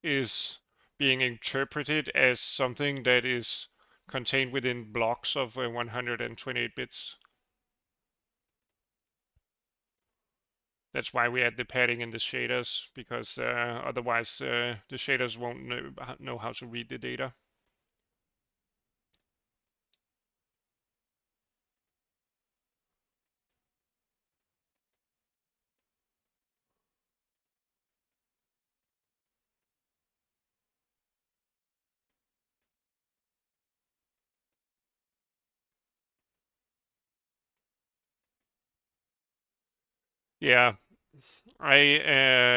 is being interpreted as something that is contained within blocks of 128 bits. That's why we add the padding in the shaders, because otherwise the shaders won't know how to read the data. Yeah, I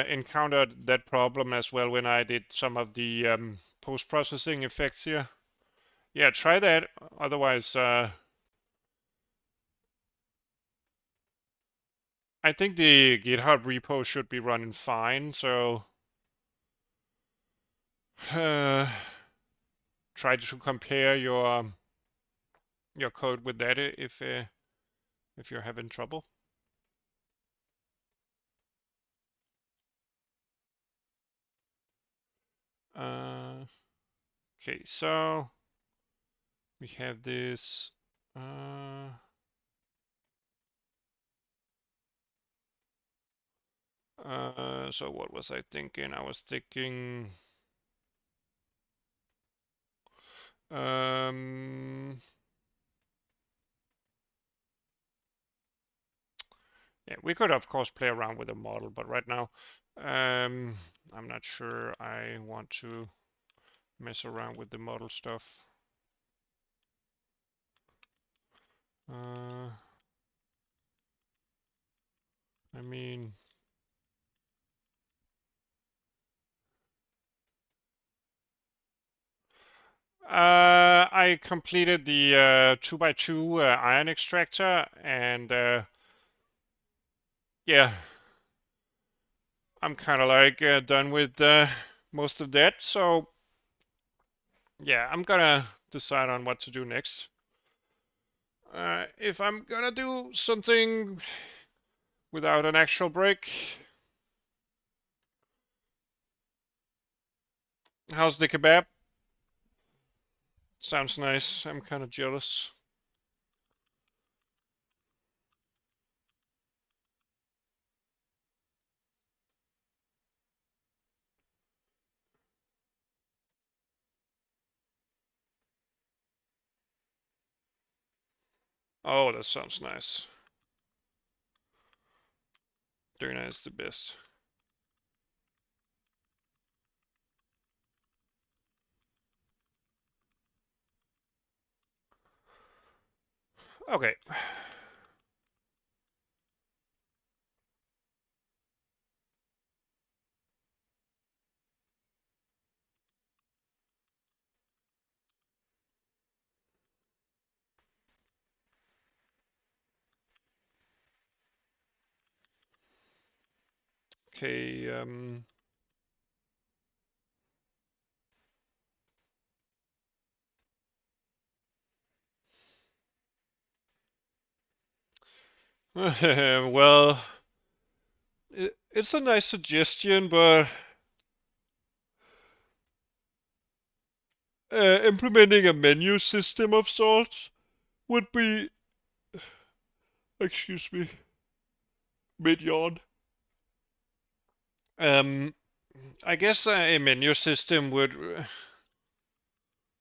encountered that problem as well when I did some of the post-processing effects here. Yeah, try that. Otherwise, I think the GitHub repo should be running fine. So try to compare your code with that if you're having trouble. Okay, so we have this. So what was I thinking? I was thinking. Yeah, we could of course play around with the model, but right now, I'm not sure I want to mess around with the model stuff. I mean, I completed the 2x2 iron extractor, and yeah, I'm kind of like done with most of that. So yeah, I'm gonna decide on what to do next. If I'm gonna do something without an actual break. How's the kebab? Sounds nice. I'm kind of jealous. Oh, that sounds nice. Döner is the best. Okay. Okay, Well, it's a nice suggestion, but implementing a menu system of sorts would be, excuse me, mid-yawn. I guess a menu system would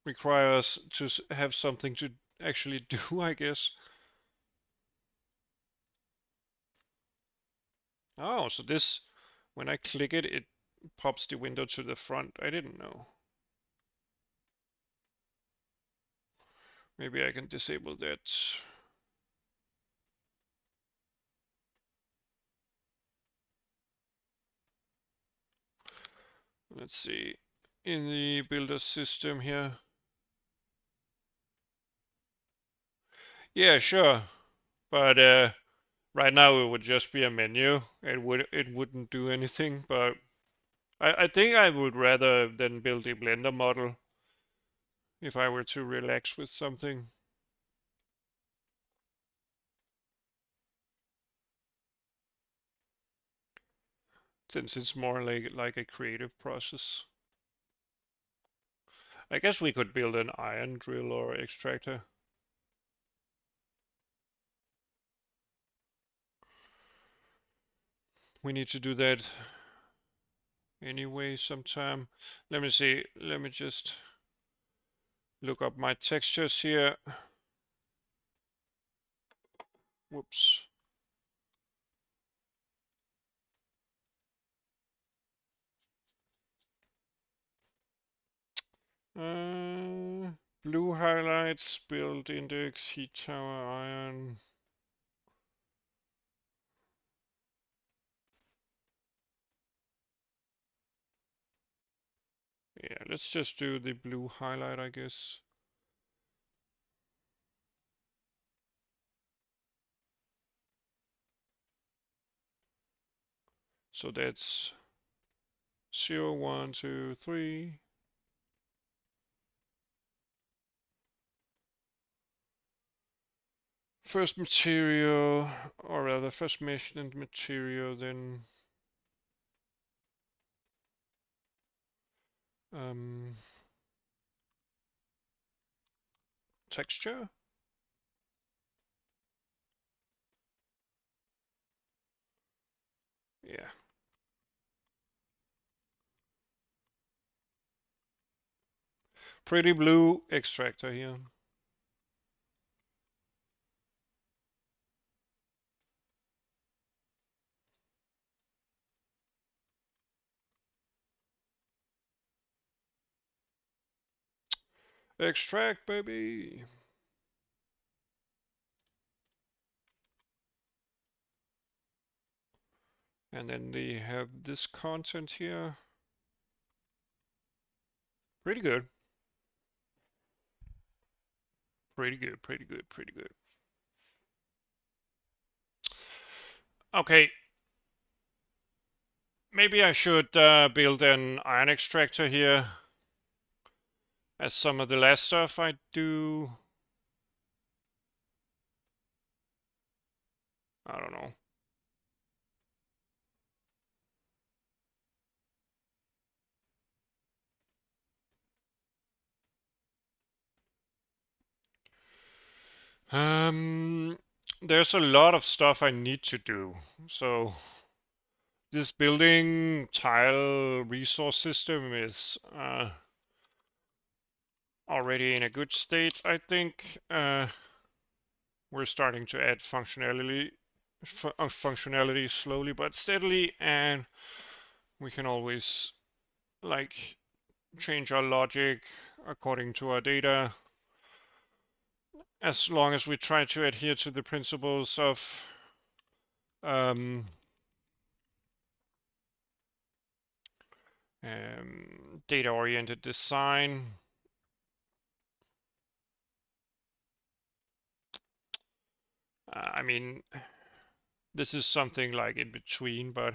require us to have something to actually do, I guess. Oh, so this, when I click it, it pops the window to the front. I didn't know. Maybe I can disable that. Let's see. In the builder system here. Yeah, sure. But right now it would just be a menu. It wouldn't do anything. But I think I would rather than build a Blender model if I were to relax with something, since it's more like a creative process. I guess we could build an iron drill or extractor. We need to do that anyway sometime. Let me see. Let me just look up my textures here. Whoops. Blue highlights, build index, heat tower, iron. Yeah, let's just do the blue highlight, I guess. So that's 0, 1, 2, 3. First material, or rather first mesh and material, then texture. Yeah. Pretty blue extractor here. Extract, baby. And then they have this content here. Pretty good. Pretty good, pretty good, pretty good. Okay. Maybe I should build an iron extractor here, as some of the last stuff I do. I don't know. There's a lot of stuff I need to do. So this building tile resource system is already in a good state, I think. We're starting to add functionality slowly but steadily, and we can always like change our logic according to our data, as long as we try to adhere to the principles of data-oriented design. I mean, this is something like in between, but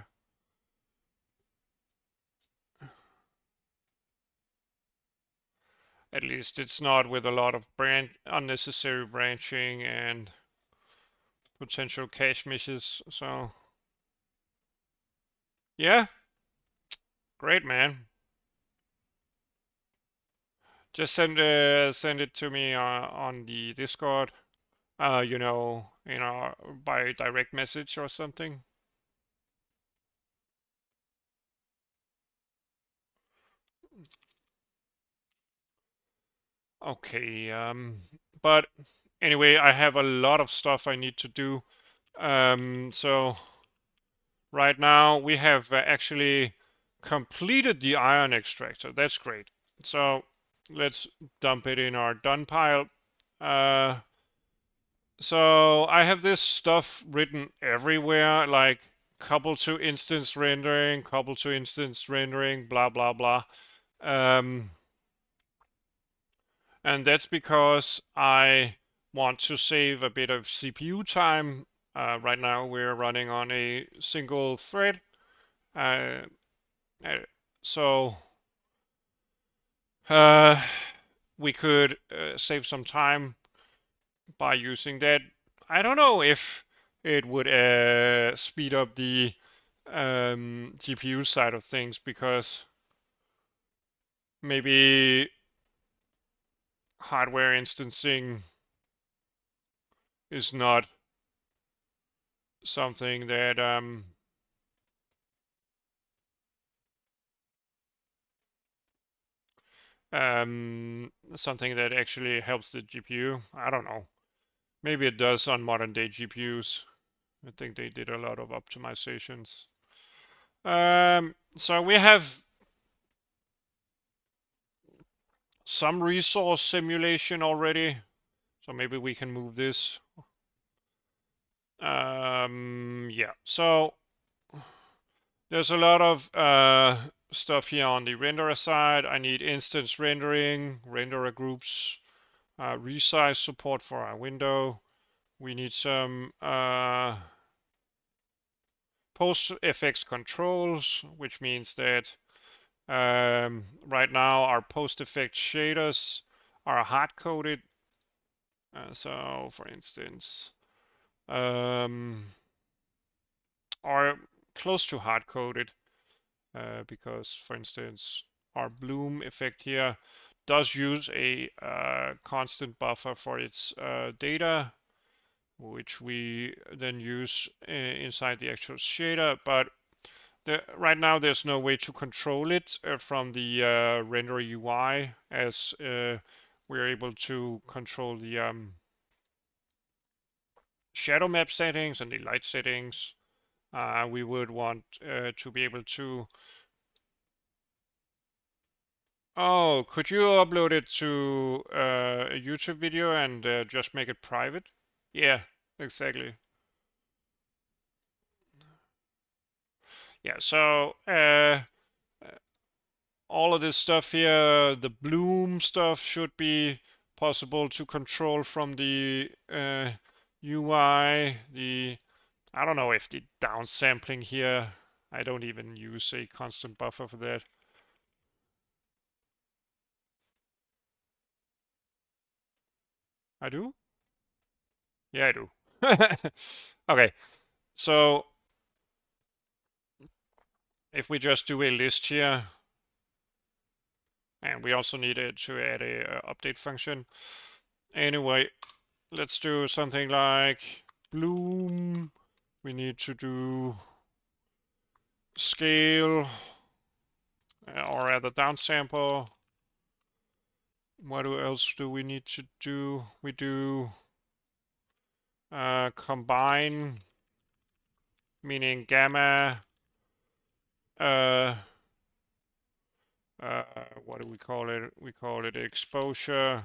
at least it's not with a lot of unnecessary branching and potential cache misses. So yeah, great, man. Just send it to me on the Discord. By direct message or something. Okay. But anyway, I have a lot of stuff I need to do. So right now we have actually completed the iron extractor. That's great. So let's dump it in our done pile. So I have this stuff written everywhere, like couple to instance rendering, couple to instance rendering, blah blah blah. Um, and that's because I want to save a bit of CPU time. Right now we're running on a single thread, uh, uh, so uh, we could save some time by using that. I don't know if it would speed up the GPU side of things, because maybe hardware instancing is not something that something that actually helps the GPU. I don't know. Maybe it does on modern day GPUs. I think they did a lot of optimizations. So we have some resource simulation already. So maybe we can move this. Yeah. So there's a lot of stuff here on the renderer side. I need instance rendering, renderer groups, resize support for our window. We need some post effects controls, which means that right now our post effect shaders are hard coded. So, for instance, are close to hard coded, because, for instance, our bloom effect here does use a constant buffer for its data, which we then use inside the actual shader. But right now there's no way to control it from the render UI, as we're able to control the shadow map settings and the light settings. We would want to be able to. Oh, could you upload it to a YouTube video and just make it private? Yeah, exactly. Yeah, so all of this stuff here, the bloom stuff, should be possible to control from the UI. I don't know if the downsampling here, I don't even use a constant buffer for that. I do? Yeah, I do. Okay, so if we just do a list here, and we also need to add a update function. Anyway, let's do something like bloom. We need to do scale, or rather downsample. What else do we need to do? We do combine, meaning gamma. Uh, what do we call it? We call it exposure.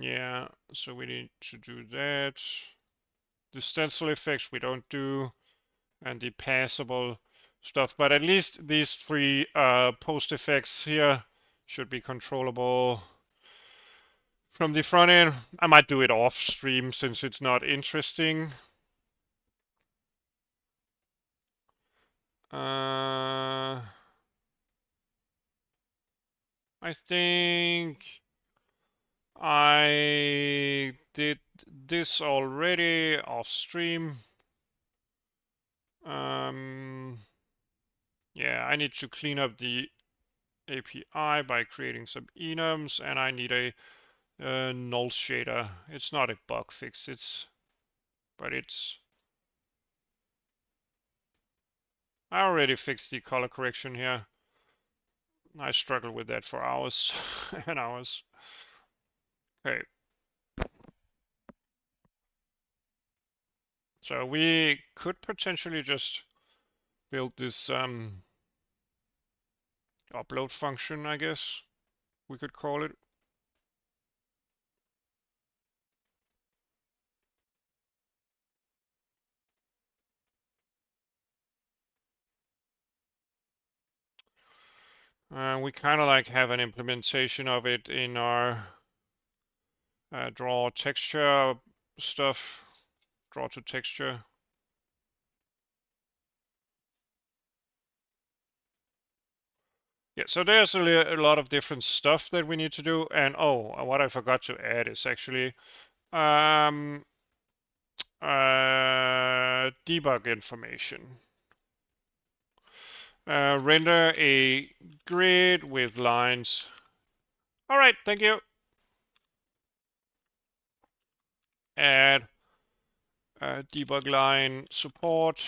Yeah, so we need to do that. The stencil effects we don't do, and the passable stuff. But at least these three post effects here should be controllable from the front end. I might do it off stream since it's not interesting. I think I did this already off stream. Yeah, I need to clean up the API by creating some enums, and I need a null shader. It's not a bug fix, but I already fixed the color correction here. I struggled with that for hours and hours. Okay. So we could potentially just build this upload function, I guess we could call it. We kind of like have an implementation of it in our draw texture stuff, draw to texture. Yeah, so there's a lot of different stuff that we need to do. And oh, what I forgot to add is actually debug information. Render a grid with lines. All right, thank you. Add debug line support.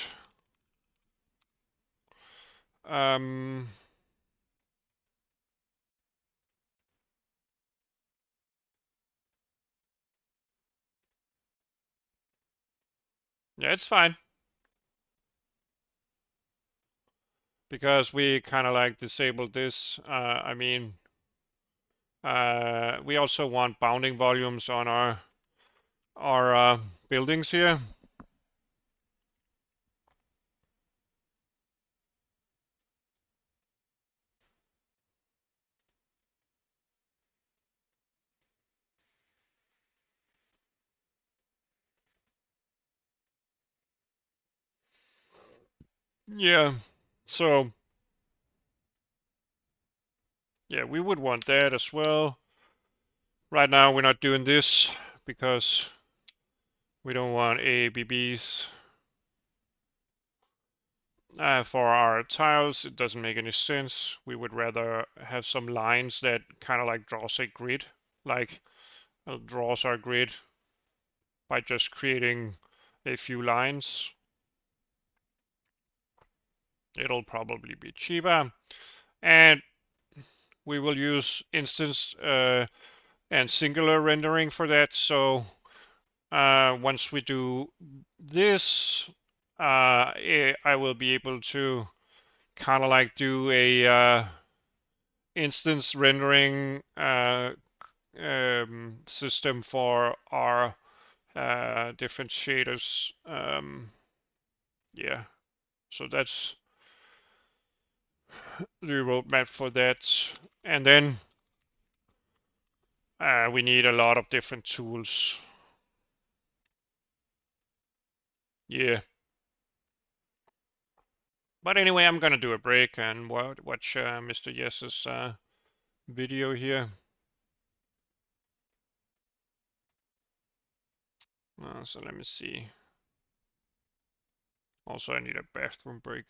Yeah, it's fine. Because we kind of like disabled this. I mean, we also want bounding volumes on our buildings here. Yeah, so yeah, we would want that as well. Right now we're not doing this because we don't want AABBs. For our tiles, it doesn't make any sense. We would rather have some lines that kind of like draws a grid, like draws our grid by just creating a few lines. It'll probably be cheaper. And we will use instance and singular rendering for that. So once we do this, I will be able to kind of like do a instance rendering system for our different shaders. Yeah, so that's the roadmap for that. And then we need a lot of different tools. Yeah. But anyway, I'm gonna do a break and watch Mr. Yes's video here. So let me see. Also, I need a bathroom break.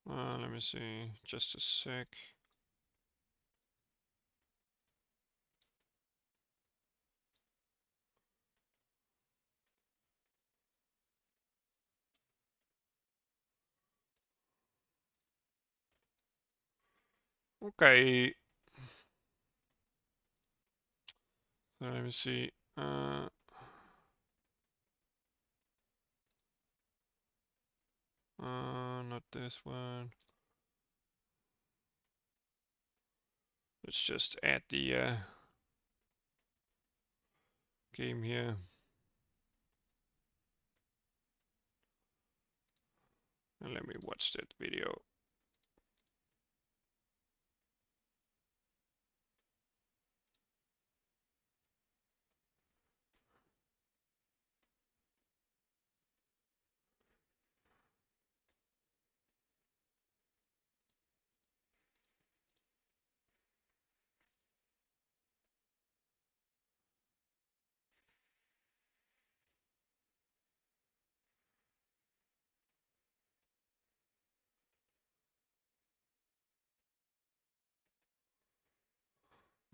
Let me see. Just a sec. Okay. So let me see. Not this one. Let's just add the game here. And let me watch that video.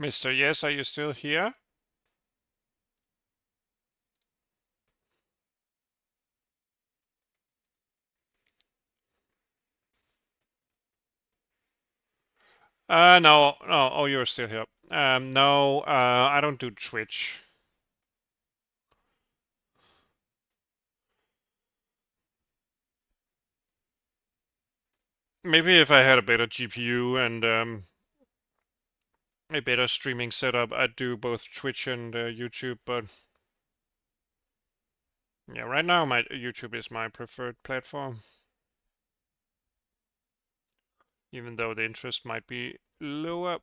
Mr. Yes, are you still here? No. Oh, you're still here. No, I don't do Twitch. Maybe if I had a better GPU and a better streaming setup, I'd do both Twitch and YouTube. But yeah, right now my YouTube is my preferred platform, even though the interest might be lower.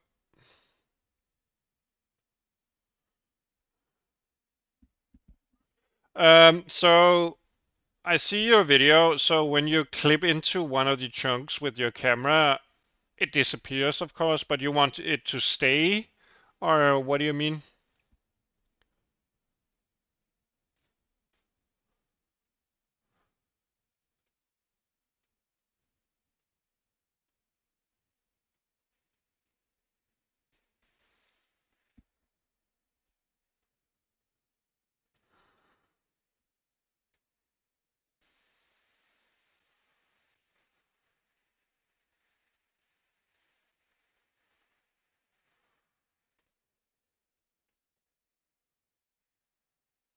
So I see your video. So when you clip into one of the chunks with your camera, it disappears, of course, but you want it to stay, or what do you mean?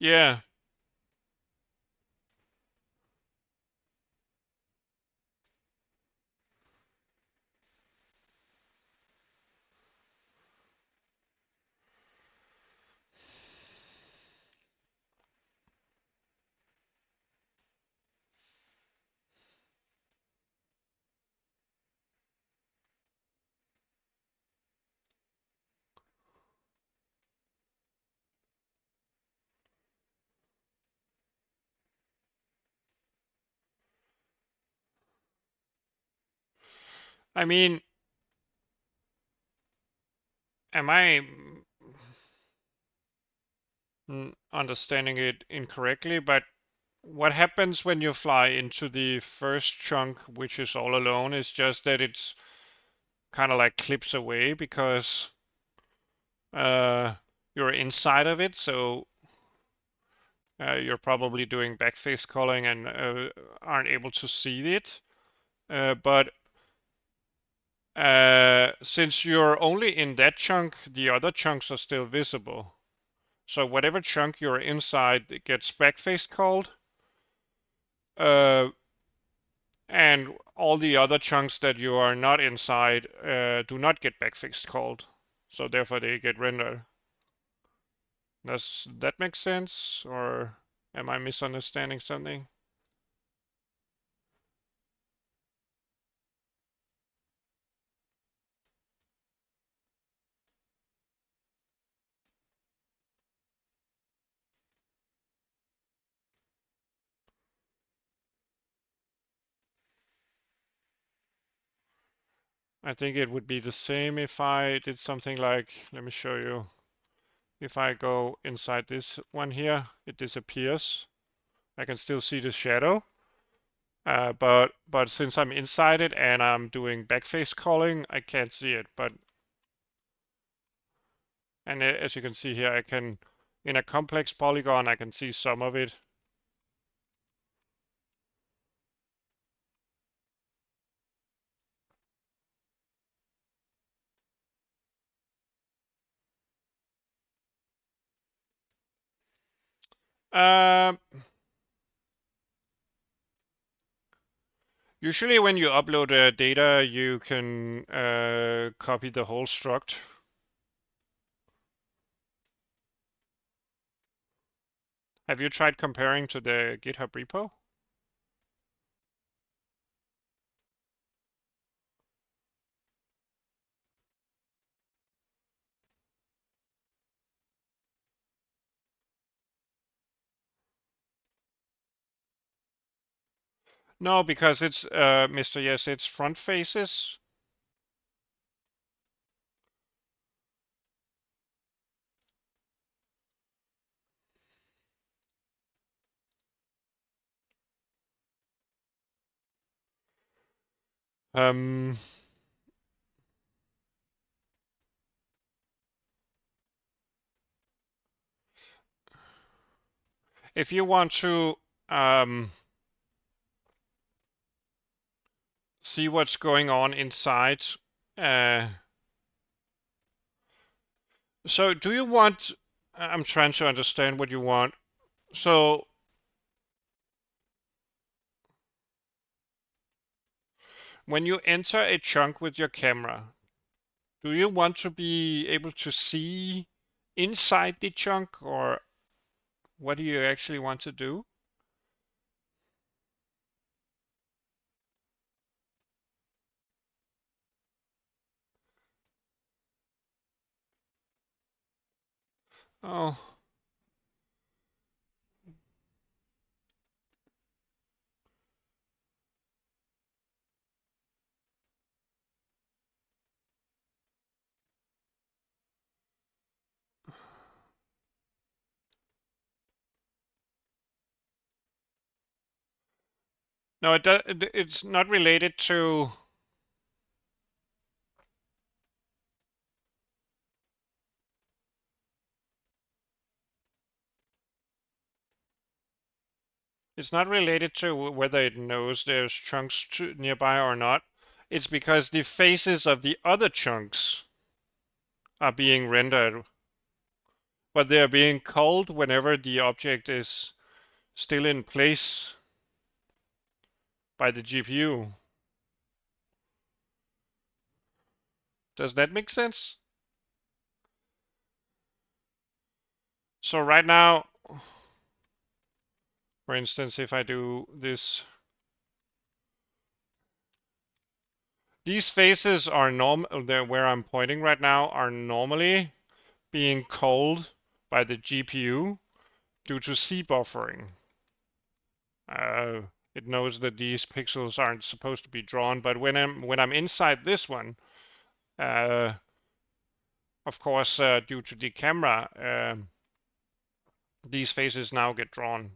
Yeah, I mean, am I understanding it incorrectly? But what happens when you fly into the first chunk, which is all alone, is just that it's kind of like clips away because uh, you're inside of it, so you're probably doing backface calling and aren't able to see it. But since you're only in that chunk, the other chunks are still visible. So whatever chunk you're inside it gets backface called, uh, and all the other chunks that you are not inside do not get backface called. So therefore they get rendered. Does that make sense, or am I misunderstanding something? I think it would be the same if I did something like, let me show you. If I go inside this one here, it disappears. I can still see the shadow. But since I'm inside it and I'm doing backface calling, I can't see it. And as you can see here, I can, in a complex polygon, I can see some of it. Um, Usually when you upload data, you can copy the whole struct. Have you tried comparing to the GitHub repo? No, because it's Mr. Yes, it's front faces. Um, if you want to see what's going on inside, so do you want, I'm trying to understand what you want. So when you enter a chunk with your camera, do you want to be able to see inside the chunk, or what do you actually want to do? Oh, no, it's not related to. It's not related to whether it knows there's chunks nearby or not. It's because the faces of the other chunks are being rendered, but they are being called whenever the object is still in place by the GPU. Does that make sense? So right now, for instance, if I do this, these faces are where I'm pointing right now are normally being called by the GPU due to C buffering. Uh, it knows that these pixels aren't supposed to be drawn, but when I'm inside this one, uh, of course, due to the camera, these faces now get drawn.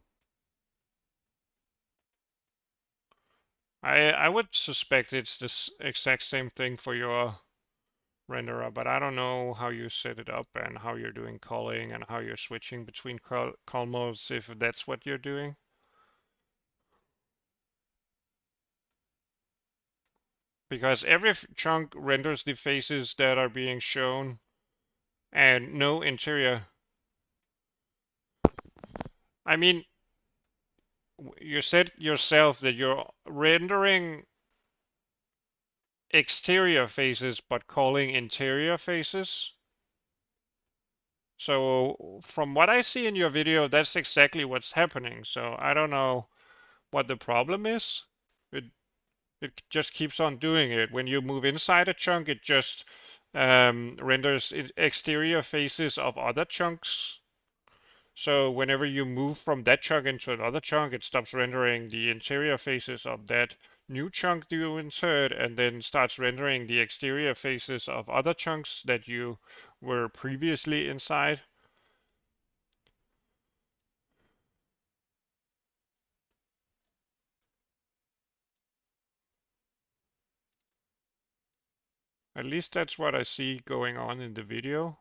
I would suspect it's this exact same thing for your renderer, but I don't know how you set it up and how you're doing culling and how you're switching between cull modes, if that's what you're doing. Because every chunk renders the faces that are being shown and no interior. I mean, you said yourself that you're rendering exterior faces but calling interior faces. So from what I see in your video, that's exactly what's happening. So I don't know what the problem is. It it just keeps on doing it. When you move inside a chunk, it just renders exterior faces of other chunks. So whenever you move from that chunk into another chunk, it stops rendering the interior faces of that new chunk you insert, and then starts rendering the exterior faces of other chunks that you were previously inside. At least that's what I see going on in the video.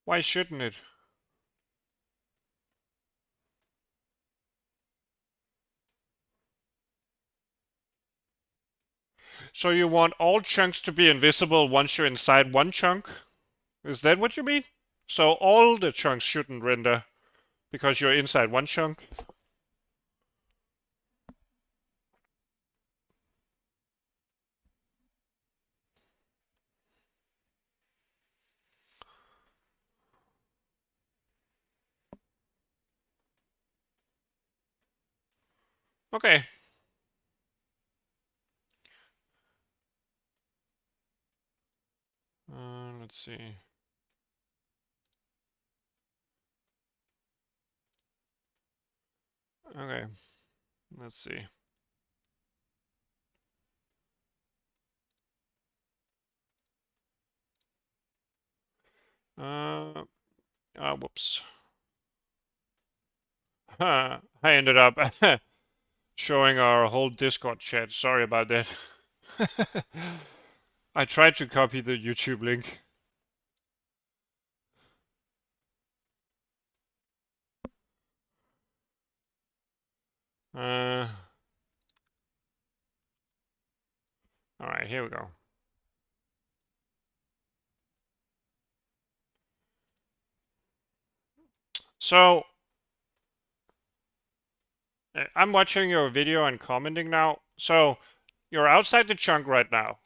Why shouldn't it? So you want all chunks to be invisible once you're inside one chunk? Is that what you mean? So all the chunks shouldn't render because you're inside one chunk? Okay. Let's see. Okay, let's see. Whoops. I ended up showing our whole Discord chat. Sorry about that. I tried to copy the YouTube link. All right, here we go. So I'm watching your video and commenting now. So you're outside the chunk right now.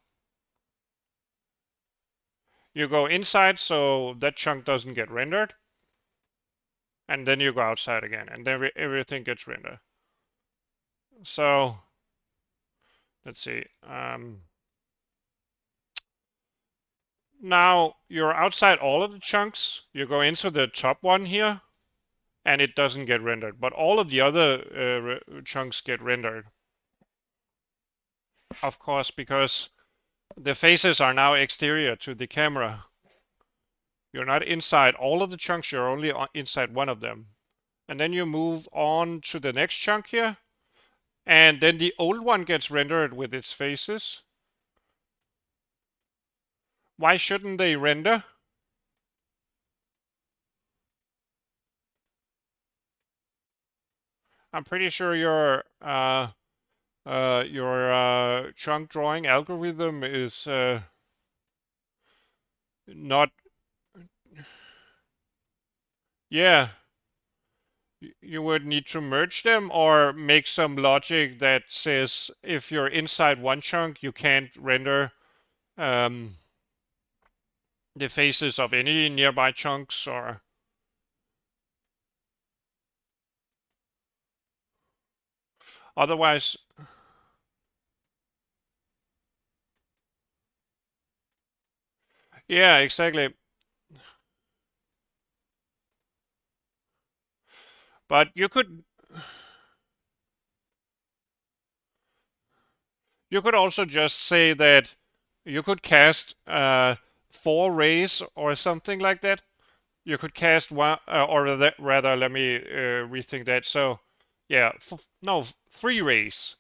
You go inside so that chunk doesn't get rendered, and then you go outside again, and then everything gets rendered. So let's see. Now you're outside all of the chunks. You go into the top one here, and it doesn't get rendered, but all of the other chunks get rendered. Of course, because the faces are now exterior to the camera. You're not inside all of the chunks, you're only inside one of them. And then you move on to the next chunk here, and then the old one gets rendered with its faces. Why shouldn't they render? I'm pretty sure your chunk drawing algorithm is not. Yeah, you would need to merge them or make some logic that says if you're inside one chunk, you can't render um, the faces of any nearby chunks, or otherwise. Yeah, exactly. But you could also just say that you could cast 4 rays or something like that. You could cast one, or rather, let me rethink that. So, yeah, no, 3 rays.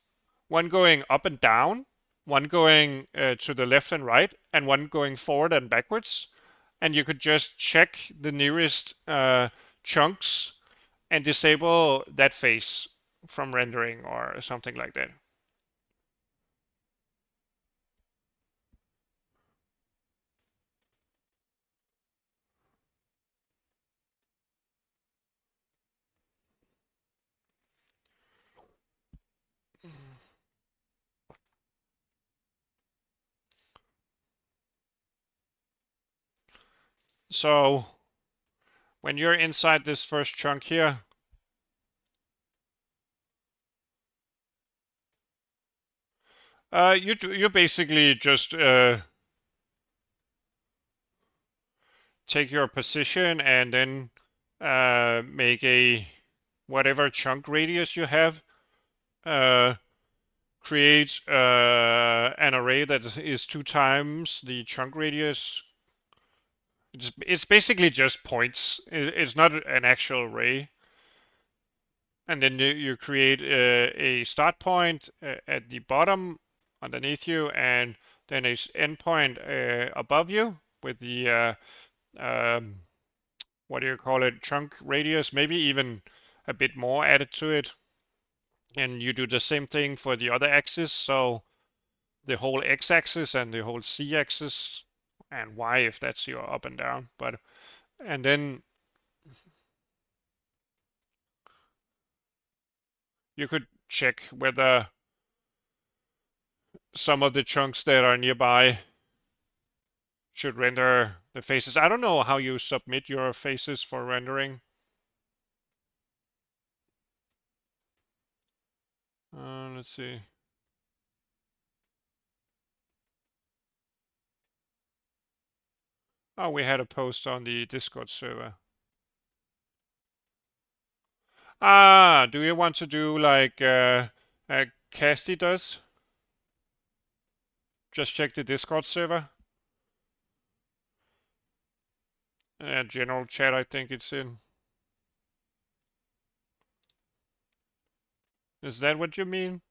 One going up and down, one going to the left and right, and one going forward and backwards. And you could just check the nearest chunks and disable that face from rendering or something like that. So when you're inside this first chunk here, you basically just take your position and then make a whatever chunk radius you have. Create an array that is 2 times the chunk radius. It's basically just points. It's not an actual array. And then you create a start point at the bottom underneath you, and then a endpoint above you with the what do you call it, chunk radius, maybe even a bit more added to it. And you do the same thing for the other axis, so the whole x-axis and the whole z-axis, and y if that's your up and down. But and then you could check whether some of the chunks that are nearby should render the faces. I don't know how you submit your faces for rendering. Let's see. Oh, we had a post on the Discord server. Ah, do you want to do like Casti does? Just check the Discord server. General chat, I think it's in. Is that what you mean?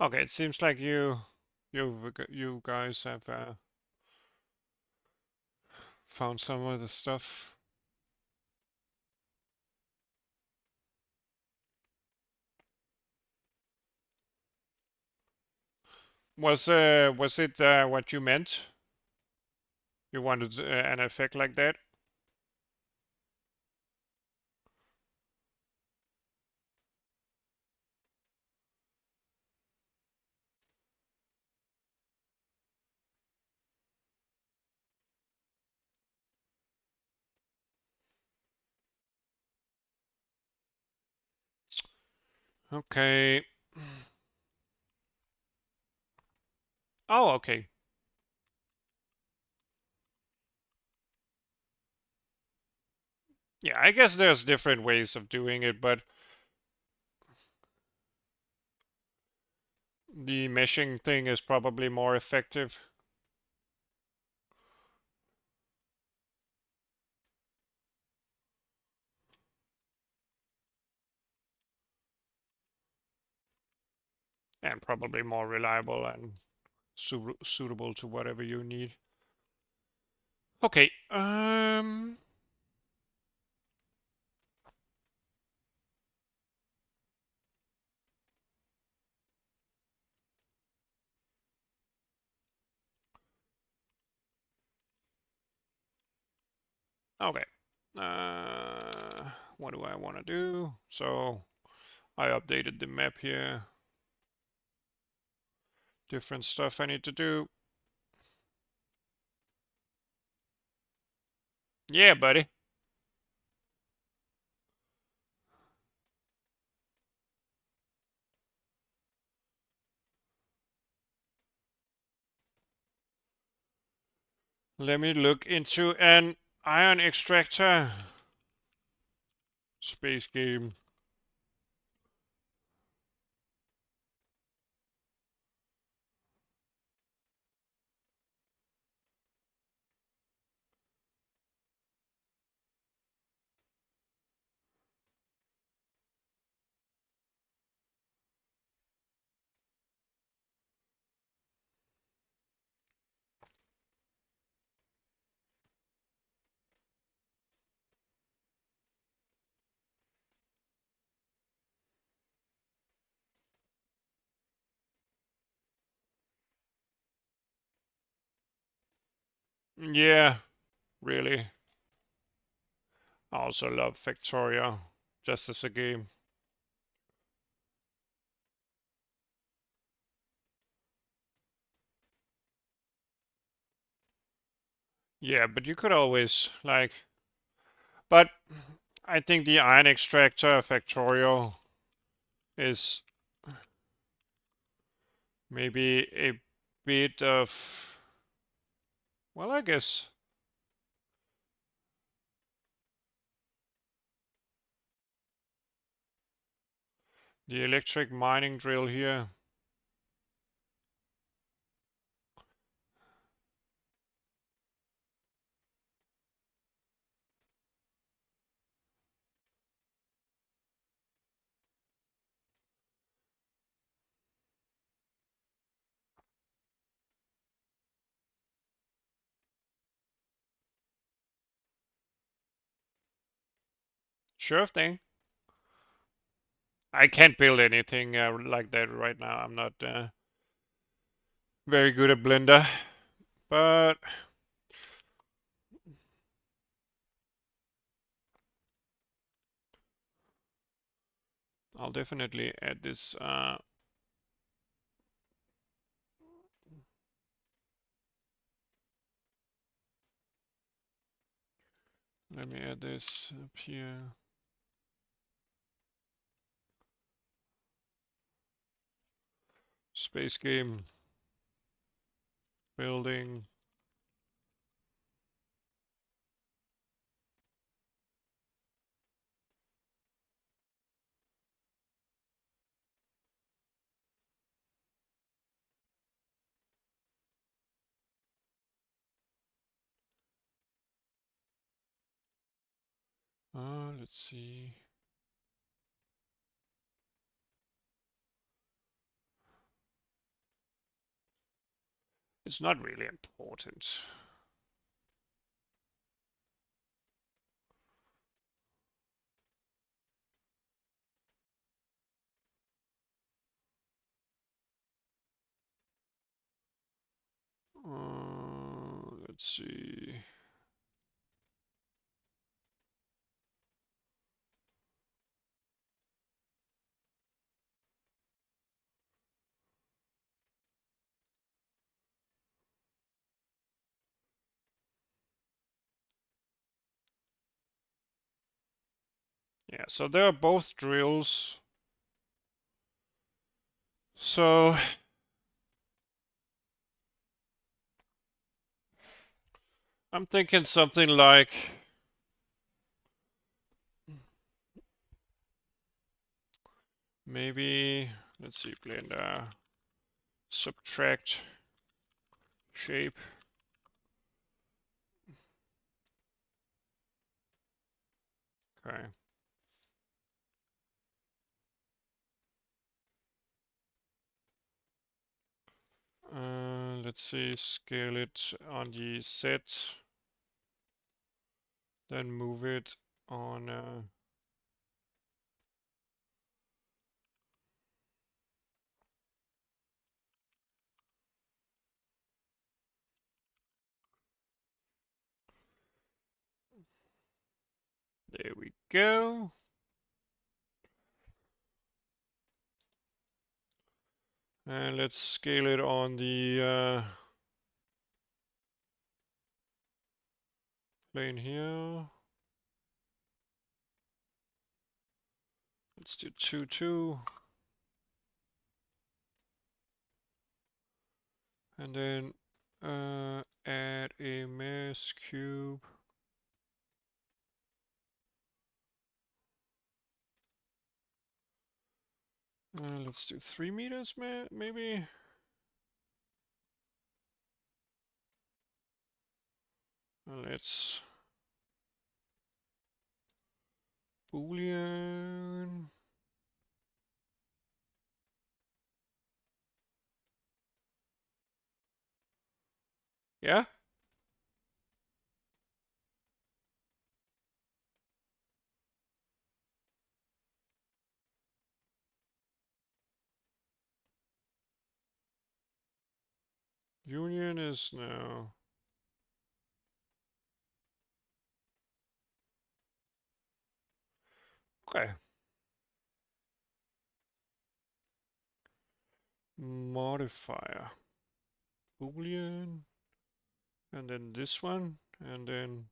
Okay, it seems like you guys have found some of the stuff. Was it what you meant? You wanted an effect like that? Okay. Oh, okay. Yeah, I guess there's different ways of doing it, but the meshing thing is probably more effective. And probably more reliable and suitable to whatever you need. Okay. Okay. What do I want to do? So I updated the map here. Different stuff I need to do. Yeah, buddy. Let me look into an iron extractor space game. Yeah, really. I also love Factorio, just as a game. Yeah, but you could always, like... But I think the iron extractor Factorio is maybe a bit of Well, I guess the electric mining drill here. Sure thing. I can't build anything like that right now. I'm not very good at Blender, but I'll definitely add this. Let me add this up here. Space game. Building. Let's see. It's not really important. Let's see. Yeah, so they are both drills. So I'm thinking something like maybe, let's see, Blender, subtract shape. Okay. Let's see, scale it on the set, then move it on. There we go. And let's scale it on the plane here. Let's do 2, 2. And then add a mass cube. Let's do 3 meters, maybe. Let's Boolean. Yeah. Union is now. Okay. Modifier. Boolean. And then this one. And then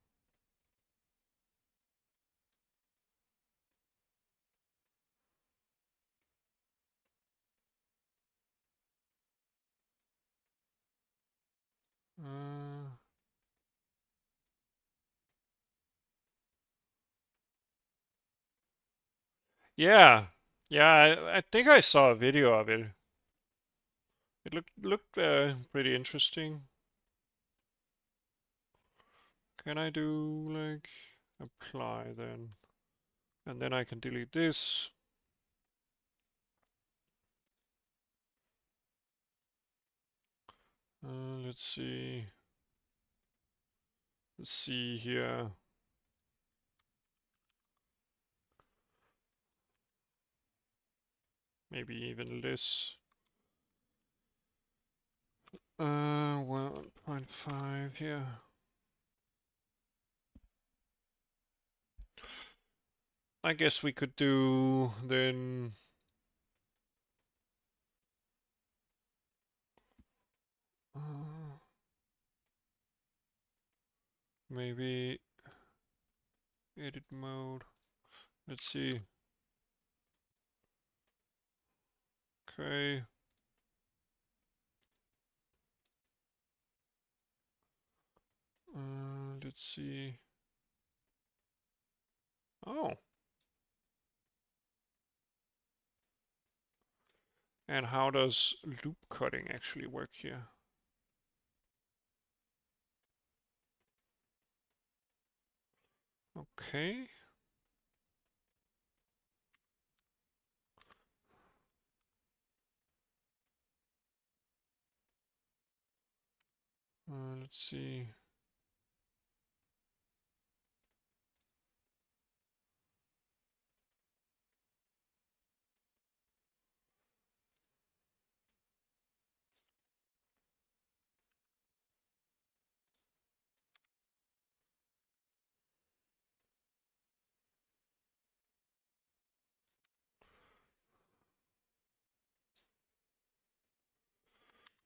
Yeah, yeah. I think I saw a video of it. It looked pretty interesting. Can I do like apply then? And then I can delete this. Let's see. Let's see here. Maybe even less. 1.5 here. I guess we could do then maybe edit mode. Let's see. Okay. Let's see. Oh. And how does loop cutting actually work here? Okay. Let's see.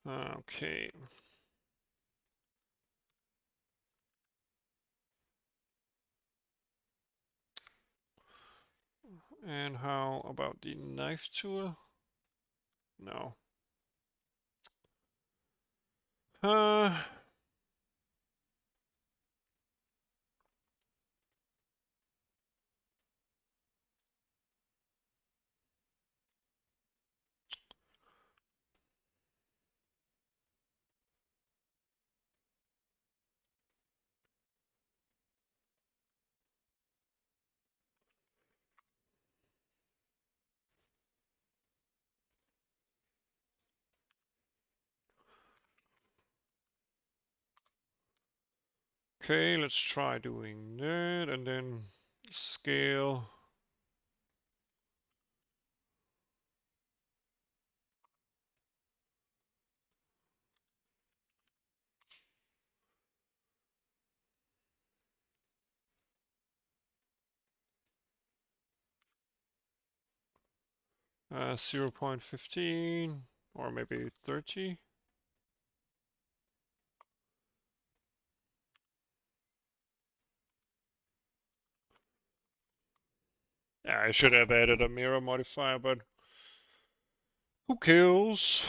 Okay. And how about the knife tool? No. 'kay, let's try doing that and then scale. Uh, 0.15 or maybe 30. Yeah, I should have added a mirror modifier, but who cares?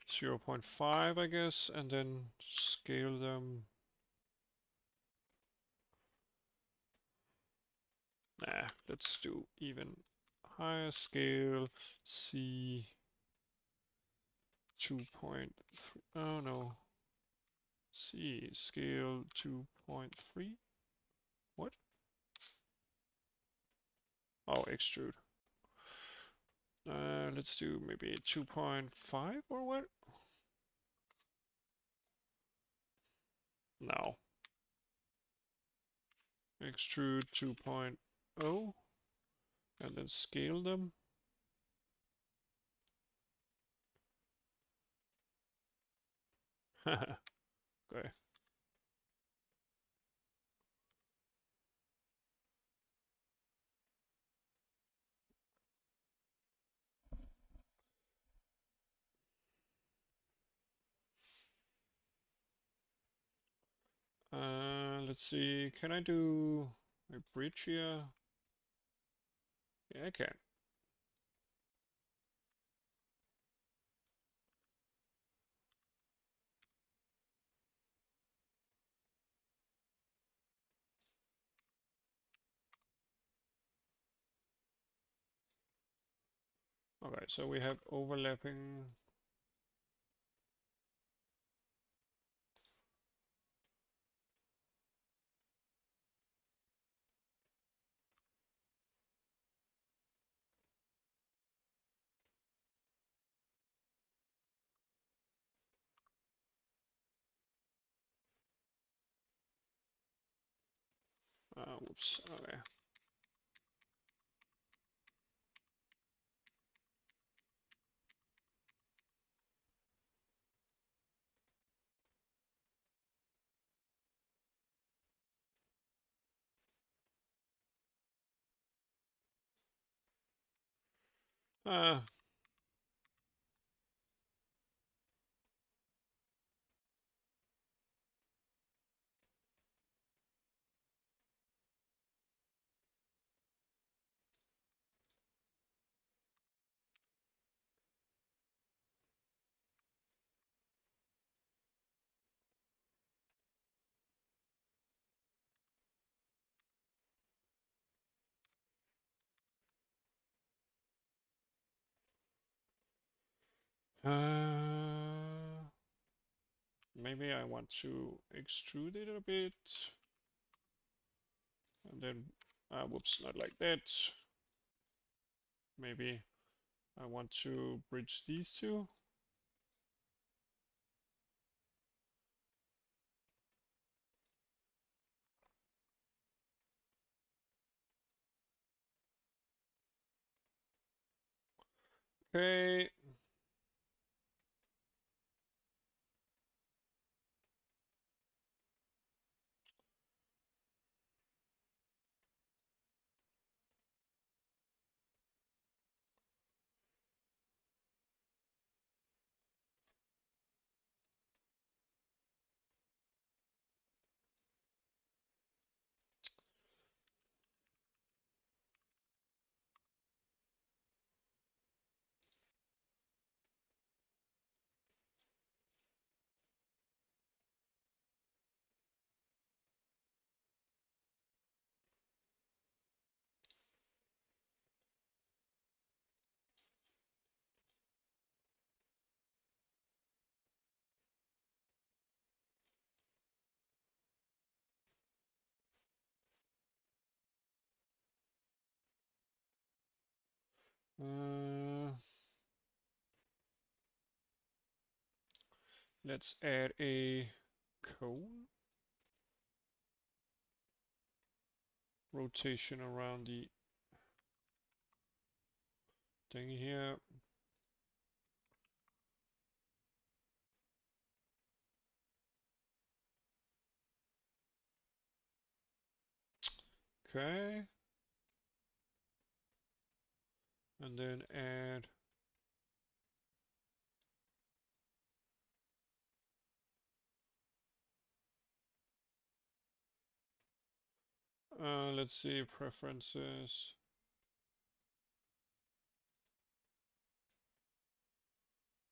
0.5, I guess, and then scale them. Nah, let's do even higher scale. C 2.3. Oh no. C scale 2.3. What? Oh, extrude. Let's do maybe 2.5 or what? No. Extrude 2.0 and then scale them. Okay. Let's see, can I do a bridge here? Yeah, I can. Okay, so we have overlapping. Whoops, okay. Uh, uh, maybe I want to extrude it a bit. And then, whoops, not like that. Maybe I want to bridge these two. Okay. Uh, let's add a cone rotation around the thing here. Okay. And then add let's see, preferences,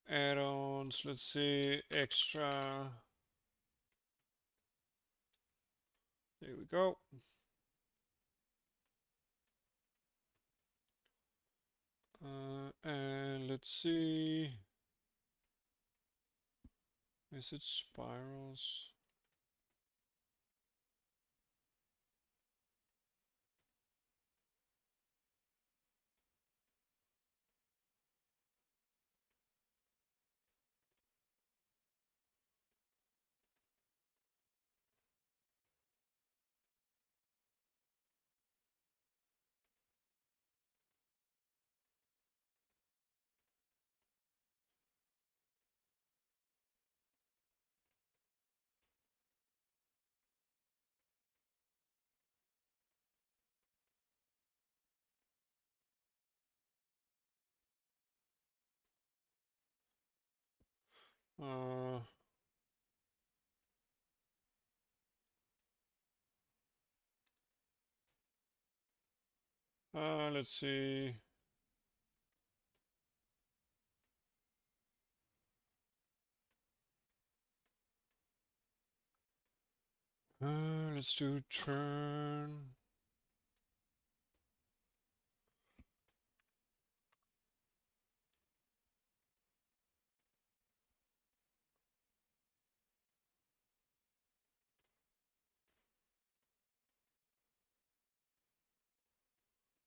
add-ons, let's see, extra. There we go. And let's see, is it spirals? Uh, Let's see. Let's do turn.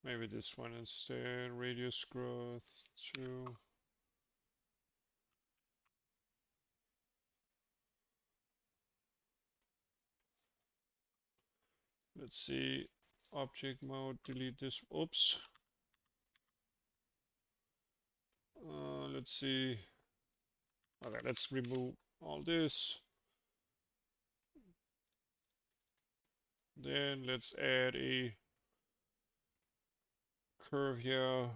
Maybe this one instead. Radius growth 2. Let's see. Object mode, delete this. Oops. Let's see. Okay, let's remove all this. Then let's add a curve here.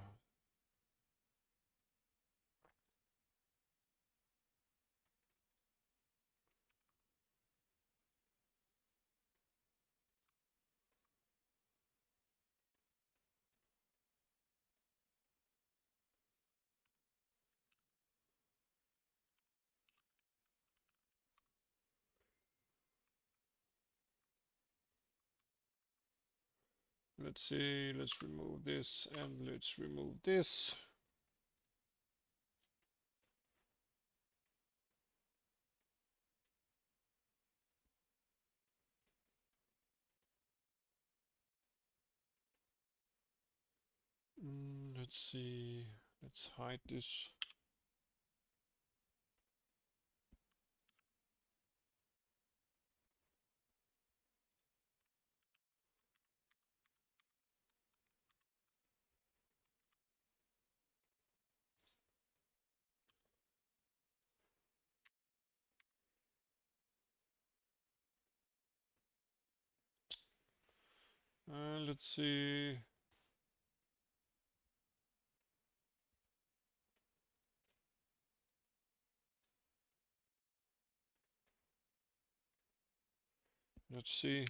Let's see, let's remove this and let's remove this. Let's see, let's hide this. Let's see. Let's see.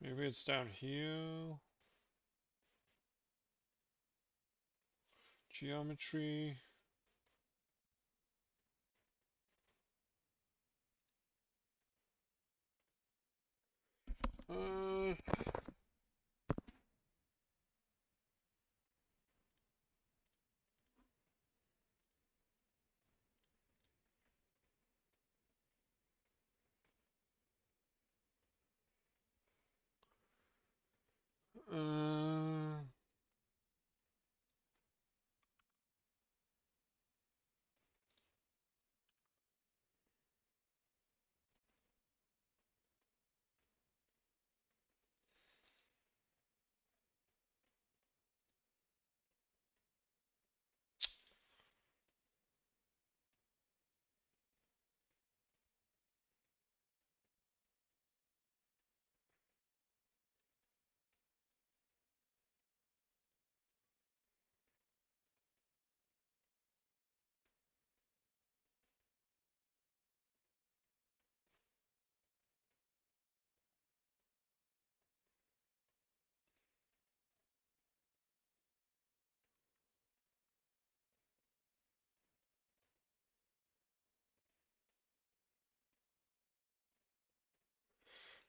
Maybe it's down here. Geometry. Uh, uh,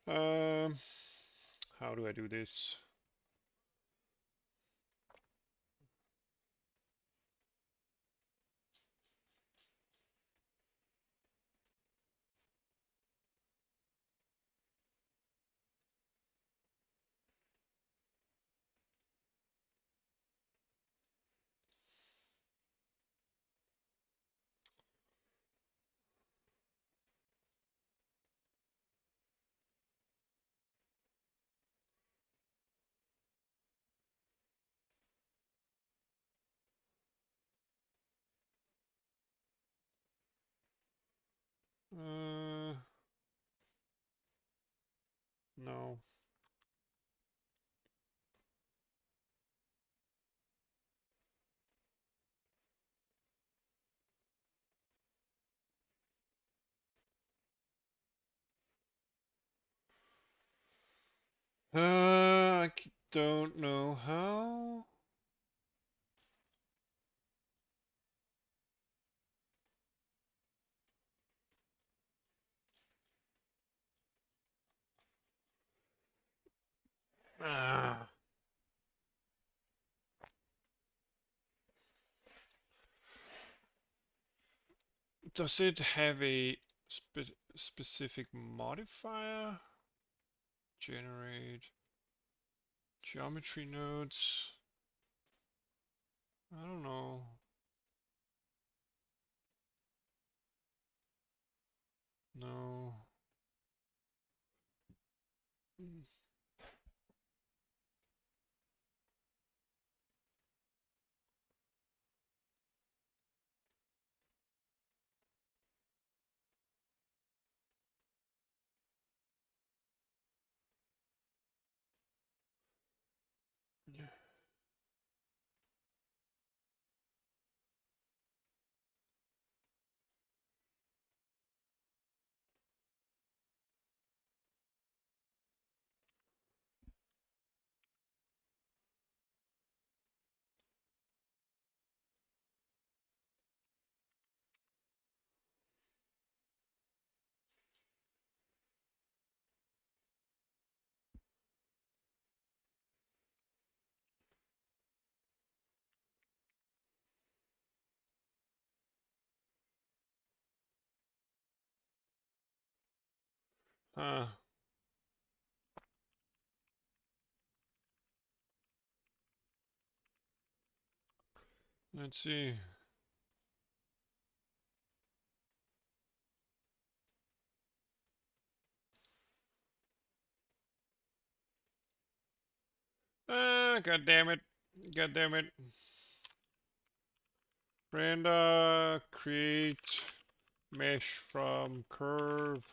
Um, how do I do this? No. I don't know how. Ah. Does it have a specific modifier? Generate geometry nodes. I don't know. No. Mm, yeah. Huh. Let's see. God damn it. God damn it. Render, create mesh from curve.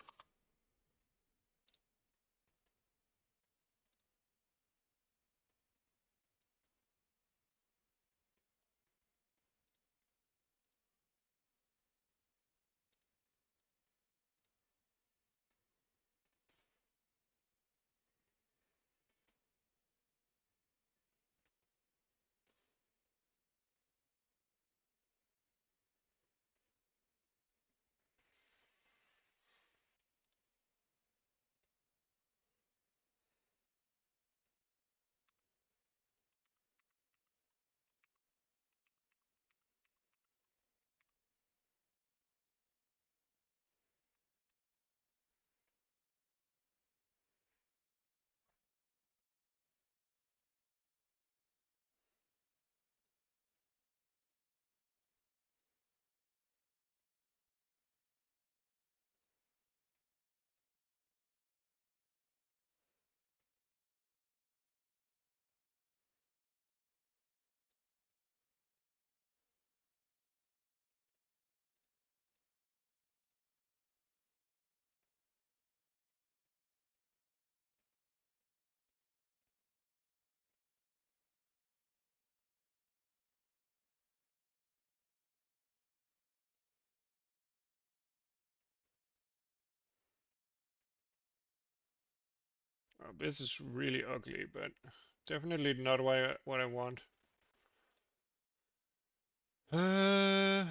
Oh, this is really ugly, but definitely not what I want. Uh,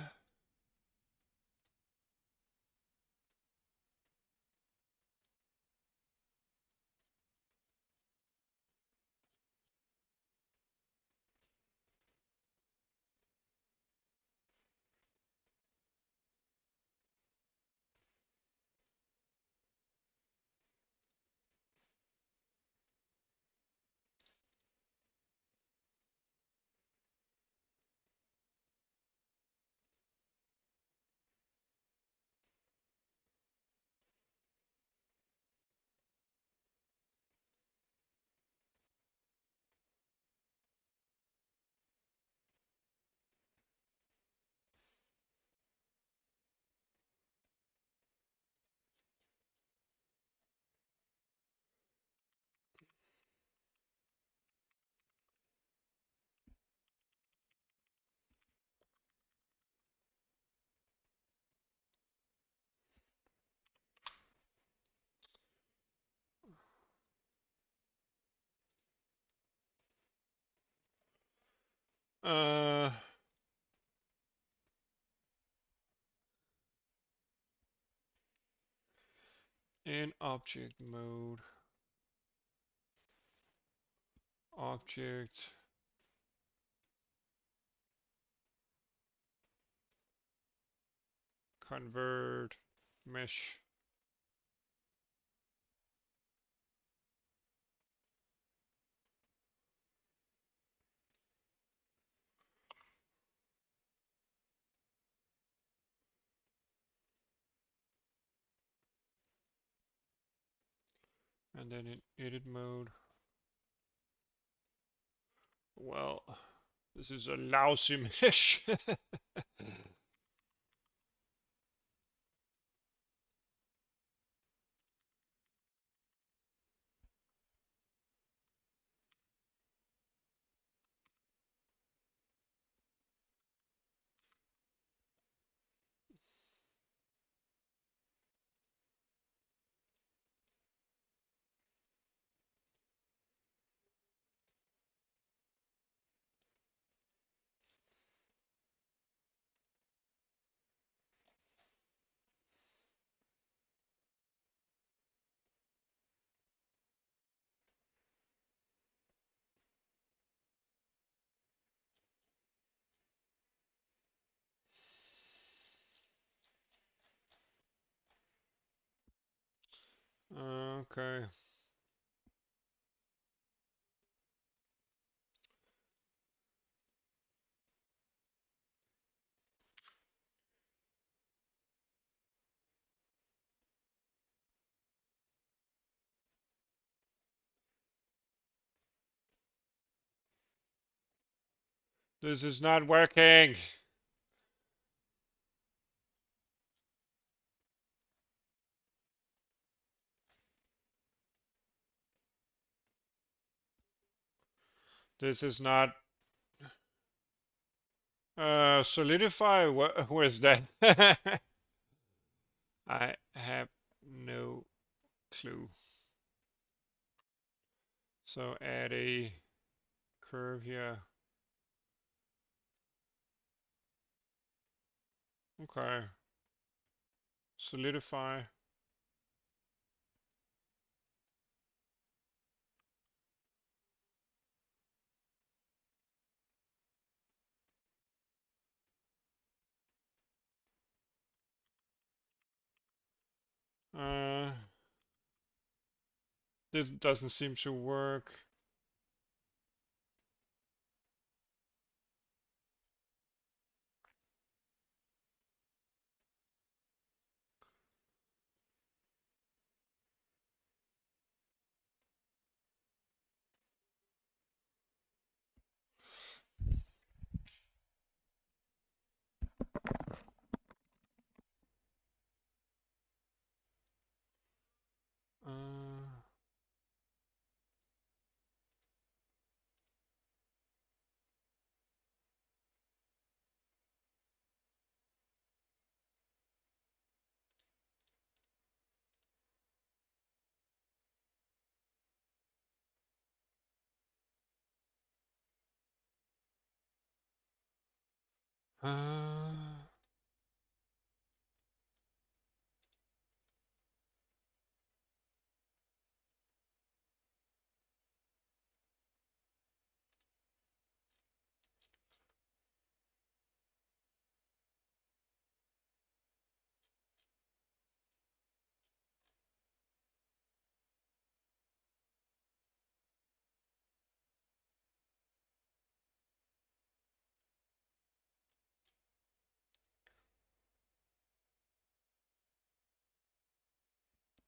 In object mode, object, convert, mesh. And then in edit mode, well, this is a lousy mesh. Okay. This is not working. This is not solidify. Where's that? I have no clue. So add a curve here. Okay. Solidify. Uh, this doesn't seem to work. Uh,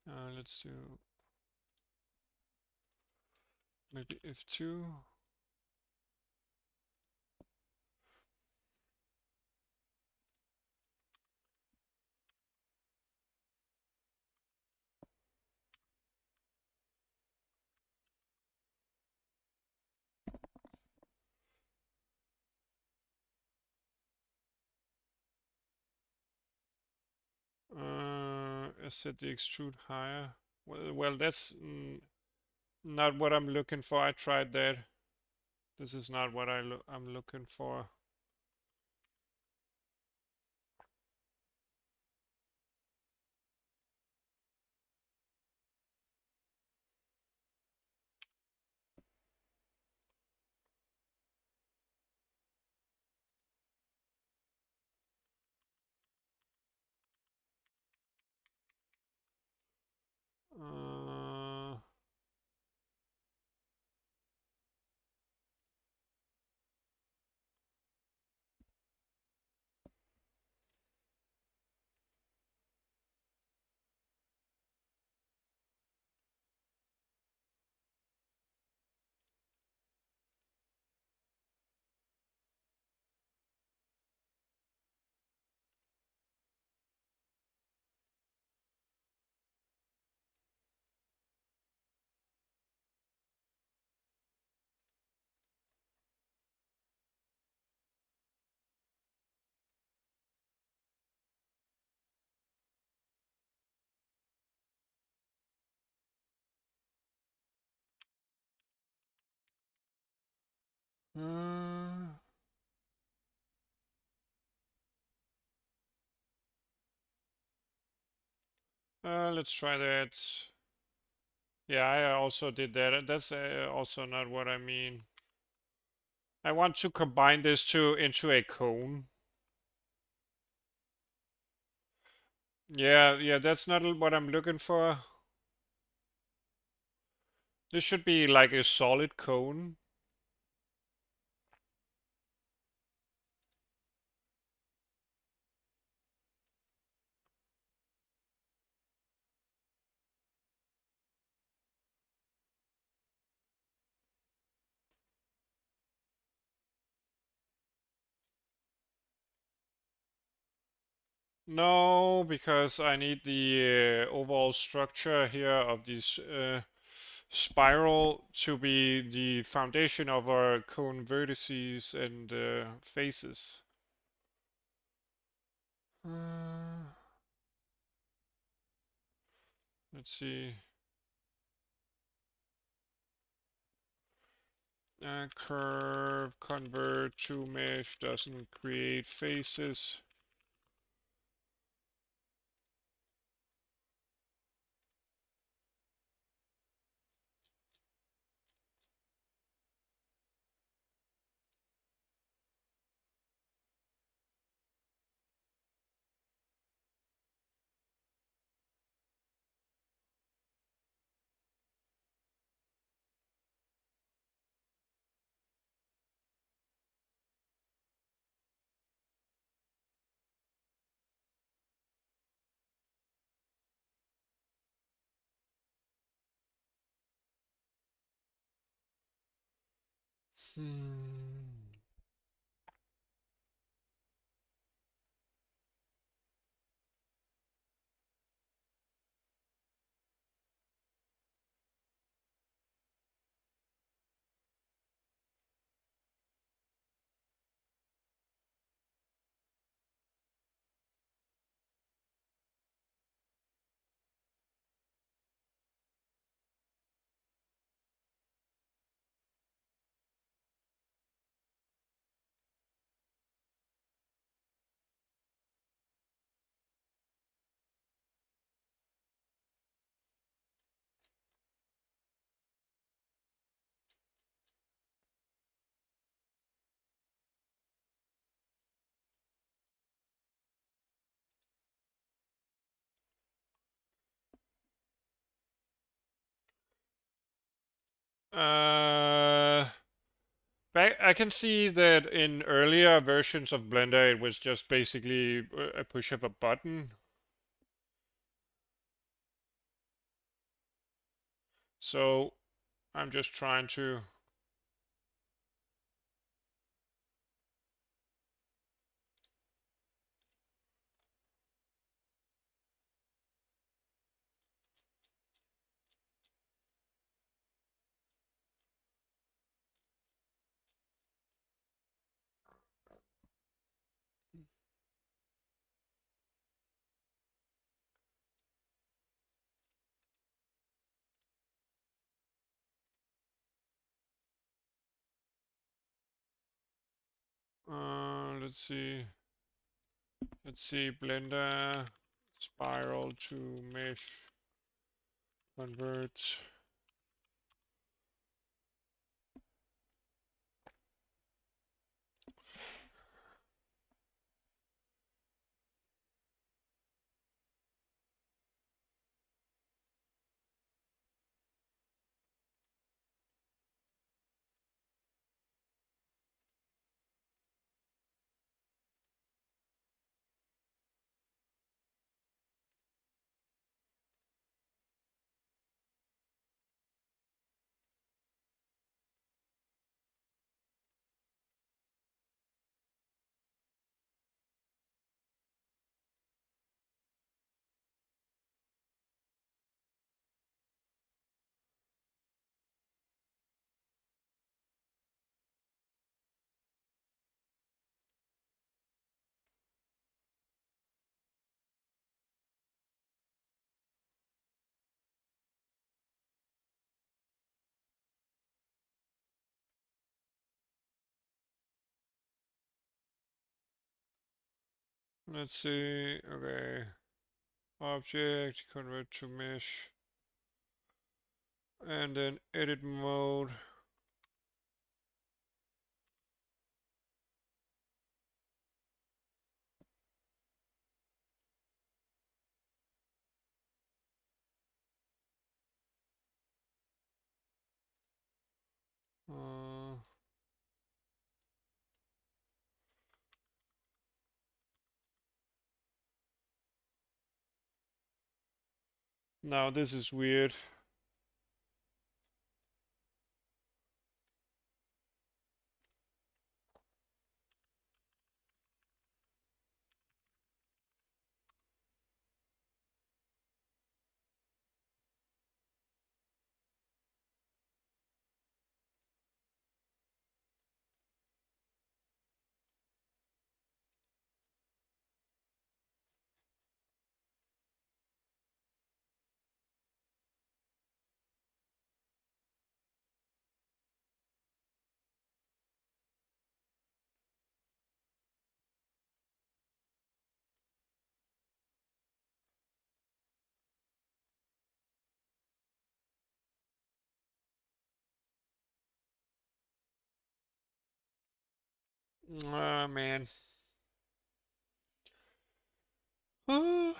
uh, let's do maybe F2. Set the extrude higher. Well, that's not what I'm looking for. I tried that. This is not what I'm looking for. Uh, uh, let's try that. Yeah, I also did that. That's also not what I mean. I want to combine this into a cone. Yeah, that's not what I'm looking for. This should be like a solid cone. No, because I need the overall structure here of this spiral to be the foundation of our cone vertices and faces. Uh, let's see. Curve convert to mesh doesn't create faces. Hmm. Uh, I can see that in earlier versions of Blender it was just basically a push of a button. So I'm just trying to. let's see. Let's see, Blender spiral to mesh convert. Let's see, okay. Object, convert to mesh. And then edit mode. Now this is weird. Ah, man. Ah.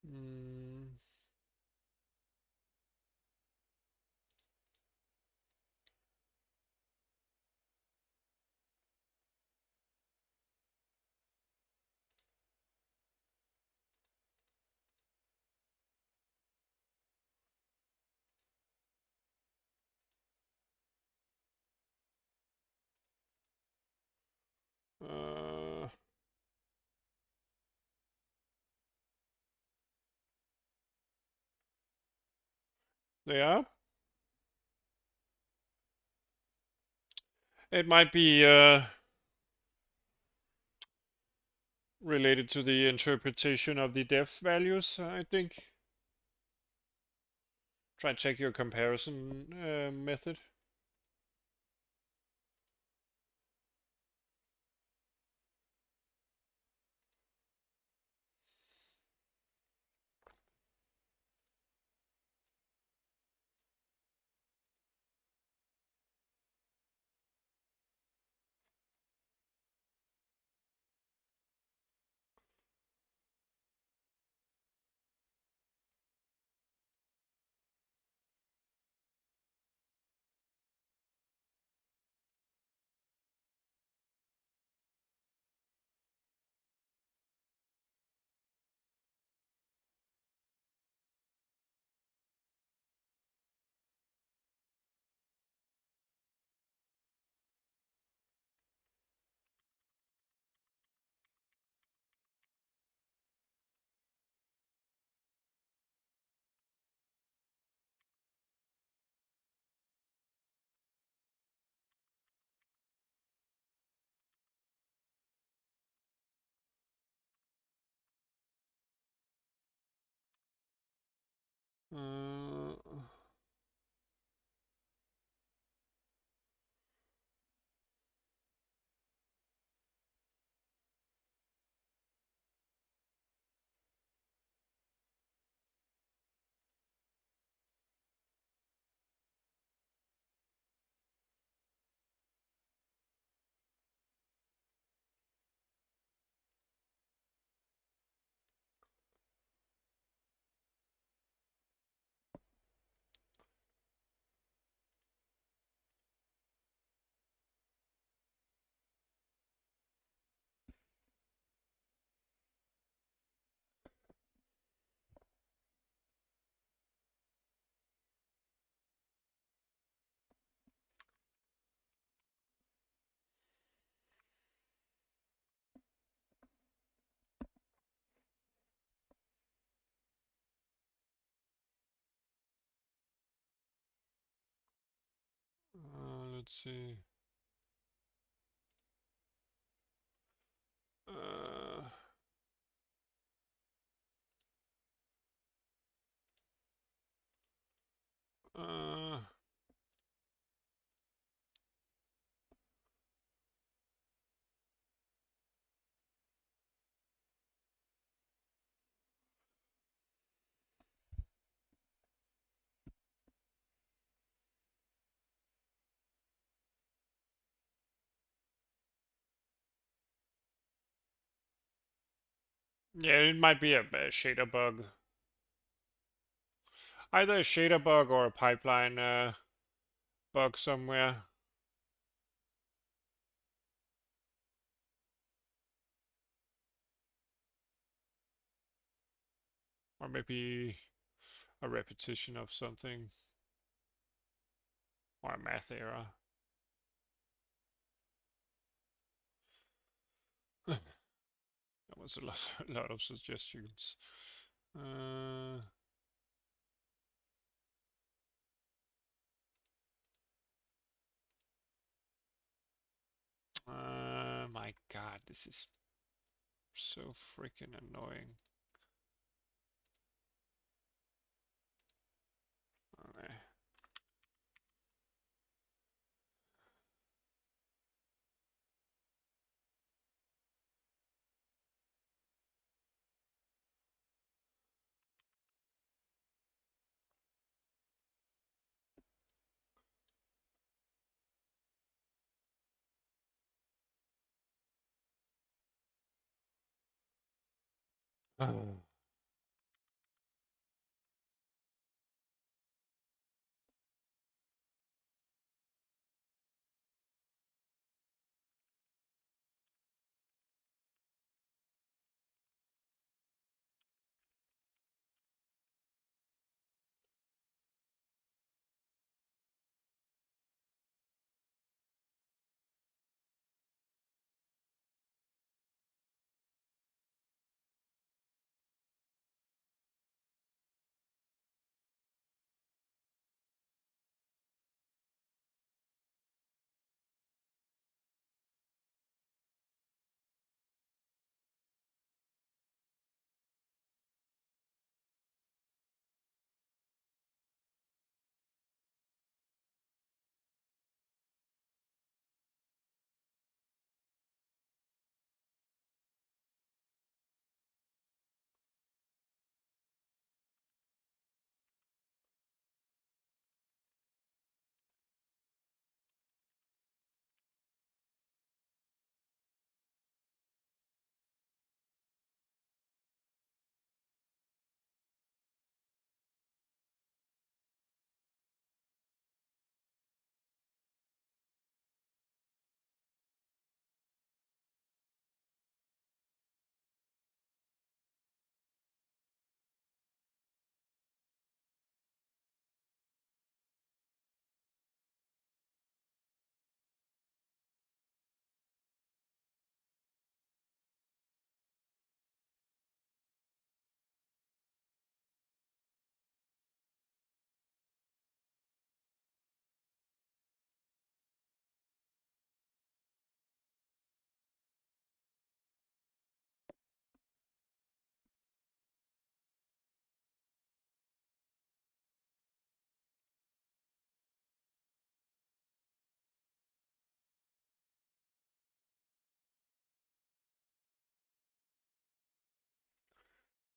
Mm. Uh, yeah. It might be related to the interpretation of the depth values, I think. Try and check your comparison method. Uh, let's see. Uh, uh, yeah, it might be a shader bug. Either a shader bug or a pipeline bug somewhere. Or maybe a repetition of something. Or a math error. That was a lot of suggestions. My God, this is so freaking annoying. Okay.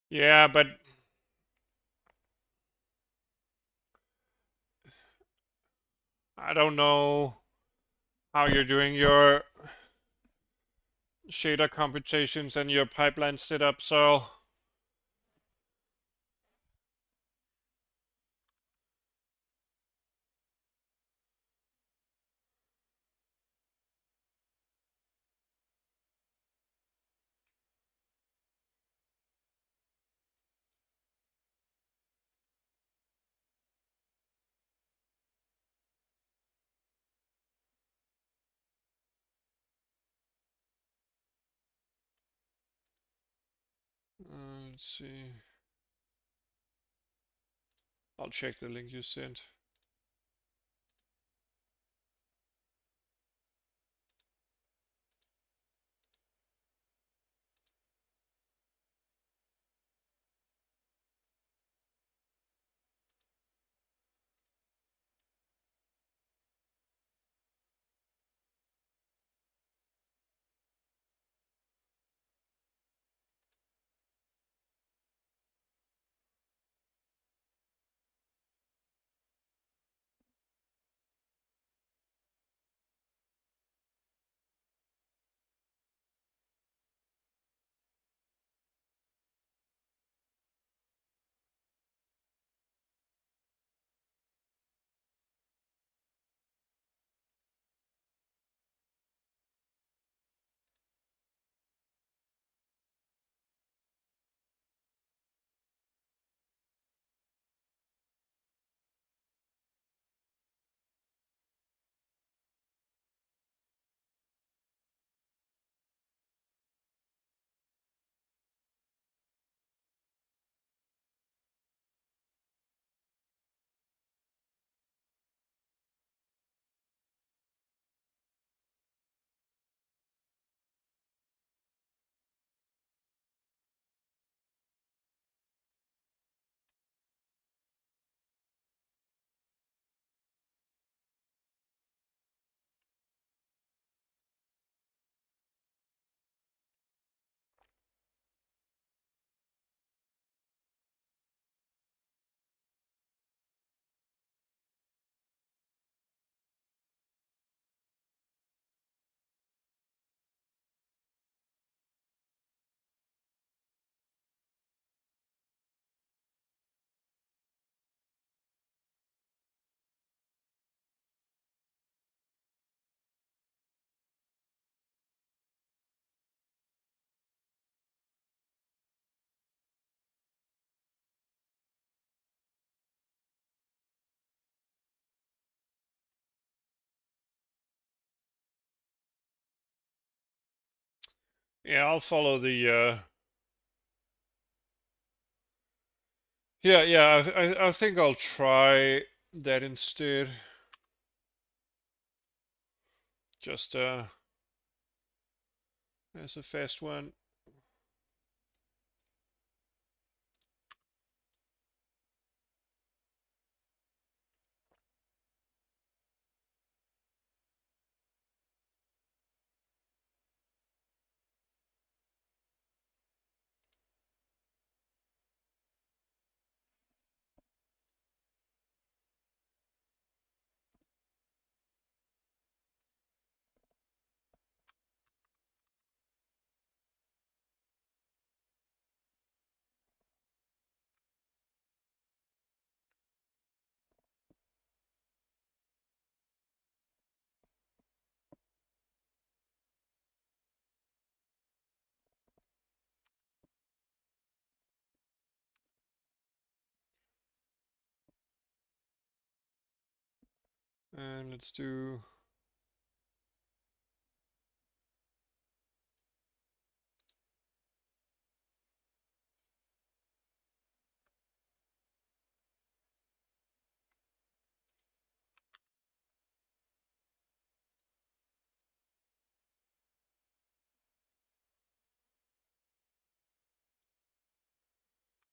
Yeah, but I don't know how you're doing your shader computations and your pipeline setup, so let's see. I'll check the link you sent. Yeah, I'll follow the yeah, I think I'll try that instead. Just as a fast one. And let's do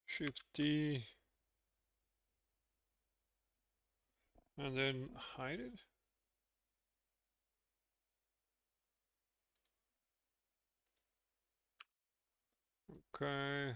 Shift D and then hide it. Okay.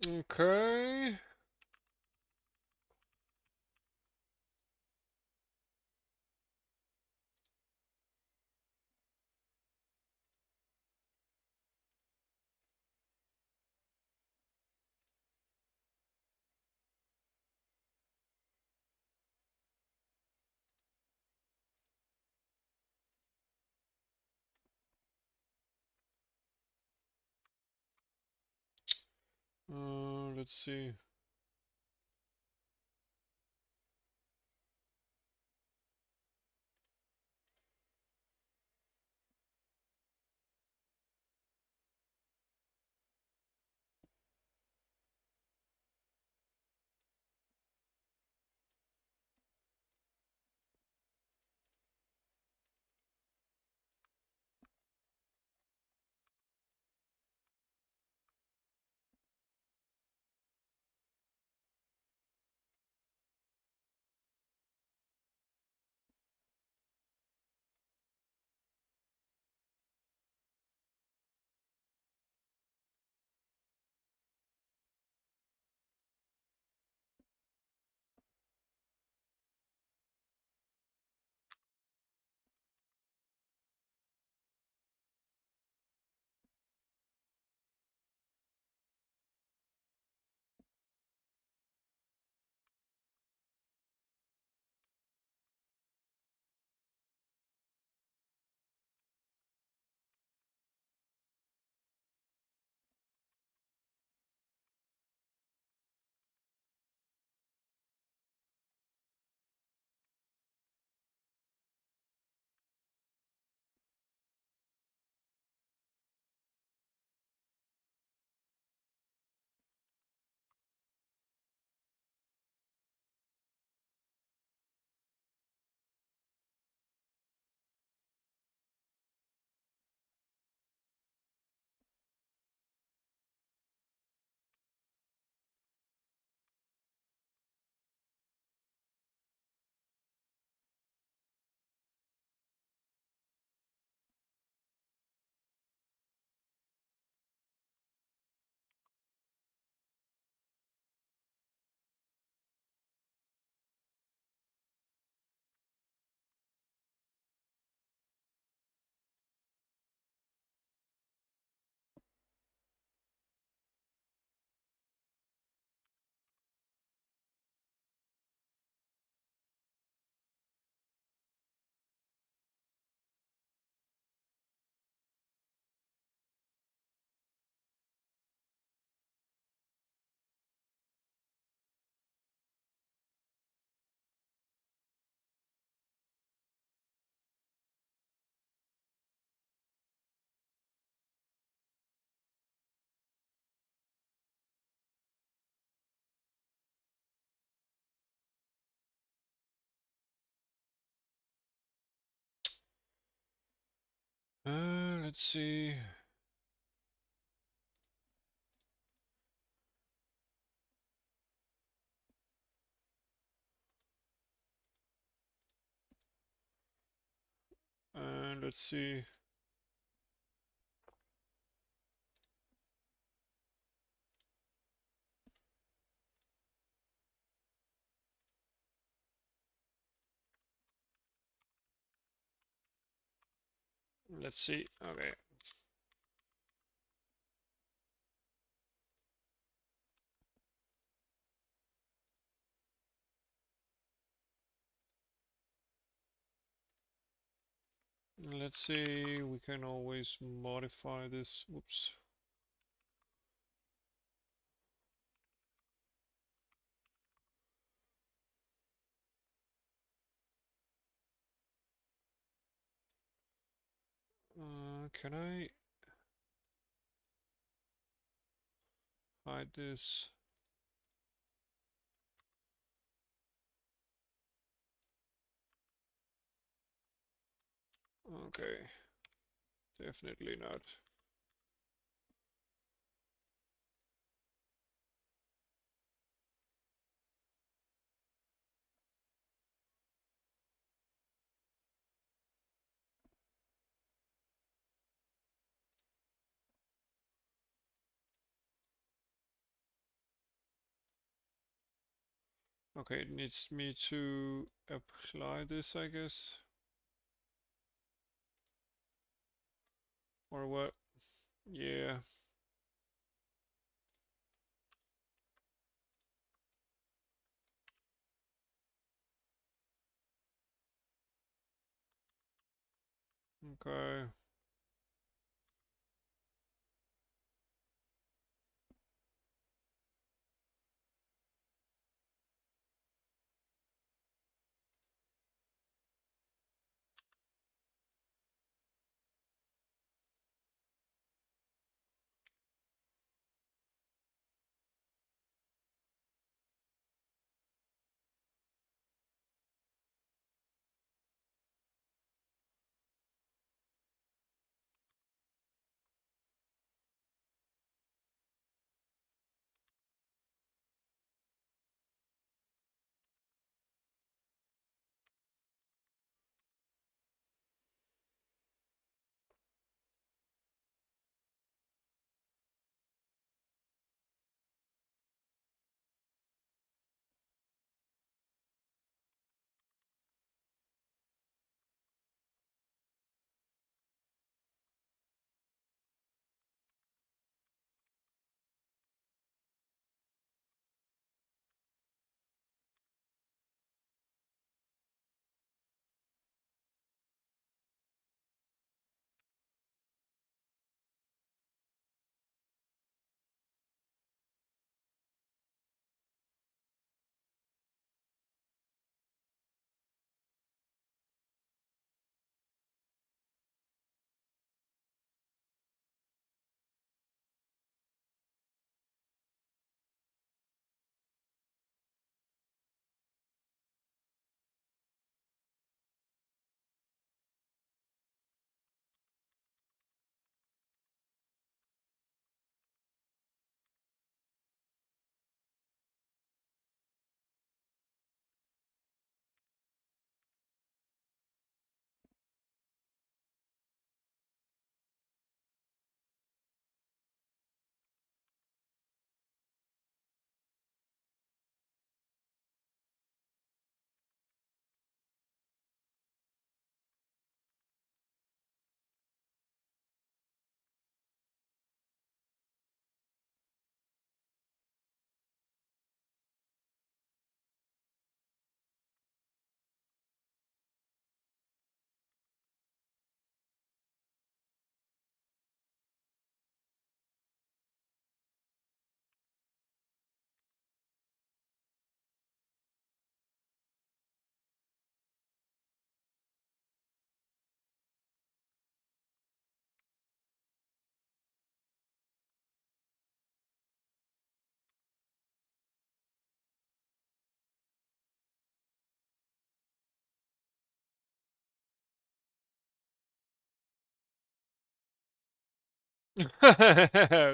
Okay. Let's see. Let's see. Let's see. Let's see. Okay. Let's see. We can always modify this. Oops. Can I hide this? Okay. Definitely not. Okay, it needs me to apply this, I guess. Or what? Yeah. Okay.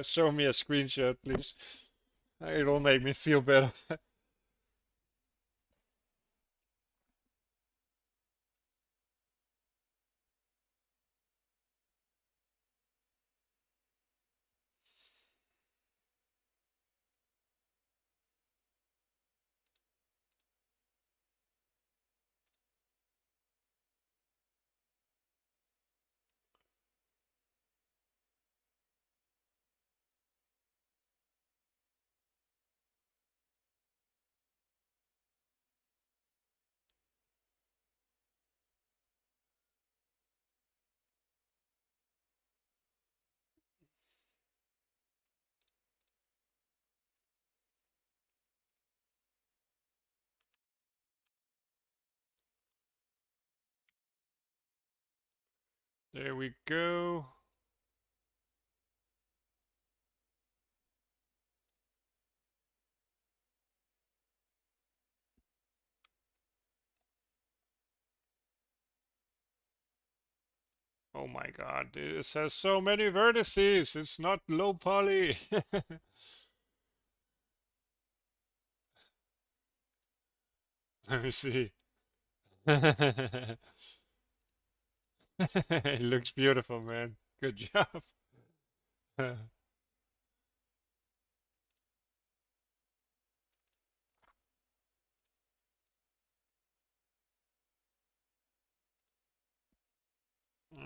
Show me a screenshot, please. It'll make me feel better. There we go. Oh my god, this has so many vertices. It's not low poly. Let me see. It looks beautiful, man. Good job.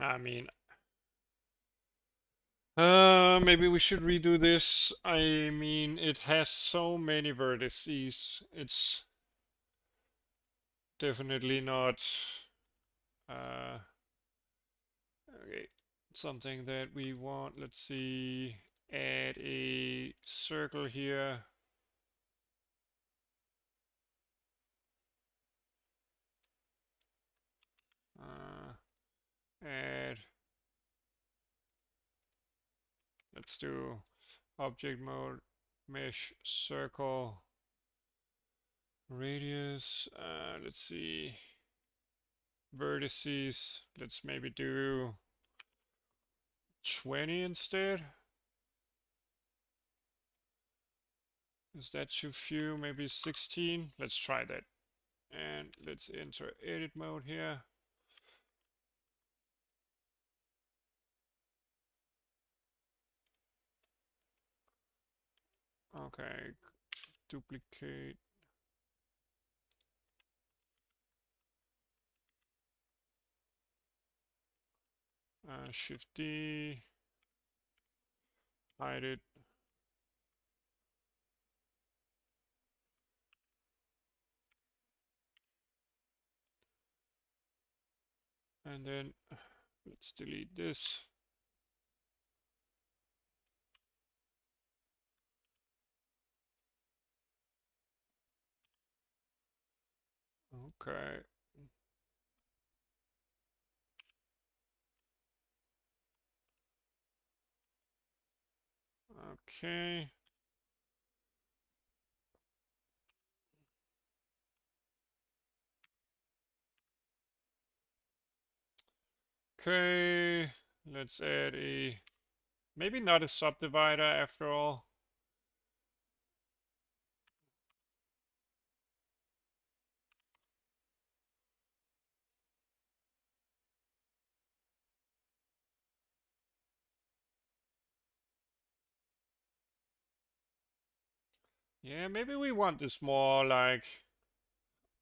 I mean, maybe we should redo this. I mean, it has so many vertices. It's definitely not uh, okay. Something that we want. Let's see. Add a circle here. Add. Let's do object mode, mesh, circle, radius. Let's see. Vertices. Let's maybe do 20 instead. Is that too few? Maybe 16. Let's try that. And let's enter edit mode here. Okay, duplicate. Shift D. Hide it. And then let's delete this. Okay. Okay. Okay. Let's add a, maybe not a subdivider after all. Yeah, maybe we want this more like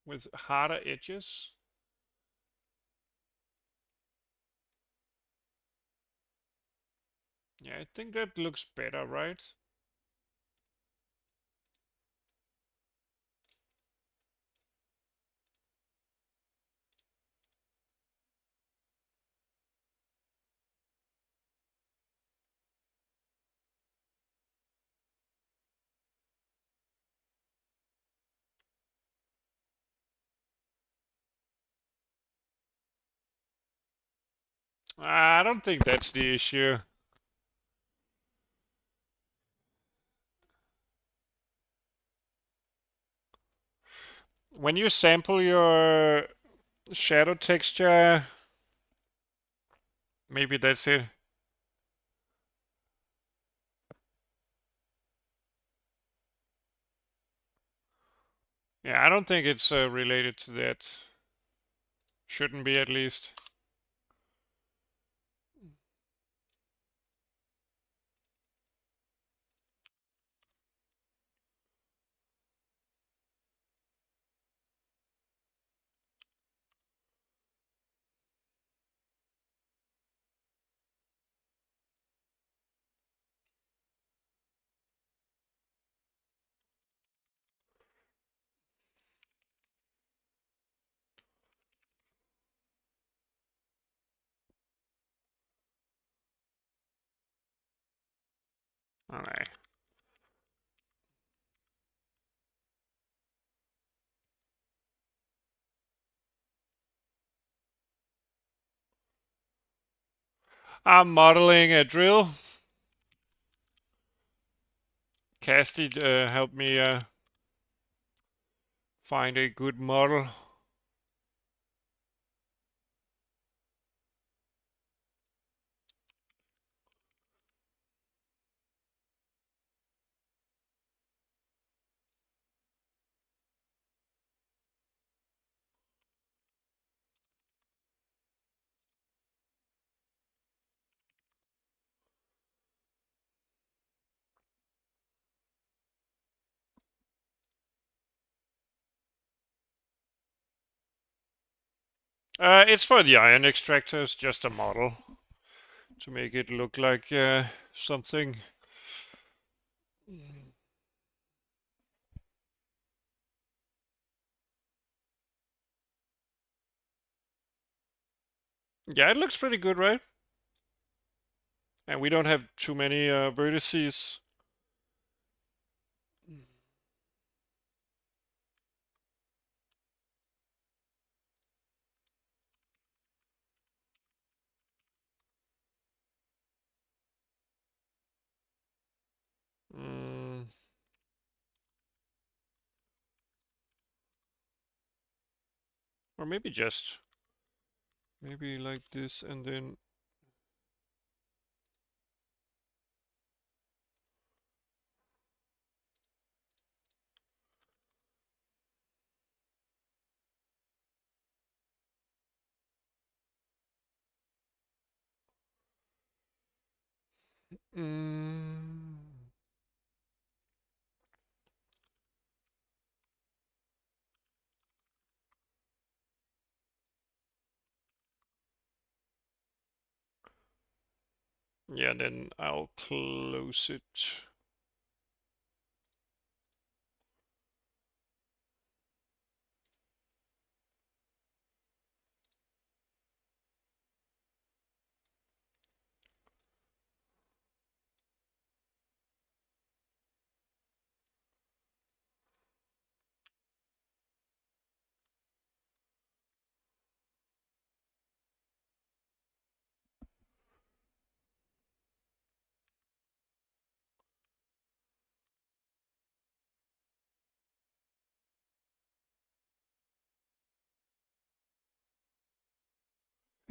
with harder edges. Yeah, I think that looks better, right? I don't think that's the issue. When you sample your shadow texture, maybe that's it. Yeah, I don't think it's related to that. Shouldn't be, at least. Okay. I'm modeling a drill. Casti helped me find a good model. It's for the iron extractors, just a model to make it look like something. Yeah, it looks pretty good, right? And we don't have too many vertices. Mm, or maybe just maybe like this and then mm, yeah, then I'll close it.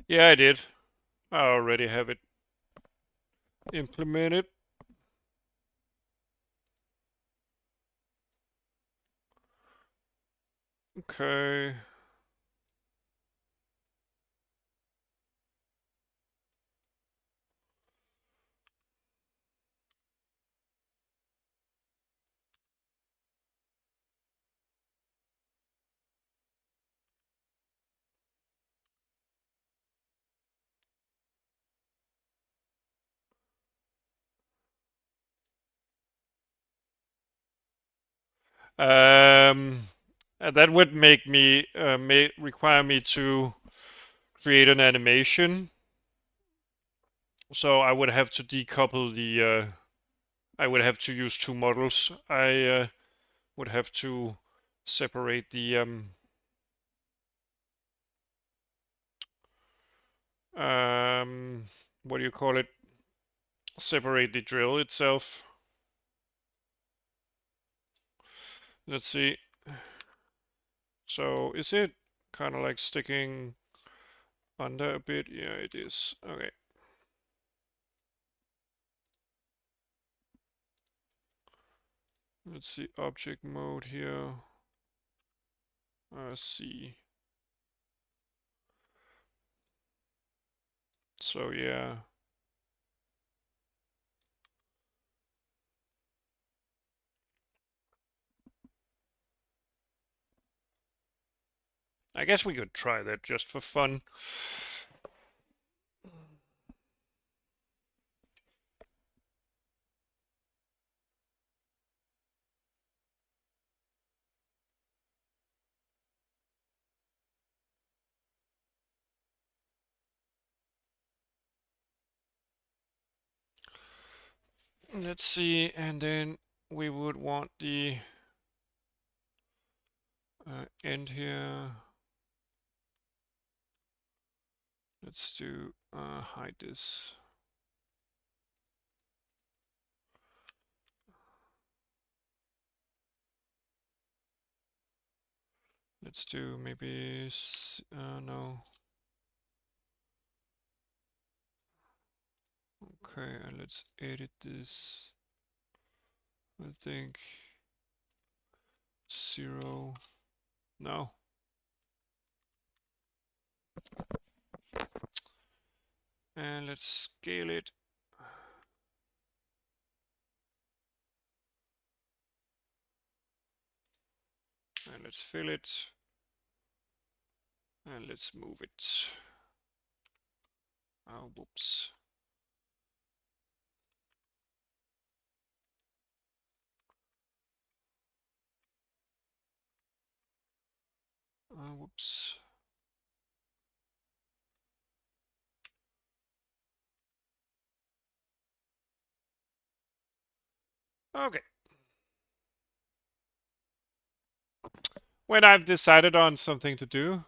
Yeah, I did. I already have it implemented. Okay. Um, that would make me require me to create an animation. So I would have to decouple the. I would have to use two models. I would have to separate the what do you call it? Separate the drill itself. Let's see. So is it kind of like sticking under a bit? Yeah, it is. Okay. Let's see, object mode here. C. So yeah. I guess we could try that just for fun. Let's see, and then we would want the end here. Let's do hide this. Let's do maybe no. Okay, and let's edit this. I think 0. No. And let's scale it. And let's fill it. And let's move it. Oh, whoops. Oh, whoops. Okay. When I've decided on something to do,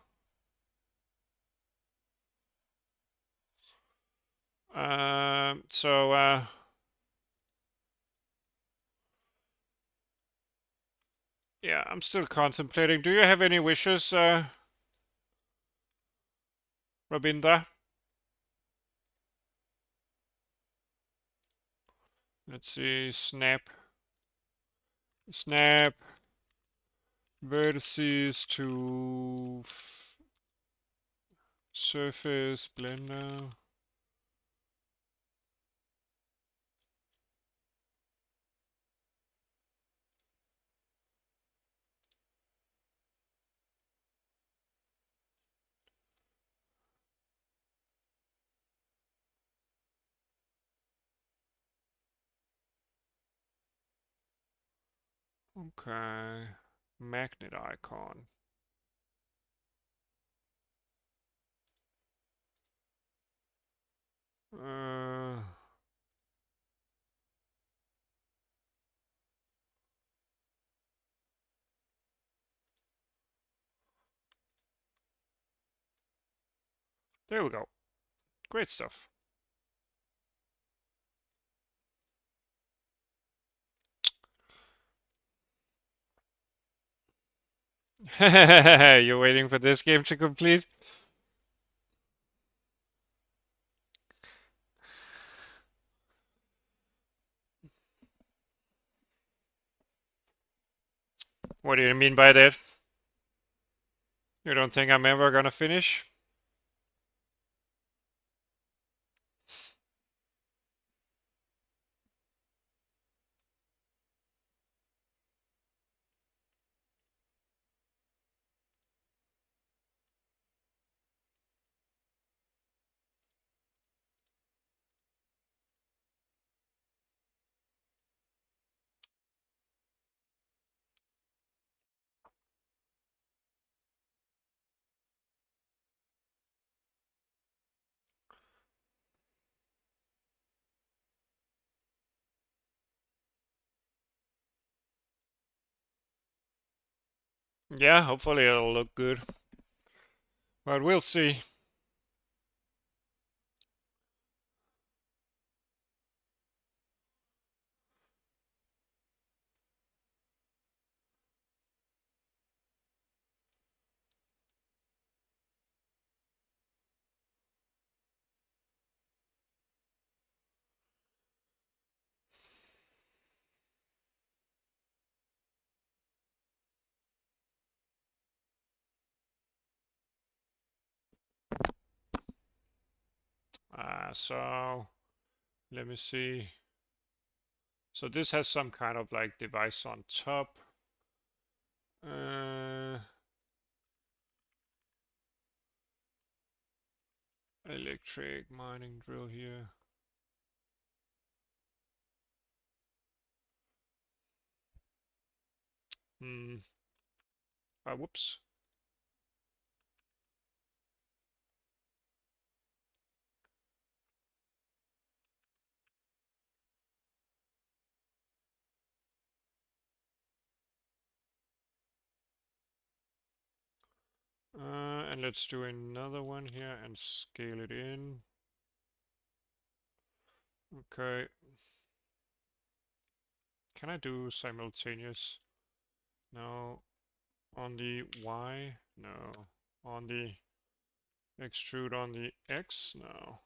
yeah, I'm still contemplating. Do you have any wishes, Rabinda? Let's see, snap vertices to surface blender. Okay, magnet icon. Uh, there we go. Great stuff. You're waiting for this game to complete? What do you mean by that? You don't think I'm ever gonna finish? Yeah, hopefully it'll look good. But we'll see. So let me see. So this has some kind of like device on top. Electric mining drill here. Whoops. And let's do another one here and scale it in. Okay. Can I do simultaneous? No. On the Y? No. On the extrude on the X? No.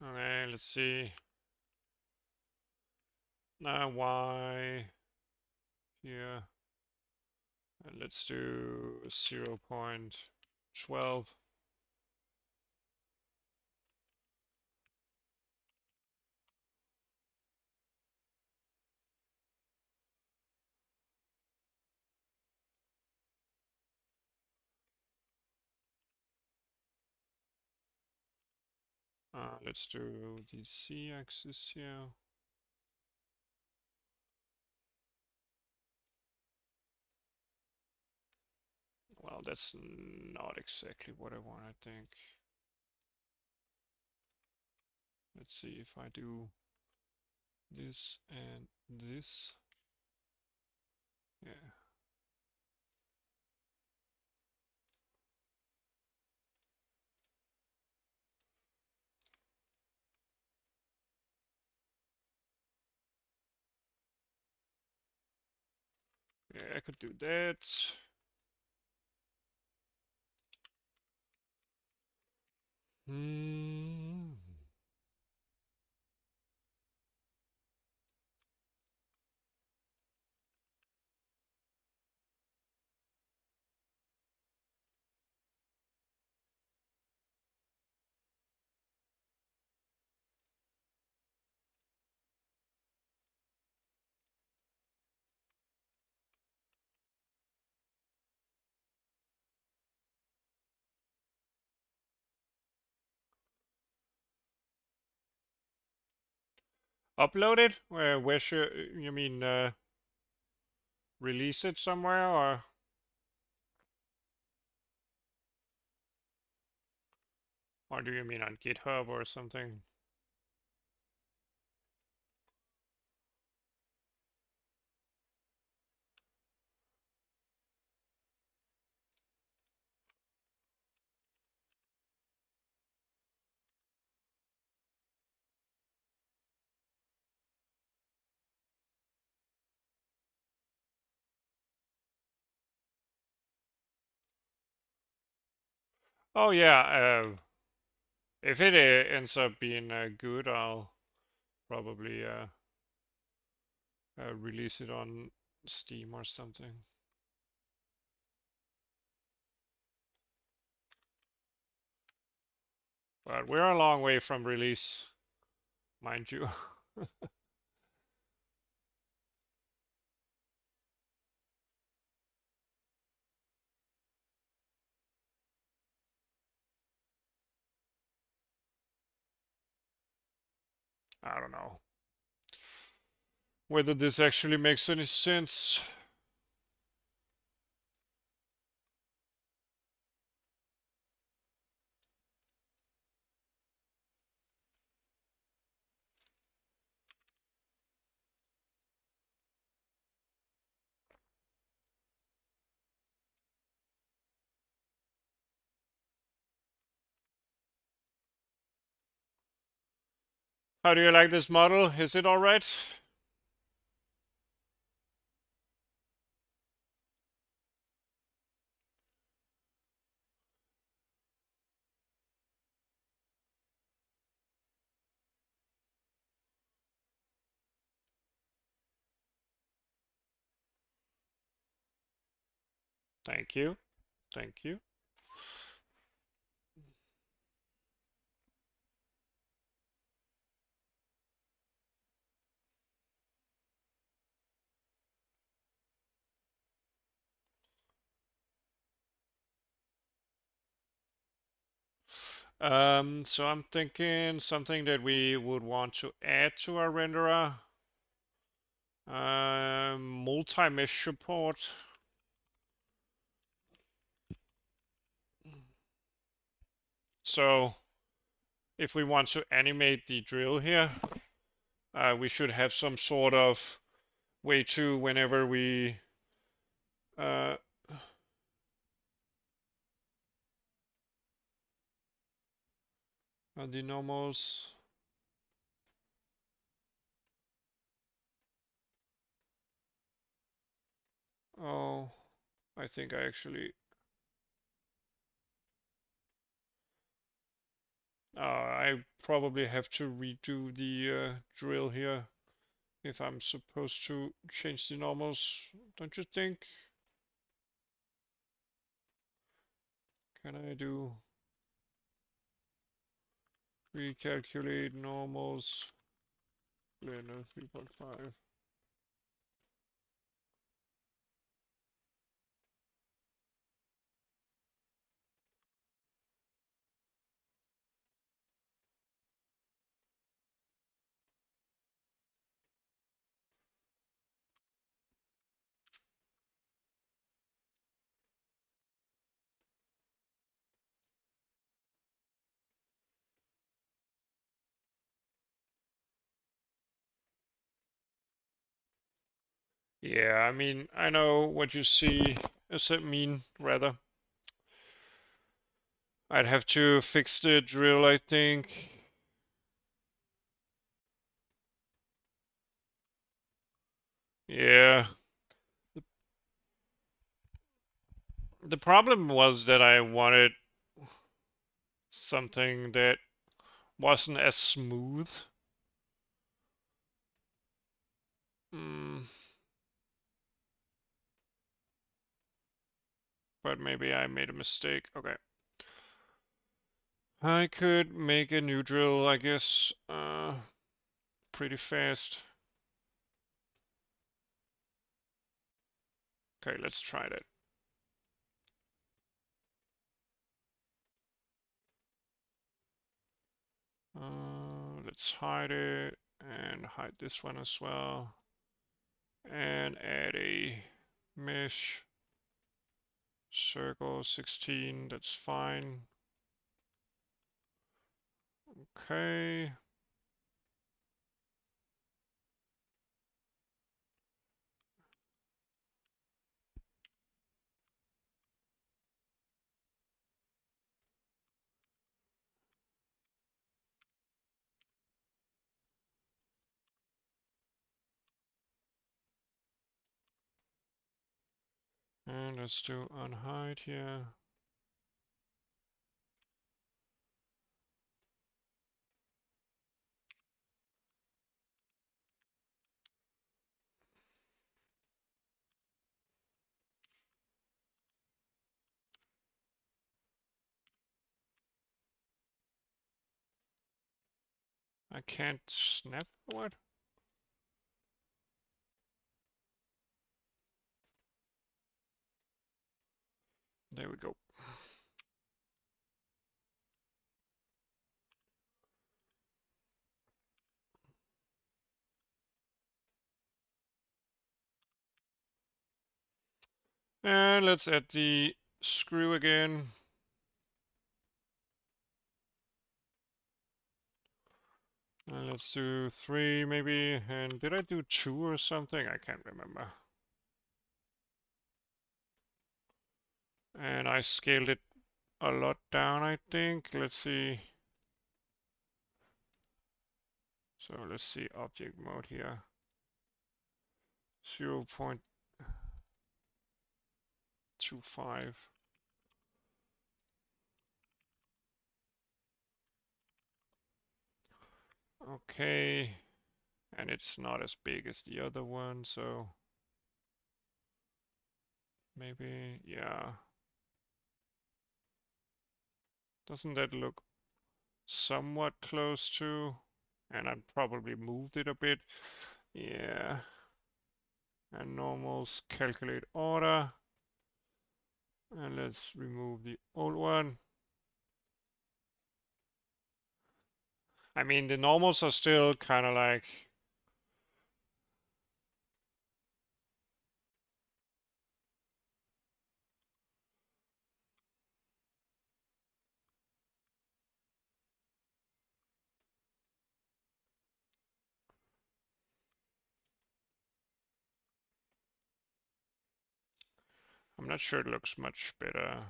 Okay, let's see. Now Y here. And let's do 0.12. Let's do the Z-axis here. Well, that's not exactly what I want, I think. Let's see if I do this and this. Yeah. Yeah, I could do that. Hmm. Upload it? Where should you mean release it somewhere, or do you mean on GitHub or something? Oh yeah, if it ends up being good, I'll probably release it on Steam or something. But we're a long way from release, mind you. I don't know whether this actually makes any sense. How do you like this model? Is it all right? Thank you. Thank you. So I'm thinking something that we would want to add to our renderer. Multi-mesh support. So if we want to animate the drill here, we should have some sort of way to, whenever we the normals. Oh, I think I actually. I probably have to redo the drill here if I'm supposed to change the normals, don't you think? Can I do recalculate normals Blender 3.5? Yeah, I mean, I know what you see, mean, rather. I'd have to fix the drill, I think. Yeah. The problem was that I wanted something that wasn't as smooth. Mm, but maybe I made a mistake. Okay. I could make a new drill, I guess, pretty fast. Okay, let's try that. Let's hide it and hide this one as well. And add a mesh circle 16, that's fine. Okay. And let's do unhide here. I can't snap, what? There we go. And let's add the screw again. And let's do 3 maybe. And did I do 2 or something? I can't remember. And I scaled it a lot down, I think. Let's see. So let's see object mode here. 0.25. Okay. And it's not as big as the other one, so maybe, yeah. Doesn't that look somewhat close to? And I probably moved it a bit. Yeah. And normals calculate order. And let's remove the old one. I mean, the normals are still kind of like, I'm not sure it looks much better.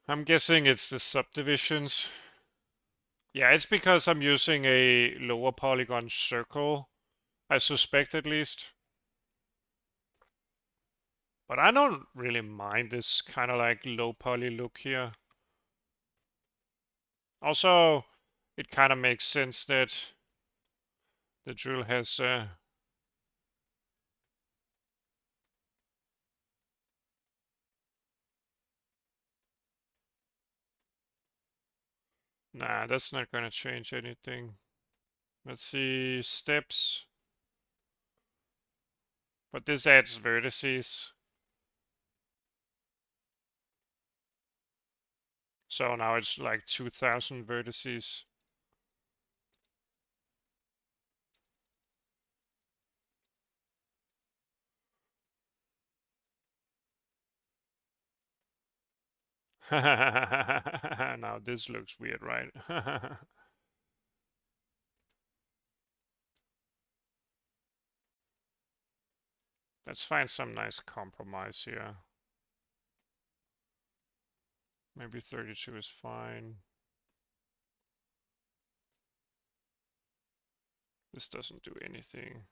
I'm guessing it's the subdivisions. Yeah, it's because I'm using a lower polygon circle, I suspect at least. But I don't really mind this kind of like low poly look here. Also, it kind of makes sense that the drill has nah, that's not gonna change anything. Let's see, steps. But this adds vertices. So now it's like 2000 vertices. Now this looks weird, right? Let's find some nice compromise here. Maybe 32 is fine. This doesn't do anything.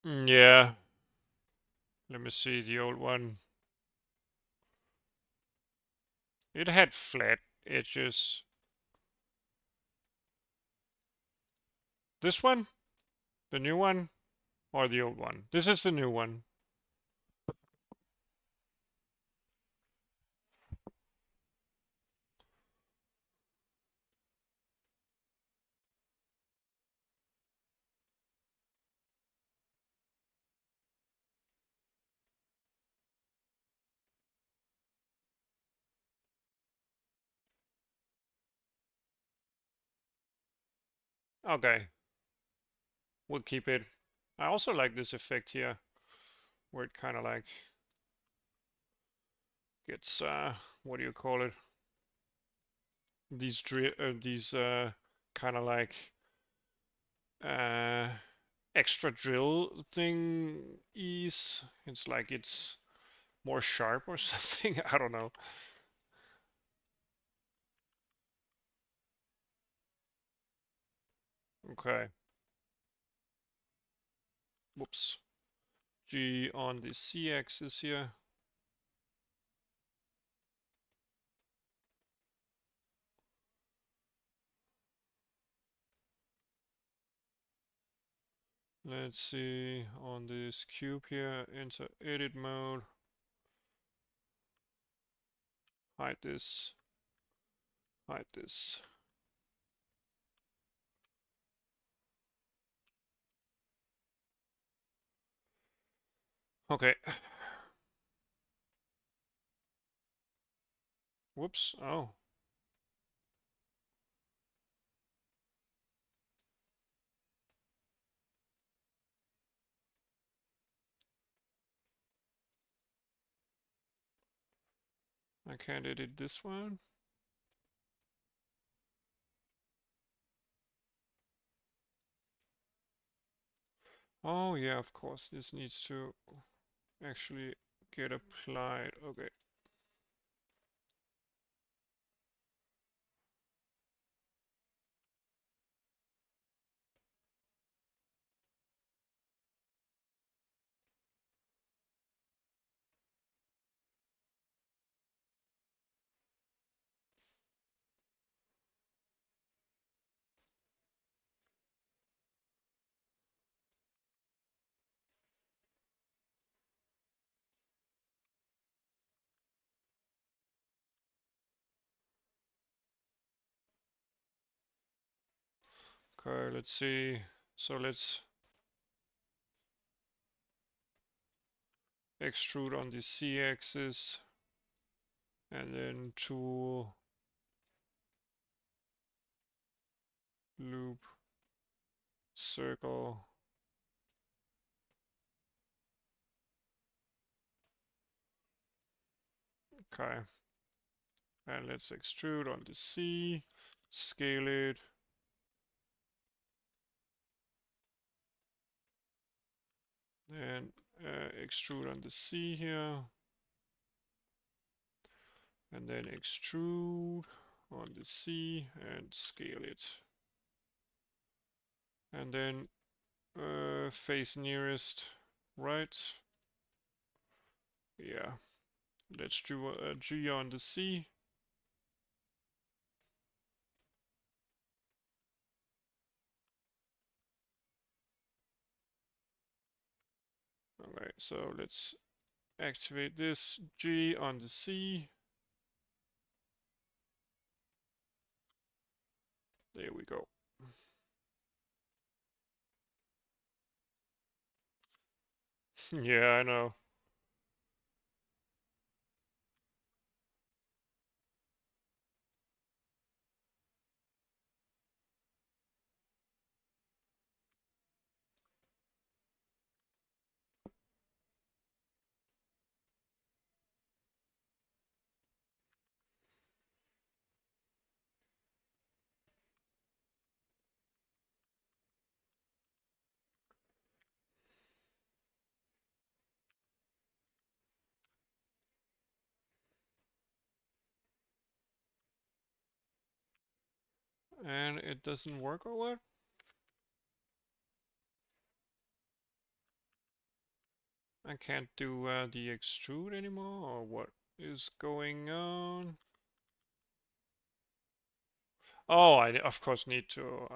Yeah. Let me see the old one. It had flat edges. This one? The new one? Or the old one? This is the new one. Okay, we'll keep it. I also like this effect here, where it kind of like gets, what do you call it? These kind of like uh, extra drill thing is. It's like it's more sharp or something. I don't know. Okay. Whoops. G on the C axis here. Let's see on this cube here, enter edit mode. Hide this. Hide this. Okay. Whoops. Oh. I can't edit this one. Oh yeah, of course. This needs to actually get applied. Okay. Okay, let's see. So let's extrude on the C axis and then tool loop circle. Okay. And let's extrude on the C, scale it. Then extrude on the C here. And then extrude on the C and scale it. And then face nearest right. Yeah. Let's do a G on the C. Okay, so let's activate this G on the C. There we go. Yeah, I know. And it doesn't work or what? I can't do the extrude anymore, or what is going on? Oh, I of course need to.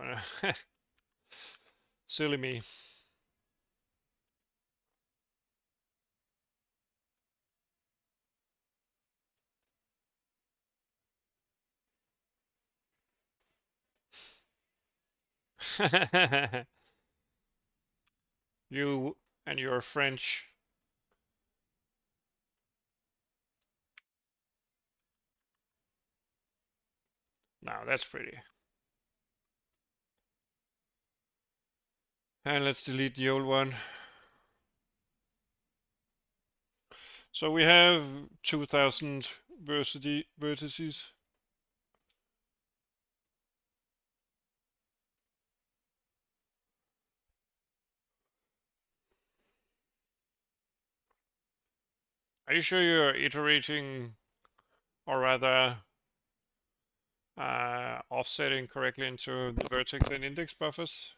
Silly me. You and your French. Now that's pretty. And let's delete the old one. So we have 2000 vertices. Are you sure you're iterating, or rather offsetting correctly into the vertex and index buffers?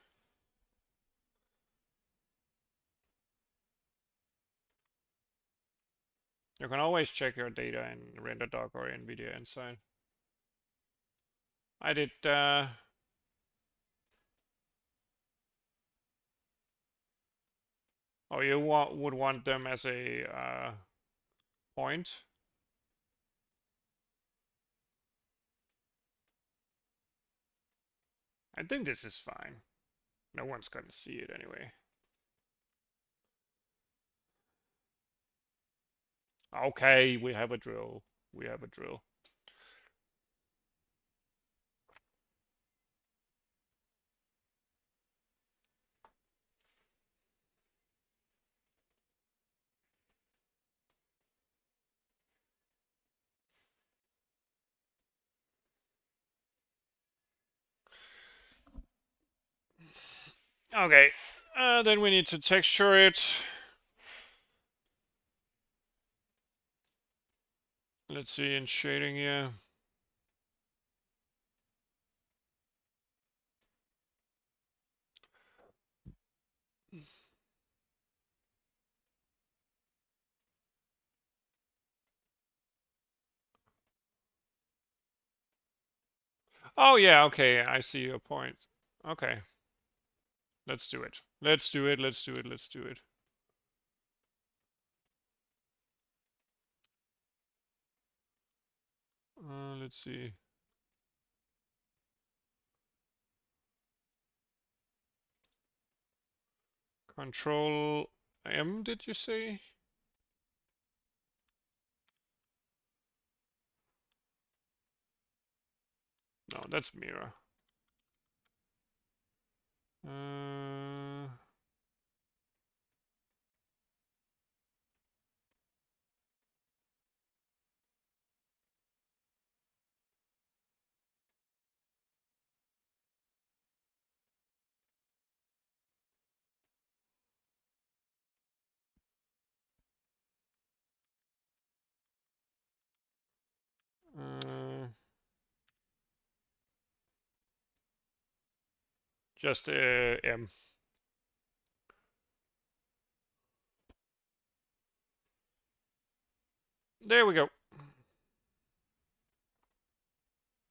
You can always check your data in RenderDoc or NVIDIA Inside. I did. Oh, you would want them as a point? I think this is fine. No one's gonna see it anyway. Okay, we have a drill. We have a drill. Okay, then we need to texture it. Let's see in shading here. Oh yeah, okay, I see your point. Okay, let's do it. Let's do it. Let's do it. Let's do it. Let's see. Control M, did you say? No, that's mirror. Uh, uh, just M. There we go.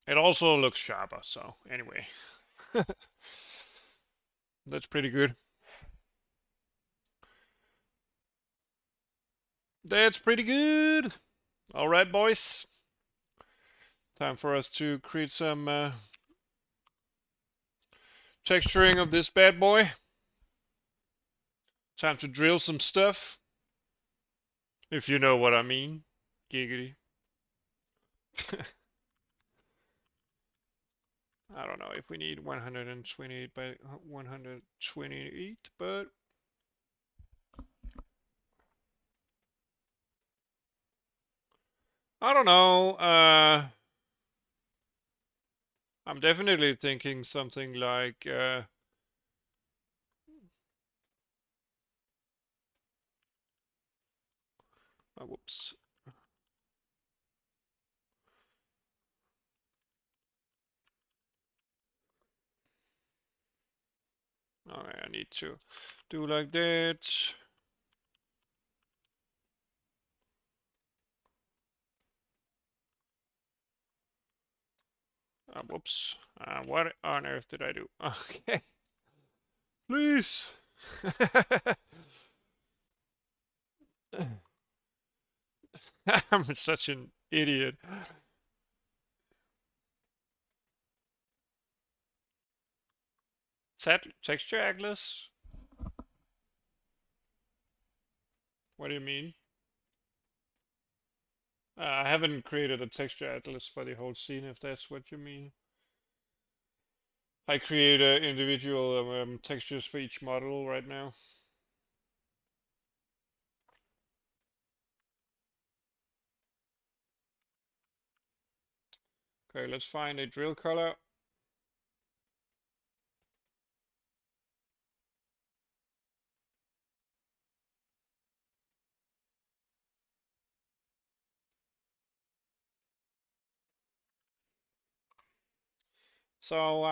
It also looks sharper, so anyway. That's pretty good. That's pretty good. All right, boys. Time for us to create some texturing of this bad boy. Time to drill some stuff. If you know what I mean. Giggity. I don't know if we need 128 by 128, but I don't know. I'm definitely thinking something like whoops. need to do like that. Whoops. What on earth did I do? Okay. Please. I'm such an idiot. Texture atlas? What do you mean? I haven't created a texture atlas for the whole scene, if that's what you mean. I create individual textures for each model right now. Okay, let's find a drill color. So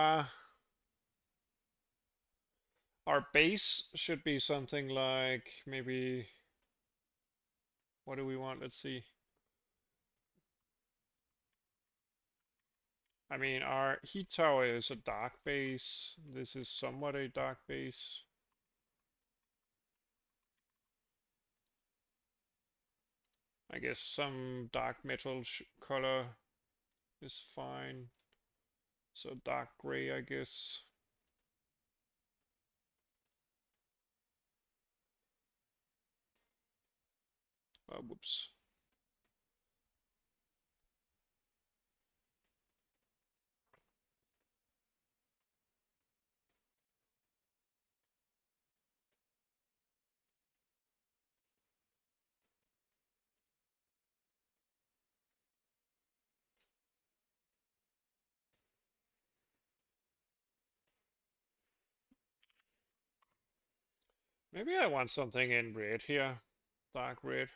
our base should be something like maybe, what do we want? Let's see. I mean, our heat tower is a dark base. This is somewhat a dark base. I guess some dark metal color is fine. So dark gray, I guess. Whoops. Maybe I want something in red here. Dark red.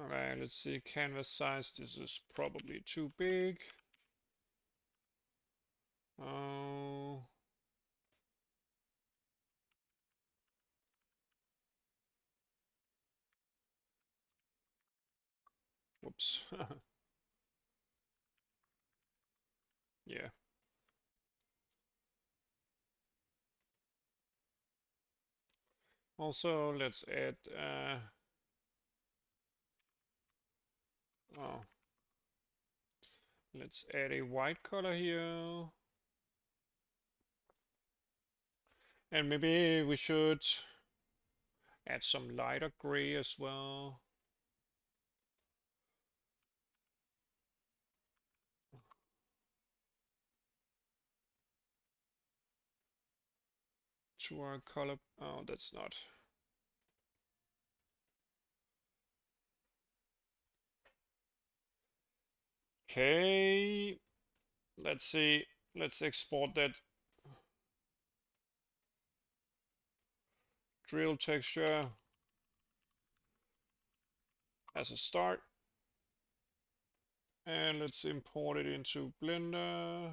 Alright, let's see. Canvas size. This is probably too big. Oh. Whoops. Yeah. Also, let's add oh, let's add a white color here. And maybe we should add some lighter gray as well. To our color. Oh, that's not. Okay. Let's see. Let's export that drill texture as a start. And let's import it into Blender.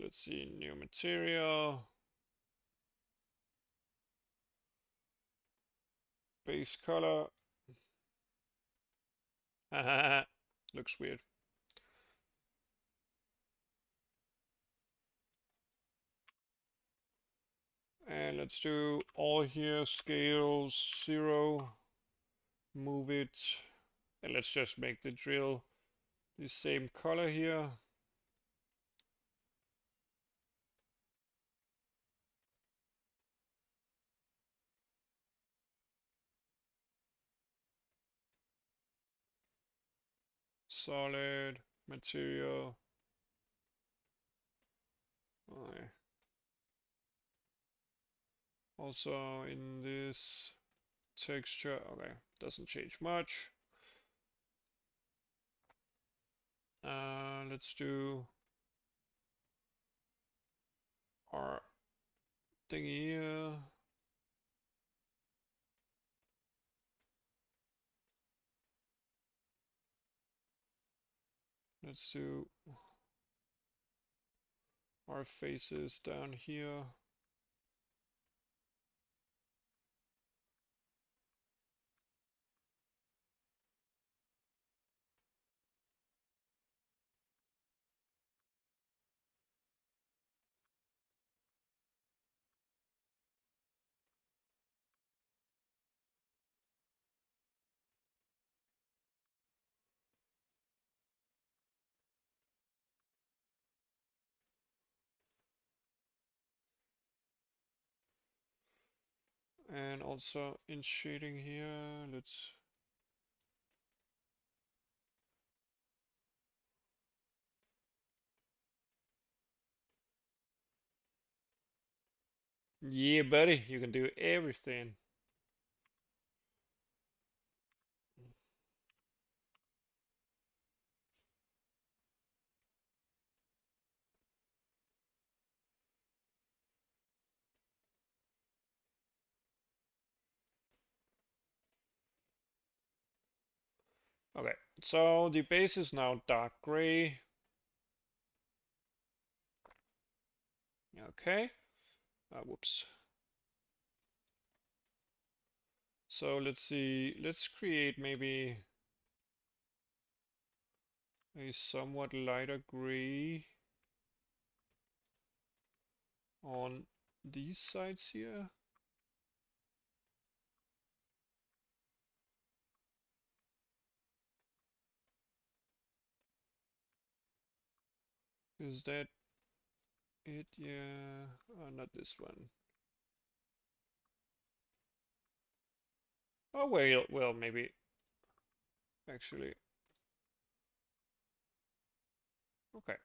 Let's see, new material. Base color. Looks weird. And let's do all here, scale 0, move it, and let's just make the drill the same color here. solid material. Okay. Also in this texture, okay, doesn't change much. Let's do our thing here. Let's do our faces down here. And also in shading here, let's yeah, buddy, you can do everything. Okay, so the base is now dark gray. Okay, whoops. So let's see, let's create maybe a somewhat lighter gray on these sides here. Is that it? Yeah, not this one. Oh well, maybe actually. Okay.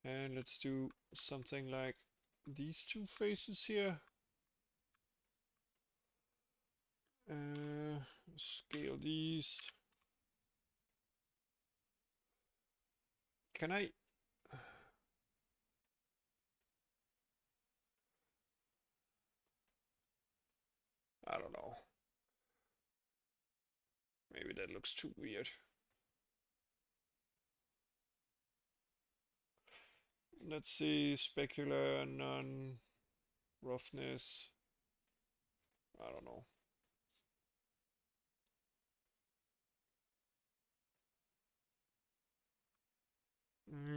And let's do something like these two faces here. Scale these. Can I? I don't know. Maybe that looks too weird. Let's see, specular, none, roughness. I don't know.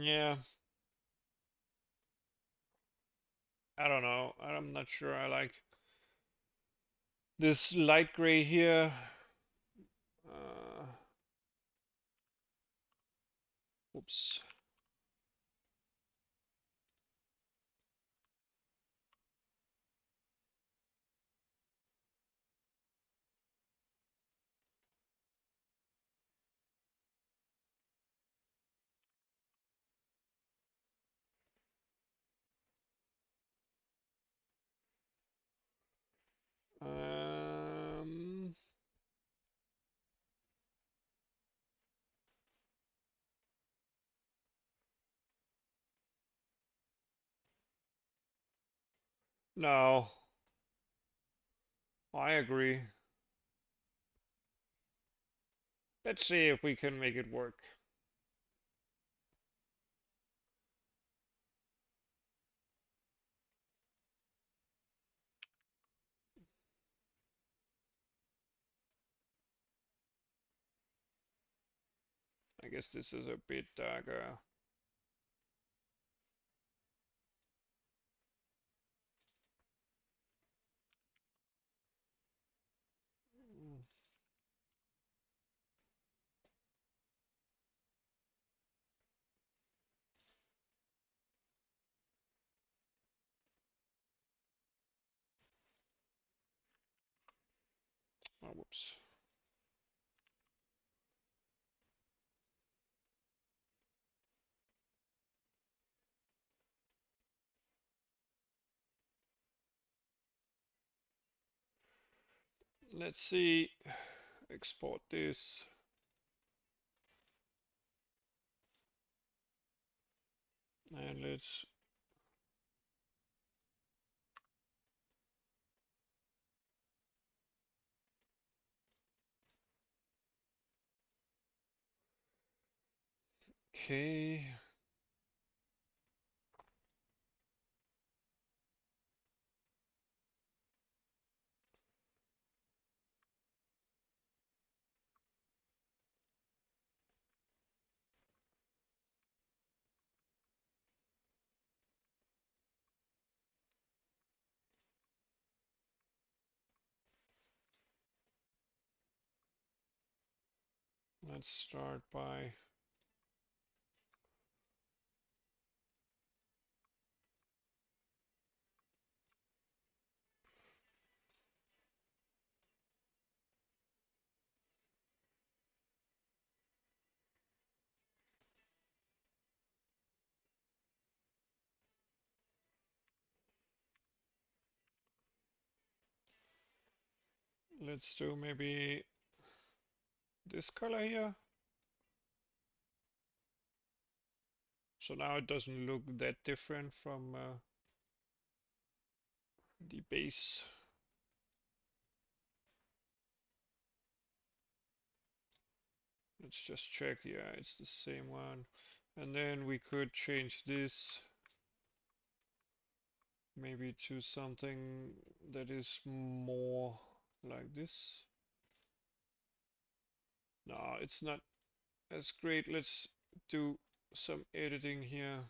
Yeah, I don't know. I'm not sure I like this light gray here. Uh, Oops. Um, no, I agree. Let's see if we can make it work. I guess this is a bit darker. Whoops. Let's see, export this. And let's okay. Let's start by let's do maybe this color here. So now it doesn't look that different from the base. Let's just check. Yeah, it's the same one. And then we could change this maybe to something that is more like this. No, it's not as great. Let's do some editing here.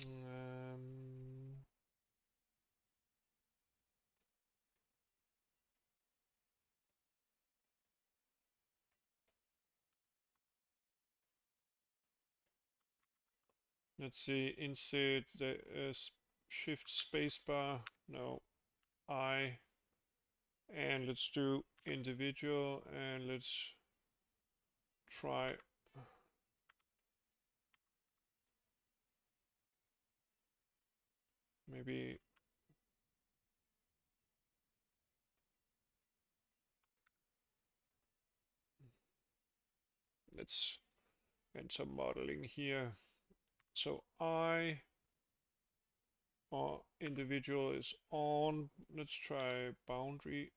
Um, let's see, insert the shift spacebar. No, I. And let's do individual and let's try maybe let's enter modeling here. So I or individual is on. Let's try boundary.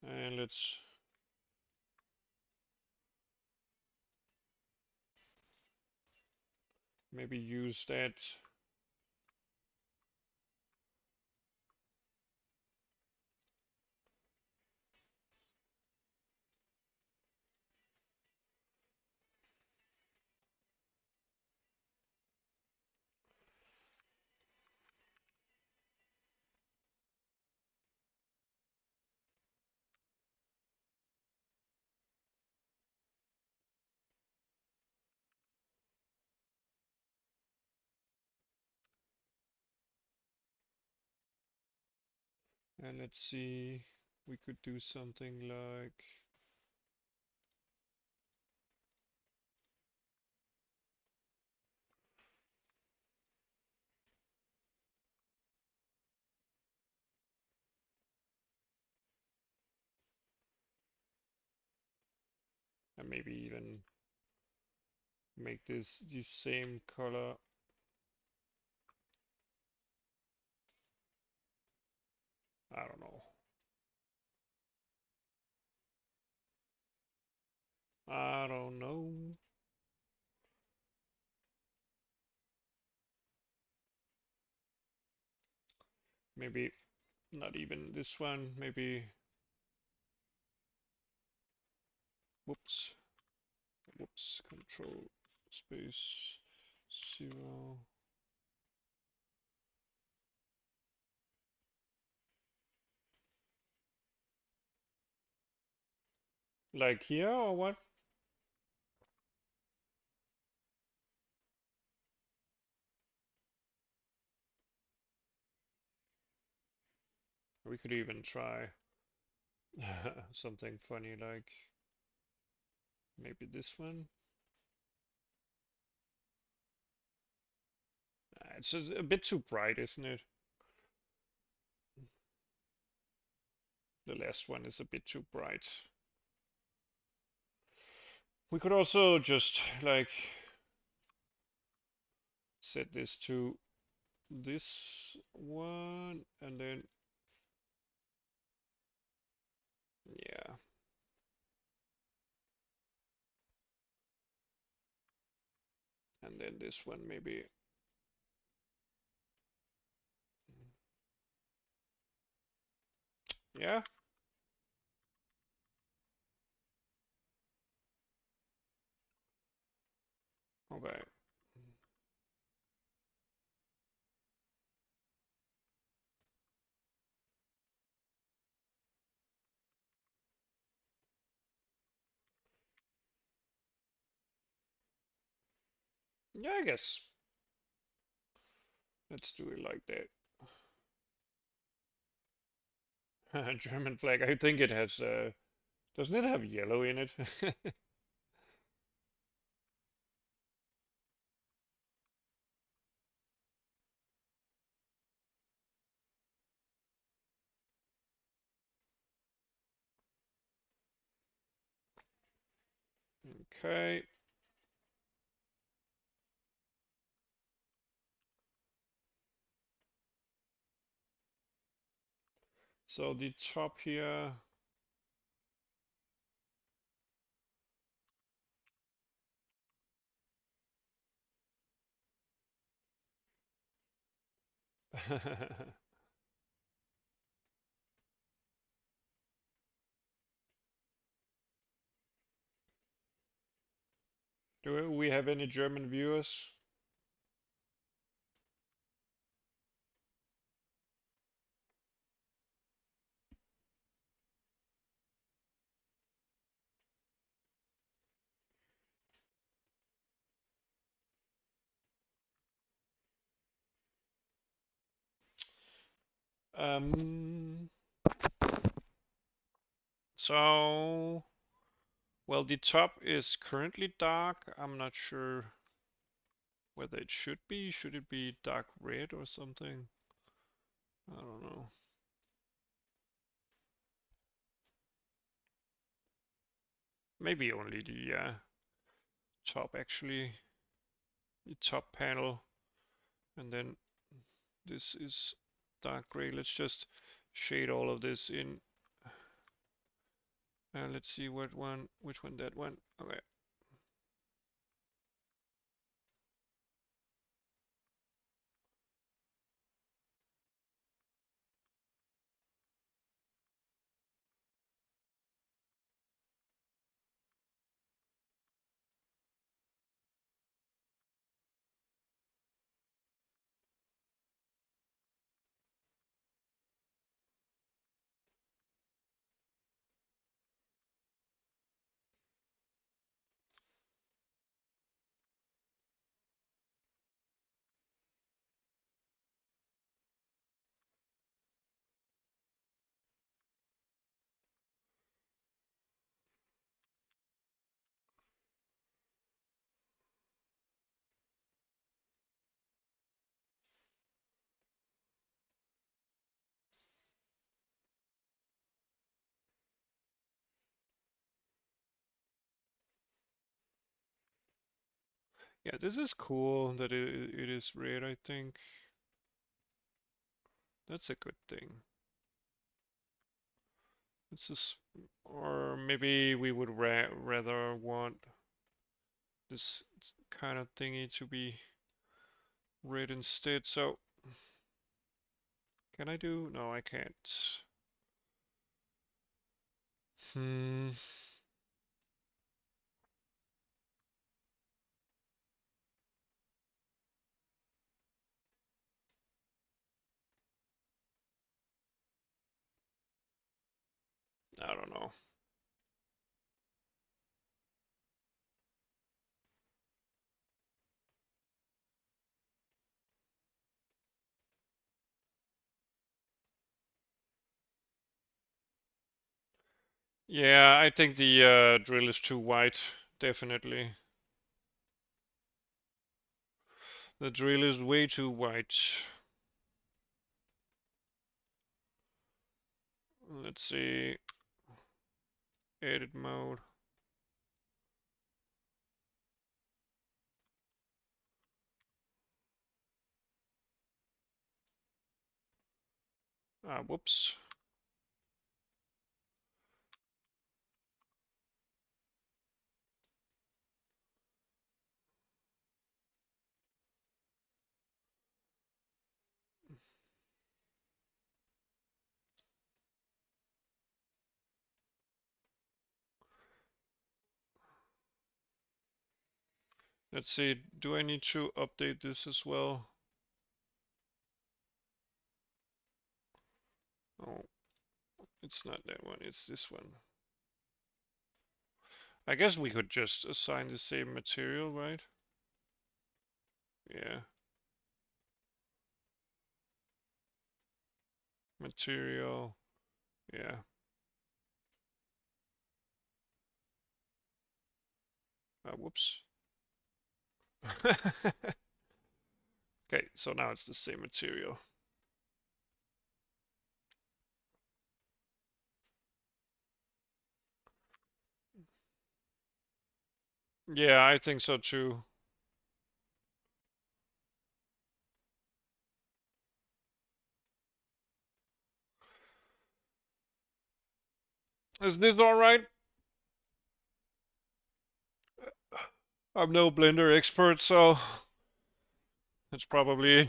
And let's maybe use that. And let's see, we could do something like and maybe even make this the same color. I don't know. I don't know. Maybe not even this one, maybe, whoops, control space 0. Like here or what? We could even try something funny like maybe this one. It's a bit too bright, isn't it? The last one is a bit too bright. We could also just like set this to this one and then yeah. And then this one maybe. Yeah. Okay. Yeah, I guess. Let's do it like that. German flag. I think it has doesn't it have yellow in it? Okay. So the top here. Do we have any German viewers? Um, so, well, the top is currently dark. I'm not sure whether it should be. Should it be dark red or something? I don't know. Maybe only the top actually, the top panel, and then this is dark gray. Let's just shade all of this in. And let's see which one that one. Okay. Yeah, this is cool that it is red, I think. That's a good thing. This is, or maybe we would rather want this kind of thingy to be red instead. So Can I do? No, I can't. Hmm. I don't know. Yeah, I think the drill is too wide, definitely. The drill is way too wide. Let's see. Edit mode. Whoops. Let's see. Do I need to update this as well? Oh, it's not that one. It's this one. I guess we could just assign the same material, right? Yeah. Material. Yeah. Whoops. Okay, so now it's the same material. Yeah, I think so too. Is this alright? I'm no Blender expert, so it's probably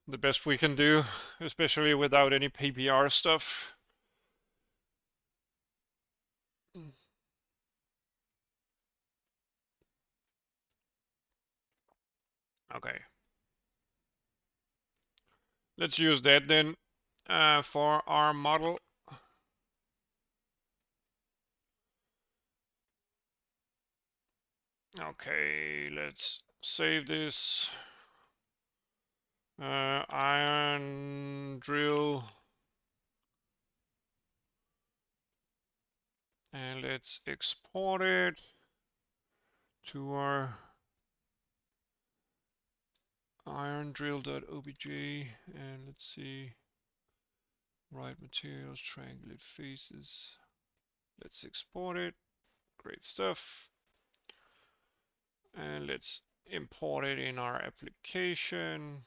the best we can do, especially without any PPR stuff. Okay. Let's use that then for our model. Okay, let's save this. Iron drill. And let's export it to our iron drill.obj. And let's see. Right materials, triangulate faces. Let's export it. Great stuff. And let's import it in our application.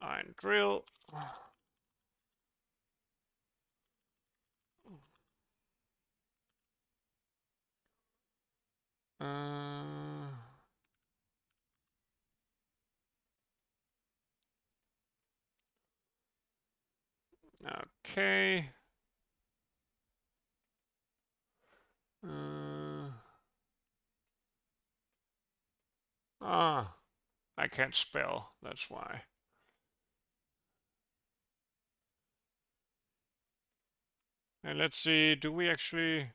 Iron drill. Uh, okay. Ah, I can't spell. That's why. And let's see. Do we actually?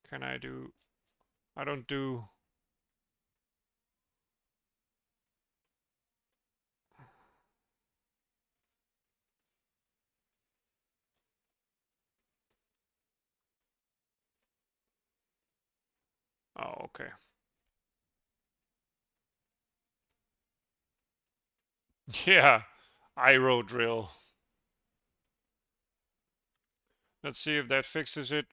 Can I do? I don't do. Oh, okay. Yeah, IRO drill. Let's see if that fixes it.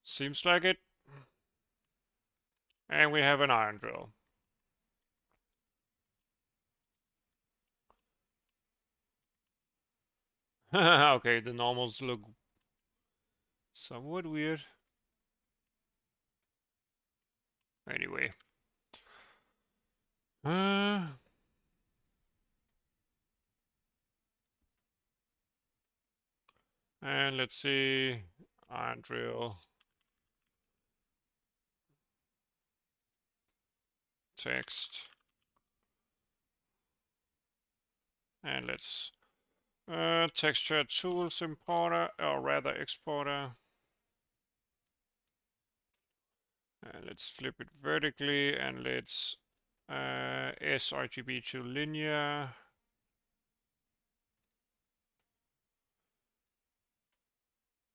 Seems like it. And we have an iron drill. Okay, the normals look somewhat weird. Anyway. And let's see. Iron drill. Text. And let's texture tools importer, or rather exporter. And let's flip it vertically, and let's sRGB to linear.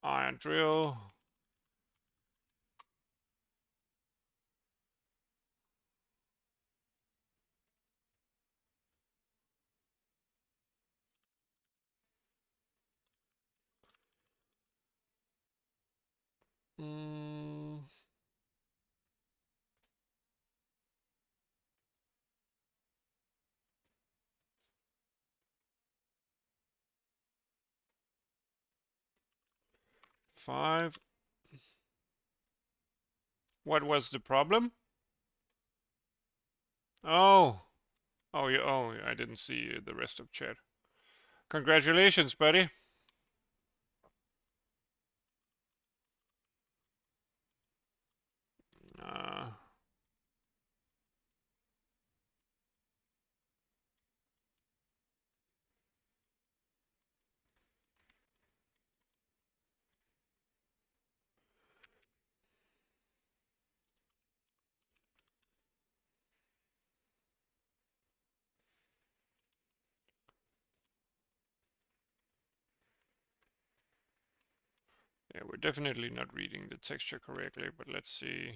Iron drill. Mm. Five. What was the problem? Oh, I didn't see the rest of chat. Congratulations, buddy. Uh, yeah, we're definitely not reading the texture correctly, but let's see.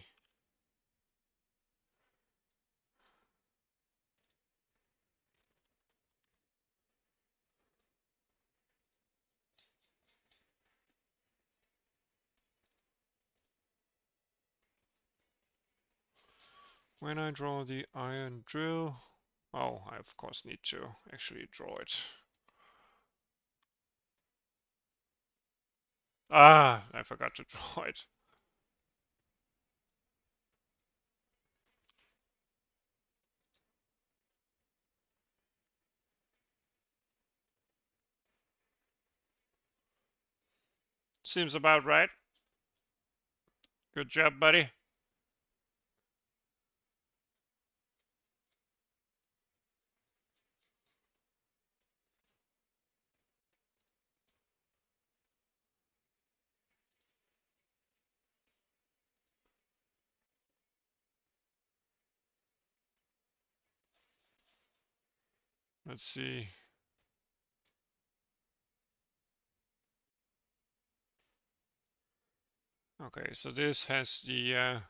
When I draw the iron drill, oh, I of course need to actually draw it. Ah, I forgot to draw it. Seems about right. Good job, buddy. Let's see. Okay, so this has the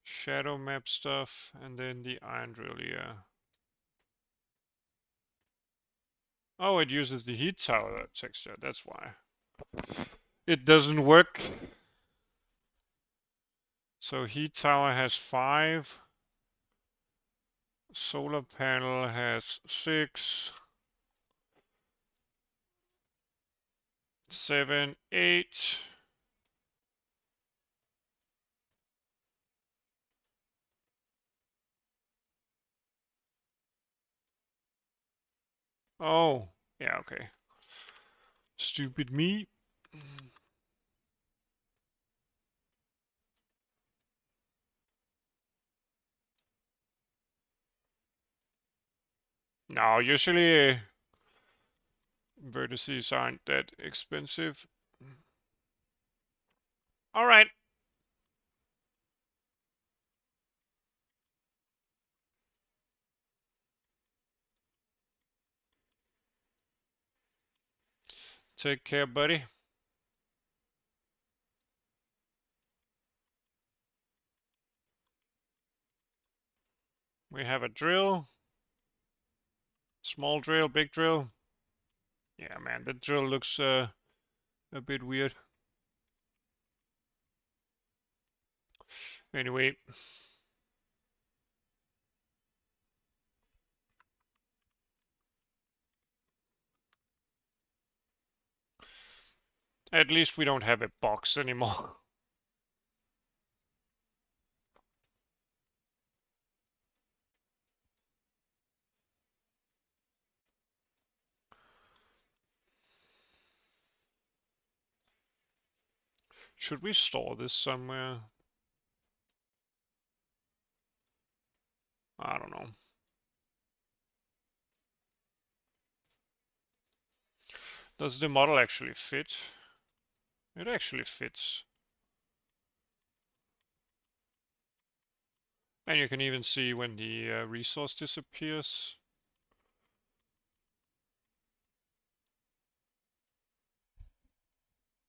shadow map stuff, and then the iron drill, yeah. Oh, it uses the heat tower texture, that's why. It doesn't work. So heat tower has 5. Solar panel has 6. 7, 8. Oh, yeah, okay. Stupid me. No, usually vertices aren't that expensive. All right. Take care, buddy. We have a drill. Small drill, big drill. Yeah, man, the drill looks a bit weird. Anyway. At least we don't have a box anymore. Should we store this somewhere? I don't know. Does the model actually fit? It actually fits. And you can even see when the resource disappears.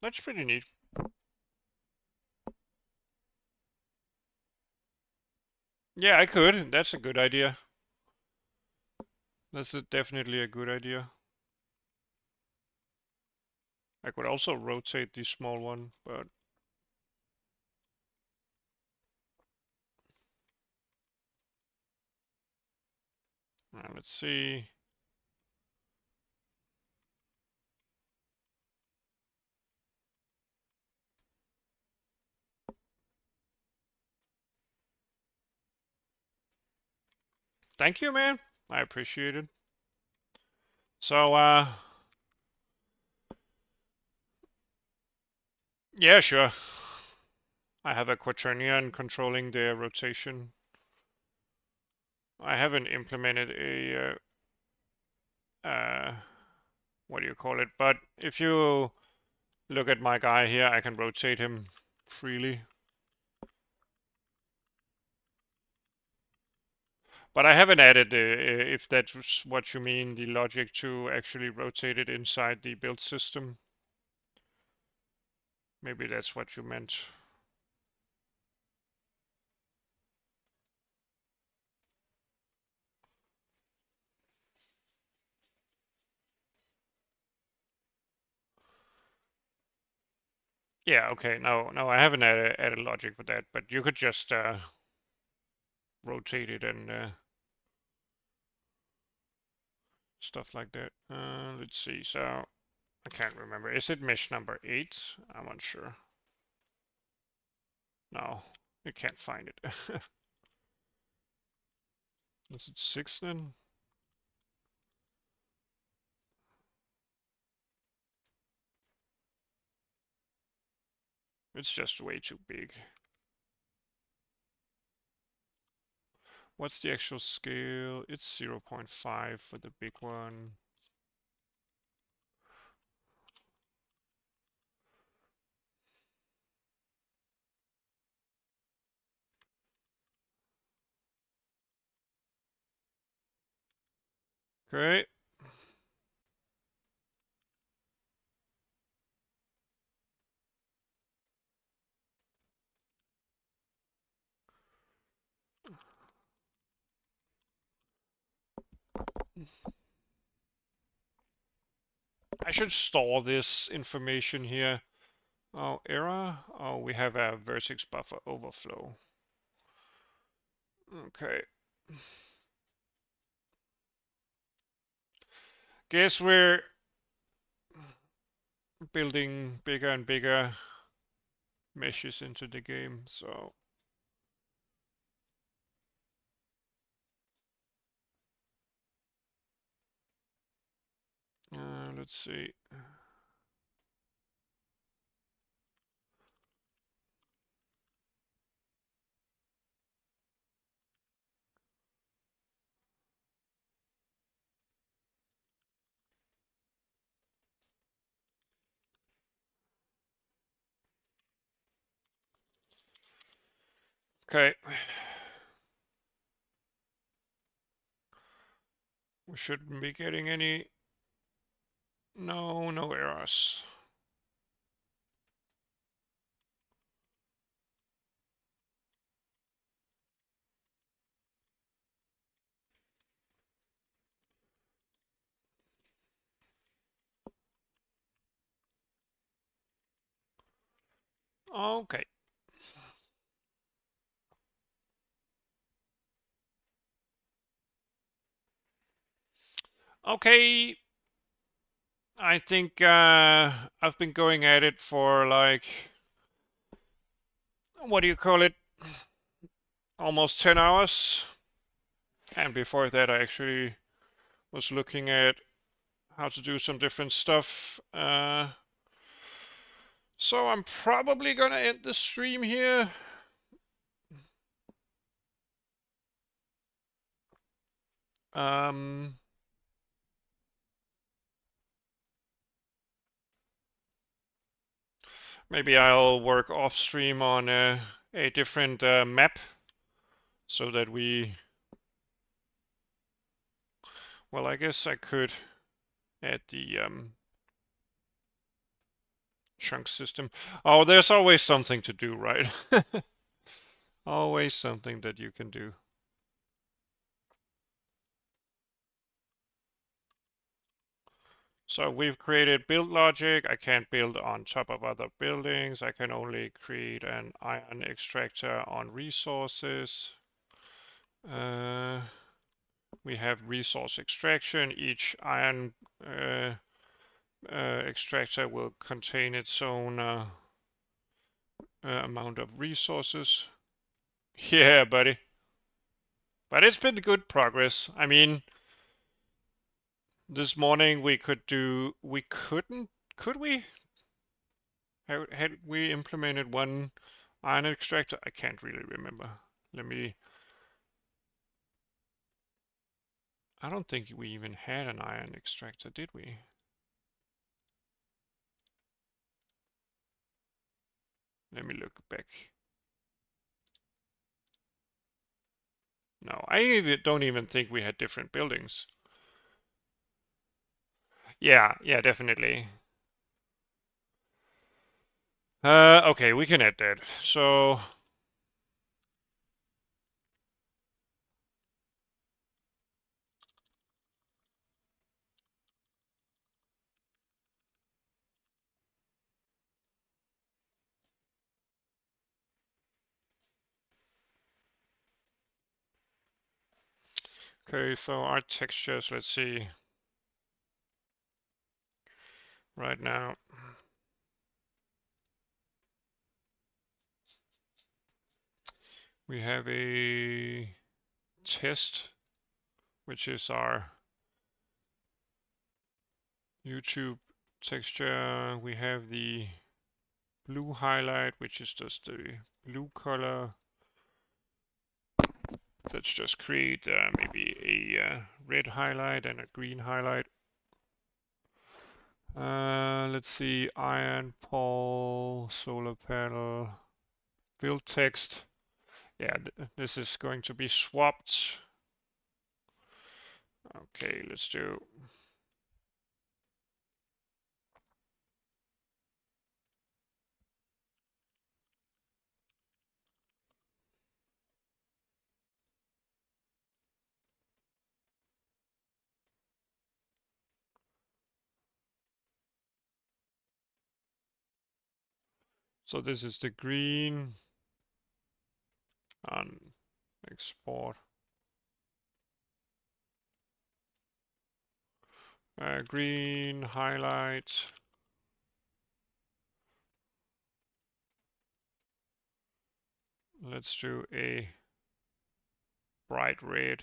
That's pretty neat. Yeah, I could. That's a good idea. That's definitely a good idea. I could also rotate the small one, but let's see. Thank you, man. I appreciate it. So, yeah, sure. I have a quaternion controlling the rotation. I haven't implemented a what do you call it? But if you look at my guy here, I can rotate him freely. But I haven't added, if that's what you mean, the logic to actually rotate it inside the build system. Maybe that's what you meant. Yeah, okay. No, I haven't added logic for that, but you could just rotate it and stuff like that. Let's see. So I can't remember. Is it mesh number 8? I'm unsure. No, you can't find it. Is it 6 then? It's just way too big. What's the actual scale? It's 0.5 for the big one. Okay. I should store this information here. Oh, error. Oh, we have a vertex buffer overflow. Okay. Guess we're building bigger and bigger meshes into the game, so let's see. Okay. We shouldn't be getting any. No errors. Okay. Okay. I think I've been going at it for like, what do you call it? Almost 10 hours. And before that, I actually was looking at how to do some different stuff. So I'm probably gonna end the stream here. Maybe I'll work off stream on a different map so that well, I guess I could add the chunk system. Oh, there's always something to do, right? Always something that you can do. So we've created build logic. I can't build on top of other buildings. I can only create an iron extractor on resources. We have resource extraction. Each iron extractor will contain its own amount of resources. Yeah, buddy. But it's been good progress. I mean, this morning we could do, we couldn't, could we? Had we implemented one iron extractor? I can't really remember. I don't think we even had an iron extractor, did we? Let me look back. No, I don't even think we had different buildings. Yeah, definitely. Okay, we can add that. So okay, so our textures, let's see. Right now, we have a test, which is our YouTube texture. We have the blue highlight, which is just the blue color. Let's just create maybe a red highlight and a green highlight. Let's see, iron pole, solar panel, build text. Yeah, this is going to be swapped. Okay, let's do. So this is the green on export. Green highlight. Let's do a bright red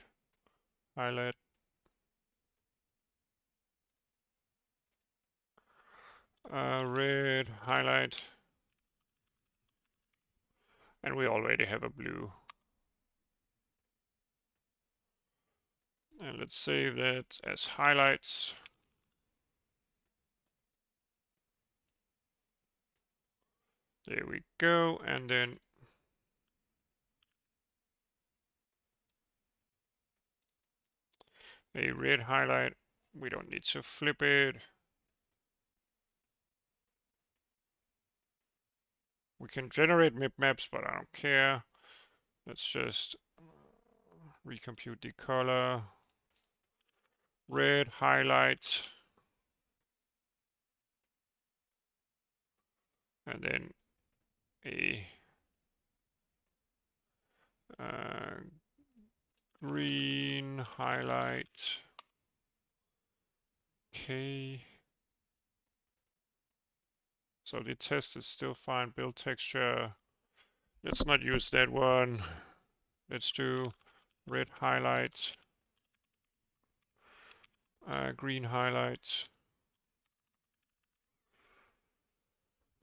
highlight. Red highlight. And we already have a blue. And let's save that as highlights. There we go. And then a red highlight. We don't need to flip it. We can generate mip maps, but I don't care. Let's just recompute the color. Red highlight. And then a green highlight. Okay. So the test is still fine. Build texture. Let's not use that one. Let's do red highlight, green highlight.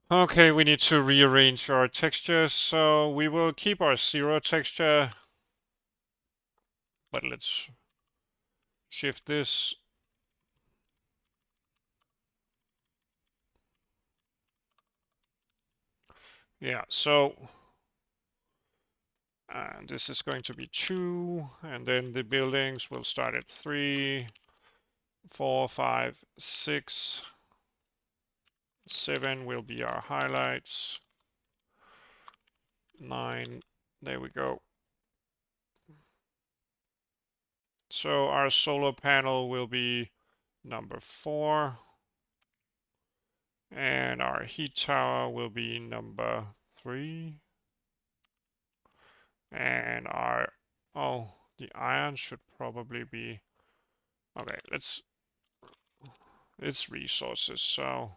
Okay, we need to rearrange our textures. So we will keep our 0 texture, but let's shift this. Yeah, so this is going to be 2, and then the buildings will start at 3, 4, 5, 6, 7 will be our highlights. 9, there we go. So our solar panel will be number 4, and our heat tower will be number 3, and our, oh, the iron should probably be, okay, it's resources, so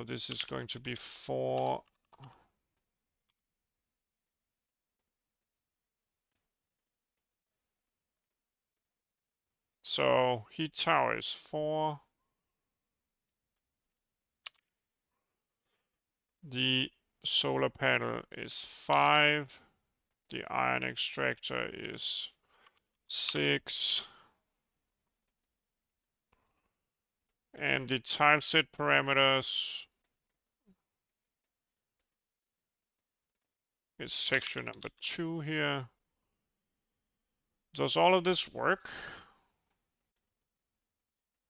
this is going to be 4. So heat tower is 4. The solar panel is 5. The iron extractor is 6. And the tileset parameters is section number 2 here. Does all of this work?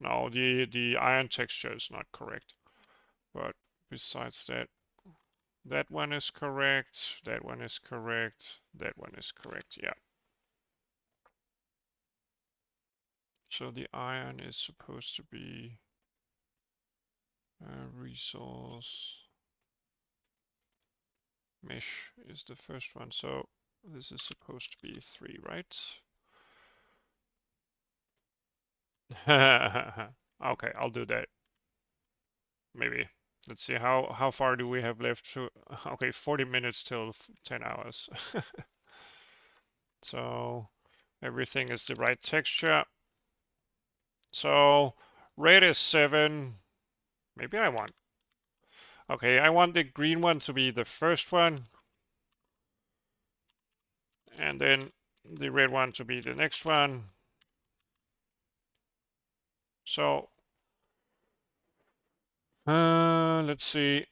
No, the iron texture is not correct. But besides that, that one is correct, that one is correct, that one is correct, yeah. So the iron is supposed to be a resource. Mesh is the first one, so this is supposed to be 3, right? Okay, I'll do that. Maybe. Let's see, how far do we have left to, okay, 40 minutes till 10 hours. So everything is the right texture. So red is 7. Maybe I want, okay, I want the green one to be the first one, and then the red one to be the next one. So let's see.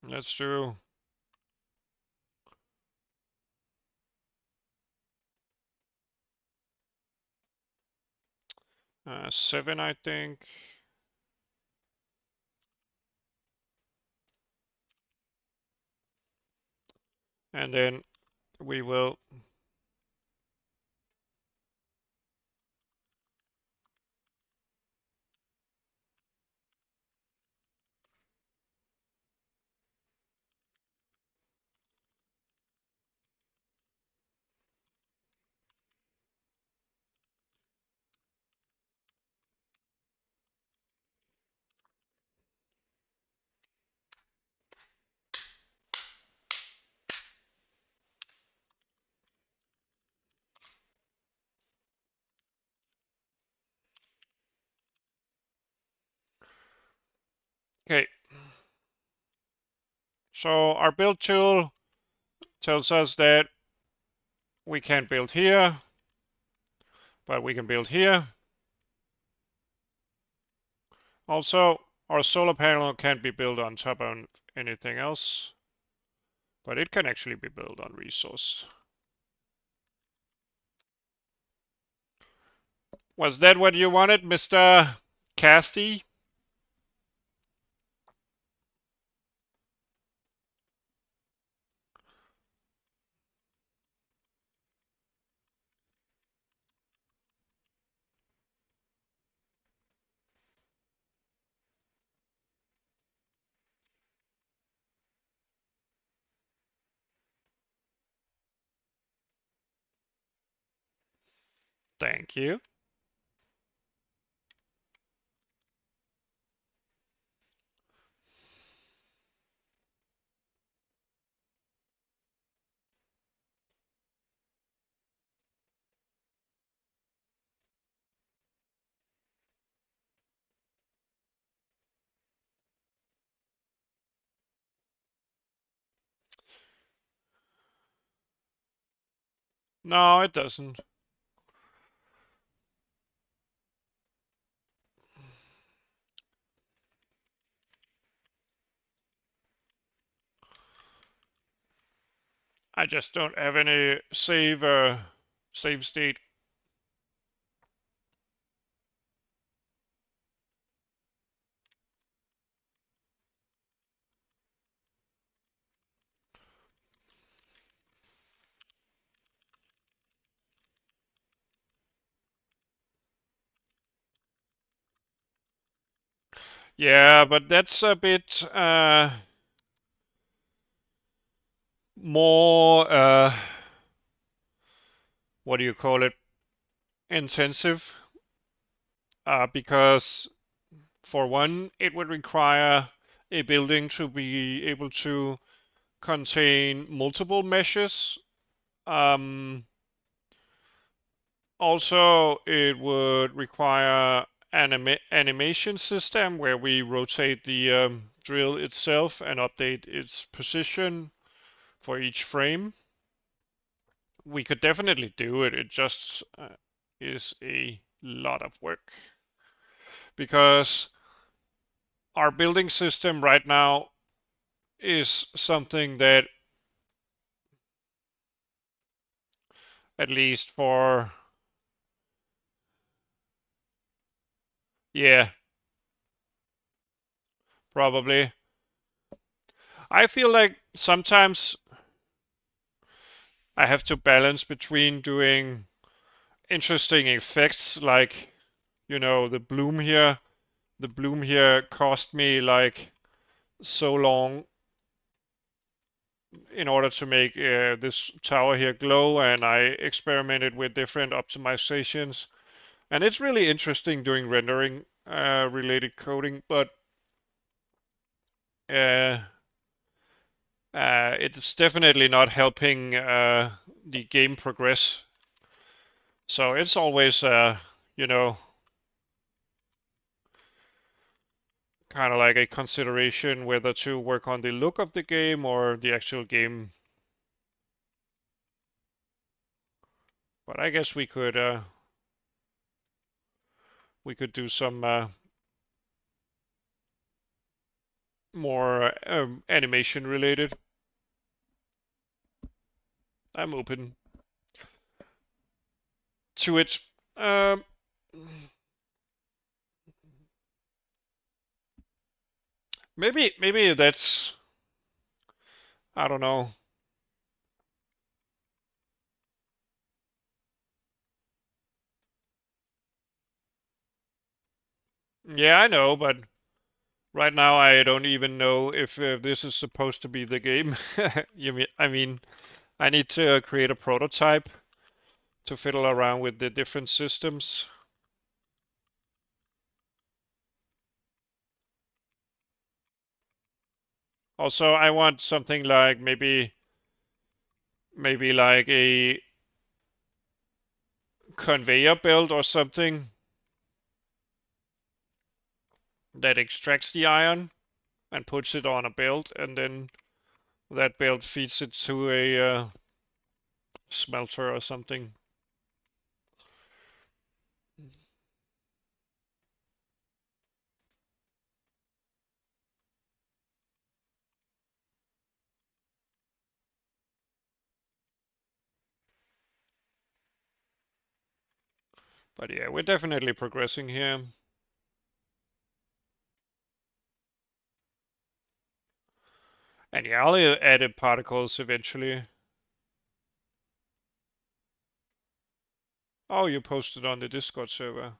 Let's do 7, I think. And then we will okay. So our build tool tells us that we can't build here, but we can build here. Also, our solar panel can't be built on top of anything else, but it can actually be built on resource. Was that what you wanted, Mr. Casty? Thank you. No, it doesn't. I just don't have any save state. Yeah, but that's a bit more what do you call it? Intensive, because for one, it would require a building to be able to contain multiple meshes. Um, Also, it would require animation system where we rotate the drill itself and update its position for each frame. We could definitely do it. It just is a lot of work because our building system right now is something that, at least for, yeah, probably. I feel like sometimes I have to balance between doing interesting effects like, the bloom here cost me like so long in order to make this tower here glow, and I experimented with different optimizations, and it's really interesting doing rendering related coding, but uh, it's definitely not helping the game progress. So it's always, you know, kind of like a consideration whether to work on the look of the game or the actual game. But I guess we could do some more animation related. I'm open to it. Um, maybe that's, I don't know. Yeah, I know, but right now I don't even know if this is supposed to be the game. I mean, I need to create a prototype to fiddle around with the different systems. Also, I want something like maybe like a conveyor belt or something that extracts the iron and puts it on a belt, and then that belt feeds it to a smelter or something. But yeah, we're definitely progressing here. And yeah, I'll add particles eventually. Oh, you posted on the Discord server.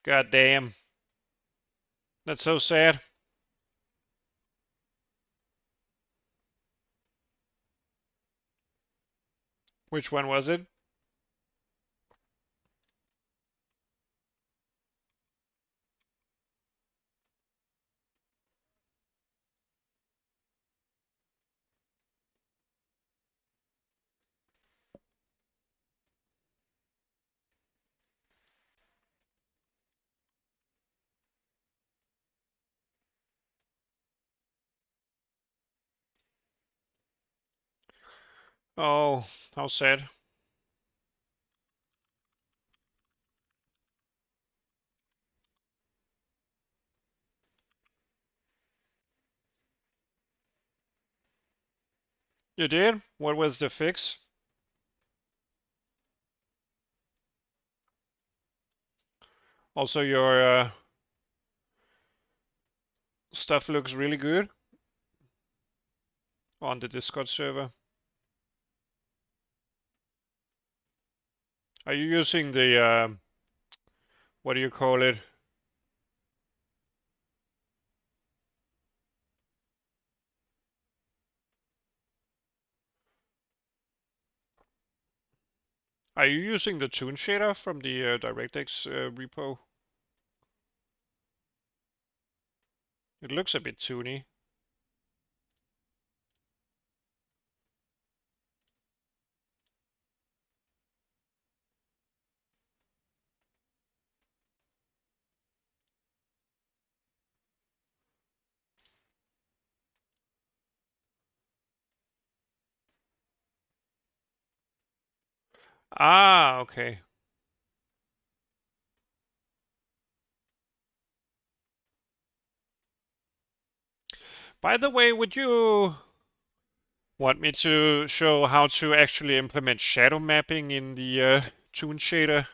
God damn. That's so sad. Which one was it? Oh, how sad. You did? What was the fix? Also, your stuff looks really good on the Discord server. Are you using the, what do you call it? Are you using the tune shader from the DirectX repo? It looks a bit toony. Ah, okay. By the way, would you want me to show how to actually implement shadow mapping in the tune shader?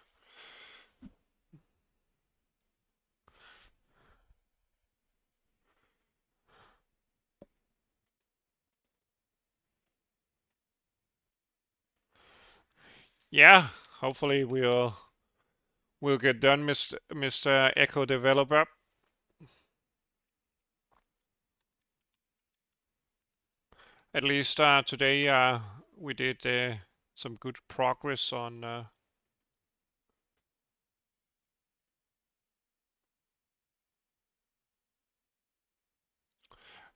Yeah, hopefully we'll get done, Mr. Echo Developer. At least today we did some good progress on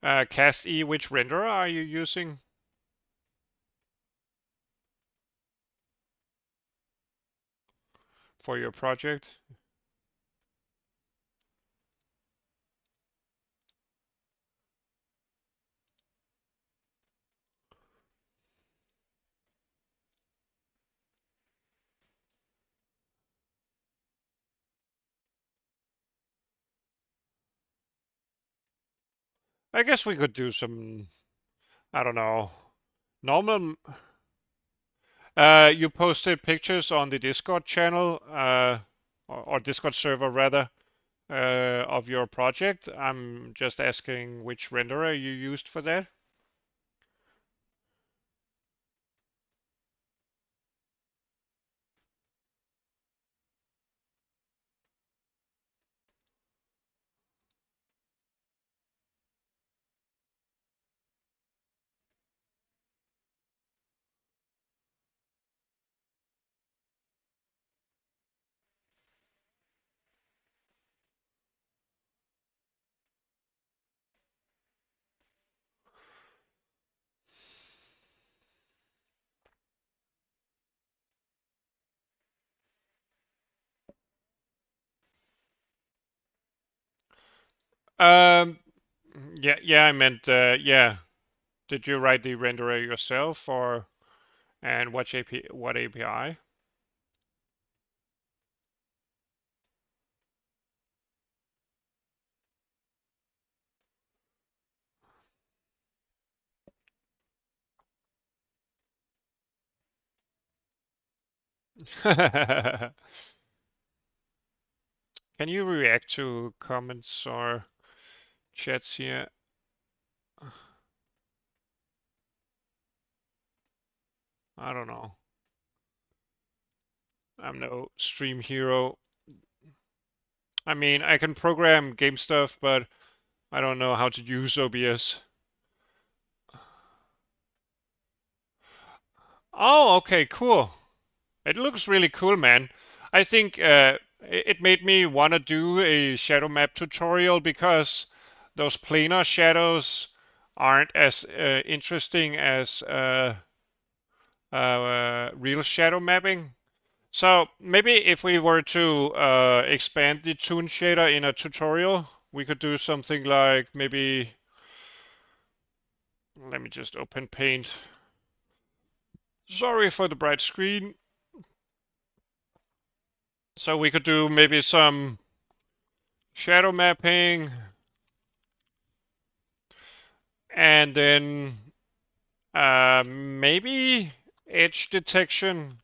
Cast E. Which renderer are you using for your project? I guess we could do some, I don't know, normal. You posted pictures on the Discord channel, or Discord server rather, of your project. I'm just asking which renderer you used for that. Um, yeah, I meant, yeah. Did you write the renderer yourself, or and what API? Can you react to comments or chats here? I don't know. I'm no stream hero. I mean, I can program game stuff, but I don't know how to use OBS. Oh, okay, cool. It looks really cool, man. I think it made me want to do a shadow map tutorial because those planar shadows aren't as interesting as real shadow mapping. So maybe if we were to expand the toon shader in a tutorial, we could do something like maybe, let me just open Paint. Sorry for the bright screen. So we could do maybe some shadow mapping and then maybe edge detection.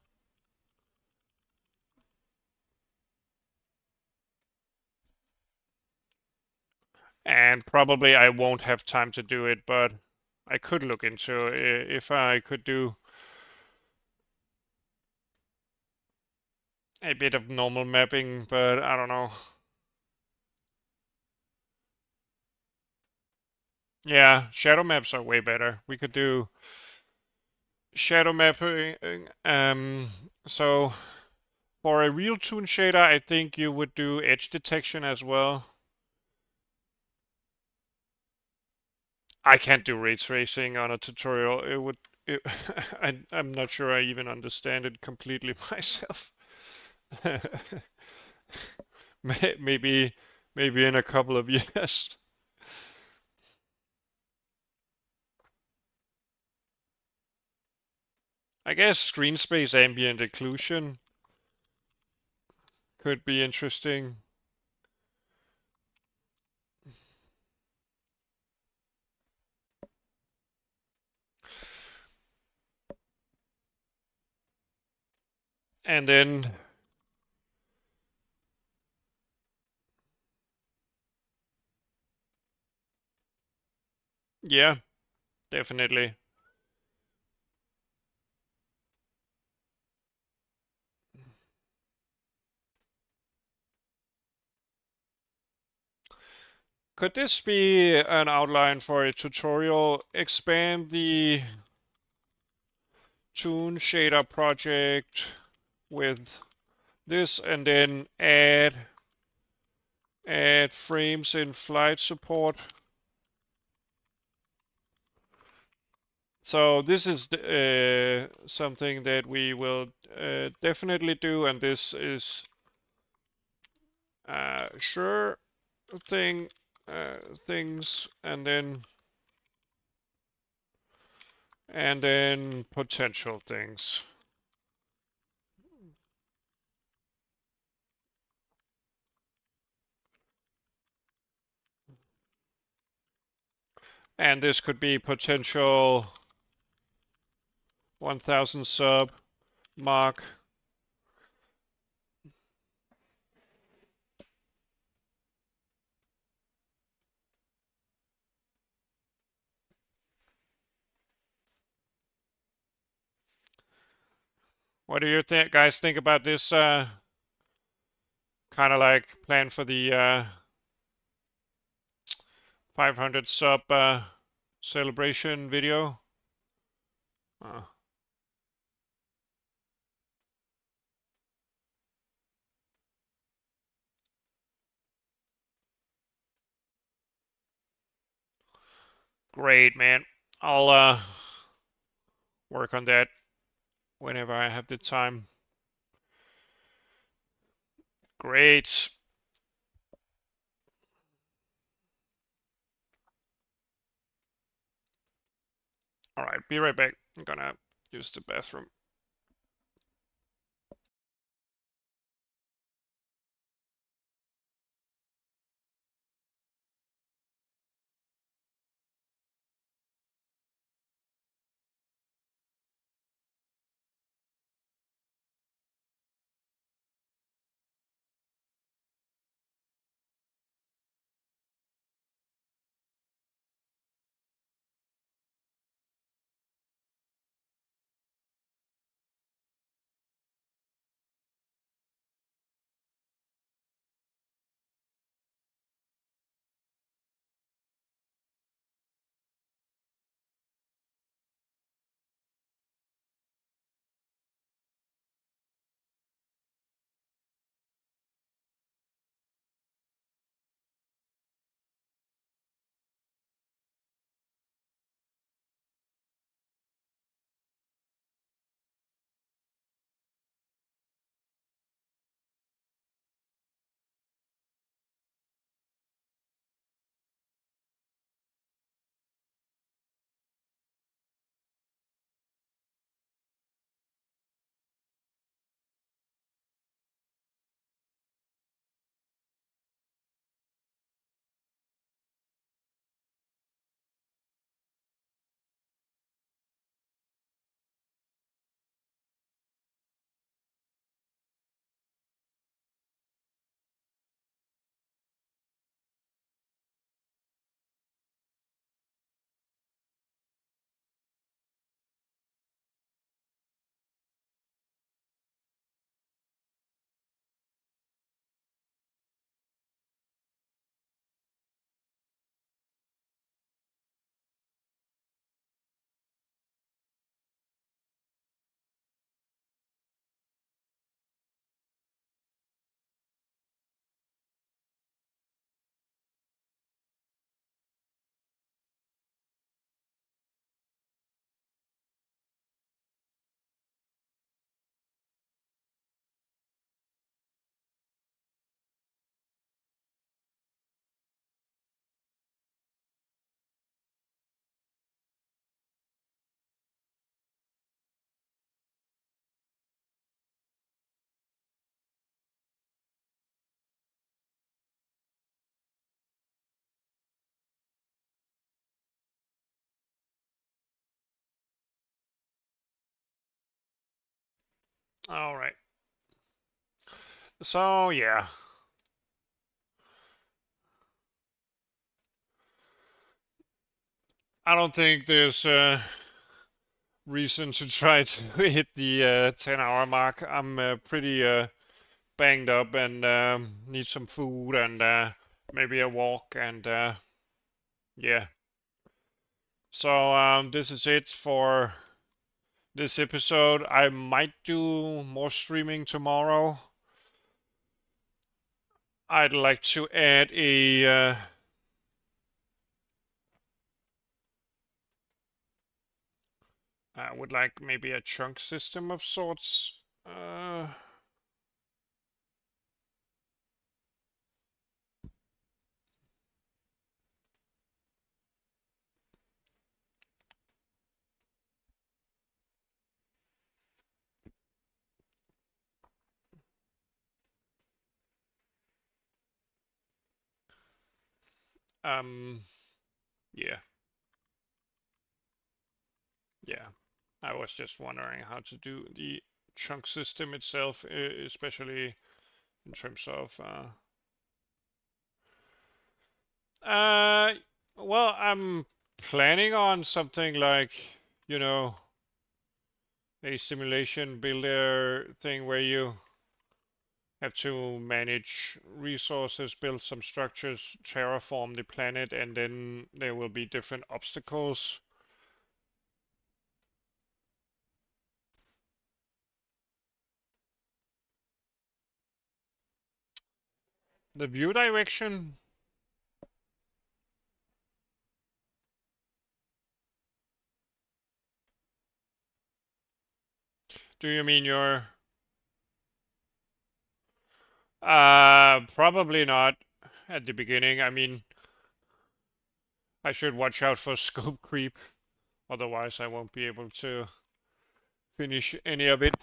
And probably I won't have time to do it, but I could look into if I could do a bit of normal mapping, but I don't know. Yeah, shadow maps are way better. We could do shadow mapping. So for a real toon shader, I think you would do edge detection as well. I can't do ray tracing on a tutorial. It would. It, I'm not sure I even understand it completely myself. maybe, maybe in a couple of years. I guess screen space ambient occlusion could be interesting. And then yeah, definitely. Could this be an outline for a tutorial? Expand the Toon shader project with this and then add frames in flight support. So this is something that we will definitely do, and this is sure things, and then potential things. And this could be potential 1000 sub mark. What do you guys think about this kind of like plan for the 500 sub celebration video? Uh, Great, man. I'll work on that whenever I have the time. Great. All right, be right back. I'm gonna use the bathroom. All right. So yeah, I don't think there's a reason to try to hit the 10-hour mark. I'm pretty banged up and need some food and maybe a walk and yeah. So this is it for this episode. I might do more streaming tomorrow. I'd like to add I would like maybe a chunk system of sorts. Um, yeah, yeah. I was just wondering how to do the chunk system itself, especially in terms of uh, well, I'm planning on something like, you know, a simulation builder thing where you have to manage resources, build some structures, terraform the planet, and then there will be different obstacles. The view direction, do you mean your probably not at the beginning. I mean, I should watch out for scope creep, otherwise I won't be able to finish any of it.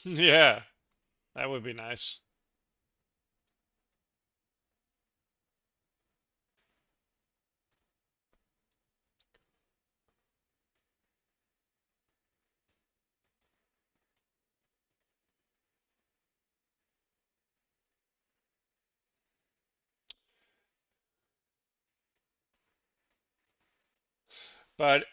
Yeah, that would be nice. But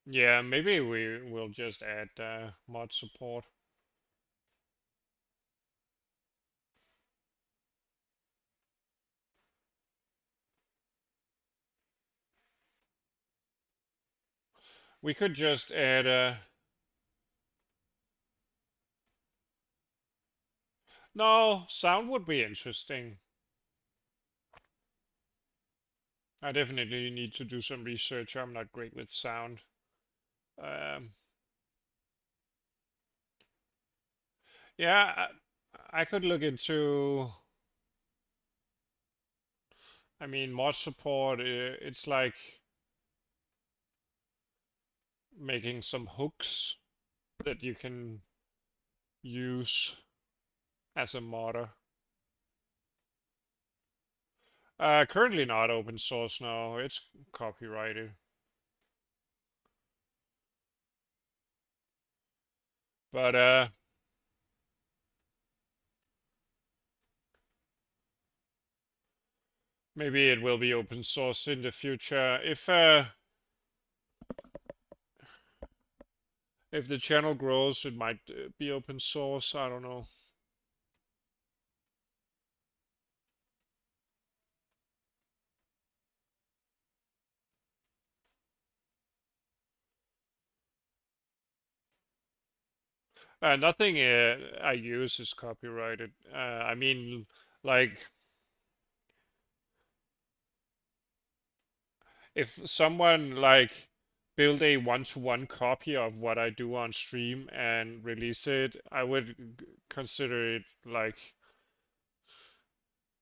yeah, maybe we will just add mod support. We could just add no, sound would be interesting. I definitely need to do some research. I'm not great with sound. Um, yeah, I could look into. I mean, mod support. It's like making some hooks that you can use as a modder. Currently not open source now. It's copyrighted. But maybe it will be open source in the future. If the channel grows, it might be open source. I don't know. Nothing I use is copyrighted. I mean, like, if someone like build a one-to-one copy of what I do on stream and release it, I would consider it like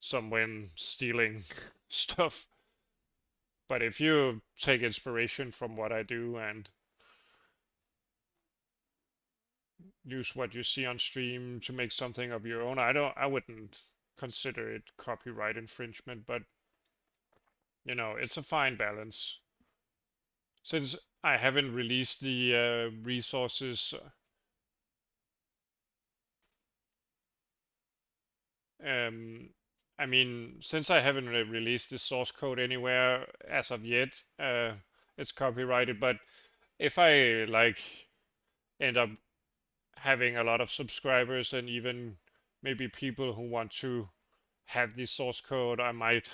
someone stealing stuff. But if you take inspiration from what I do and use what you see on stream to make something of your own, I wouldn't consider it copyright infringement, but it's a fine balance. Since I haven't released the resources, um, I mean, since I haven't released the source code anywhere as of yet, it's copyrighted. But if I like end up having a lot of subscribers and even maybe people who want to have the source code, I might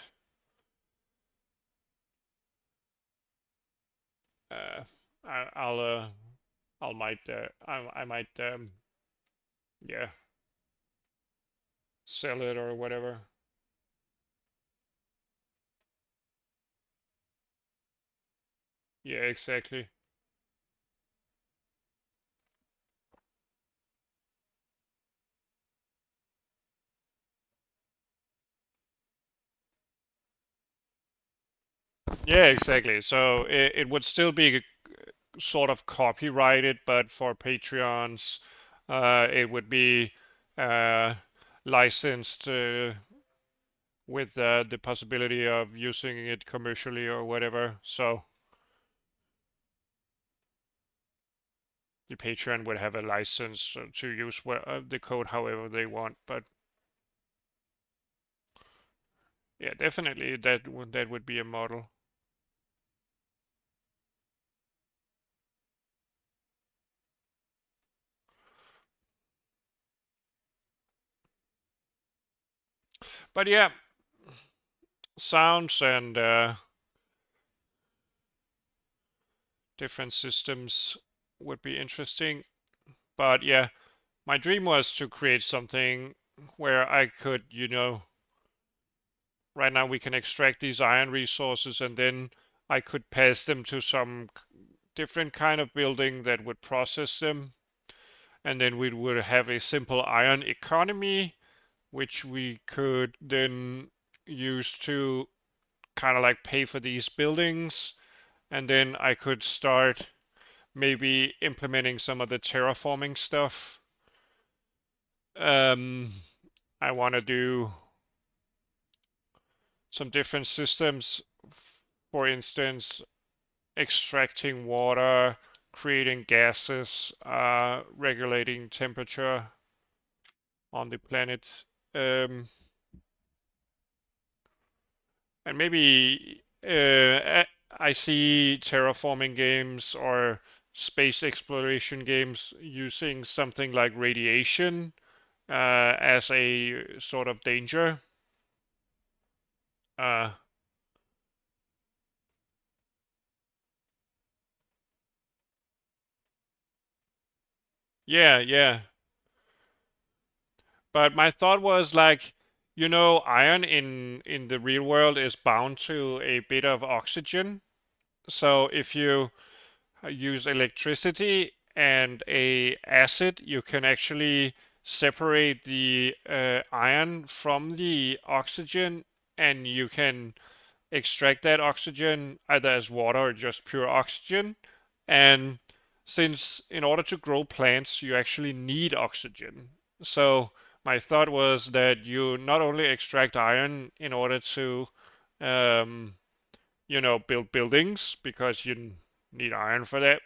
uh, I might yeah, sell it or whatever. Yeah, exactly. Yeah, exactly. So it would still be sort of copyrighted, but for Patreons, it would be uh, licensed with the possibility of using it commercially or whatever. So the Patreon would have a license to use the code however they want. But yeah, definitely that would be a model. But yeah, sounds and different systems would be interesting. But yeah, my dream was to create something where I could, right now we can extract these iron resources and then I could pass them to some different kind of building that would process them. And then we would have a simple iron economy, which we could then use to kind of like pay for these buildings. And then I could start maybe implementing some of the terraforming stuff. Um, I want to do some different systems, for instance, extracting water, creating gases, regulating temperature on the planet, um, and maybe I see terraforming games or space exploration games using something like radiation as a sort of danger. Uh, yeah, yeah. But my thought was like, iron in the real world is bound to a bit of oxygen. So if you use electricity and a acid, you can actually separate the iron from the oxygen, and you can extract that oxygen either as water or just pure oxygen. And since in order to grow plants, you actually need oxygen. So my thought was that you not only extract iron in order to, um, build buildings because you need iron for that.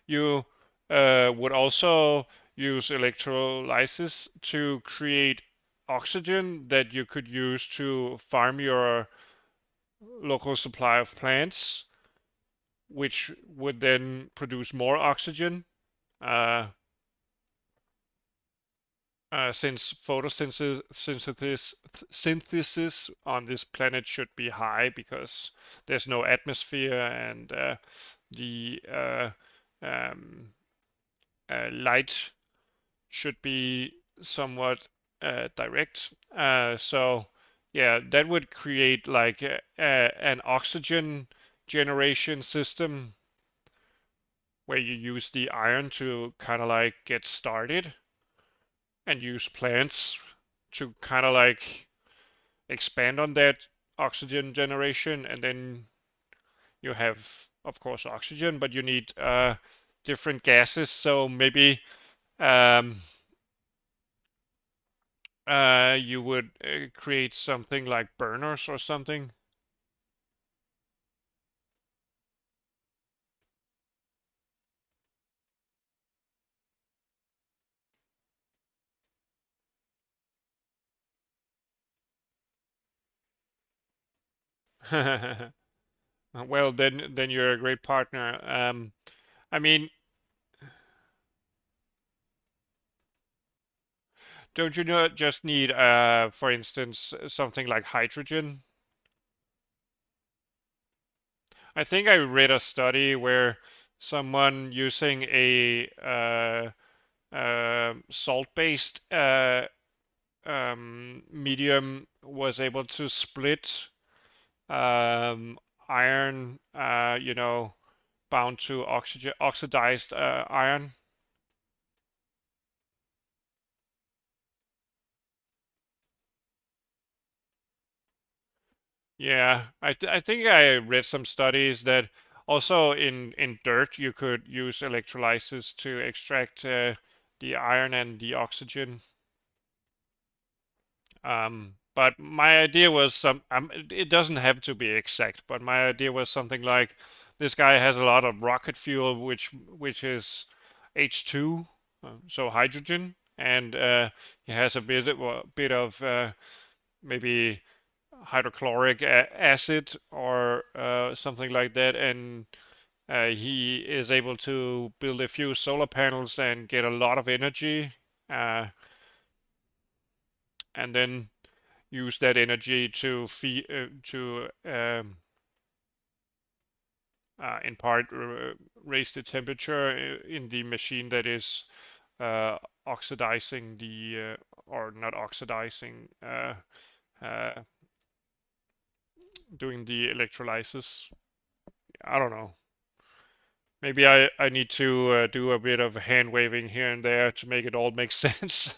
You would also use electrolysis to create oxygen that you could use to farm your local supply of plants, which would then produce more oxygen. Uh, since photosynthesis on this planet should be high because there's no atmosphere and the um, light should be somewhat direct. So yeah, that would create like an oxygen generation system where you use the iron to kind of like get started and use plants to kind of like expand on that oxygen generation, and then you have, of course, oxygen, but you need different gases. So maybe um, you would create something like burners or something. Well, then you're a great partner. I mean, don't you know, just need, for instance, something like hydrogen? I think I read a study where someone using a salt-based medium was able to split um, iron, bound to oxidized iron. Yeah, I think I read some studies that also in dirt you could use electrolysis to extract the iron and the oxygen. But my idea was it doesn't have to be exact, but my idea was something like this guy has a lot of rocket fuel, which is H2, so hydrogen, and he has a bit of maybe hydrochloric acid or something like that, and he is able to build a few solar panels and get a lot of energy, uh, and then use that energy to feed to in part raise the temperature in the machine that is uh, oxidizing the or not oxidizing uh, doing the electrolysis. I don't know. Maybe I need to do a bit of hand waving here and there to make it all make sense.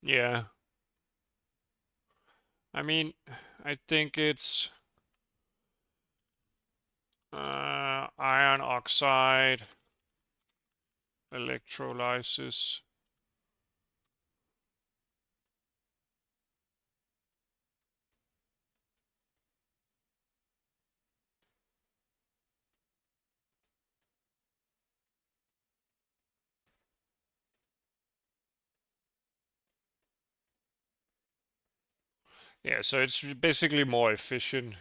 Yeah, I mean, I think it's iron oxide electrolysis. Yeah, so it's basically more efficient.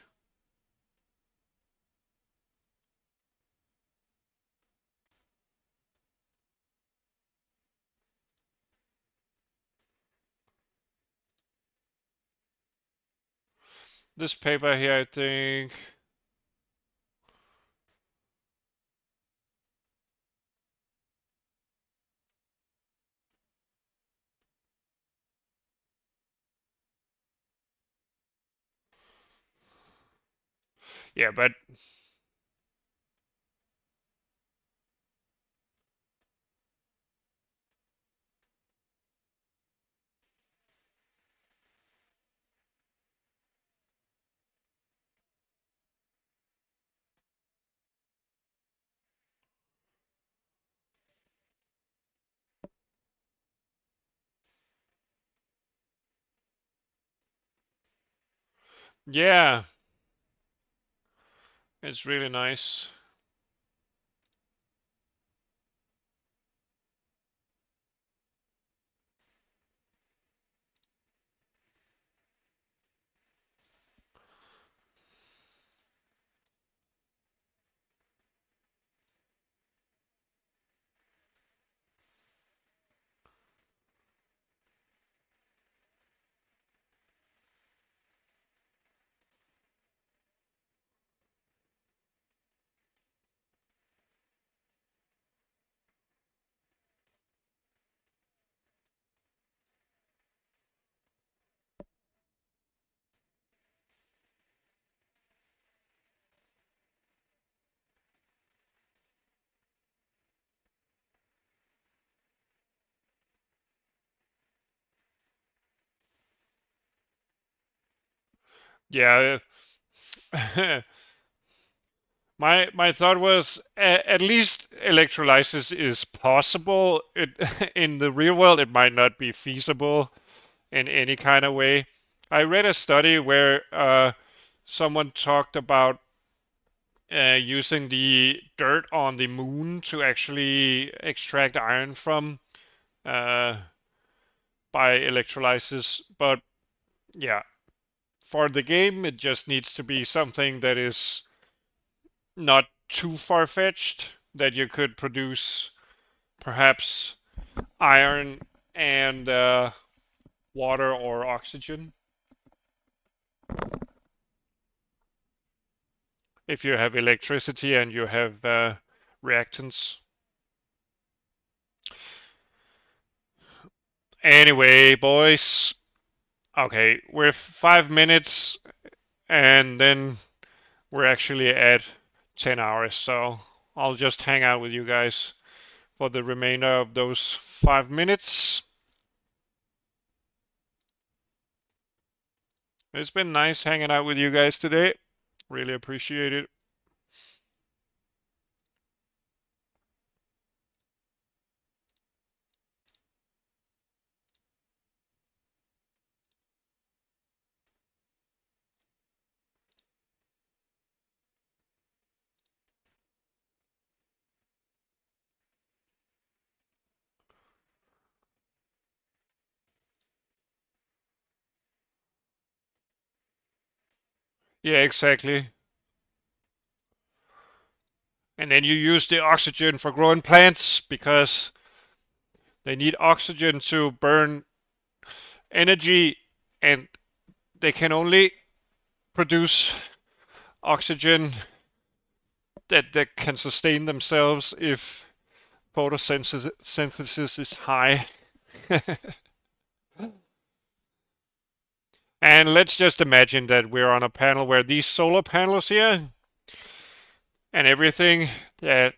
This paper here, I think. Yeah, but yeah, it's really nice. Yeah. My thought was at least electrolysis is possible. In the real world, it might not be feasible in any kind of way. I read a study where someone talked about using the dirt on the moon to actually extract iron from uh, by electrolysis. But yeah, for the game, it just needs to be something that is not too far-fetched, that you could produce perhaps iron and water or oxygen if you have electricity and you have reactants. Anyway, boys. Okay, we're 5 minutes and then we're actually at 10 hours, so I'll just hang out with you guys for the remainder of those 5 minutes. It's been nice hanging out with you guys today. Really appreciate it. Yeah, exactly. And then you use the oxygen for growing plants because they need oxygen to burn energy, and they can only produce oxygen that can sustain themselves if photosynthesis is high. And let's just imagine that we're on a panel where these solar panels here and everything that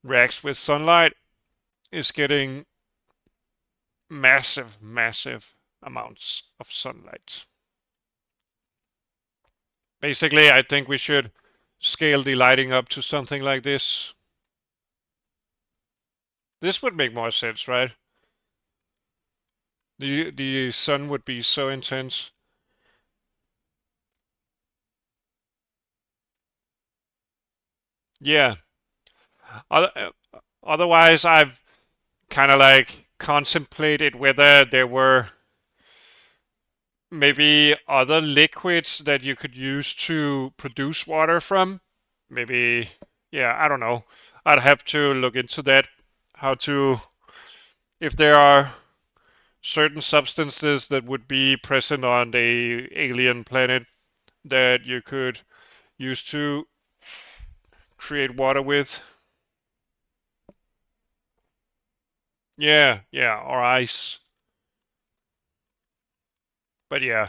reacts with sunlight is getting massive, massive amounts of sunlight. Basically, I think we should scale the lighting up to something like this. This would make more sense, right? The sun would be so intense. Yeah. Otherwise, I've kind of like contemplated whether there were maybe other liquids that you could use to produce water from. Maybe, yeah, I don't know. I'd have to look into that. How to, if there are certain substances that would be present on the alien planet that you could use to create water with. Yeah, yeah, or ice. But yeah,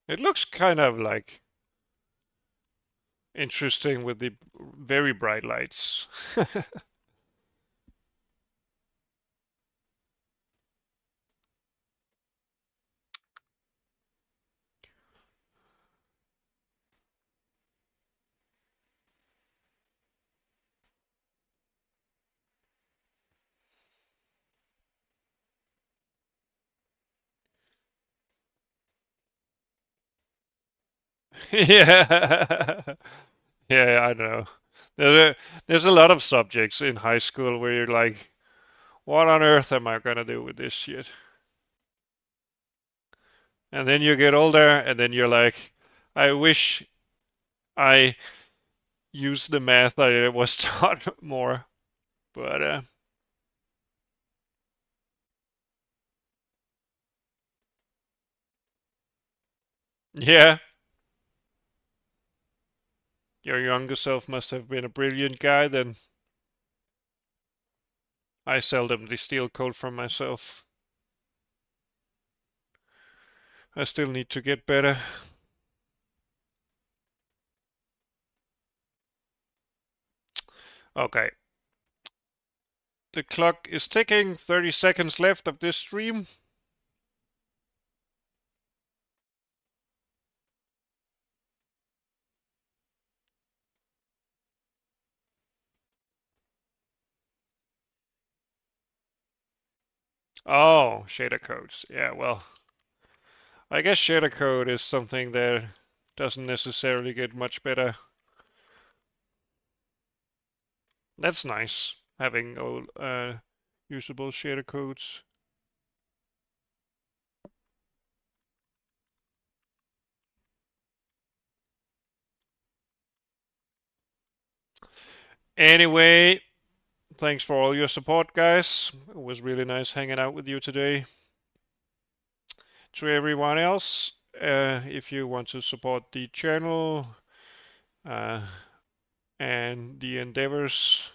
it looks kind of like interesting with the very bright lights. Yeah. Yeah, I know. There's a lot of subjects in high school where you're like, what on earth am I gonna do with this shit? And then you get older, and then you're like, I wish I used the math I was taught more. But yeah, your younger self must have been a brilliant guy. Then I seldomly steal code from myself. I still need to get better. Okay. The clock is ticking. 30 seconds left of this stream. Oh, shader codes. Yeah, well, I guess shader code is something that doesn't necessarily get much better. That's nice, having old, usable shader codes. Anyway, thanks for all your support, guys. It was really nice hanging out with you today. To everyone else, if you want to support the channel uh, and the endeavors,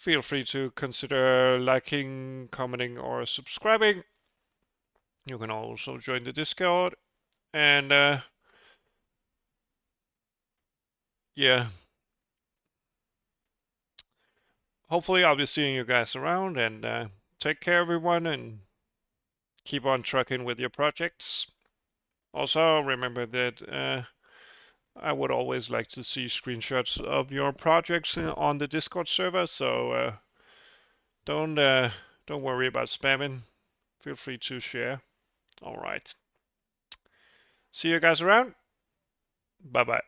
feel free to consider liking, commenting, or subscribing. You can also join the Discord, and yeah, hopefully I'll be seeing you guys around. And take care, everyone, and keep on trucking with your projects. Also, remember that I would always like to see screenshots of your projects on the Discord server. So don't don't worry about spamming. Feel free to share. All right. See you guys around. Bye bye.